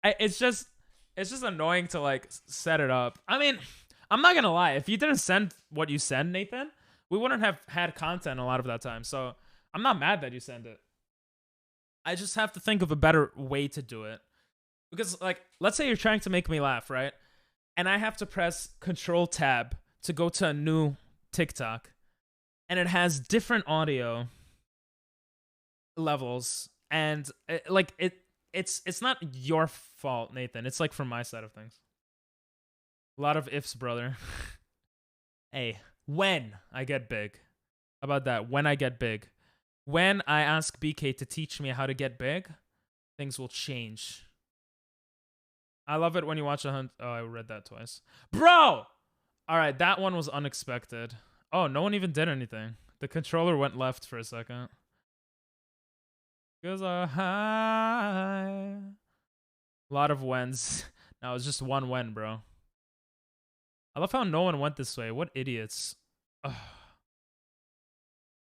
it's just annoying to like set it up. I mean, I'm not gonna lie. If you didn't send what you send, Nathan, we wouldn't have had content a lot of that time. So I'm not mad that you send it. I just have to think of a better way to do it. Because, like, let's say you're trying to make me laugh, right? And I have to press Control-Tab to go to a new TikTok. And it has different audio levels. And, it's not your fault, Nathan. It's, like, from my side of things. A lot of ifs, brother. Hey, when I get big. How about that? When I get big. When I ask BK to teach me how to get big, things will change. I love it when you watch a hunt. Oh, I read that twice. Bro! Alright, that one was unexpected. Oh, no one even did anything. The controller went left for a second. Because I high. A lot of whens. No, it's just one when, bro. I love how no one went this way. What idiots. Ugh.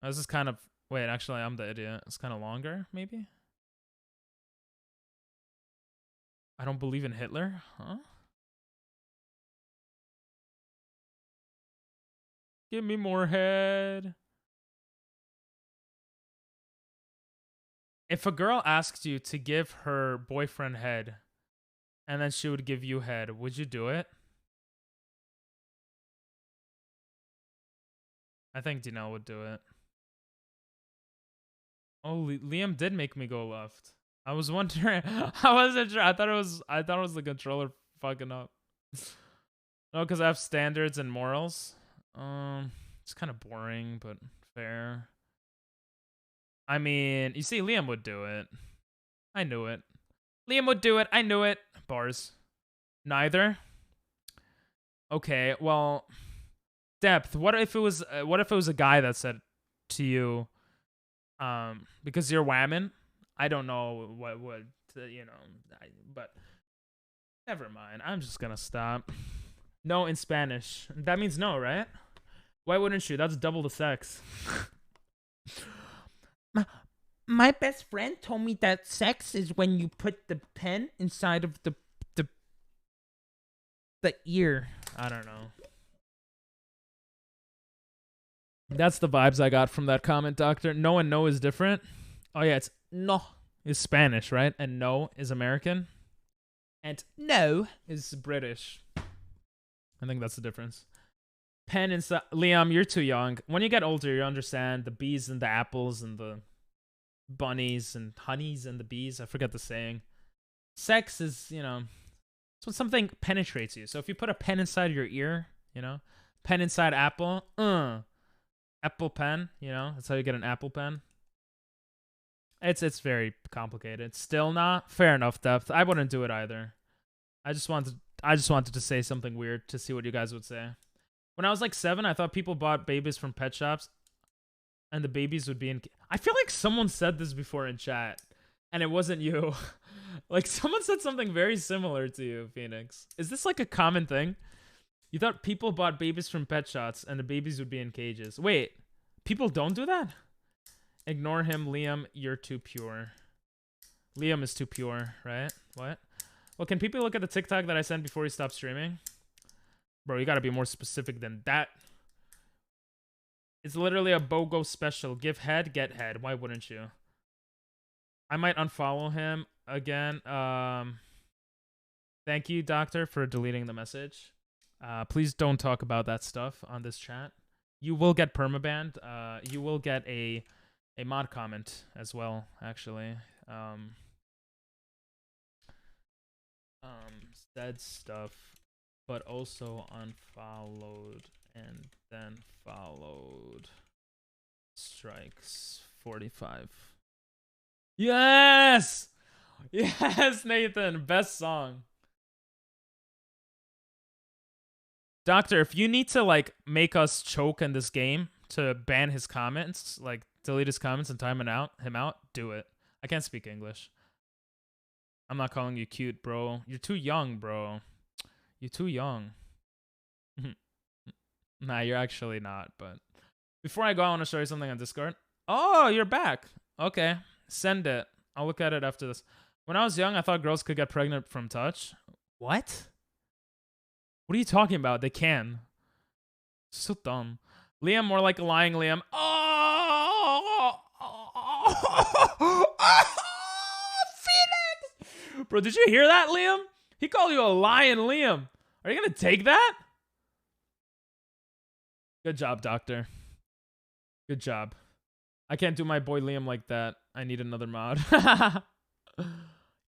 This is kind of... Wait, actually, I'm the idiot. It's kind of longer, maybe? I don't believe in Hitler? Huh? Give me more head. If a girl asked you to give her boyfriend head, and then she would give you head, would you do it? I think Dinelle would do it. Oh, Liam did make me go left. I was wondering. I wasn't sure. I thought it was the controller fucking up. No, because I have standards and morals. It's kind of boring, but fair. I mean, you see, Liam would do it. I knew it. Liam would do it. I knew it. Bars. Neither. Okay, well, depth. What if it was a guy that said to you, because you're whamming? I don't know what would, but never mind. I'm just gonna stop. No in Spanish. That means no, right? Why wouldn't you? That's double the sex. My best friend told me that sex is when you put the pen inside of the ear. I don't know. That's the vibes I got from that comment, Doctor. No and no is different. Oh yeah, it's no is Spanish, right? And no is American. And no is British. I think that's the difference. Pen inside. Liam, you're too young. When you get older, you understand the bees and the apples and the bunnies and honeys and the bees. I forget the saying. Sex is, you know, it's when something penetrates you. So if you put a pen inside your ear, you know, pen inside apple, apple pen, you know, that's how you get an apple pen. It's very complicated. Still not fair enough depth. I wouldn't do it either. I just wanted to say something weird to see what you guys would say. When I was like 7, I thought people bought babies from pet shops and the babies would be in... I feel like someone said this before in chat and it wasn't you. Like someone said something very similar to you, Phoenix. Is this like a common thing? You thought people bought babies from pet shops and the babies would be in cages. Wait, people don't do that? Ignore him, Liam. You're too pure. Liam is too pure, right? What? Well, can people look at the TikTok that I sent before he stopped streaming? Bro, you gotta be more specific than that. It's literally a BOGO special. Give head, get head. Why wouldn't you? I might unfollow him again. Thank you, Doctor, for deleting the message. Please don't talk about that stuff on this chat. You will get permabanned. You will get a mod comment as well, actually. Said stuff, but also unfollowed and then followed. Strikes 45. Yes! Yes, Nathan. Best song. Doctor, if you need to like make us choke in this game to ban his comments, like delete his comments and time him out, do it. I can't speak English. I'm not calling you cute, bro. You're too young, bro. You're too young. Nah, you're actually not, but... Before I go, I want to show you something on Discord. Oh, you're back. Okay. Send it. I'll look at it after this. When I was young, I thought girls could get pregnant from touch. What? What are you talking about? They can. So dumb. Liam, more like a lying Liam. Oh! Phoenix! Bro, did you hear that, Liam? He called you a lying Liam. Are you going to take that? Good job, Doctor. Good job. I can't do my boy Liam like that. I need another mod.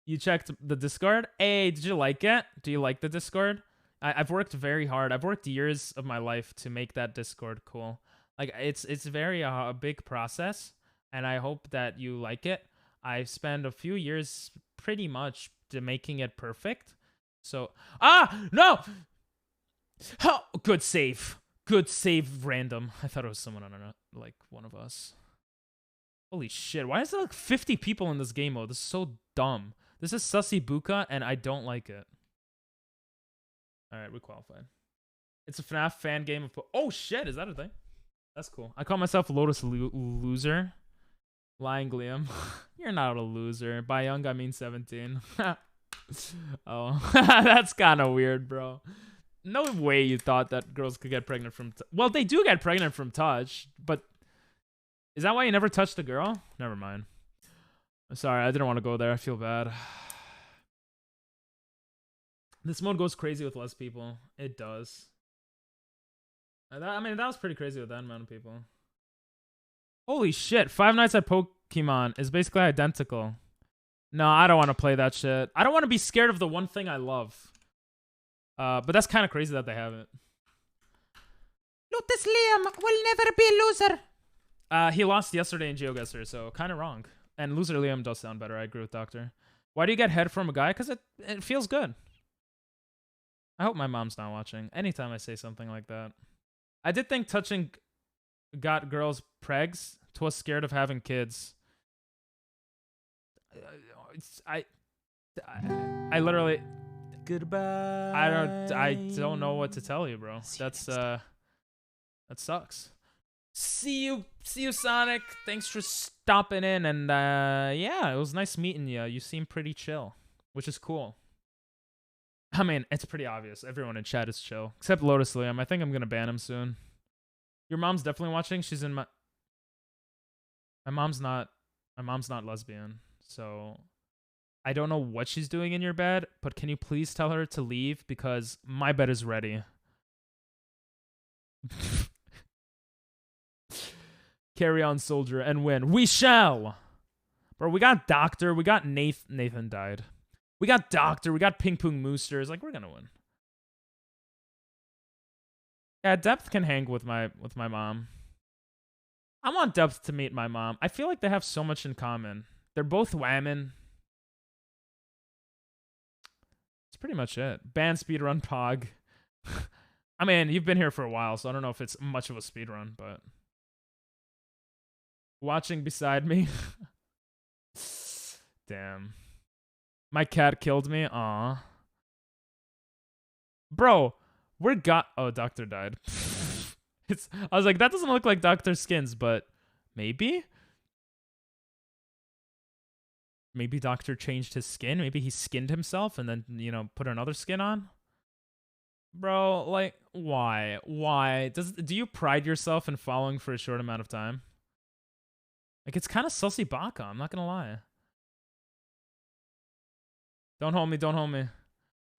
You checked the Discord? Hey, did you like it? Do you like the Discord? I've worked very hard. I've worked years of my life to make that Discord cool. Like, it's very a big process, and I hope that you like it. I've spent a few years pretty much to making it perfect. So, no! Oh, good save. Good save, random. I thought it was someone on like one of us. Holy shit, why is there like 50 people in this game mode? This is so dumb. This is Sussy Buka, and I don't like it. Alright, we qualified. It's a FNAF fan game of... Oh shit, is that a thing? That's cool. I call myself Lotus Loser. Lying Liam. You're not a loser. By young, I mean 17. Oh, that's kind of weird, bro. No way you thought that girls could get pregnant from... Well, they do get pregnant from touch, but... Is that why you never touched a girl? Never mind. I'm sorry, I didn't want to go there. I feel bad. This mode goes crazy with less people. It does. I mean, that was pretty crazy with that amount of people. Holy shit, Five Nights at Pokemon is basically identical. No, I don't want to play that shit. I don't want to be scared of the one thing I love. But that's kind of crazy that they have it. Lotus Liam will never be a loser. He lost yesterday in GeoGuessr, so kind of wrong. And Loser Liam does sound better. I agree with Doctor. Why do you get head from a guy? Because it feels good. I hope my mom's not watching. Anytime I say something like that. I did think touching got girls pregs. Twas scared of having kids. I literally... Goodbye. I don't know what to tell you, bro. That's that sucks. See you, Sonic. Thanks for stopping in, and yeah, it was nice meeting you. You seem pretty chill, which is cool. I mean, it's pretty obvious. Everyone in chat is chill, except Lotus Liam. I think I'm gonna ban him soon. Your mom's definitely watching. She's in my mom's not lesbian, so I don't know what she's doing in your bed, but can you please tell her to leave because my bed is ready. Carry on, soldier, and win. We shall. Bro, we got Doctor, we got Nathan died. We got Doctor, we got Ping Pong Moosters. Like, we're gonna win. Yeah, Depth can hang with my mom. I want Depth to meet my mom. I feel like they have so much in common. They're both women. That's pretty much it. Ban speedrun Pog. I mean, you've been here for a while, so I don't know if it's much of a speedrun, but watching beside me. Damn. My cat killed me. Aw. Bro, oh, Doctor died. I was like, that doesn't look like Doctor Skins, but maybe? Maybe Doctor changed his skin. Maybe he skinned himself and then, you know, put another skin on. Bro, like, why? Why? Do you pride yourself in following for a short amount of time? Like, it's kind of sussy baka, I'm not gonna lie. Don't hold me, don't hold me.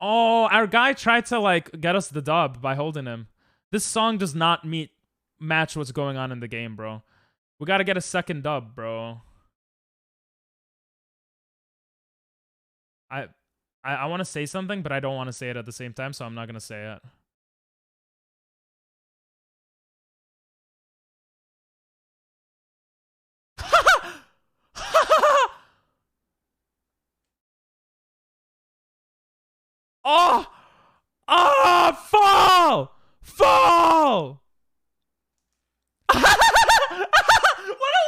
Oh, our guy tried to, like, get us the dub by holding him. This song does not match what's going on in the game, bro. We gotta get a second dub, bro. I want to say something, but I don't want to say it at the same time, so I'm not gonna say it. Oh! Oh! Fall! Fall! What a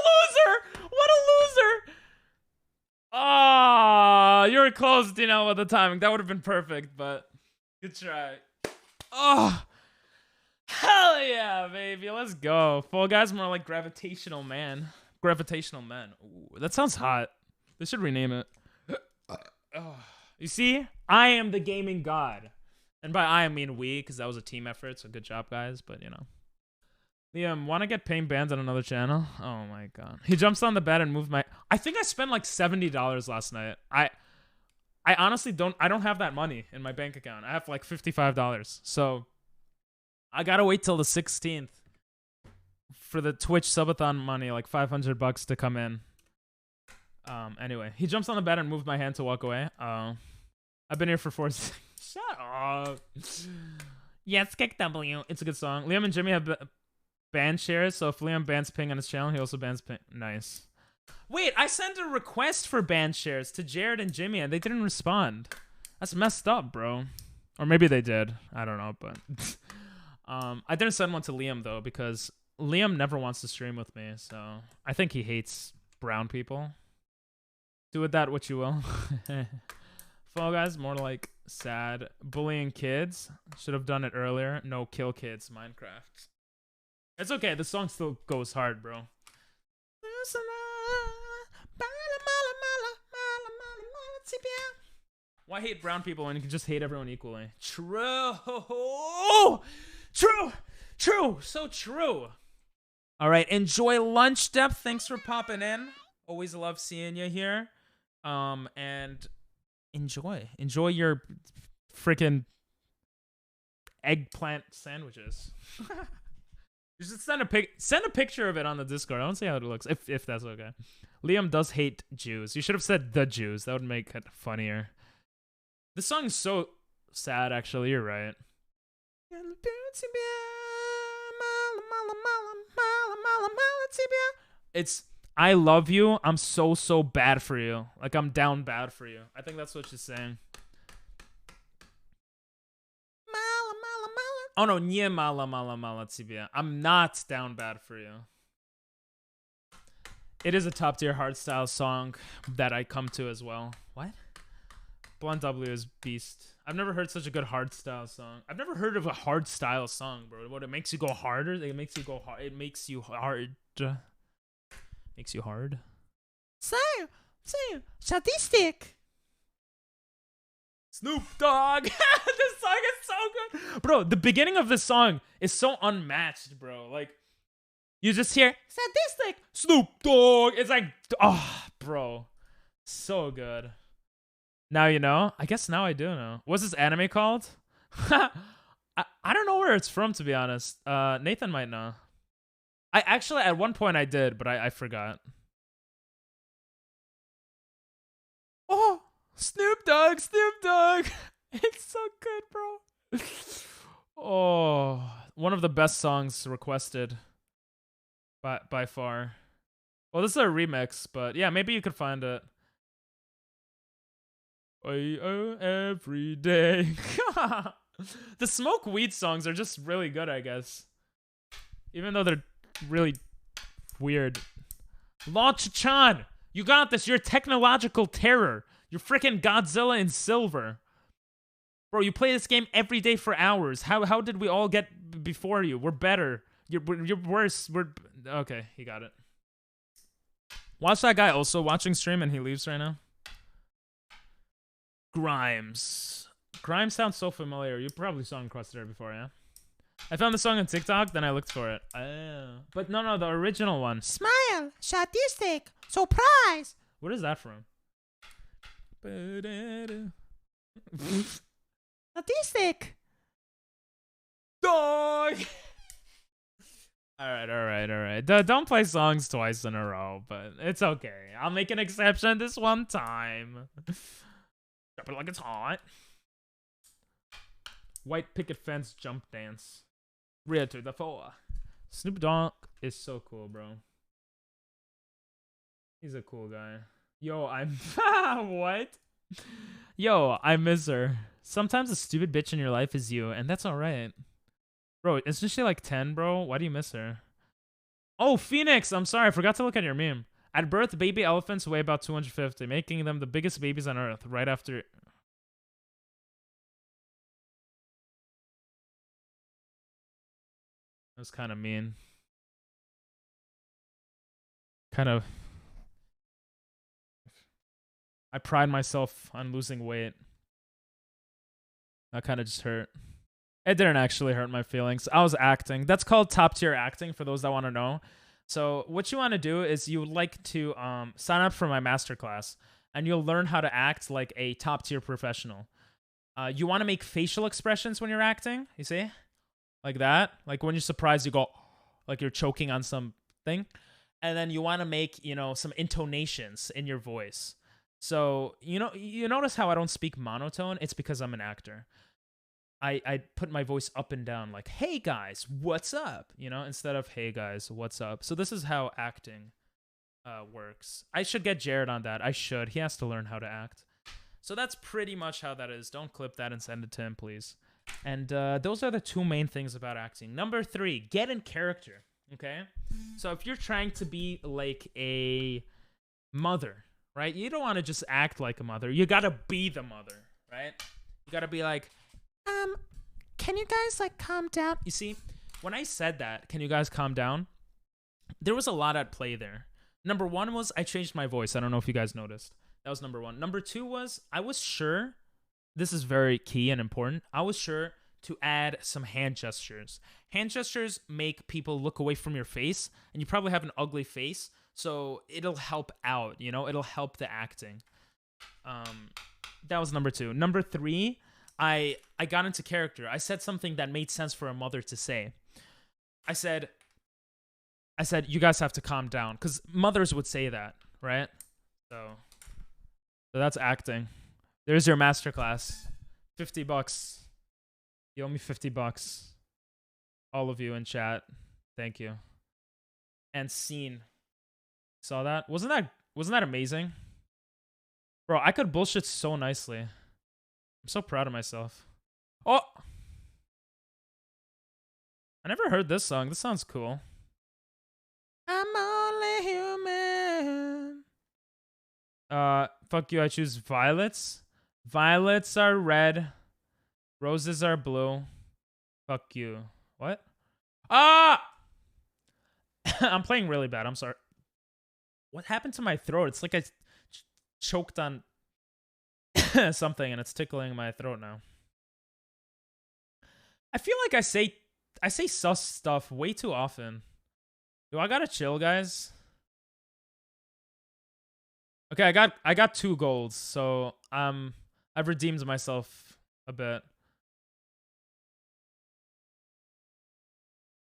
loser! What a loser! Oh, you were close, Dino, with the timing. That would have been perfect, but good try. Oh, hell yeah, baby. Let's go. Fall Guys more like Gravitational Man. Gravitational Man. Ooh, that sounds hot. They should rename it. Oh. You see? I am the gaming god. And by I mean we, because that was a team effort, so good job, guys. But, you know. Liam, want to get Pain banned on another channel? Oh, my God. He jumps on the bed and moved my... I think I spent like $70 last night. I honestly don't have that money in my bank account. I have like $55. So, I got to wait till the 16th for the Twitch subathon money, like $500 to come in. Anyway, he jumps on the bed and moved my hand to walk away. I've been here for 4 seconds. Shut up. Yes, kick W. It's a good song. Liam and Jimmy have band shares, so if Liam bans Ping on his channel, he also bans Ping. Nice. Wait, I sent a request for band shares to Jared and Jimmy, and they didn't respond. That's messed up, bro. Or maybe they did. I don't know, but... I didn't send one to Liam, though, because Liam never wants to stream with me, so... I think he hates brown people. Do with that what you will. Fall Guys, more like sad. Bullying kids. Should have done it earlier. No, kill kids. Minecraft. It's okay. The song still goes hard, bro. Why hate brown people when you can just hate everyone equally? True. True. True. So true. All right. Enjoy lunch, Depth. Thanks for popping in. Always love seeing you here. And enjoy your freaking eggplant sandwiches. You should send a picture of it on the Discord. I want to see how it looks, if that's okay. Liam does hate Jews. You should have said the Jews. That would make it funnier. This song is so sad, actually. You're right. It's I love you. I'm so bad for you. Like, I'm down bad for you. I think that's what she's saying. Oh no, nie mala tibia. I'm not down bad for you. It is a top tier hardstyle song that I come to as well. What? Blunt W is beast. I've never heard such a good hard style song. I've never heard of a hard style song, bro. What, it makes you go harder? It makes you go hard. It makes you hard. Makes you hard. Statistic. Snoop Dogg. This song is so good. Bro, the beginning of this song is so unmatched, bro. Like, you just hear, statistic, Snoop Dogg. It's like, oh, bro. So good. Now you know? I guess now I do know. What's this anime called? I don't know where it's from, to be honest. Nathan might know. I actually, at one point I did, but I forgot. Oh, Snoop Dogg, Snoop Dogg. It's so good, bro. Oh, one of the best songs requested by far. Well, this is a remix, but yeah, maybe you could find it. Every day. The smoke weed songs are just really good, I guess. Even though they're really weird. Launch-chan, you got this. You're a technological terror. You're freaking Godzilla in silver. Bro, you play this game every day for hours. How did we all get before you? We're better. You're worse. Okay, he got it. Watch that guy also watching stream and he leaves right now. Grimes. Grimes sounds so familiar. You probably saw him cross there before, yeah? I found the song on TikTok, then I looked for it. But no, the original one. Smile. Statistic. Surprise. What is that from? Statistic. Dog. All right. Don't play songs twice in a row, but it's okay. I'll make an exception this one time. Drop it like it's hot. White picket fence jump dance. Rear to the floor. Snoop Dogg is so cool, bro. He's a cool guy. Yo, I'm what? Yo, I miss her. Sometimes the stupid bitch in your life is you, and that's alright. Bro, isn't she like 10, bro? Why do you miss her? Oh, Phoenix! I'm sorry, I forgot to look at your meme. At birth, baby elephants weigh about 250, making them the biggest babies on Earth right after... That's kind of mean. Kind of... I pride myself on losing weight. That kind of just hurt. It didn't actually hurt my feelings. I was acting. That's called top tier acting for those that want to know. So what you want to do is you would like to sign up for my masterclass and you'll learn how to act like a top tier professional. You want to make facial expressions when you're acting, you see? Like that. Like when you're surprised, you go like you're choking on something. And then you want to make, you know, some intonations in your voice. So, you notice how I don't speak monotone? It's because I'm an actor. I put my voice up and down like, hey guys, what's up? You know, instead of hey guys, what's up? So this is how acting works. I should get Jared on that. I should. He has to learn how to act. So that's pretty much how that is. Don't clip that and send it to him, please. And those are the two main things about acting. Number 3, get in character. Okay? So if you're trying to be like a mother, right? You don't want to just act like a mother. You gotta be the mother, right? You gotta be like, can you guys like calm down? You see, when I said that, can you guys calm down? There was a lot at play there. Number 1 was I changed my voice. I don't know if you guys noticed. That was number 1. Number 2 was I was sure, this is very key and important, I was sure to add some hand gestures. Hand gestures make people look away from your face, and you probably have an ugly face, so it'll help out, you know? It'll help the acting. That was number 2. Number 3, I got into character. I said something that made sense for a mother to say. I said, you guys have to calm down, because mothers would say that, right? So that's acting. There's your masterclass. $50. You owe me $50. All of you in chat. Thank you. And scene. Saw that? Wasn't that amazing? Bro, I could bullshit so nicely. I'm so proud of myself. Oh! I never heard this song. This sounds cool. I'm only human. Fuck you, I choose violets. Violets are red. Roses are blue. Fuck you. What? Ah! I'm playing really bad. I'm sorry. What happened to my throat? It's like I choked on something and it's tickling my throat now. I feel like I say sus stuff way too often. Do I gotta chill, guys? Okay, I got 2 golds, so I've redeemed myself a bit.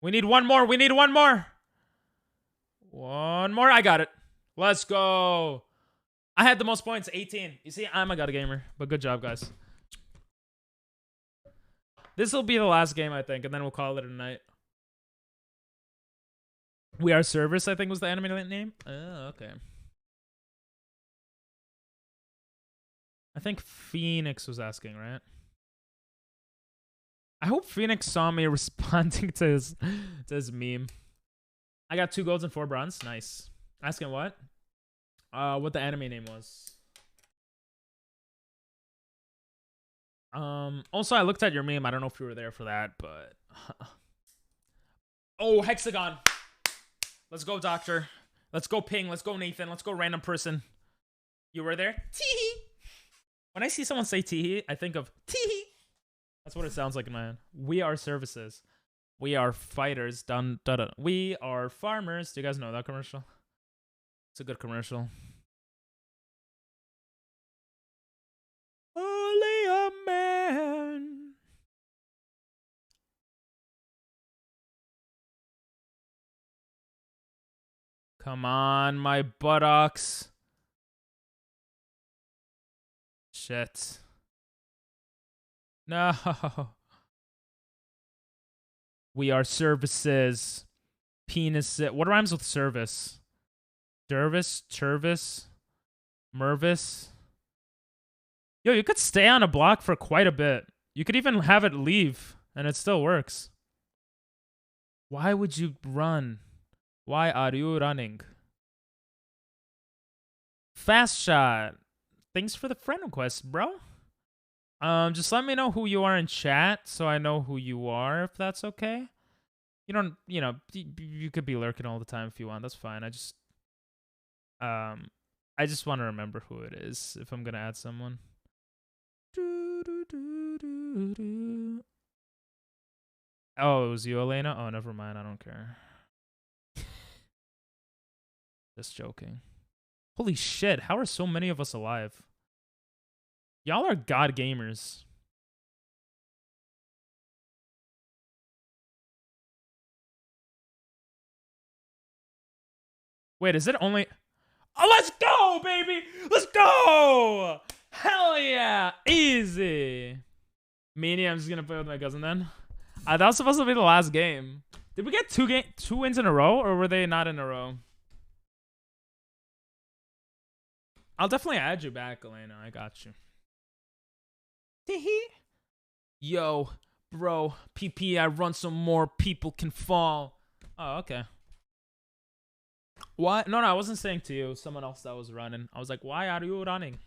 We need one more. We need one more. One more. I got it. Let's go. I had the most points, 18. You see, I'm a god gamer, but good job, guys. This will be the last game, I think, and then we'll call it a night. We Are Service, I think, was the anime name. Oh, okay. I think Phoenix was asking, right? I hope Phoenix saw me responding to his meme. I got 2 golds and 4 bronze. Nice. Asking what? What the anime name was. Also, I looked at your meme. I don't know if you were there for that, but... Oh, Hexagon. Let's go, Doctor. Let's go, Ping. Let's go, Nathan. Let's go, random person. You were there? Teehee. When I see someone say teehee, I think of teehee. That's what it sounds like in my head. We are services. We are fighters. Dun, dun, dun. We are farmers. Do you guys know that commercial? It's a good commercial. Only a man. Come on, my buttocks. Shit. No. We are services. Penis. What rhymes with service? Dervis? Turvis? Mervis? Yo, you could stay on a block for quite a bit. You could even have it leave, and it still works. Why would you run? Why are you running? Fast shot. Thanks for the friend request, bro. Just let me know who you are in chat so I know who you are, if that's okay. You don't, you could be lurking all the time if you want. That's fine. I just want to remember who it is if I'm going to add someone. Oh, it was you, Elena? Oh, never mind. I don't care. Just joking. Holy shit. How are so many of us alive? Y'all are god gamers. Wait, is it only... Oh, let's go, baby! Let's go! Hell yeah! Easy! Meanie, I'm just gonna play with my cousin then. That was supposed to be the last game. Did we get 2 wins in a row, or were they not in a row? I'll definitely add you back, Elena. I got you. Yo, bro, PP, I run some more people can fall. Oh, okay. What? No, I wasn't saying to you. Someone else that was running. I was like, why are you running?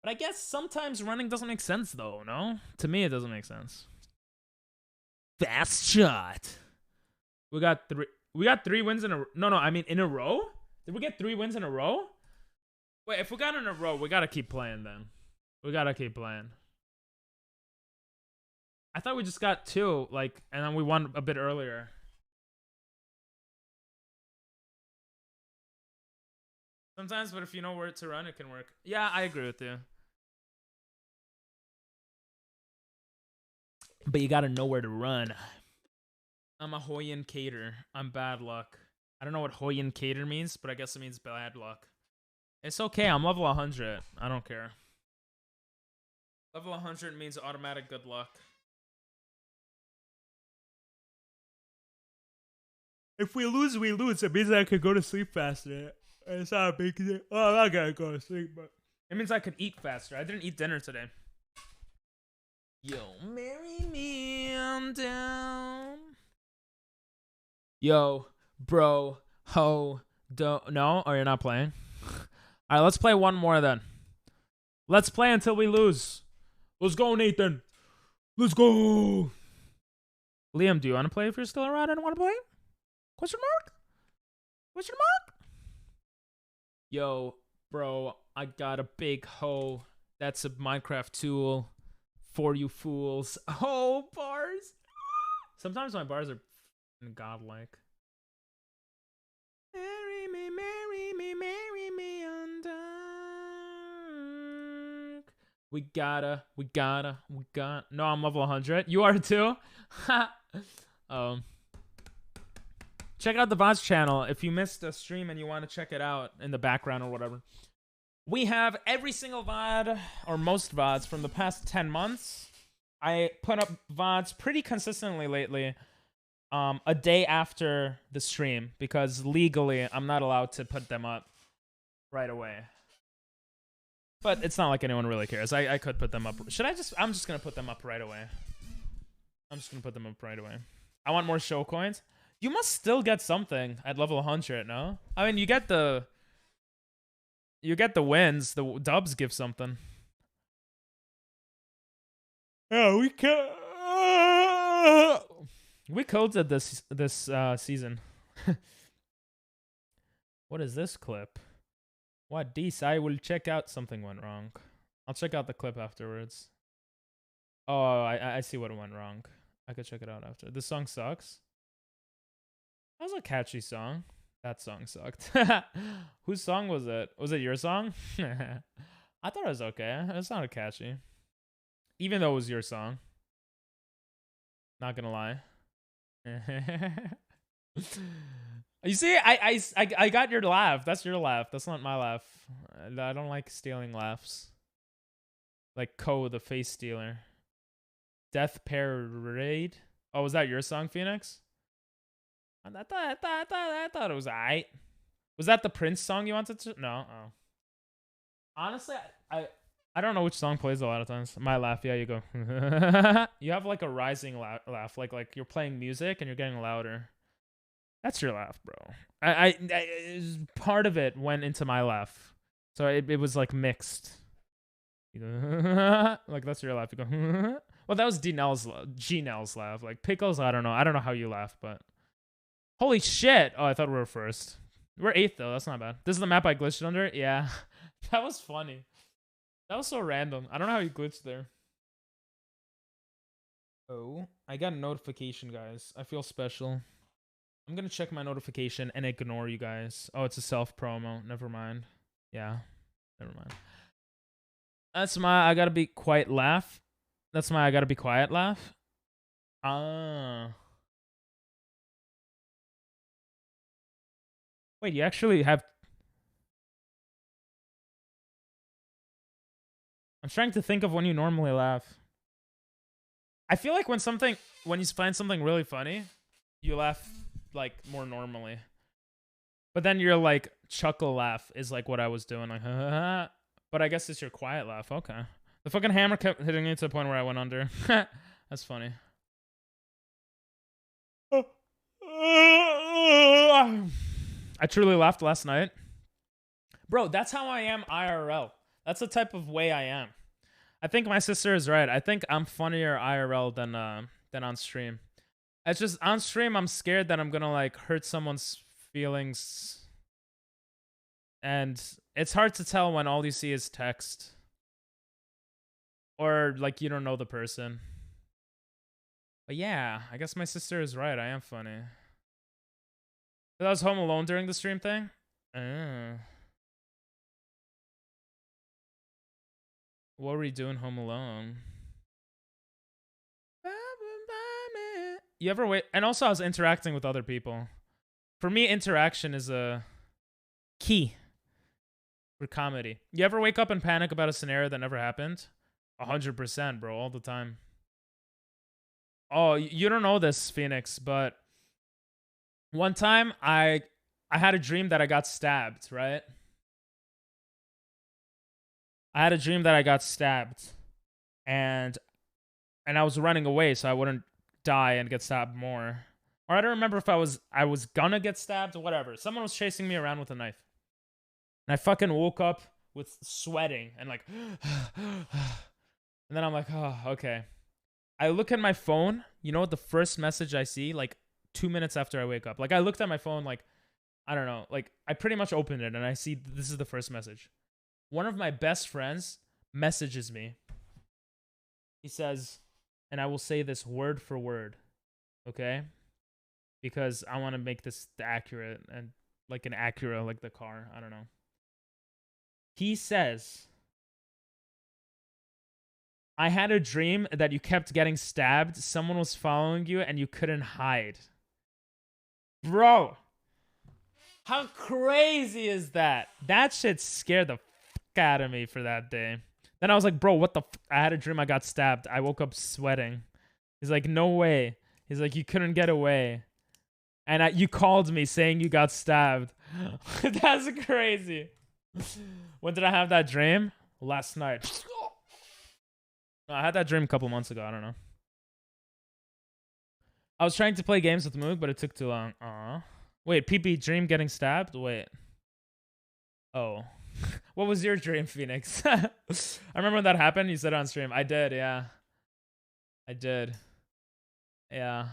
But I guess sometimes running doesn't make sense, though, no? To me, it doesn't make sense. Fast shot. We got 3 wins in a... No, I mean in a row? Did we get 3 wins in a row? Wait, if we got in a row, we gotta keep playing then. We gotta keep playing. I thought we just got 2, like, and then we won a bit earlier. Sometimes, but if you know where to run, it can work. Yeah, I agree with you. But you gotta know where to run. I'm a Hoyan Cater. I'm bad luck. I don't know what Hoyan Cater means, but I guess it means bad luck. It's okay, I'm level 100. I don't care. Level 100 means automatic good luck. If we lose, we lose. It means I could go to sleep faster. It's not a big deal. Oh, I'm not gonna go to sleep, but it means I could eat faster. I didn't eat dinner today. Yo, marry me, I'm down. Yo, bro, ho, don't. No? Oh, you're not playing? Alright, let's play one more then. Let's play until we lose. Let's go, Nathan. Let's go. Liam, do you want to play if you're still around and want to play? Question mark? Question mark? Yo, bro, I got a big hoe. That's a Minecraft tool for you fools. Oh, bars. Sometimes my bars are godlike. Marry me, marry me, marry me on dark. We gotta. No, I'm level 100. You are too? Check out the VODs channel if you missed a stream and you want to check it out in the background or whatever. We have every single VOD, or most VODs, from the past 10 months. I put up VODs pretty consistently lately, a day after the stream, because legally I'm not allowed to put them up right away. But it's not like anyone really cares. I could put them up. I'm just gonna put them up right away. I want more show coins. You must still get something at level 100, no? I mean, you get the wins. The dubs give something. Yeah, we coded this season. What is this clip? What this? I will check out. Something went wrong. I'll check out the clip afterwards. Oh, I see what went wrong. I could check it out after. This song sucks. That was a catchy song. That song sucked. Whose song was it? Was it your song? I thought it was okay. It sounded catchy. Even though it was your song. Not gonna lie. You see, I got your laugh. That's your laugh. That's not my laugh. I don't like stealing laughs. Like Ko, the face stealer. Death Parade. Oh, was that your song, Phoenix? I thought it was alright. Was that the Prince song you wanted to? No. Oh. Honestly, I don't know which song plays a lot of times. My laugh, yeah, you go. You have like a rising laugh, like you're playing music and you're getting louder. That's your laugh, bro. Part of it went into my laugh, so it was like mixed. Like that's your laugh. You go. Well, that was G-Nell's laugh. Like Pickles, I don't know how you laugh, but holy shit! Oh, I thought we were first. We're 8th though. That's not bad. This is the map I glitched under. Yeah, that was funny. That was so random. I don't know how you glitched there. Oh, I got a notification, guys. I feel special. I'm gonna check my notification and ignore you guys. Oh, it's a self-promo. Never mind. Yeah, never mind. That's my I gotta be quiet laugh. That's my I gotta be quiet laugh. Ah. Wait, you actually have... I'm trying to think of when you normally laugh. I feel like when you find something really funny, you laugh like more normally. But then your like chuckle laugh is like what I was doing, like but I guess it's your quiet laugh. Okay. The fucking hammer kept hitting me to the point where I went under. That's funny. I truly laughed last night. Bro, that's how I am IRL. That's the type of way I am. I think my sister is right. I think I'm funnier IRL than on stream. It's just on stream I'm scared that I'm gonna like hurt someone's feelings. And it's hard to tell when all you see is text. Or like you don't know the person. But yeah, I guess my sister is right. I am funny. But I was home alone during the stream thing? What were you doing home alone? You ever wait? And also I was interacting with other people. For me, interaction is a key for comedy. You ever wake up and panic about a scenario that never happened? 100%, bro, all the time. Oh, you don't know this, Phoenix, but one time I had a dream that I got stabbed, right? I had a dream that I got stabbed, and I was running away so I wouldn't die and get stabbed more. Or I don't remember if I was gonna get stabbed or whatever. Someone was chasing me around with a knife. And I fucking woke up with sweating and like and then I'm like, oh, okay. I look at my phone. You know what? The first message I see, like 2 minutes after I wake up. Like I looked at my phone, like I don't know, like I pretty much opened it and I see this is the first message. One of my best friends messages me. He says, and I will say this word for word, okay? Because I want to make this accurate and like an Acura, like the car. I don't know. He says, I had a dream that you kept getting stabbed. Someone was following you and you couldn't hide. Bro, how crazy is that? That shit scared the fuck out of me for that day. Then I was like, bro, what the fuck? I had a dream I got stabbed. I woke up sweating. He's like, no way. He's like, you couldn't get away. And you called me saying you got stabbed. That's crazy. When did I have that dream? Last night. No, I had that dream a couple months ago. I don't know. I was trying to play games with Moog, but it took too long. Aw. Wait, PP dream getting stabbed? Wait. Oh. What was your dream, Phoenix? I remember when that happened. You said it on stream. I did, yeah. I did. Yeah.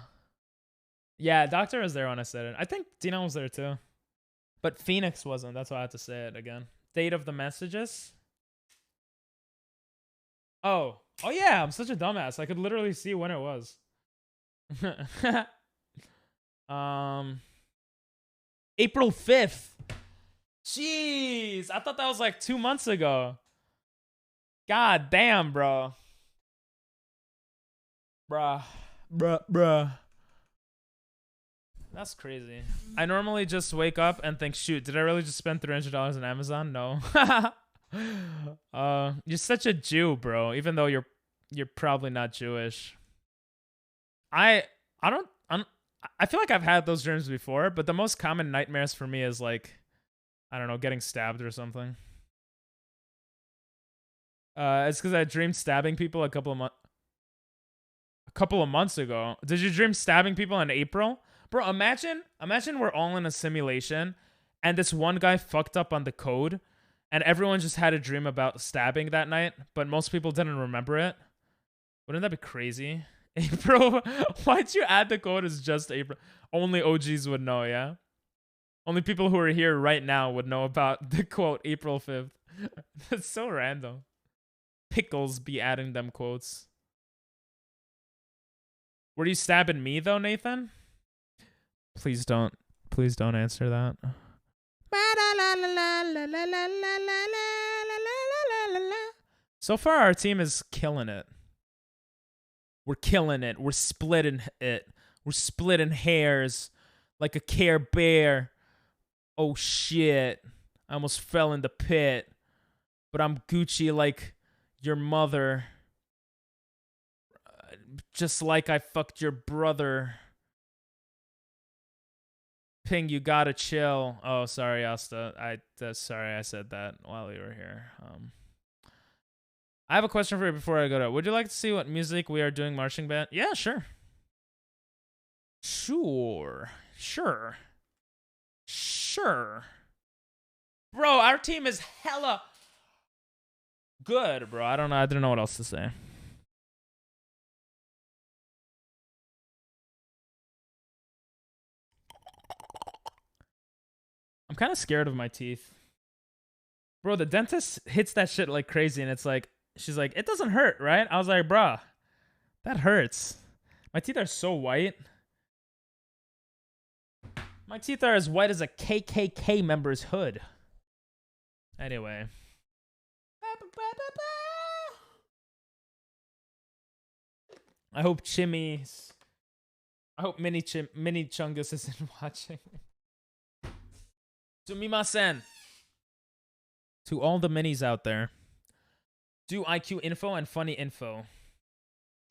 Yeah, Doctor was there when I said it. I think Dino was there too. But Phoenix wasn't. That's why I had to say it again. Date of the messages? Oh. Oh yeah, I'm such a dumbass. I could literally see when it was. April 5th. Jeez, I thought that was like 2 months ago. God damn, bro. Bruh. That's crazy. I normally just wake up and think, shoot, did I really just spend $300 on Amazon? No. You're such a Jew, bro. Even though you're probably not Jewish. I feel like I've had those dreams before, but the most common nightmares for me is like, I don't know, getting stabbed or something. It's because I dreamed stabbing people a couple of months ago. Did you dream stabbing people in April? Bro, imagine we're all in a simulation and this one guy fucked up on the code and everyone just had a dream about stabbing that night, but most people didn't remember it. Wouldn't that be crazy? April? Why'd you add the code as just April? Only OGs would know, yeah? Only people who are here right now would know about the quote April 5th. That's so random. Pickles be adding them quotes. Were you stabbing me though, Nathan? Please don't answer that. So far our team is killing it. We're killing it. We're splitting it. We're splitting hairs like a Care Bear. Oh shit. I almost fell in the pit. But I'm Gucci like your mother. Just like I fucked your brother. Ping, you gotta chill. Oh, sorry, Asta. Sorry I said that while we were here. I have a question for you before I go to. Would you like to see what music we are doing marching band? Yeah, sure. Sure. Bro, our team is hella good, bro. I didn't know what else to say. I'm kind of scared of my teeth. Bro, the dentist hits that shit like crazy and it's like, she's like, it doesn't hurt, right? I was like, bruh, that hurts. My teeth are so white. My teeth are as white as a KKK member's hood. Anyway. I hope Mini Chungus isn't watching. Sumimasen. To all the minis out there. Do IQ info and funny info.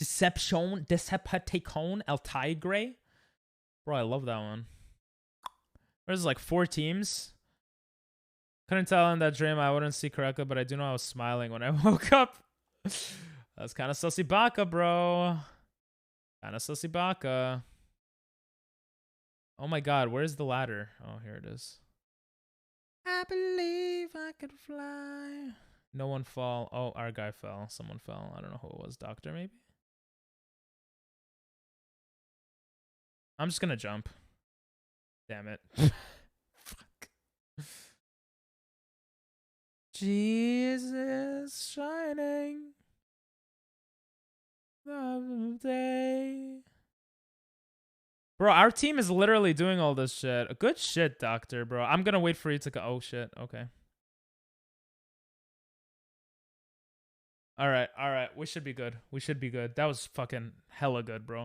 Decepticon El Tigre. Bro, I love that one. There's like 4 teams. Couldn't tell in that dream I wouldn't see correctly, but I do know I was smiling when I woke up. That's kind of sussy baka, bro. Kind of sussy baka. Oh my god, where's the ladder? Oh, here it is. I believe I could fly. No one fall. Oh, our guy fell. Someone fell. I don't know who it was. Doctor, maybe? I'm just gonna jump. Damn it. Fuck. Jesus shining the day. Bro, our team is literally doing all this shit. Good shit, Doctor, bro. I'm gonna wait for you to go. Oh, shit. Okay. All right. We should be good. We should be good. That was fucking hella good, bro.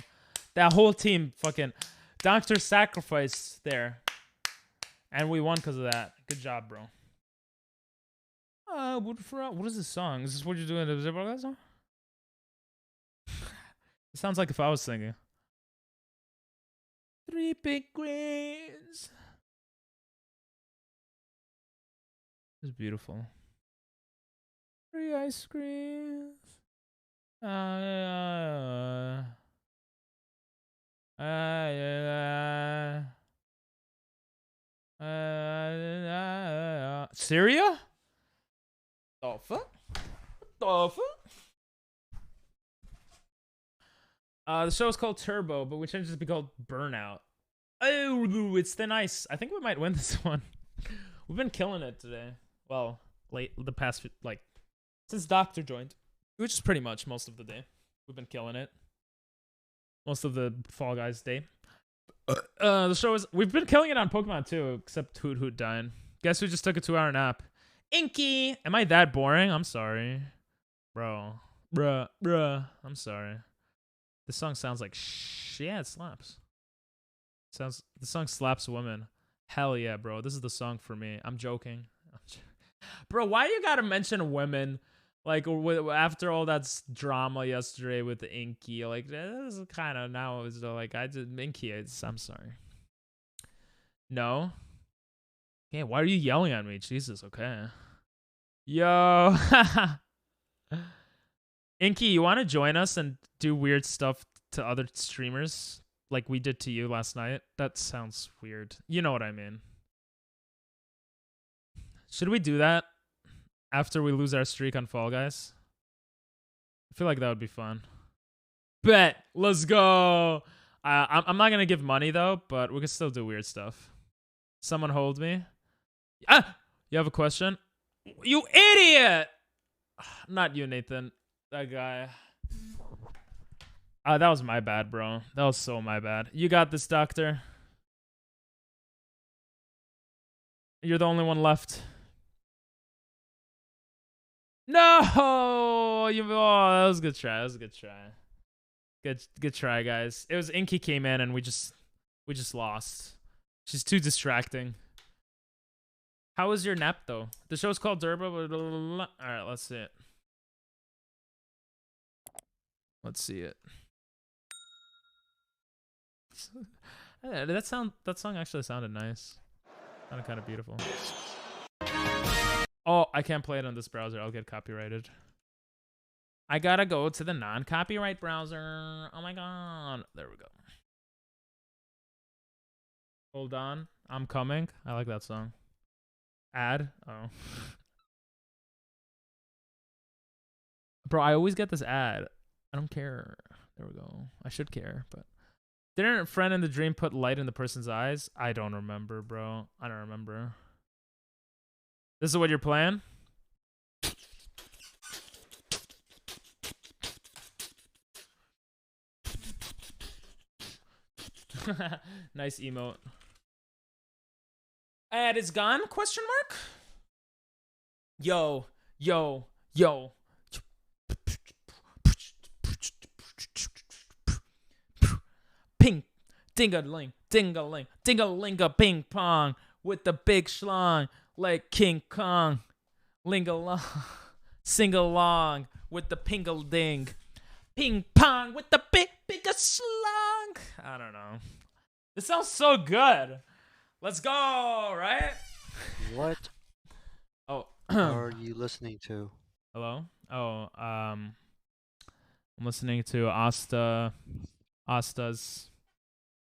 That whole team fucking Doctor sacrifice there. And we won because of that. Good job, bro. What is this song? Is this what you're doing to the Jackbox song? It sounds like if I was singing. 3 big greens. It's beautiful. 3 ice creams. Syria? The fuck? The fuck? The show is called Turbo, but we changed it to be called Burnout. Oh, it's thin ice. I think we might win this one. We've been killing it today. Well, the past, like, since Doctor joined, which is pretty much most of the day. We've been killing it. Most of the Fall Guys day. The show is, we've been killing it on Pokemon too, except Hoot Hoot dying. Guess who just took a 2-hour nap? Inky! Am I that boring? I'm sorry. Bro. Bruh. I'm sorry. This song sounds like yeah, it slaps. The song slaps women. Hell yeah, bro. This is the song for me. I'm joking. Bro, why you gotta mention women? Like, after all that drama yesterday with the Inky, like, this is kind of now is like, Inky, I'm sorry. No? Yeah, why are you yelling at me? Jesus, okay. Yo. Inky, you want to join us and do weird stuff to other streamers like we did to you last night? That sounds weird. You know what I mean. Should we do that after we lose our streak on Fall Guys? I feel like that would be fun. Bet. Let's go. I'm not going to give money, though, but we can still do weird stuff. Someone hold me. Ah! You have a question? You idiot! Not you, Nathan. That guy. That was my bad, bro. That was so my bad. You got this, Doctor. You're the only one left. No! Oh, that was a good try. That was a good try. Good try, guys. It was Inky came in and we just lost. She's too distracting. How was your nap, though? The show's called Durba. All right, let's see it. Let's see it. That song actually sounded nice. Sounded kind of beautiful. Oh, I can't play it on this browser. I'll get copyrighted. I gotta go to the non-copyright browser. Oh my god. There we go. Hold on. I'm coming. I like that song. Ad? Oh. Bro, I always get this ad. I don't care. There we go. I should care, but... Didn't a friend in the dream put light in the person's eyes? I don't remember, bro. I don't remember. This is what you're playing? Nice emote. Ad is gone? Question mark? Yo. Ping, ding-a-ling, ding-a-ling, ding-a-ling-a ping pong with the big schlong like King Kong. Ling-a-long, sing-along with the ping-a-ding. Ping pong with the bigger schlong. I don't know. This sounds so good. Let's go, right? What are you listening to? Hello? Oh, I'm listening to Asta's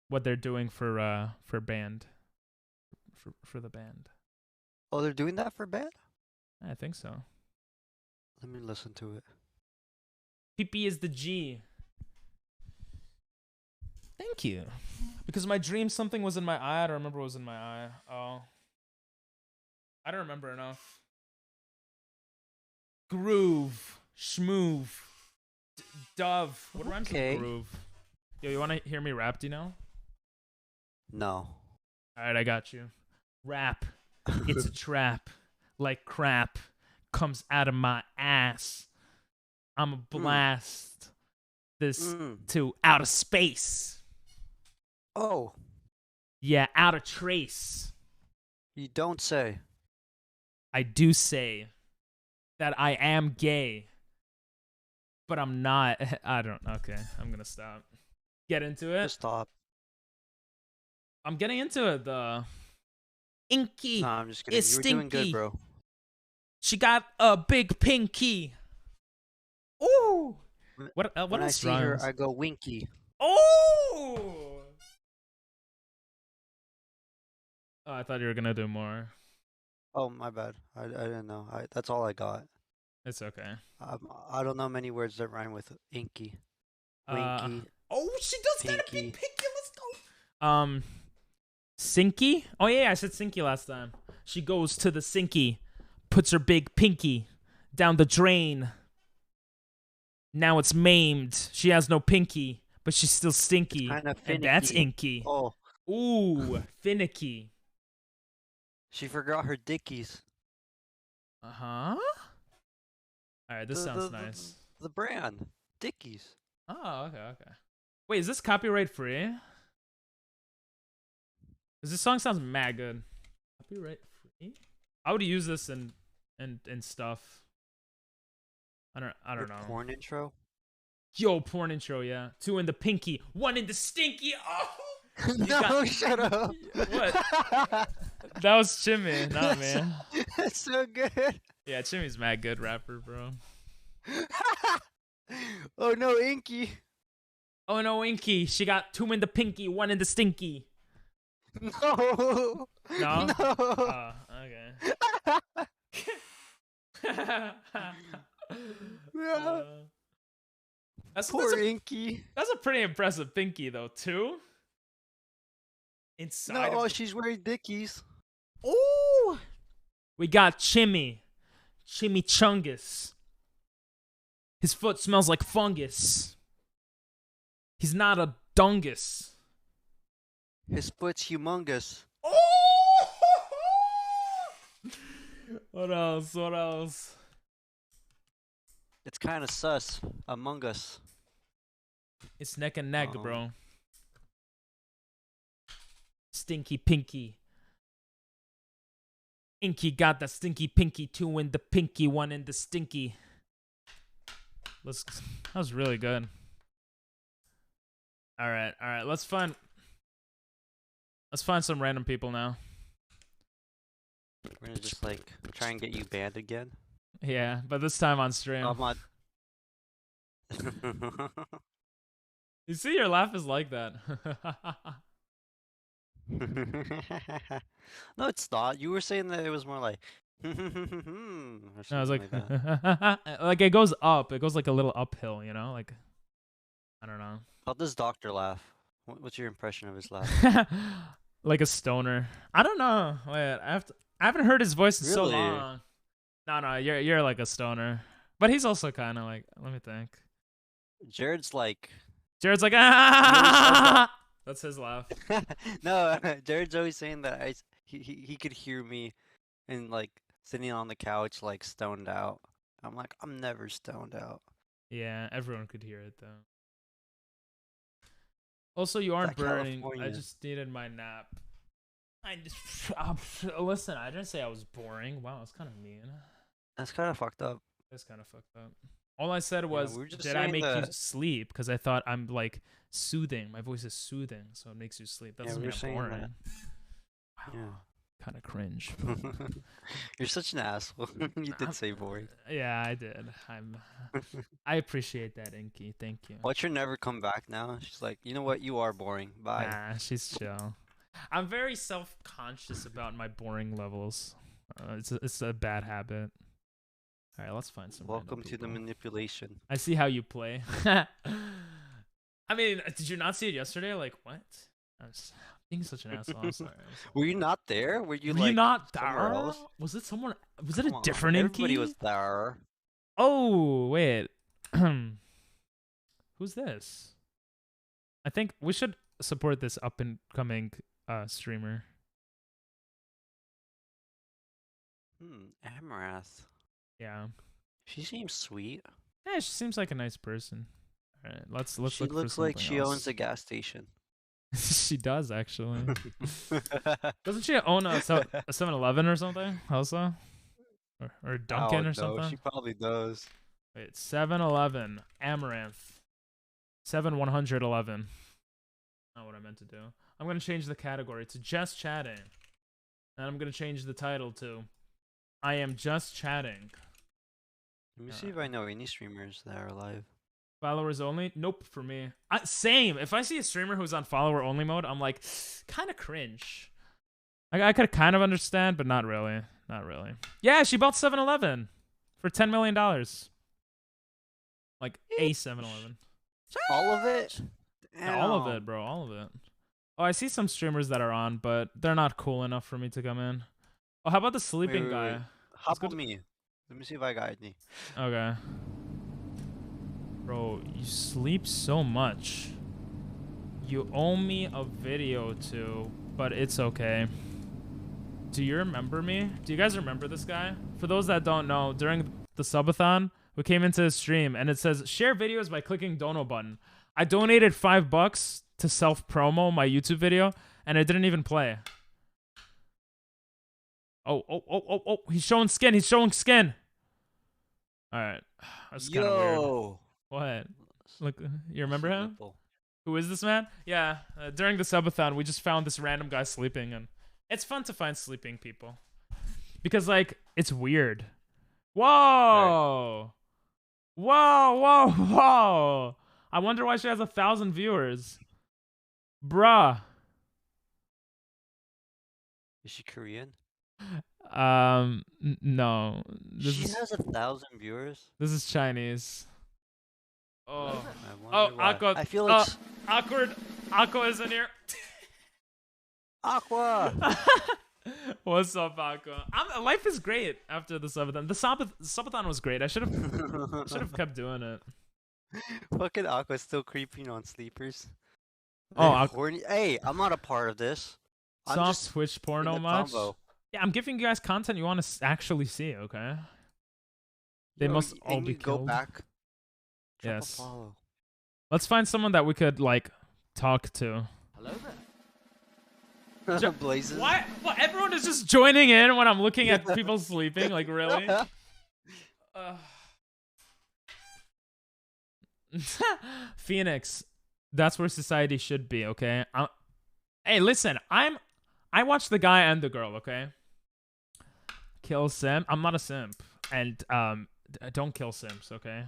what they're doing for band. For the band. Oh, they're doing that for band? I think so. Let me listen to it. PP is the G. Thank you. Because my dream something was in my eye. I don't remember what was in my eye. Oh. I don't remember enough. Groove. Schmoove. Dove. What rhymes with groove? Yo, you want to hear me rap, do you know? No. Alright, I got you. Rap. It's a trap. Like crap. Comes out of my ass. I'm a blast. This to outer space. Oh. Yeah, outer trace. You don't say. I do say that I am gay. But I'm not. I don't. Okay, I'm gonna stop. Get into it. Just stop. I'm getting into it. The inky. No, I'm just kidding. It's You were stinky. doing good, bro. She got a big pinky. Ooh. What When I else see her, rhymes? I go winky. Oh. Oh, I thought you were gonna do more. Oh, my bad. I didn't know. That's all I got. It's okay. I don't know many words that rhyme with inky. Winky. Oh, she does got a big pinky. pinky. Let's go. Sinky? Oh yeah, I said Sinky last time. She goes to the Sinky, puts her big pinky down the drain. Now it's maimed. She has no pinky, but she's still stinky. Kinda And that's finicky. inky. Oh, Ooh, finicky. she forgot her dickies. Uh-huh. Alright, this sounds nice. The brand. Dickies. Oh, okay. Wait, is this copyright free? Cause this song sounds mad good. Copyright free? I would use this in stuff. I don't know. Porn intro? Yo, porn intro, yeah. 2 in the pinky, 1 in the stinky. Oh, No, shut up. What? That was Chimmy, not me. That's so good. Yeah, Chimmy's mad good rapper, bro. Oh no, Inky. Oh no, Inky. She got 2 in the pinky, 1 in the stinky. No. No? No. Oh, okay. Poor Inky. That's a pretty impressive pinky, though, 2? Inside. No, she's wearing dickies. Ooh! We got Chimmy. Chimichungus. His foot smells like fungus. He's not a dungus. His foot's humongous. Oh! What else? It's kind of sus. Among Us. It's neck and neck, bro. Stinky pinky. Inky got the stinky pinky, 2 in the pinky, 1 in the stinky. That was really good. All right. Let's find some random people now. We're gonna just like try and get you banned again. Yeah, but this time on stream. I'm not. You see, your laugh is like that. No, it's not. You were saying that it was more like. Or No, I was like, that. like it goes up. It goes like a little uphill, you know? Like, I don't know. How does Doctor laugh? What's your impression of his laugh? Like a stoner. I don't know. Wait, I haven't heard his voice in so Really? long. No, you're like a stoner. But he's also kind of like, let me think. Jared's like. Jared's like, ah! That's his laugh. No, Jared's always saying that he could hear me and like sitting on the couch like stoned out. I'm like, I'm never stoned out. Yeah, everyone could hear it though. Also, you aren't That burning. I California. just needed my nap. Listen, I didn't say I was boring. Wow, that's kind of mean. That's kind of fucked up. That's kind of fucked up. All I said was, we were just did I saying make you that- sleep? Because I thought I'm like soothing. My voice is soothing, so it makes you sleep. That Yeah, doesn't we mean were I'm saying boring. that. Wow, Yeah. kind of cringe. You're such an asshole. You did say boring. Yeah, I did. I appreciate that, Inky. Thank you. Watch her never come back now. She's like, you know what? You are boring. Bye. Nah, she's chill. I'm very self-conscious about my boring levels. It's a bad habit. All right, let's find some. Welcome random to the people. manipulation. I see how you play. I mean, did you not see it yesterday? Like, what? I'm being such an asshole. I'm sorry. Were you not there? Were you Were like you not somewhere there? else? Was it someone? Was it a Come on, different everybody Inky? was there. Oh wait. Who's this? I think we should support this up and coming streamer. Amarath. Yeah. She seems sweet. Yeah, she seems like a nice person. All right, let's She look for looks like something she else. owns a gas station. She does actually. Doesn't she own a 7-Eleven or something also? Or Dunkin' Oh, or something? No, she probably does. Wait, 7-Eleven, Amaranth, 7111. Not what I meant to do. I'm gonna change the category to just chatting, and I'm gonna change the title to I am just chatting. Let me see if I know any streamers that are live. Followers only? Nope, for me. Same. If I see a streamer who's on follower only mode, I'm like, kind of cringe. I could kind of understand, but not really. Not really. Yeah, she bought 7-Eleven for $10 million. Like a 7-Eleven. All of it? Yeah, all of it, bro. All of it. Oh, I see some streamers that are on, but they're not cool enough for me to come in. Oh, how about the sleeping guy? Wait. Hop on me. Let me see if I got any. Okay. Bro, you sleep so much. You owe me a video too, but it's okay. Do you remember me? Do you guys remember this guy? For those that don't know, during the subathon, we came into his stream and it says share videos by clicking dono button. I donated $5 to self-promo my YouTube video and it didn't even play. Oh, he's showing skin. He's showing skin. All right. That's kind of weird. What? Look, you remember him? Who is this man? Yeah, during the subathon, we just found this random guy sleeping, and it's fun to find sleeping people. Because, like, it's weird. Whoa! Whoa! I wonder why she has 1,000 viewers. Bruh. Is she Korean? No. She has 1,000 viewers? This is Chinese. Oh, Aqua. I feel like awkward. Aqua is in here. Aqua. What's up, Aqua? Life is great after the subathon. The subathon was great. I should have kept doing it. Fucking Aqua's still creeping on sleepers. Oh, horny. Hey, I'm not a part of this. I'm soft just Twitch porno much? Yeah, I'm giving you guys content you want to actually see. Okay. They must all be killed. Go back. Yes. Let's find someone that we could like talk to. Hello there. Blazes. Why? Well, everyone is just joining in when I'm looking at people sleeping. Like, really? Phoenix. That's where society should be. Okay. Hey, listen. I watch the guy and the girl. Okay. Kill simp. I'm not a simp, and don't kill simps. Okay.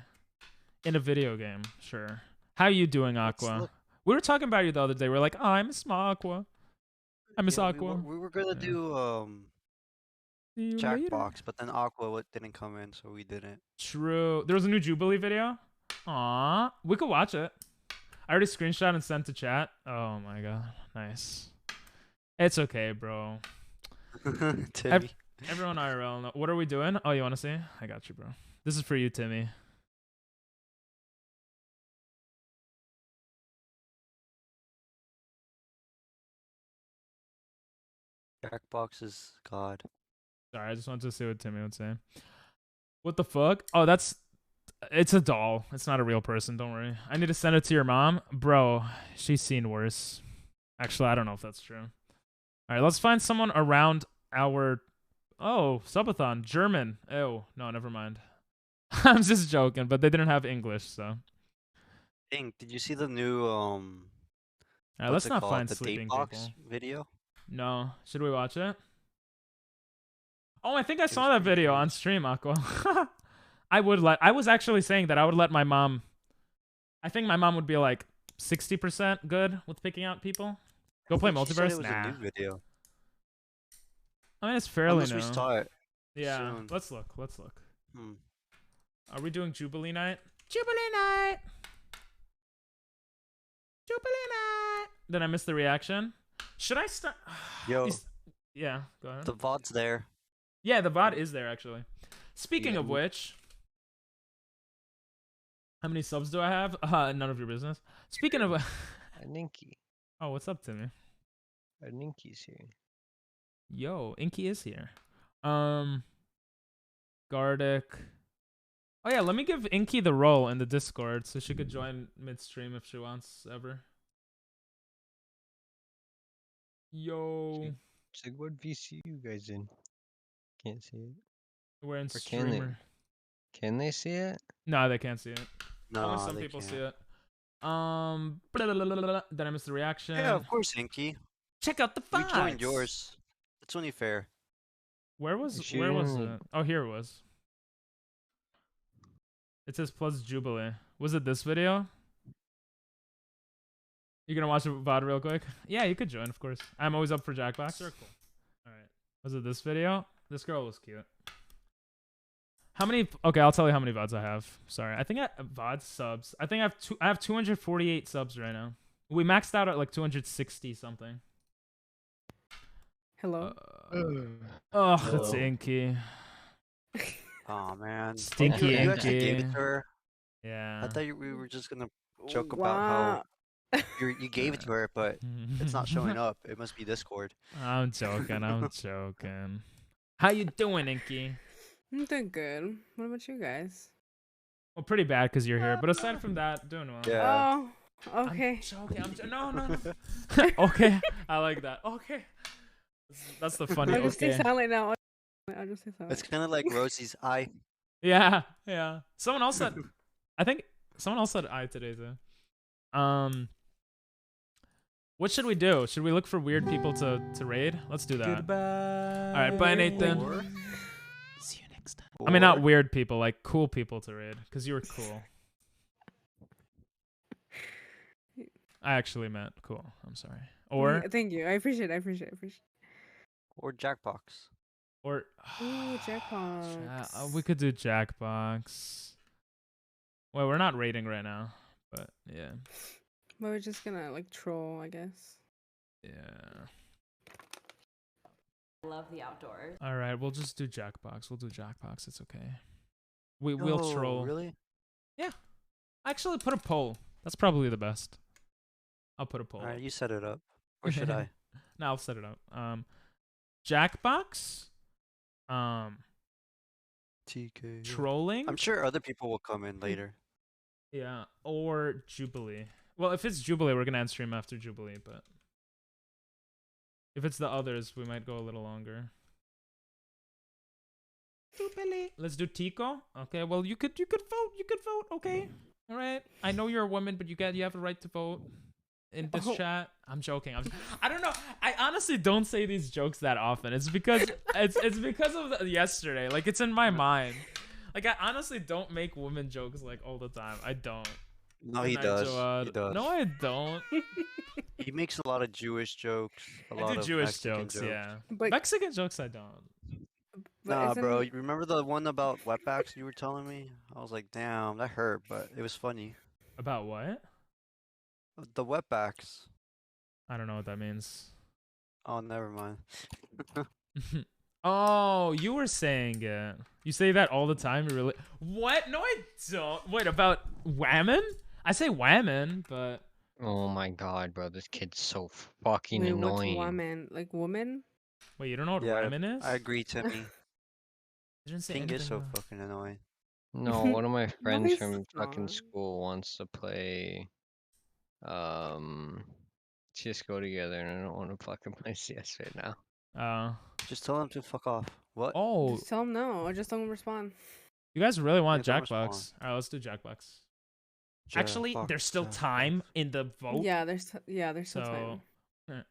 In a video game, sure. How you doing, Aqua? We were talking about you the other day. We're like, oh, I miss my Aqua. I miss Aqua. We were gonna do Jackbox, but then Aqua didn't come in, so we didn't. True. There was a new Jubilee video. Aw, we could watch it. I already screenshot and sent to chat. Oh my god, nice. It's okay, bro. Everyone IRL. What are we doing? Oh, you want to see? I got you, bro. This is for you, Timmy. Jackbox is God. Sorry, I just wanted to see what Timmy would say. What the fuck? Oh, it's a doll. It's not a real person. Don't worry. I need to send it to your mom. Bro, she's seen worse. Actually, I don't know if that's true. All right, let's find someone around our... Oh, subathon. German. Oh, no, never mind. I'm just joking, but they didn't have English, so... Dang, did you see the new, All right, let's not find the sleeping Jackbox people. video? No. Should we watch it? Oh, I think I saw that video on stream, Aqua. I was actually saying that I would let my mom... I think my mom would be like 60% good with picking out people. Go play multiverse? It was a new video. I mean, it's fairly Unless new. we start. Yeah, soon. let's look. Are we doing Jubilee night? Jubilee night! Jubilee night! Did I miss the reaction? Should I start? Yo, Yeah, go ahead. the VOD's there. Yeah, the VOD is there actually. Speaking of which, how many subs do I have? None of your business. Speaking of, Ninky. Oh, what's up, Timmy? Ninky's here. Yo, Inky is here. Gardic. Oh yeah, let me give Inky the role in the Discord so she could join midstream if she wants ever. Yo. It's like, what VC you guys in? Can't see it. We're in Or streamer. Can they see it? No, they can't see it. No, only some they people can't. see it. Did I miss the reaction? Yeah, of course, Inky. Check out the We VODs. joined yours. That's only fair. Where was it? Oh, here it was. It says plus Jubilee. Was it this video? You gonna watch a VOD real quick? Yeah, you could join, of course. I'm always up for Jackbox. Circle. All right. Was it this video? This girl was cute. How many? Okay, I'll tell you how many VODs I have. Sorry, I think VOD subs. I think I have 248 subs right now. We maxed out at like 260 something. Hello. Oh, that's Inky. Oh man. Stinky you actually Inky. gave it to her. Yeah. I thought we were just gonna joke about how you gave it to her, but it's not showing up. It must be Discord. I'm joking. I'm joking. How you doing, Inky? I'm doing good. What about you guys? Well, pretty bad because you're here. But aside from that, doing well. Yeah. Oh, okay. I'm joking. No. Okay. I like that. Okay. That's the funny. I'll just Okay. stay silent now. I'll just stay silent. It's kind of like Rosie's eye. Yeah. Someone else said. I think someone else said I today too. What should we do? Should we look for weird people to raid? Let's do that. Goodbye. All right. Bye, Nathan. See you next time. I mean, not weird people, like cool people to raid, because you were cool. I actually meant cool. I'm sorry. Or thank you. I appreciate it. Or Jackbox. Or Ooh, Jackbox. we could do Jackbox. Well, we're not raiding right now, but yeah. But we're just gonna like troll, I guess. Yeah. Love the outdoors. All right, we'll just do Jackbox. We'll do Jackbox. It's okay. We'll troll. Really? Yeah. Actually, put a poll. That's probably the best. I'll put a poll. All right, you set it up. Or should I? No, I'll set it up. Jackbox. TK. Trolling. I'm sure other people will come in later. Yeah, or Jubilee. Well, if it's Jubilee, we're gonna end stream after Jubilee, but if it's the others, we might go a little longer. Jubilee. Let's do Tico. Okay. Well, you could vote. You could vote. Okay. All right. I know you're a woman, but you have a right to vote in this chat. I'm joking. I don't know. I honestly don't say these jokes that often. It's because it's because of yesterday. Like it's in my mind. Like I honestly don't make women jokes like all the time. I don't. No, he does. He does. No, I don't. He makes a lot of Jewish jokes. I do Jewish jokes, yeah. But Mexican jokes, I don't. Nah, bro. You remember the one about wetbacks you were telling me? I was like, damn, that hurt, but it was funny. About what? The wetbacks. I don't know what that means. Oh, never mind. Oh, you were saying it. You say that all the time. You really? What? No, I don't. Wait, about whammon? I say whammon, but. Oh my god, bro, this kid's so fucking wait, annoying. what's woman? Like woman? Wait, you don't know what Yeah, whammon is? I agree, Timmy. Didn't say Pink is so anything about- fucking annoying. No, one of my friends he's from fucking not. school wants to play CS:GO together, and I don't want to fucking play CS right now. Just tell him to fuck off. What? Oh, Just tell him no, or just don't respond. you guys really want Yeah, don't Jackbox? respond. All right, let's do Jackbox. Actually, Jackbox, there's still Jackbox. time in the vote. Yeah, there's still time. So,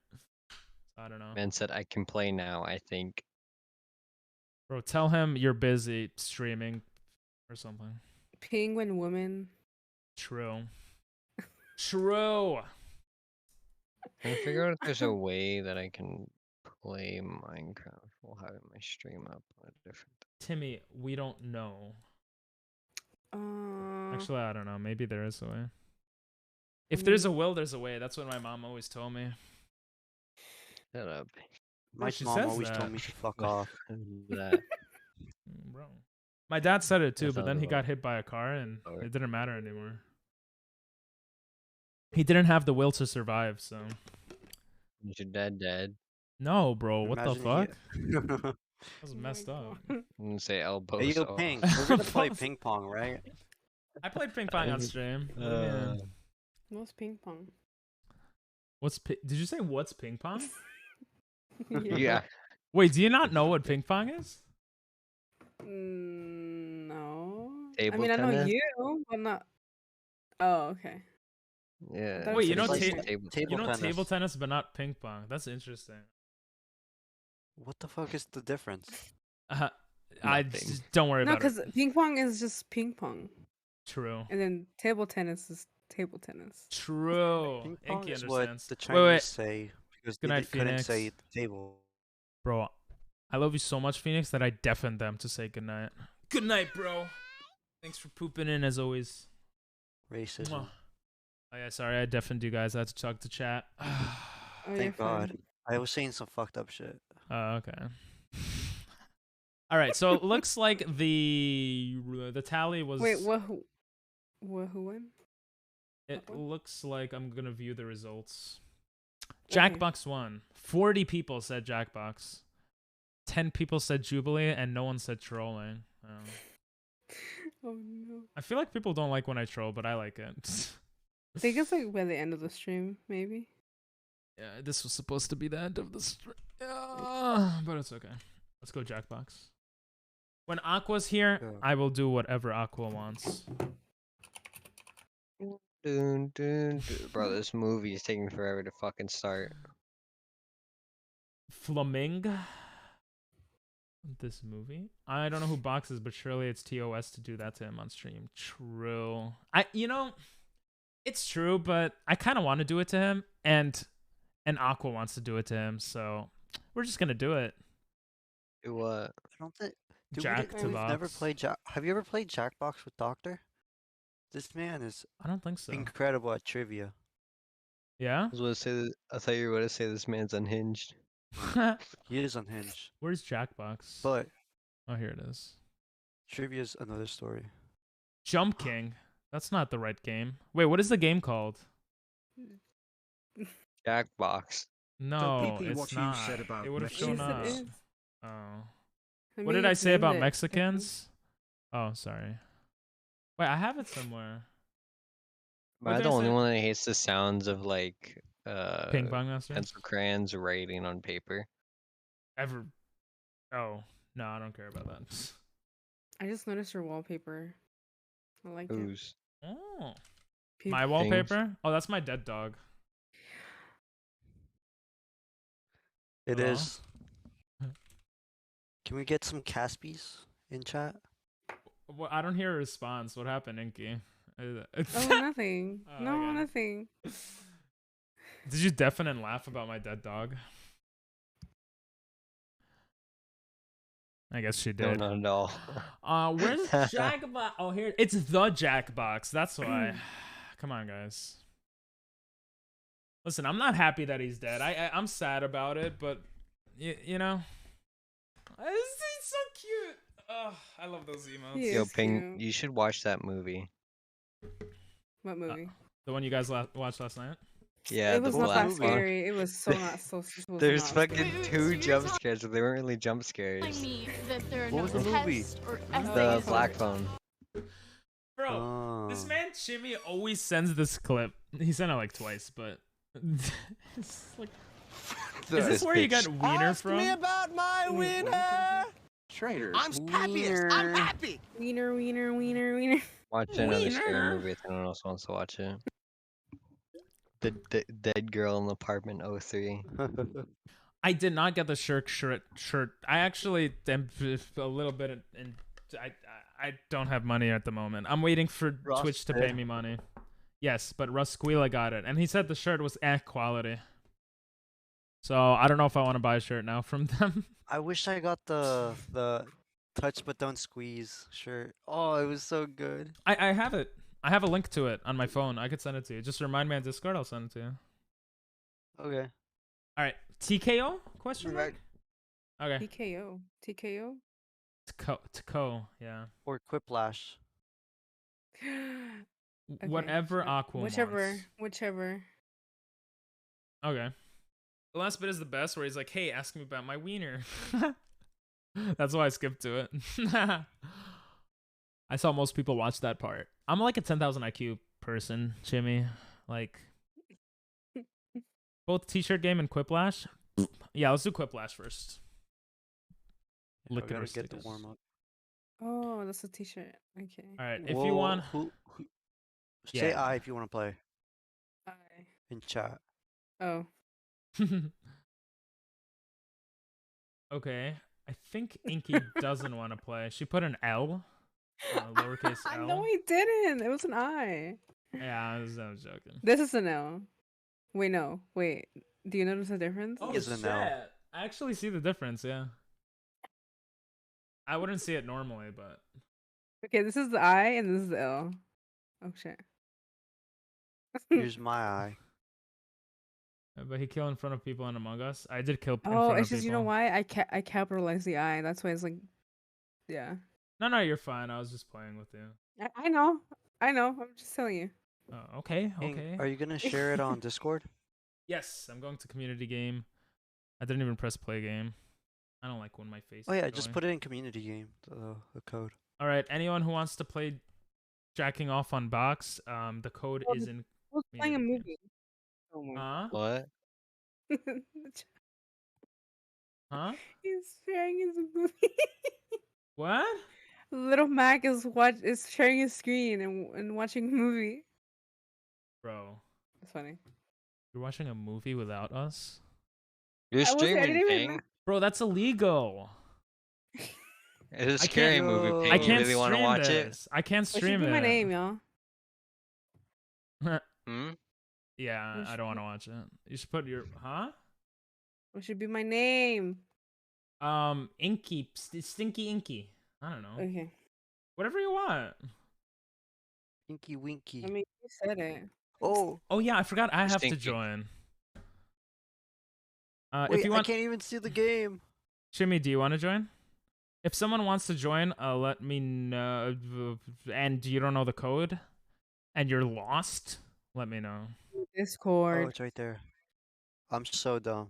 I don't know. Man said I can play now, I think. Bro, tell him you're busy streaming or something. Penguin woman. True. True. Trying to figure out if there's a way that I can play Minecraft while having my stream up on a different. Timmy, we don't know. Uh, Actually, I don't know. Maybe there is a way. If there's a will, there's a way. That's what my mom always told me. Shut up. My she mom says always that. told me to fuck off. That. Bro. My dad said it too, That but then sounds he got about hit by a car and right. it didn't matter anymore. He didn't have the will to survive, so. Is your dad dead? No, bro. What the fuck? Imagine That was messed up. I'm gonna say elbow. Hey, yo, Ping, we're gonna play ping pong, right? I played ping pong on stream. What do you mean? What's ping pong? Did you say what's ping pong? Yeah. Wait, do you not know what ping pong is? No. Table I mean, I know tennis? you, but not. Oh, okay. Yeah. Wait, you know, It's like table you know tennis. table tennis, but not ping pong. That's interesting. What the fuck is the difference? I just, don't worry No, about it. because ping pong is just ping pong, True. and then table tennis is table tennis. True. Ping pong Inky is what understands. the Wait, wait. Chinese say because Good they night, couldn't Phoenix. say the table. Bro, I love you so much, Phoenix, that I deafened them to say goodnight. Good night, bro. Thanks for pooping in as always. Racism. Mwah. Oh yeah, sorry, I deafened you guys. I had to talk to chat. Oh, you're Thank God. fine. I was saying some fucked up shit. Oh, okay. All right, so it looks like the tally was. Wait, what? Who won? It looks like I'm gonna view the results. Okay. Jackbox won. 40 people said Jackbox. 10 people said Jubilee, and no one said trolling. Oh no. I feel like people don't like when I troll, but I like it. I think it's like by the end of the stream, maybe. Yeah, this was supposed to be the end of the stream. But it's okay. Let's go Jackbox. When Aqua's here, I will do whatever Aqua wants. Dun, dun, dun. Bro, this movie is taking forever to fucking start. Flaming. This movie? I don't know who Box is, but surely it's TOS to do that to him on stream. True. It's true, but I kind of want to do it to him, and Aqua wants to do it to him, so we're just gonna do it. Do what? I don't think. Dude, Jack to we've never Box. played Jack. Have you ever played Jackbox with Doctor? This man is I don't think so. incredible at trivia. Yeah? I thought you were going to say this man's unhinged. He is unhinged. Where's Jackbox? But Oh, here it is. trivia's another story. Jump King. That's not the right game. Wait, what is the game called? Jackbox. No, PP it's what you not. said about It would have Mexicans. shown up. Yes, it is. Oh. I What mean, did I you say named about it. Mexicans? Oh, sorry. Wait, I have it somewhere. Am I did the I only say? one that hates the sounds of like Ping Pong Master? pencil crayons writing on paper? Ever? Oh, no, I don't care about that. I just noticed your wallpaper. I like it. Who's? Oh. Peop- My wallpaper? Oh, that's my dead dog. It Hello? is. Can we get some Caspies in chat? Well, I don't hear a response. What happened, Inky? Oh, nothing. Oh, No, okay. nothing. Did you deafen and laugh about my dead dog? I guess she No, did. not at all. Where's Jackbox? Oh, here. It's the Jackbox. That's why. Come on, guys. Listen, I'm not happy that he's dead. I'm sad about it, but you know, he's so cute. Oh, I love those emotes. He Yo, is Ping, cute. you should watch that movie. What movie? The one you guys watched last night? Yeah, It the was not that black one. scary. It was so not so. it was There's not fucking scary. 2 jump scares, but they weren't really jump scares. What was the movie? The black phone. Bro, this Oh. man Jimmy always sends this clip. He sent it like twice, but it's like, is this where you got wiener from? about my wiener. Trader. I'm happiest. I'm Wiener. happy. Wiener, wiener, wiener, wiener. Watch another Wiener. scary movie if anyone else wants to watch it. The Dead Girl in Apartment 03. I did not get the shirt. I actually am a little bit I don't have money at the moment. I'm waiting for Ross Twitch to pay did. me money. Yes, but Russ Squeala got it, and he said the shirt was quality. So I don't know if I want to buy a shirt now from them. I wish I got the touch but don't squeeze shirt. Oh, it was so good. I have it. I have a link to it on my phone. I could send it to you. Just remind me on Discord. I'll send it to you. Okay. All right. TKO? Question mark? Okay. TKO. TKO. TKO. Yeah. Or Quiplash. Okay, Whatever Aqua wants. Whichever. Okay. The last bit is the best, where he's like, "Hey, ask me about my wiener." That's why I skipped to it. I saw most people watch that part. I'm like a 10,000 IQ person, Jimmy. Like, both T-shirt game and Quiplash. Yeah, let's do Quiplash first. Lick it or get the warm up. Oh, that's a T-shirt. Okay. All right, if you want, say I if you want to play. I. In chat. Oh. Okay, I think Inky doesn't want to play. She put an L, lowercase L. No, he didn't. It was an I. Yeah, I was joking. This is an L. Wait, no. Wait. Do you notice the difference? Oh shit! I actually see the difference. Yeah. I wouldn't see it normally, but. Okay, this is the I and this is the L. Oh shit. Here's my eye. But he killed in front of people in Among Us. I did kill in Oh, front of it's just people. you know why I capitalized the I. That's why it's like, yeah. No, you're fine. I was just playing with you. I know. I'm just telling you. Oh, okay. Are you gonna share it on Discord? Yes, I'm going to community game. I didn't even press play game. I don't like when my face. Oh yeah, is just going. put it in community game. The code. All right, anyone who wants to play jacking off on box, the code is in. I was playing a movie. Huh? What? Huh? He's sharing his movie. What? Little Mac is sharing his screen and watching a movie. Bro. That's funny. You're watching a movie without us? You're streaming, Ping. Bro, that's illegal. It's a scary movie, Ping. I can't You really want to watch this. I can't What stream should be my it. name, y'all? Yeah, I don't want to watch it. You should put your What should be my name? Inky, Stinky Inky. I don't know. Okay. Whatever you want. Inky Winky. I mean, you said it. Oh yeah, I forgot I have to Stinky. join. Wait, if you want, I can't even see the game. Shimmy, do you want to join? If someone wants to join, let me know. And you don't know the code, and you're lost, let me know. Discord. Oh, it's right there. I'm so dumb.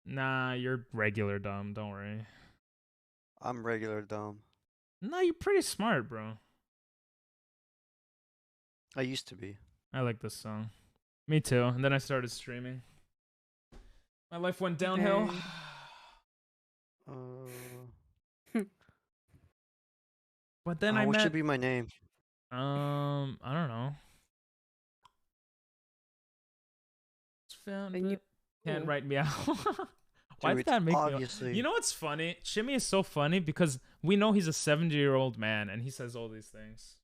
Nah, you're regular dumb. Don't worry. I'm regular dumb. No, you're pretty smart, bro. I used to be. I like this song. Me too. And then I started streaming. My life went downhill. But then I what met. should be my name? I don't know. Can't write me out. Why did that make obviously. me? You know what's funny? Shimmy is so funny because we know he's a 70-year-old man and he says all these things.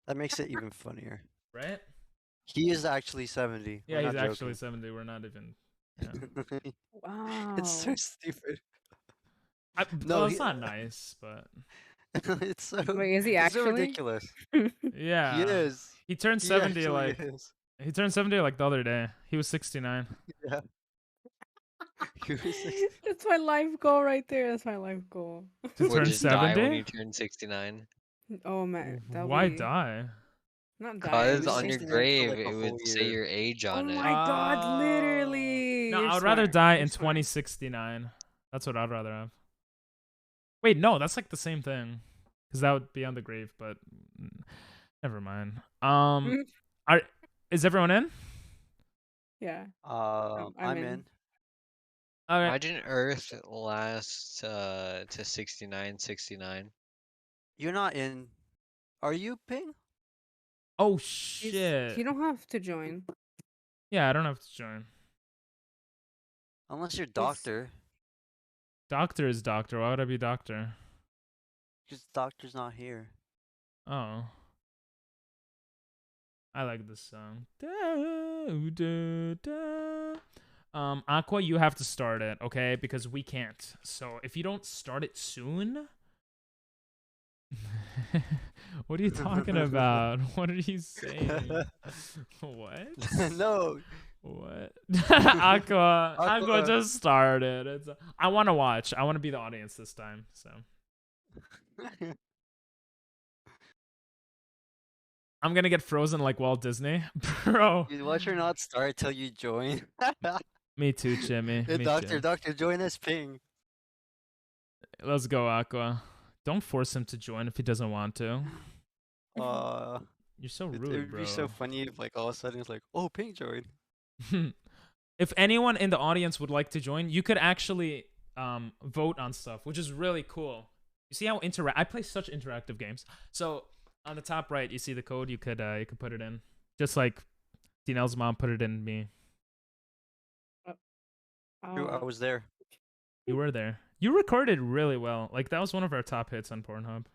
That makes it even funnier. Right? He is actually 70. Yeah, We're he's not actually joking. 70. We're not even. Yeah. Wow. It's so stupid. No, it's not nice, but. It's so. Wait, is he it's so actually? ridiculous. Yeah. He is. He turned He 70 actually like. is. He turned 70 like the other day. He was 69. Yeah. He was 60. That's my life goal right there. That's my life goal. To Would turn you die when 70? you turn 69? Oh man, that'll Why be... die? Not die. Cause was on your 69 for grave like a it whole would say year. your age on Oh it. my god, literally. No, You're I'd rather smart. die You're in smart. 2069. That's what I'd rather have. Wait, no, that's like the same thing. Because that would be on the grave, but never mind. Is everyone in? Yeah. I'm in. Okay. Imagine Earth lasts to 69. You're not in. Are you, Ping? Oh shit. You don't have to join. Yeah, I don't have to join. Unless you're doctor. Doctor is doctor. Why would I be doctor? Because doctor's not here. Oh. I like this song. Da, da, da. Aqua, you have to start it, okay? Because we can't. So if you don't start it soon, What are you talking about? What are you saying? What? No. What? Aqua Aqua. just started. I want to watch. I want to be the audience this time. So I'm gonna get frozen like Walt Disney, bro. Dude, watch her not start till you join. Me too, Jimmy. Hey, Me doctor, too. doctor, join us, ping. Let's go, Aqua. Don't force him to join if he doesn't want to. You're so rude, It would bro. be so funny if like all of a sudden it's like, oh, ping join. If anyone in the audience would like to join, you could actually vote on stuff, which is really cool. You see how I play such interactive games. So on the top right, you see the code. You could put it in, just like Dinel's mom put it in me. True, I was there. You were there. You recorded really well. Like that was one of our top hits on Pornhub.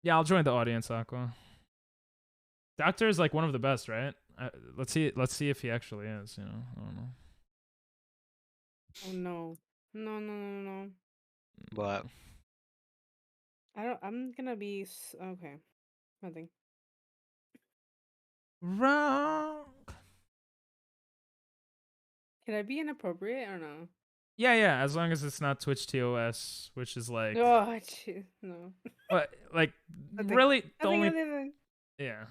Yeah, I'll join the audience, Aqua. Doctor is like one of the best, right? Let's see if he actually is. You know, I don't know. Oh no. No. What? I'm gonna be okay. Nothing. Wrong. Can I be inappropriate or no? Yeah. As long as it's not Twitch TOS, which is like. Oh, jeez, no. But like, Nothing. really, the Nothing, only. nothing. Yeah.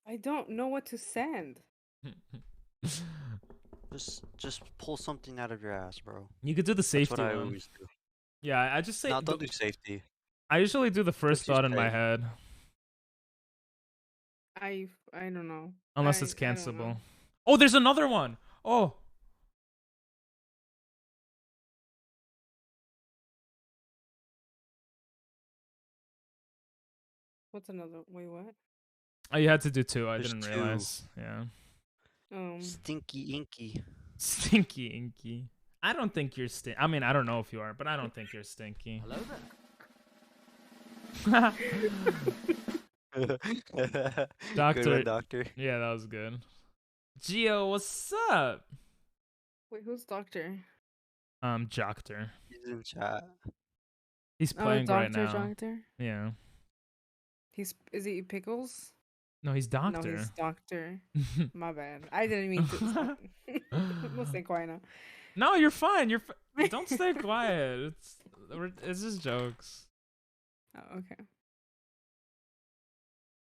I don't know what to send. Just pull something out of your ass, bro. You could do the safety That's what I one. always do. Yeah, I just say. No, don't do safety. I usually do the first Don't thought use in my safe. head, I don't know. unless it's I don't know. cancelable. Oh, there's another one. Oh. What's another? Wait, what? Oh, you had to do two. I There's didn't two. realize. Yeah. Stinky inky. Stinky inky. I don't think you're I mean, I don't know if you are, but I don't think you're stinky. Hello Doctor. Good one, doctor. Yeah, that was good. Gio, what's up? Wait, who's doctor? Joctor. He's in chat. He's playing right now. Doctor. Yeah. Is he Pickles? No, he's Doctor. No, he's Doctor. My bad. I didn't mean to. We'll stay quiet now. No, you're fine. Don't stay quiet. It's just jokes. Oh, okay.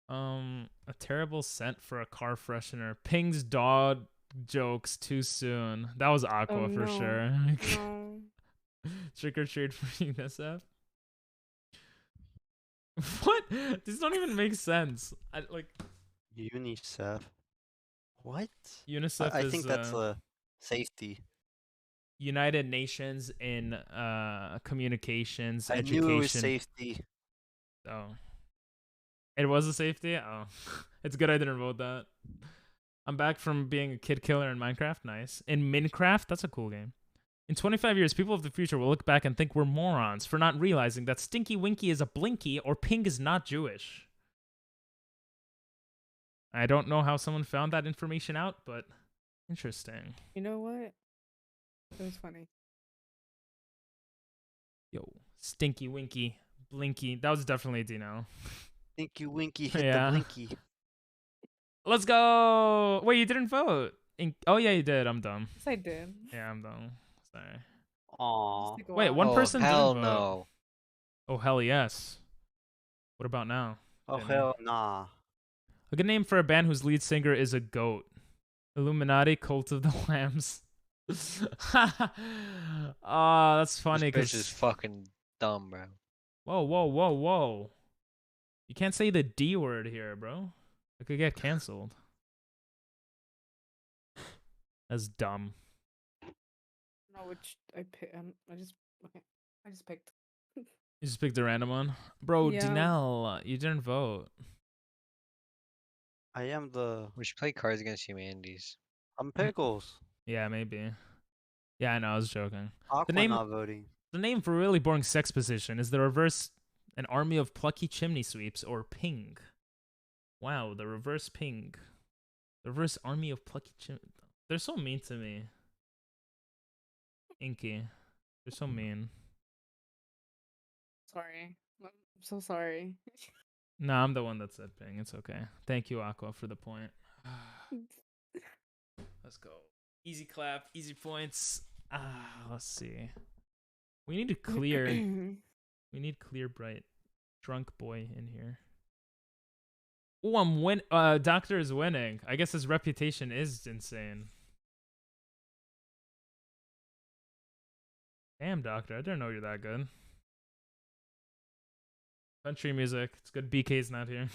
A terrible scent for a car freshener. Ping's dog jokes too soon. That was Aqua for sure. No. Trick or treat for UNICEF. What? These don't even make sense. UNICEF. What? UNICEF I is think that's a safety. United Nations in communications, I education. knew it was safety. Oh. It was a safety? Oh. It's good I didn't vote that. I'm back from being a kid killer in Minecraft. Nice. In Minecraft? That's a cool game. In 25 years, people of the future will look back and think we're morons for not realizing that Stinky Winky is a Blinky or Pink is not Jewish. I don't know how someone found that information out, but interesting. You know what? It was funny. Yo, Stinky Winky, Blinky. That was definitely Dino. Stinky Winky hit Yeah. the blinky. Let's go. Wait, you didn't vote. Oh, yeah, you did. I'm dumb. Yes, I did. Yeah, I'm dumb. Sorry. Aw. Wait, one person hell didn't vote. no. Oh, hell yes. What about now? Oh, Didn't hell nah. A good name for a band whose lead singer is a goat. Illuminati Cult of the Lambs. Oh, that's funny. This bitch is fucking dumb, bro. Whoa. You can't say the D word here, bro. It could get canceled. That's dumb. No, which I picked. I just picked. You just picked a random one? Bro, Yeah. Dinelle, you didn't vote. I am the. We should play Cards Against Humanities. I'm Pickles. Yeah, maybe. Yeah, I know, I was joking. Aqua not voting. The name for a really boring sex position is the reverse an army of plucky chimney sweeps, or ping. Wow, the reverse ping. The reverse army of plucky chimney. They're so mean to me. Inky. They're so mean. Sorry. I'm so sorry. No, I'm the one that said ping. It's okay. Thank you, Aqua, for the point. Let's go. Easy clap, easy points. Let's see. We need to clear. We need clear bright. Drunk boy in here. Oh, Doctor is winning. I guess his reputation is insane. Damn, Doctor. I didn't know you're that good. Country music. It's good. BK's not here.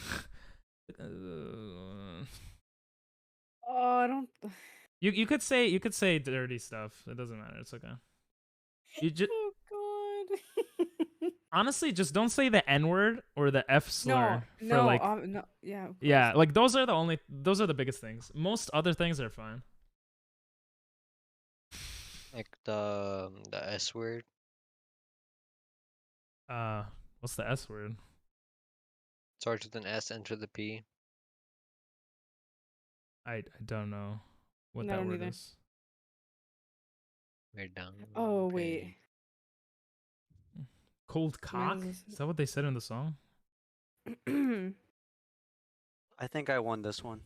Oh, I don't. You could say dirty stuff. It doesn't matter. It's okay. You just Oh God. honestly just don't say the N-word or the F slur for like no, yeah. yeah, like those are the biggest things. Most other things are fine. Like the S word. What's the S word? Starts with an S, enter the P. I don't know what No, that word neither. is. We're done. Oh wait. Cold cock? Is that what they said in the song? I think I won this one.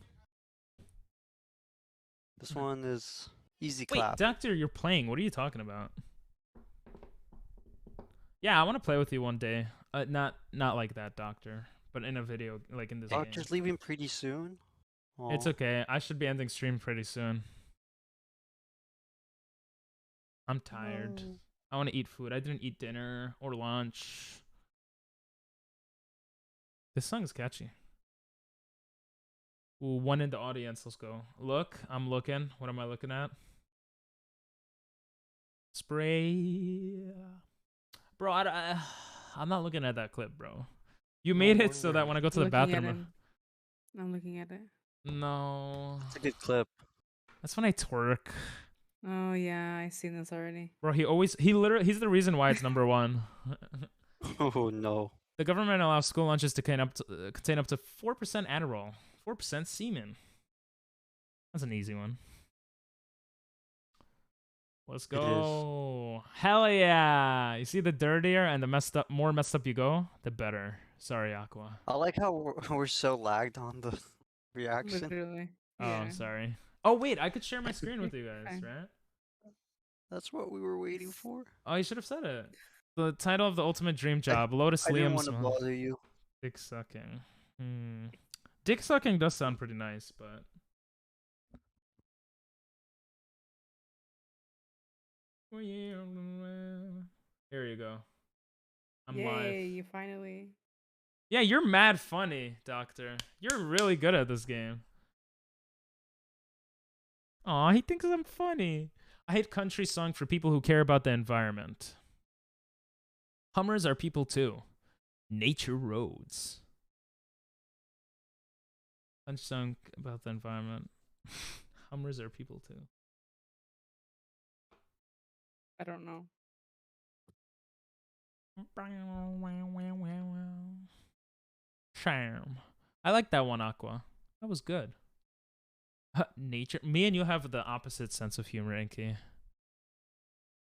This one is easy clap. Wait, Doctor, you're playing. What are you talking about? Yeah, I want to play with you one day. Not like that, Doctor, but in a video, like in this Doctor's game. leaving pretty soon. It's Aw. okay. I should be ending stream pretty soon. I'm tired. Oh. I want to eat food. I didn't eat dinner or lunch. This song is catchy. Ooh, one in the audience. Let's go. Look, I'm looking. What am I looking at? Spray. Bro, I'm not looking at that clip, bro. You made it so that when I go to the bathroom. I'm looking at it. No. It's a good clip. That's when I twerk. Oh yeah, I've seen this already. Bro, he's the reason why it's number one. Oh no. The government allows school lunches to contain up to 4% Adderall, 4% semen. That's an easy one. Let's go. Hell yeah. You see, the dirtier and the more messed up you go, the better. Sorry, Aqua. I like how we're so lagged on the reaction. Literally. Oh, Yeah. sorry. Oh, wait, I could share my screen with you guys, right? That's what we were waiting for. Oh, you should have said it. The title of the ultimate dream job, Lotus I didn't Liam's want to bother you. Dick sucking. Dick sucking does sound pretty nice, but here you go. I'm Yay, live. you finally. Yeah, you're mad funny, Doctor. You're really good at this game. Aw, he thinks I'm funny. I hate country song for people who care about the environment. Hummers are people too. Nature roads. Country song about the environment. Hummers are people too. I don't know. Charm. I like that one, Aqua. That was good. Nature. Me and you have the opposite sense of humor, Inky.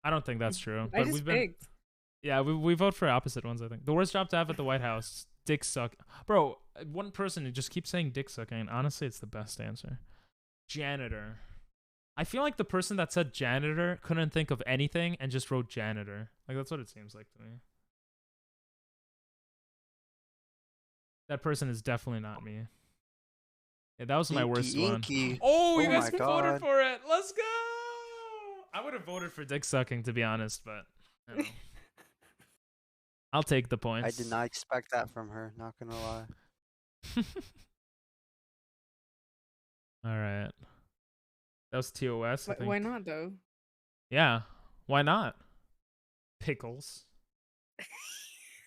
I don't think that's true. I But just we've been. picked. Yeah, we vote for opposite ones, I think. The worst job to have at the White House. Dick suck. Bro, one person who just keeps saying dick sucking, and honestly, it's the best answer. Janitor. I feel like the person that said janitor couldn't think of anything and just wrote janitor. Like, that's what it seems like to me. That person is definitely not me. Yeah, that was my worst one. Oh, you guys voted for it. Let's go. I would have voted for dick sucking, to be honest, but I don't know. I'll take the points. I did not expect that from her, not gonna lie. All right. That was TOS, I think. Why not though? Yeah. Why not? Pickles.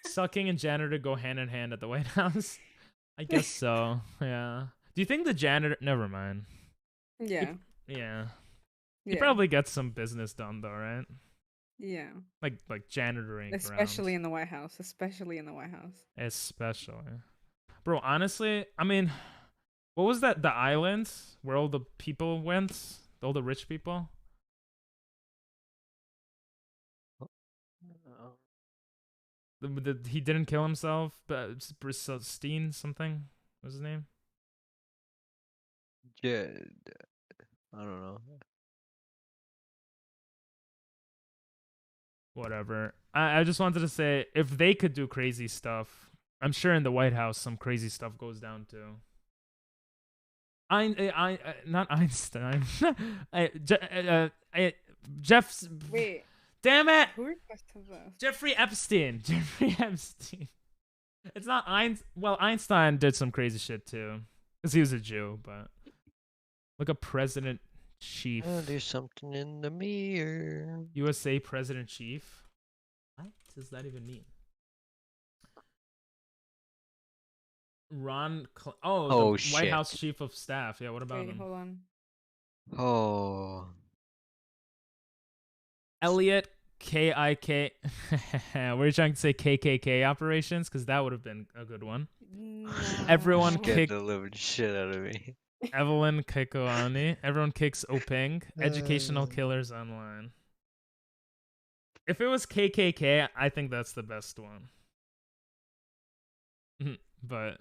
Sucking and janitor go hand in hand at the White House. I guess so. Yeah. Do you think the janitor? Never mind. Yeah. Yeah. He Yeah. probably gets some business done though, right? Yeah. Like janitoring. Especially around. in the White House. Especially in the White House. Especially. Bro, honestly, I mean, what was that? The island where all the people went? All the rich people? He didn't kill himself, but Bristine something was his name. Jed. I don't know. Whatever. I just wanted to say, if they could do crazy stuff, I'm sure in the White House some crazy stuff goes down too. Not Einstein. Jeff's. Wait. Damn it! Who requested this? Jeffrey Epstein. Jeffrey Epstein. It's not Einstein. Well, Einstein did some crazy shit too, because he was a Jew. But look up President Chief. Oh, there's something in the mirror. USA President Chief. What does that even mean? The shit. White House Chief of Staff. Yeah, what about Wait, him? hold on. Oh. Elliot KIK. We're trying to say KKK operations because that would have been a good one. No. Everyone Get kick the living shit out of me. Evelyn Kikoani. Everyone kicks Oping. Educational Killers Online. If it was KKK, I think that's the best one. But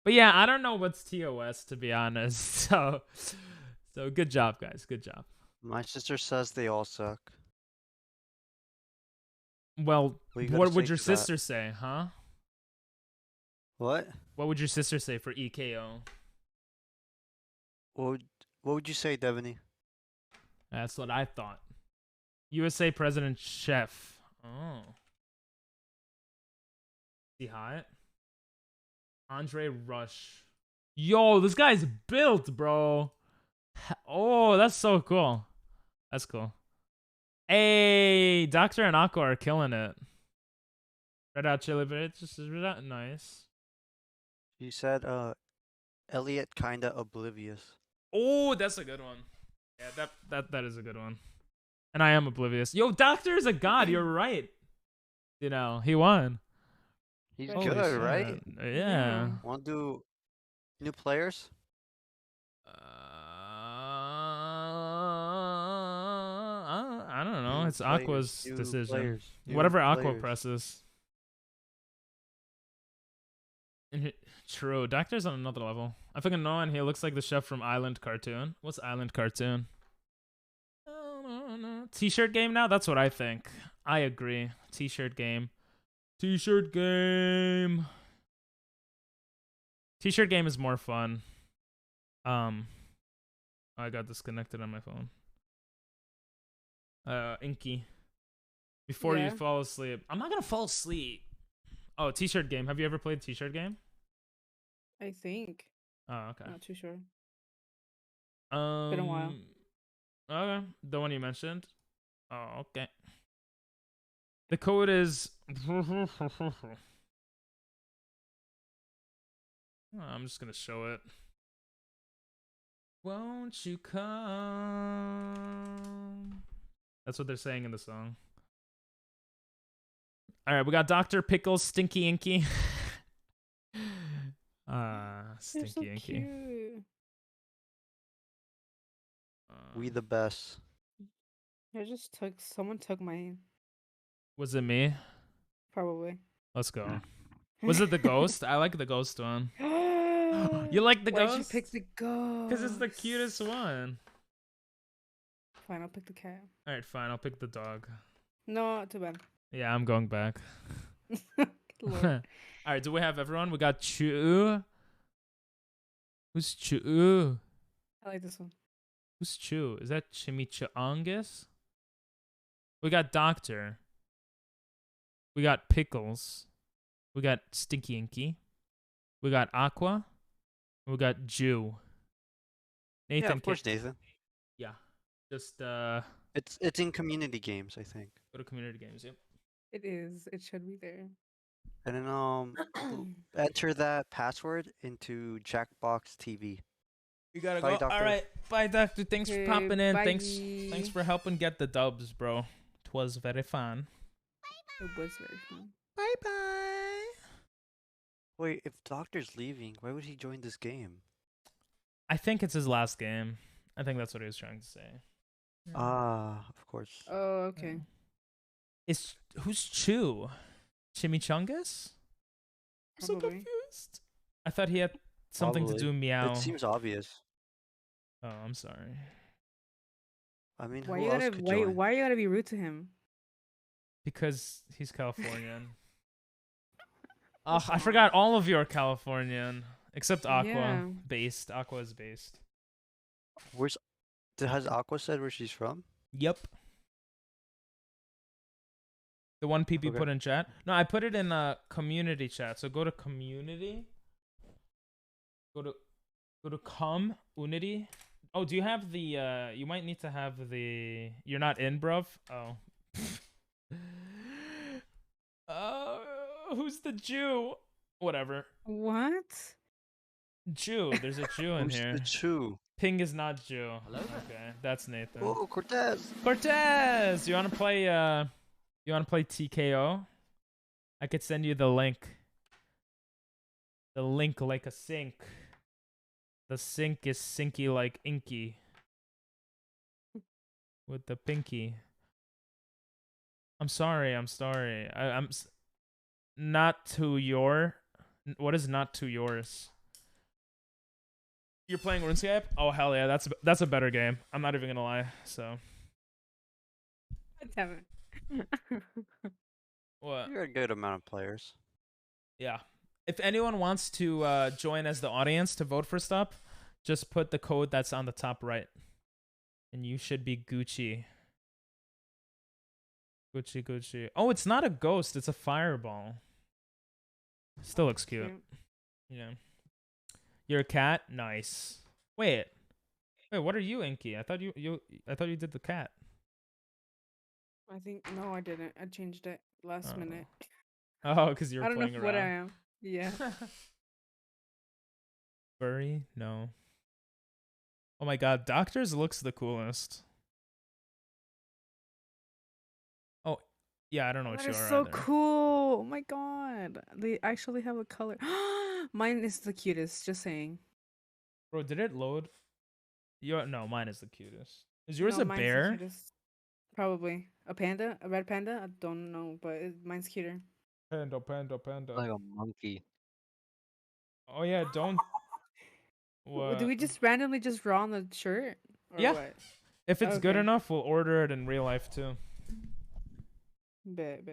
yeah, I don't know what's TOS to be honest. So good job, guys. Good job. My sister says they all suck. Well, What you gotta what say would your to that? sister say, huh? What? What would your sister say for EKO? What would you say, Devaney? That's what I thought. USA President Chef. Oh. He hot? Andre Rush. Yo, this guy's built, bro. Oh, that's so cool. That's cool. Hey, Doctor and Aqua are killing it. Red Hot Chili Peppers is nice. She said, Elliot kinda oblivious. Oh, that's a good one. Yeah, that is a good one. And I am oblivious. Yo, Doctor is a god. You're right. You know, he won. He's Holy good, shit. right? Yeah. Want to do new players? I don't know. New It's players, Aqua's new decision. players, new Whatever Aqua players. presses. True. Doctor's on another level. I fucking know, and he looks like the chef from Island Cartoon. What's Island Cartoon? T-shirt game now? That's what I think. I agree. T-shirt game. T-shirt game. T-shirt game is more fun. I got disconnected on my phone. Inky. Before you Yeah. fall asleep. I'm not gonna fall asleep. Oh, T-shirt game. Have you ever played T-shirt game? I think. Oh, okay. Not too sure. Been a while. Okay, the one you mentioned. Oh, okay. The code is. I'm just gonna show it. Won't you come? That's what they're saying in the song. All right, we got Dr. Pickles, Stinky Inky. They're so Stinky Inky. cute. We the best. Someone took mine. Was it me? Probably. Let's go. Was it the ghost? I like the ghost one. You like the Why'd ghost? you pick the ghost? Because it's the cutest one. Fine, I'll pick the cat. All right, fine. I'll pick the dog. No, too bad. Yeah, I'm going back. Lord. All right, do we have everyone? We got Chu. Who's Chu? I like this one. Who's Chu? Is that Chimichangas? We got Doctor. We got Pickles. We got Stinky Inky. We got Aqua. We got Jew. Nathan. Yeah, of course, Nathan. Yeah. Just It's in community games, I think. go to community games. Yep. It is. It should be there. And then enter that password into Jackbox TV. You gotta Bye, go. Doctor. All right. Bye, Doctor. Thanks Okay, for popping in. bye. Thanks for helping get the dubs, bro. Twas very fun. It was very fun. Bye bye. Wait, if Doctor's leaving, why would he join this game? I think it's his last game. I think that's what he was trying to say. Ah, of course. Oh, okay. Who's Chu? Chimichangas? I'm so Probably. confused. I thought he had something to do meow. It seems obvious. Oh, I'm sorry. I mean, Why who you else gotta could join? why you gotta be rude to him? Because he's Californian. Oh, I forgot all of you are Californian. Except Aqua. Yeah. Based. Aqua is based. Has Aqua said where she's from? Yep. The one PP Okay. put in chat? No, I put it in community chat. So go to community. Go to community. Oh, do you have the you might need to have the you're not in, bruv? Oh. Who's the Jew? Whatever. What? Jew. There's a Jew in Who's here. the Jew? Ping is not Jew. Okay, that's Nathan. Oh, Cortez. Cortez, you wanna play TKO? I could send you the link. The link like a sink. The sink is sinky like inky. With the pinky. I'm sorry. I'm not to your. What is not to yours? You're playing RuneScape? Oh hell yeah, that's a better game. I'm not even gonna lie. So. Damn it. What? You're a good amount of players. Yeah. If anyone wants to join as the audience to vote for stuff, just put the code that's on the top right, and you should be Gucci. Gucci. Oh, it's not a ghost. It's a fireball. Still looks cute. Yeah. You're a cat? Nice. Wait, what are you, Inky? I thought you did the cat. I think no, I didn't. I changed it last minute. Oh, because you were I don't playing know around. what I am. Yeah. Furry? No. Oh my god, Doctors looks the coolest. Oh, yeah, I don't know what That you is are so either. cool. Oh my god. They actually have a color. Mine is the cutest, just saying. Bro, did it load? No, mine is the cutest. Is yours No, a mine's the bear? cutest. Probably. A panda? A red panda? I don't know, but mine's cuter. Panda. Like a monkey. Oh yeah, don't. Do we just randomly just draw on the shirt? Or Yeah. what? If it's good Okay. enough, we'll order it in real life too. Bet.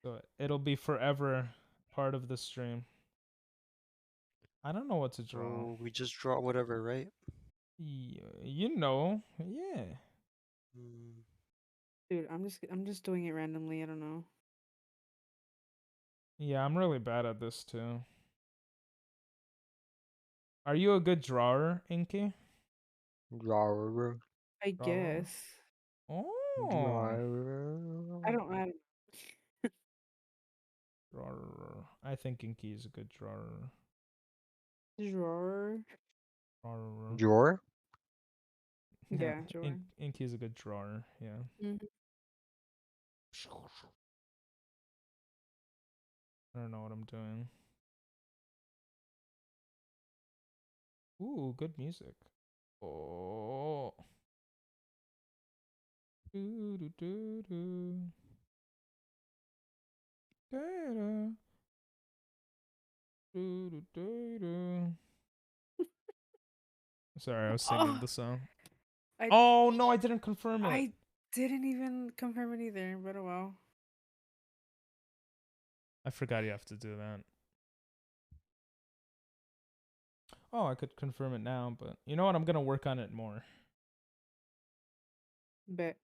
So it'll be forever part of the stream. I don't know what to draw. So we just draw whatever, right? You know, yeah. Dude, I'm just doing it randomly. I don't know. Yeah, I'm really bad at this too. Are you a good drawer, Inky? Drawer. I guess. Oh. I don't. Drawer. I think Inky is a good drawer. Drawer. Drawer? Yeah, drawer. Inky is a good drawer. Yeah. I don't know what I'm doing. Ooh, good music. Oh. Do. Sorry, I was singing the song. Oh no, I didn't confirm it. I didn't even confirm it either, but oh well. I forgot you have to do that. Oh, I could confirm it now, but you know what? I'm gonna work on it more. Bet.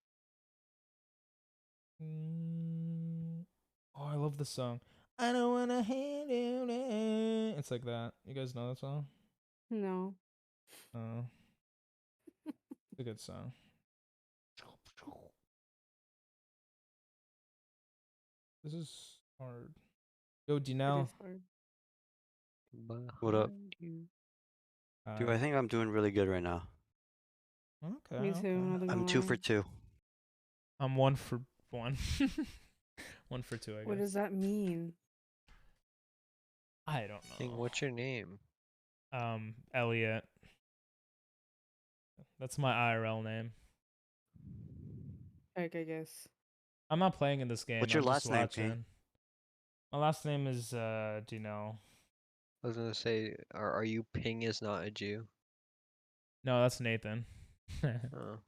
Oh, I love the song. I don't wanna hand you that. It's like that. You guys know that song? No. Oh. It's a good song. This is hard. Yo, Dinell. What up? Dude, I think I'm doing really good right now. Okay. Me too. Not gonna I'm 2 lie. for 2. I'm 1 for 1. 1 for 2, I guess. What does that mean? I don't know. What's your name? Elliot. That's my IRL name. Heck, I guess. I'm not playing in this game. What's your I'm last just name, watching. Ping? My last name is Dino. I was gonna say, are you Ping is not a Jew? No, that's Nathan. Oh.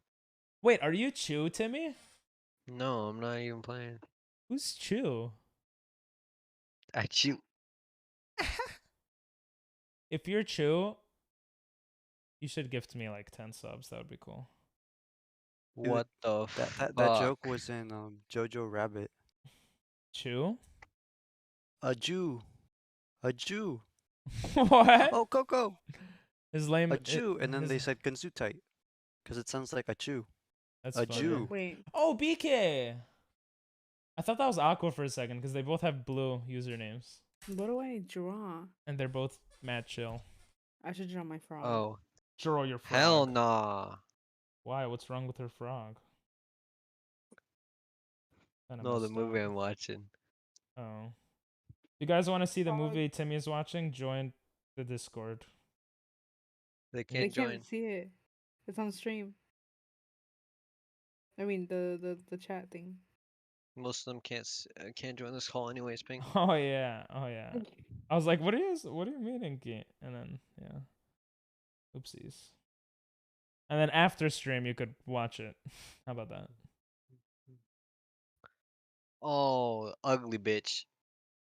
Wait, are you Chew, Timmy? No, I'm not even playing. Who's Chew? I Chew. If you're Chew, you should gift me like 10 subs. That would be cool. What the that joke was in Jojo Rabbit. Chew? A Jew. A Jew. What? Oh, Coco. His lame. A Jew. And then they said Gesundheit. Because it sounds like a Jew. That's a funny. Jew. Wait. Oh, BK. I thought that was Aqua for a second because they both have blue usernames. What do I draw? And they're both mad chill. I should draw my frog. Oh. Draw your frog. Hell nah. Why? What's wrong with her frog? No, the movie I'm watching. Oh. You guys want to see the movie Timmy is watching? Join the Discord. They can't join. They can't see it. It's on stream. I mean the chat thing. Most of them can't join this call anyways, Ping. Oh yeah. Oh yeah. I was like, what do you mean Inky? And then yeah. Oopsies. And then after stream you could watch it. How about that? Oh, ugly bitch.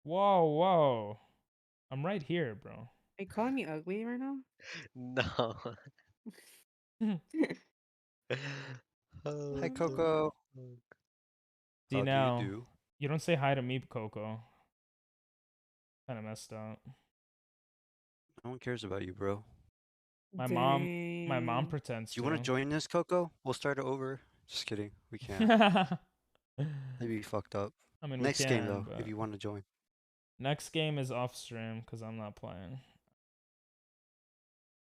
Whoa. I'm right here, bro. Are you calling me ugly right now? No. Hi, Coco. Do you How know? do you do? You don't say hi to me, Coco. Kind of messed up. No one cares about you, bro. My mom pretends Do you want to join this, Coco? We'll start it over. Just kidding. We can't. That'd be fucked up. I mean, next we game can, though, but if you want to join. Next game is off stream because I'm not playing.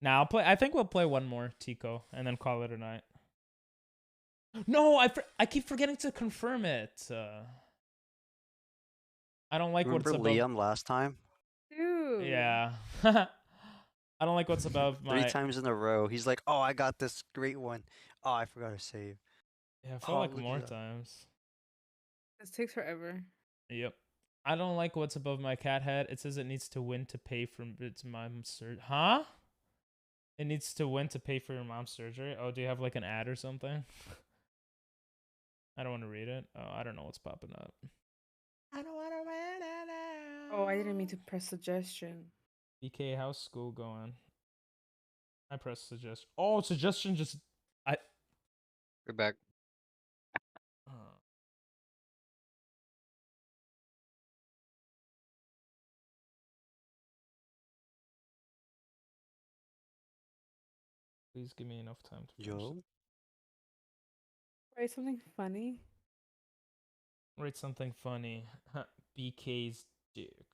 Now I'll play. I think we'll play one more Tico and then call it a night. No, I keep forgetting to confirm it. I don't like Remember what's above. Liam last time? Dude. Yeah. I don't like what's above my. 3 times in a row. He's like, "Oh, I got this great one. Oh, I forgot to save." Yeah, I felt like look at more that. times. This takes forever. Yep. I don't like what's above my cat head. It says it needs to win to pay for its mom's surgery. Huh? It needs to win to pay for your mom's surgery. Oh, do you have like an ad or something? I don't want to read it. Oh, I don't know what's popping up. I don't want to read it. Oh, I didn't mean to press suggestion. BK, how's school going? I pressed suggest. Oh, suggestion just. We're back. Please give me enough time to. Yo. Write something funny. Write something funny. BK's dick.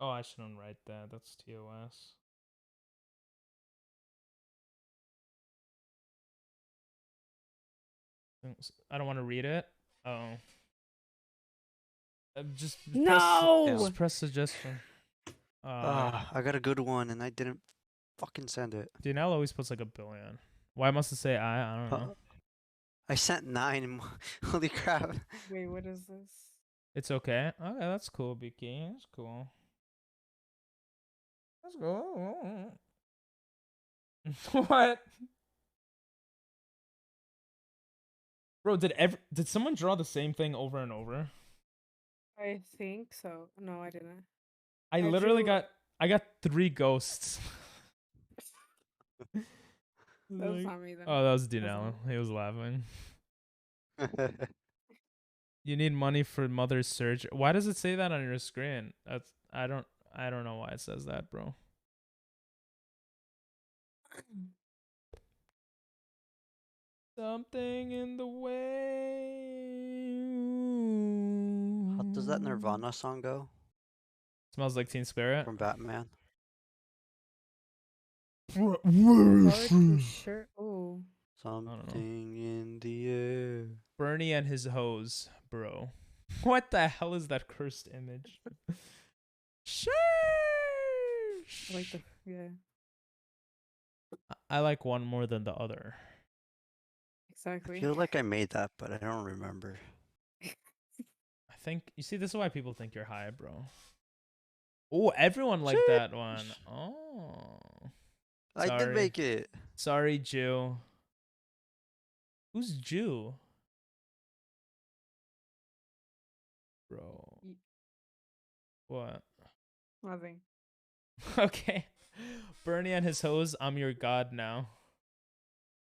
Oh, I shouldn't write that. That's TOS. I don't want to read it. Oh. Just press suggestion. I got a good one and I didn't fucking send it. Dinelle always puts like a billion. Why must it say I don't know. I sent 9. Holy crap. Wait, what is this? It's okay. Okay, that's cool, BK. That's cool. That's cool. What? Bro, did someone draw the same thing over and over? I think so. No, I didn't. I literally got 3 ghosts. That was not me then. Oh, that was Dinelle. He was laughing. You need money for mother's surgery. Why does it say that on your screen? I don't know why it says that, bro. Something in the way. How does that Nirvana song go? Smells like Teen Spirit. From Batman. Sure. Oh. Something in the air. Bernie and his hose, bro. What the hell is that cursed image? Sheesh. Yeah. I like one more than the other. Exactly. I feel like I made that, but I don't remember. I think you see this is why people think you're high, bro. Oh, everyone liked that one. Oh. I did make it. Sorry, Jew. Who's Jew? Bro. What? Nothing. Okay. Bernie and his hose, I'm your god now.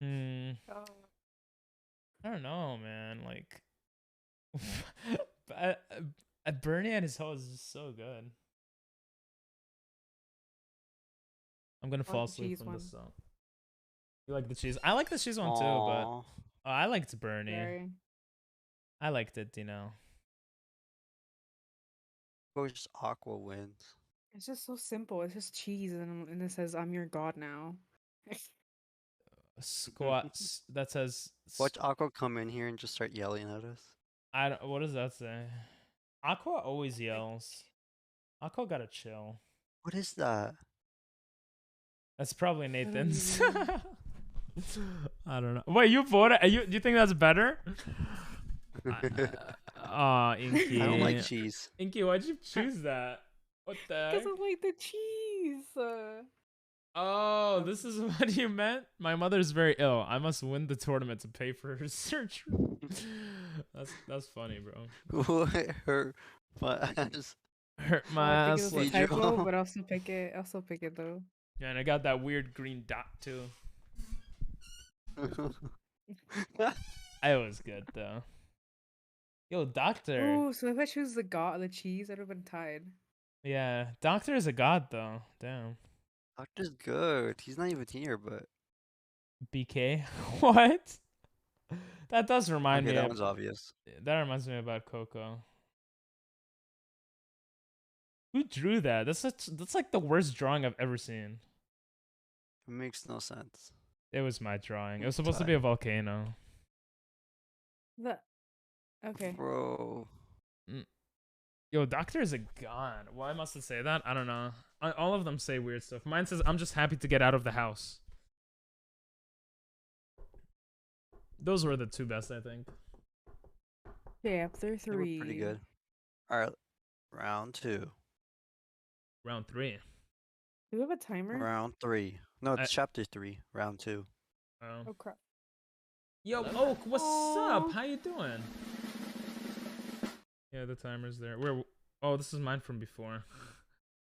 I don't know, man. Like, Bernie and his hose is so good. I'm gonna fall asleep from this song. You like the cheese? I like the cheese one too, but I liked Bernie. Very. I liked it, you know. Of course, Aqua wins. It's just so simple. It's just cheese, and it says, "I'm your god now." Squats that says. Watch Aqua come in here and just start yelling at us. I don't. What does that say? Aqua always yells. Aqua gotta chill. What is that? That's probably Nathan's. I don't know. Wait, you bought it? Do you think that's better? Inky. I don't like cheese. Inky, why'd you choose that? What the heck? Because I like the cheese. Oh, this is what you meant? My mother's very ill. I must win the tournament to pay for her surgery. That's funny, bro. Hurt my ass. Hurt my ass. Like typo, but I'll still pick it. I'll still pick it though. Yeah, and I got that weird green dot too. I was good though. Yo, Doctor. Oh, so if I choose the cheese, I'd have been tied. Yeah, Doctor is a god though. Damn. Doctor's good. He's not even here, but BK. What? That does remind me. That one's obvious. That reminds me about Coco. Who drew that? That's like the worst drawing I've ever seen. It makes no sense. It was my drawing. It was supposed to be a volcano. Okay. Bro. Yo, Doctor is a god. Why must it say that? I don't know. All of them say weird stuff. Mine says, I'm just happy to get out of the house. Those were the two best, I think. Chapter 3. They were pretty good. Alright, round 2. Round 3. Do we have a timer? Round 3. No, it's chapter 3, round 2. Oh crap. Yo, Oak, what's up? How you doing? Yeah, the timer's there. Oh, this is mine from before.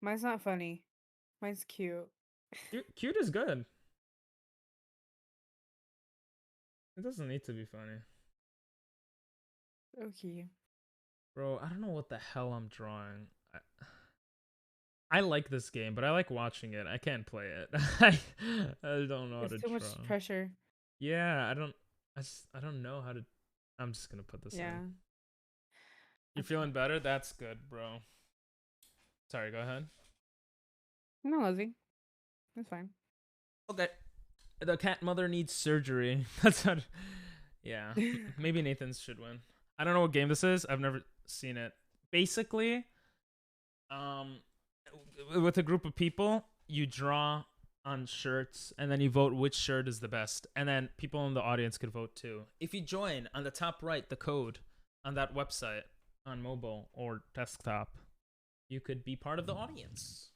Mine's not funny. Mine's cute. Cute is good. It doesn't need to be funny. Okay. Bro, I don't know what the hell I'm drawing. I like this game, but I like watching it. I can't play it. I don't know how to draw. It's too much pressure. Yeah, I don't know how to. I'm just gonna put this in. You feeling better? That's good, bro. Sorry, go ahead. No, Lizzie. That's fine. Okay. The cat mother needs surgery. That's what. Yeah. Maybe Nathan's should win. I don't know what game this is. I've never seen it. Basically, with a group of people, you draw on shirts and then you vote which shirt is the best. And then people in the audience could vote too. If you join on the top right, the code on that website on mobile or desktop, you could be part of the audience.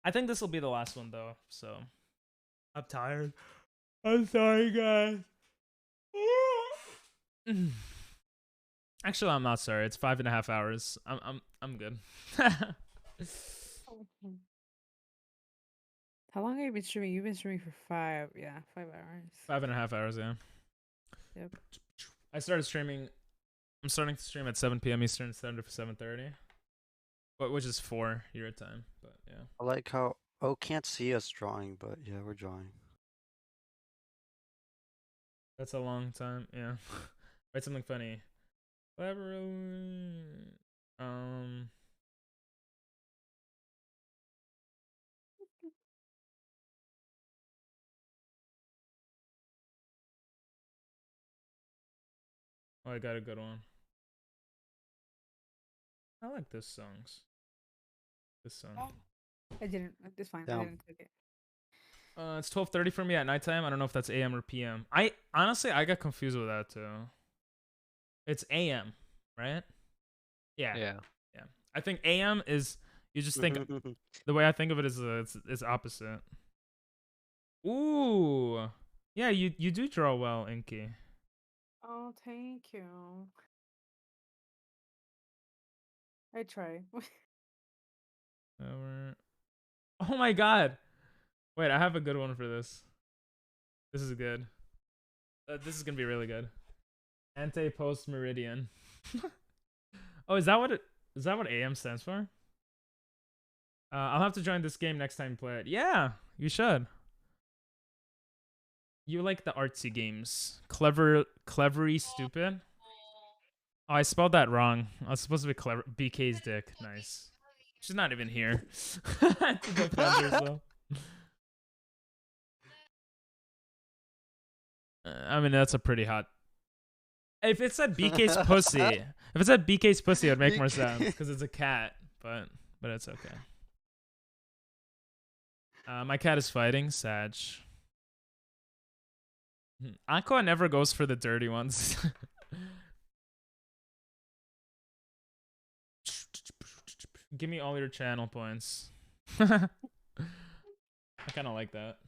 I think this will be the last one though, so I'm tired. I'm sorry, guys. Actually, I'm not sorry. It's 5.5 hours. I'm good. How long have you been streaming? You've been streaming for 5 hours. 5.5 hours, yeah. Yep. I'm starting to stream at 7 p.m. Eastern, 7:30, which is 4 your time. But yeah. I like how can't see us drawing, but yeah, we're drawing. That's a long time. Yeah. Write something funny. Whatever. Oh, I got a good one. I like this songs. This song. I didn't. It's fine. Down. I didn't click it. It's 12:30 for me at nighttime. I don't know if that's AM or PM. I honestly got confused with that too. It's AM, right? Yeah. Yeah. Yeah. I think AM is you just think the way I think of it is it's opposite. Ooh. Yeah, you do draw well, Inky. Oh, thank you. I try. Oh my god. Wait, I have a good one for this. This is good. This is gonna be really good. Ante-post meridian. Oh, is that what AM stands for? I'll have to join this game next time you play it. Yeah, you should. You like the artsy games. Clevery stupid. Oh, I spelled that wrong. I was supposed to be clever. BK's dick. Nice. She's not even here. To defend herself. I mean, that's a pretty hot. If it said BK's pussy, if it said BK's pussy, it would make more sense because it's a cat. But it's okay. My cat is fighting. Sag. Aqua never goes for the dirty ones. Give me all your channel points. I kind of like that.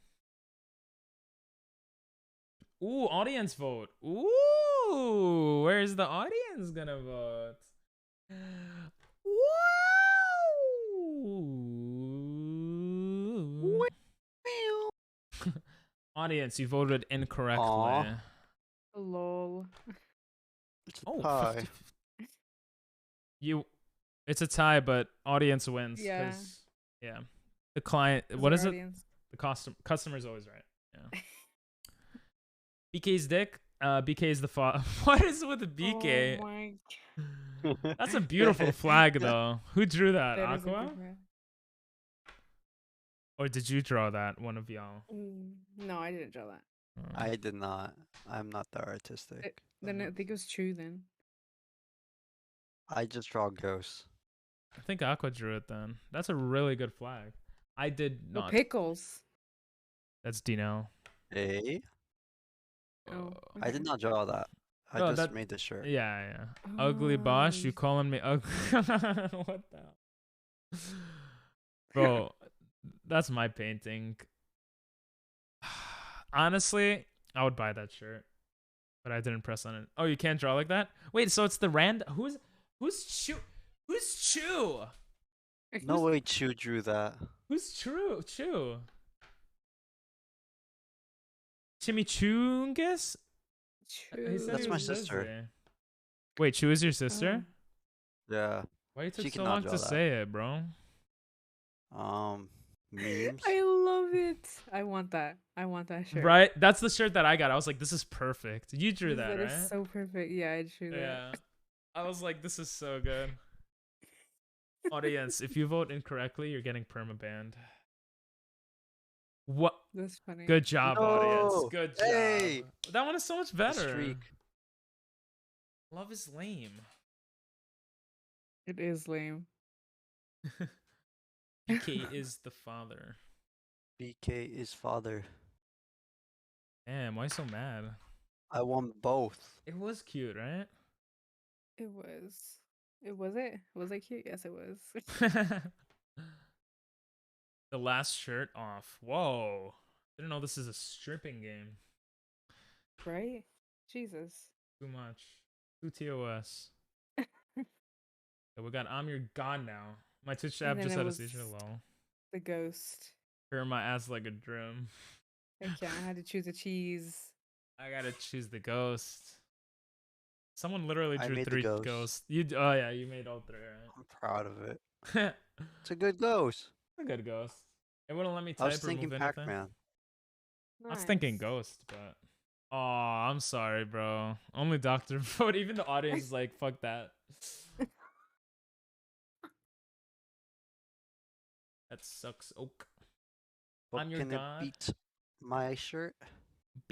Ooh, audience vote. Ooh, where's the audience gonna vote? Woo! Audience, you voted incorrectly. Aw. Lol. It's a Oh, tie. 50. It's a tie, but audience wins. Yeah. Yeah. The client. It's What our is it? audience. The customer's always right. Yeah. BK's dick. BK is the father. What is with the BK? Oh my That's a beautiful flag, though. Who drew that? That is a Aqua? good flag. Or did you draw that? One of y'all. No, I didn't draw that. I did not. I'm not that artistic. Then I think it was true then. I just draw ghosts. I think Aqua drew it then. That's a really good flag. I did Oh, not. pickles. That's Dino. Hey? Oh, I did not draw that. I No, just made the shirt. Yeah. Ugly Bosch, you calling me ugly? What the hell? Bro, that's my painting. Honestly, I would buy that shirt. But I didn't press on it. Oh, you can't draw like that? Wait, so it's the who's Chew? Who's Chew? No way Chew drew that. Who's Chew? Chimichungus? That's my sister. Wait, Chew is your sister? Yeah. Why you took She so cannot long draw to that. say it, bro? Memes. I love it. I want that. I want that shirt. Right? That's the shirt that I got. I was like, this is perfect. You drew that, That right? is so perfect. Yeah, I drew that. Yeah. I was like, this is so good. Audience, if you vote incorrectly, you're getting permabanned. What? That's funny. Good job, audience. No! Good job. Hey! That one is so much A better. streak. Love is lame. It is lame. BK is the father. BK is father. Damn, why so mad? I want both. It was cute, right? It was. Was it? Was it cute? Yes, it was. The last shirt off. Whoa. Didn't know this is a stripping game. Right? Jesus. Too much. Too TOS. So we got I'm Your God now. My Twitch And app then just it had a was seizure low. The ghost. Hear my ass like a drum. Heck yeah, I had to choose a cheese. I gotta choose the ghost. Someone literally I drew made the 3 ghost. ghosts. Oh yeah, you made all 3, right? I'm proud of it. It's It's a good ghost. a good ghost. It wouldn't let me I was type or thinking move anything. Pac-Man. I was thinking ghost, but oh, I'm sorry, bro. Only Doctor vote. Even the audience is like, fuck that. That sucks. Oak. But I'm Your can God. it beat my shirt?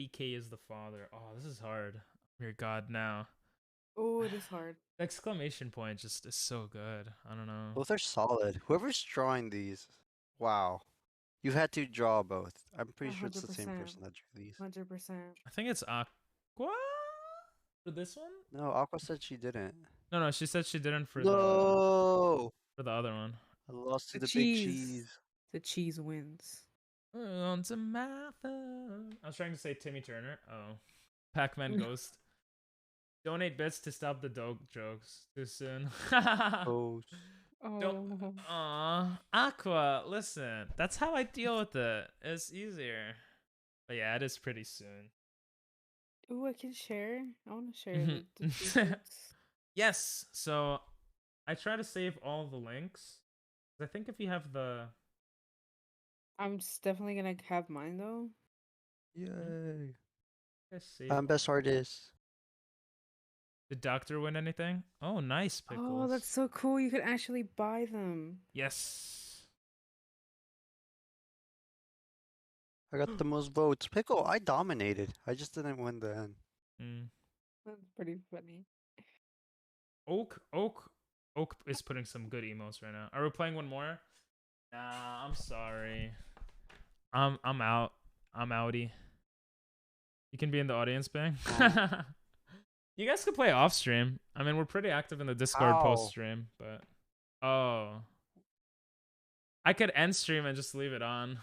BK is the father. Oh, this is hard. I'm Your God now. Oh, it is hard. The exclamation point just is so good. I don't know. Both are solid. Whoever's drawing these, wow. You had to draw both. I'm pretty sure it's the same 100%. person that drew these. 100%. I think it's Aqua for this one. No, Aqua said she didn't. No, she said she didn't for No. the other one. I lost to The the big cheese. cheese. The cheese wins. On to my phone. I was trying to say Timmy Turner. Oh. Pac-Man Ghost. Donate bits to stop the dog jokes. Too soon. Oh. Don't. Aw. Aqua, listen. That's how I deal with it. It's easier. But yeah, it is pretty soon. Ooh, I can share. I want to share the cheese bits. Yes. So I try to save all the links. I think if you have the... I'm just definitely gonna have mine though. Yay. Save I'm best artist. Did Doctor win anything? Oh, nice, Pickles. Oh, that's so cool. You could actually buy them. Yes. I got the most votes. Pickle, I dominated. I just didn't win the end. That's pretty funny. Oak is putting some good emotes right now. Are we playing one more? Nah, I'm sorry. I'm out. I'm outie. You can be in the audience, Bang. You guys could play off stream. I mean, we're pretty active in the Discord post stream, but I could end stream and just leave it on.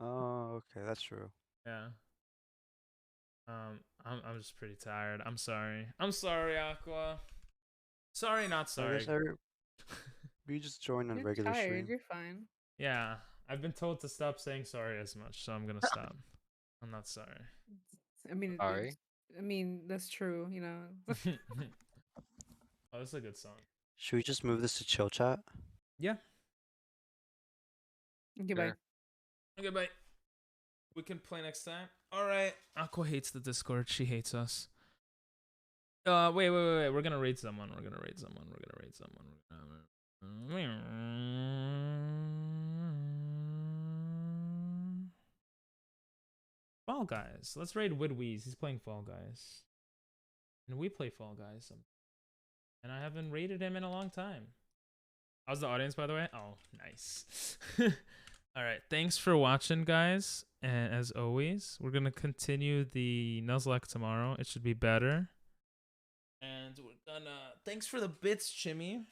Oh, okay, that's true. Yeah. I'm just pretty tired. I'm sorry. I'm sorry, Aqua. Sorry, not sorry. You just joined on You're regular tired. stream. You're fine. Yeah, I've been told to stop saying sorry as much, so I'm gonna stop. I'm not sorry. I mean, Sorry. I mean that's true. You know. Oh, this is a good song. Should we just move this to chill chat? Yeah. Goodbye. Okay, bye. We can play next time. All right. Aqua hates the Discord. She hates us. Wait. We're gonna raid someone. Fall Guys. Let's raid Widweez. He's playing Fall Guys. And we play Fall Guys. And I haven't raided him in a long time. How's the audience, by the way? Oh, nice. Alright, thanks for watching, guys. And as always, we're going to continue the Nuzlocke tomorrow. It should be better. And we're gonna... Thanks for the bits, Chimmy.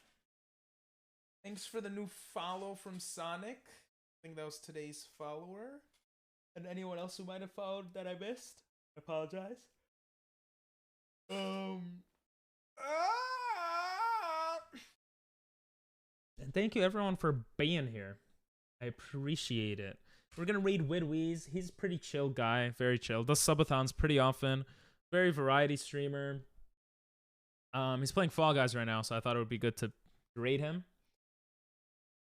Thanks for the new follow from Sonic. I think that was today's follower. And anyone else who might have followed that I missed. I apologize. And thank you everyone for being here. I appreciate it. We're gonna raid Widweez. He's a pretty chill guy, very chill. Does subathons pretty often. Very variety streamer. He's playing Fall Guys right now, so I thought it would be good to raid him.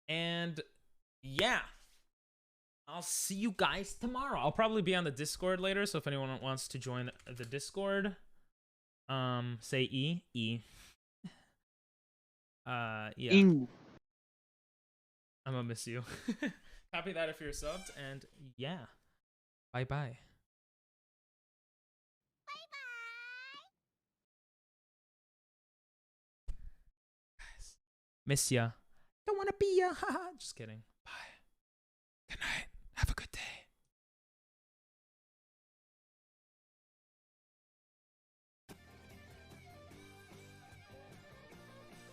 And yeah, I'll see you guys tomorrow. I'll probably be on the Discord later, so if anyone wants to join the Discord, say E. Yeah. I'm gonna miss you. Copy that if you're subbed, and yeah. Bye-bye. Miss ya. Don't wanna be ya. Haha. Just kidding.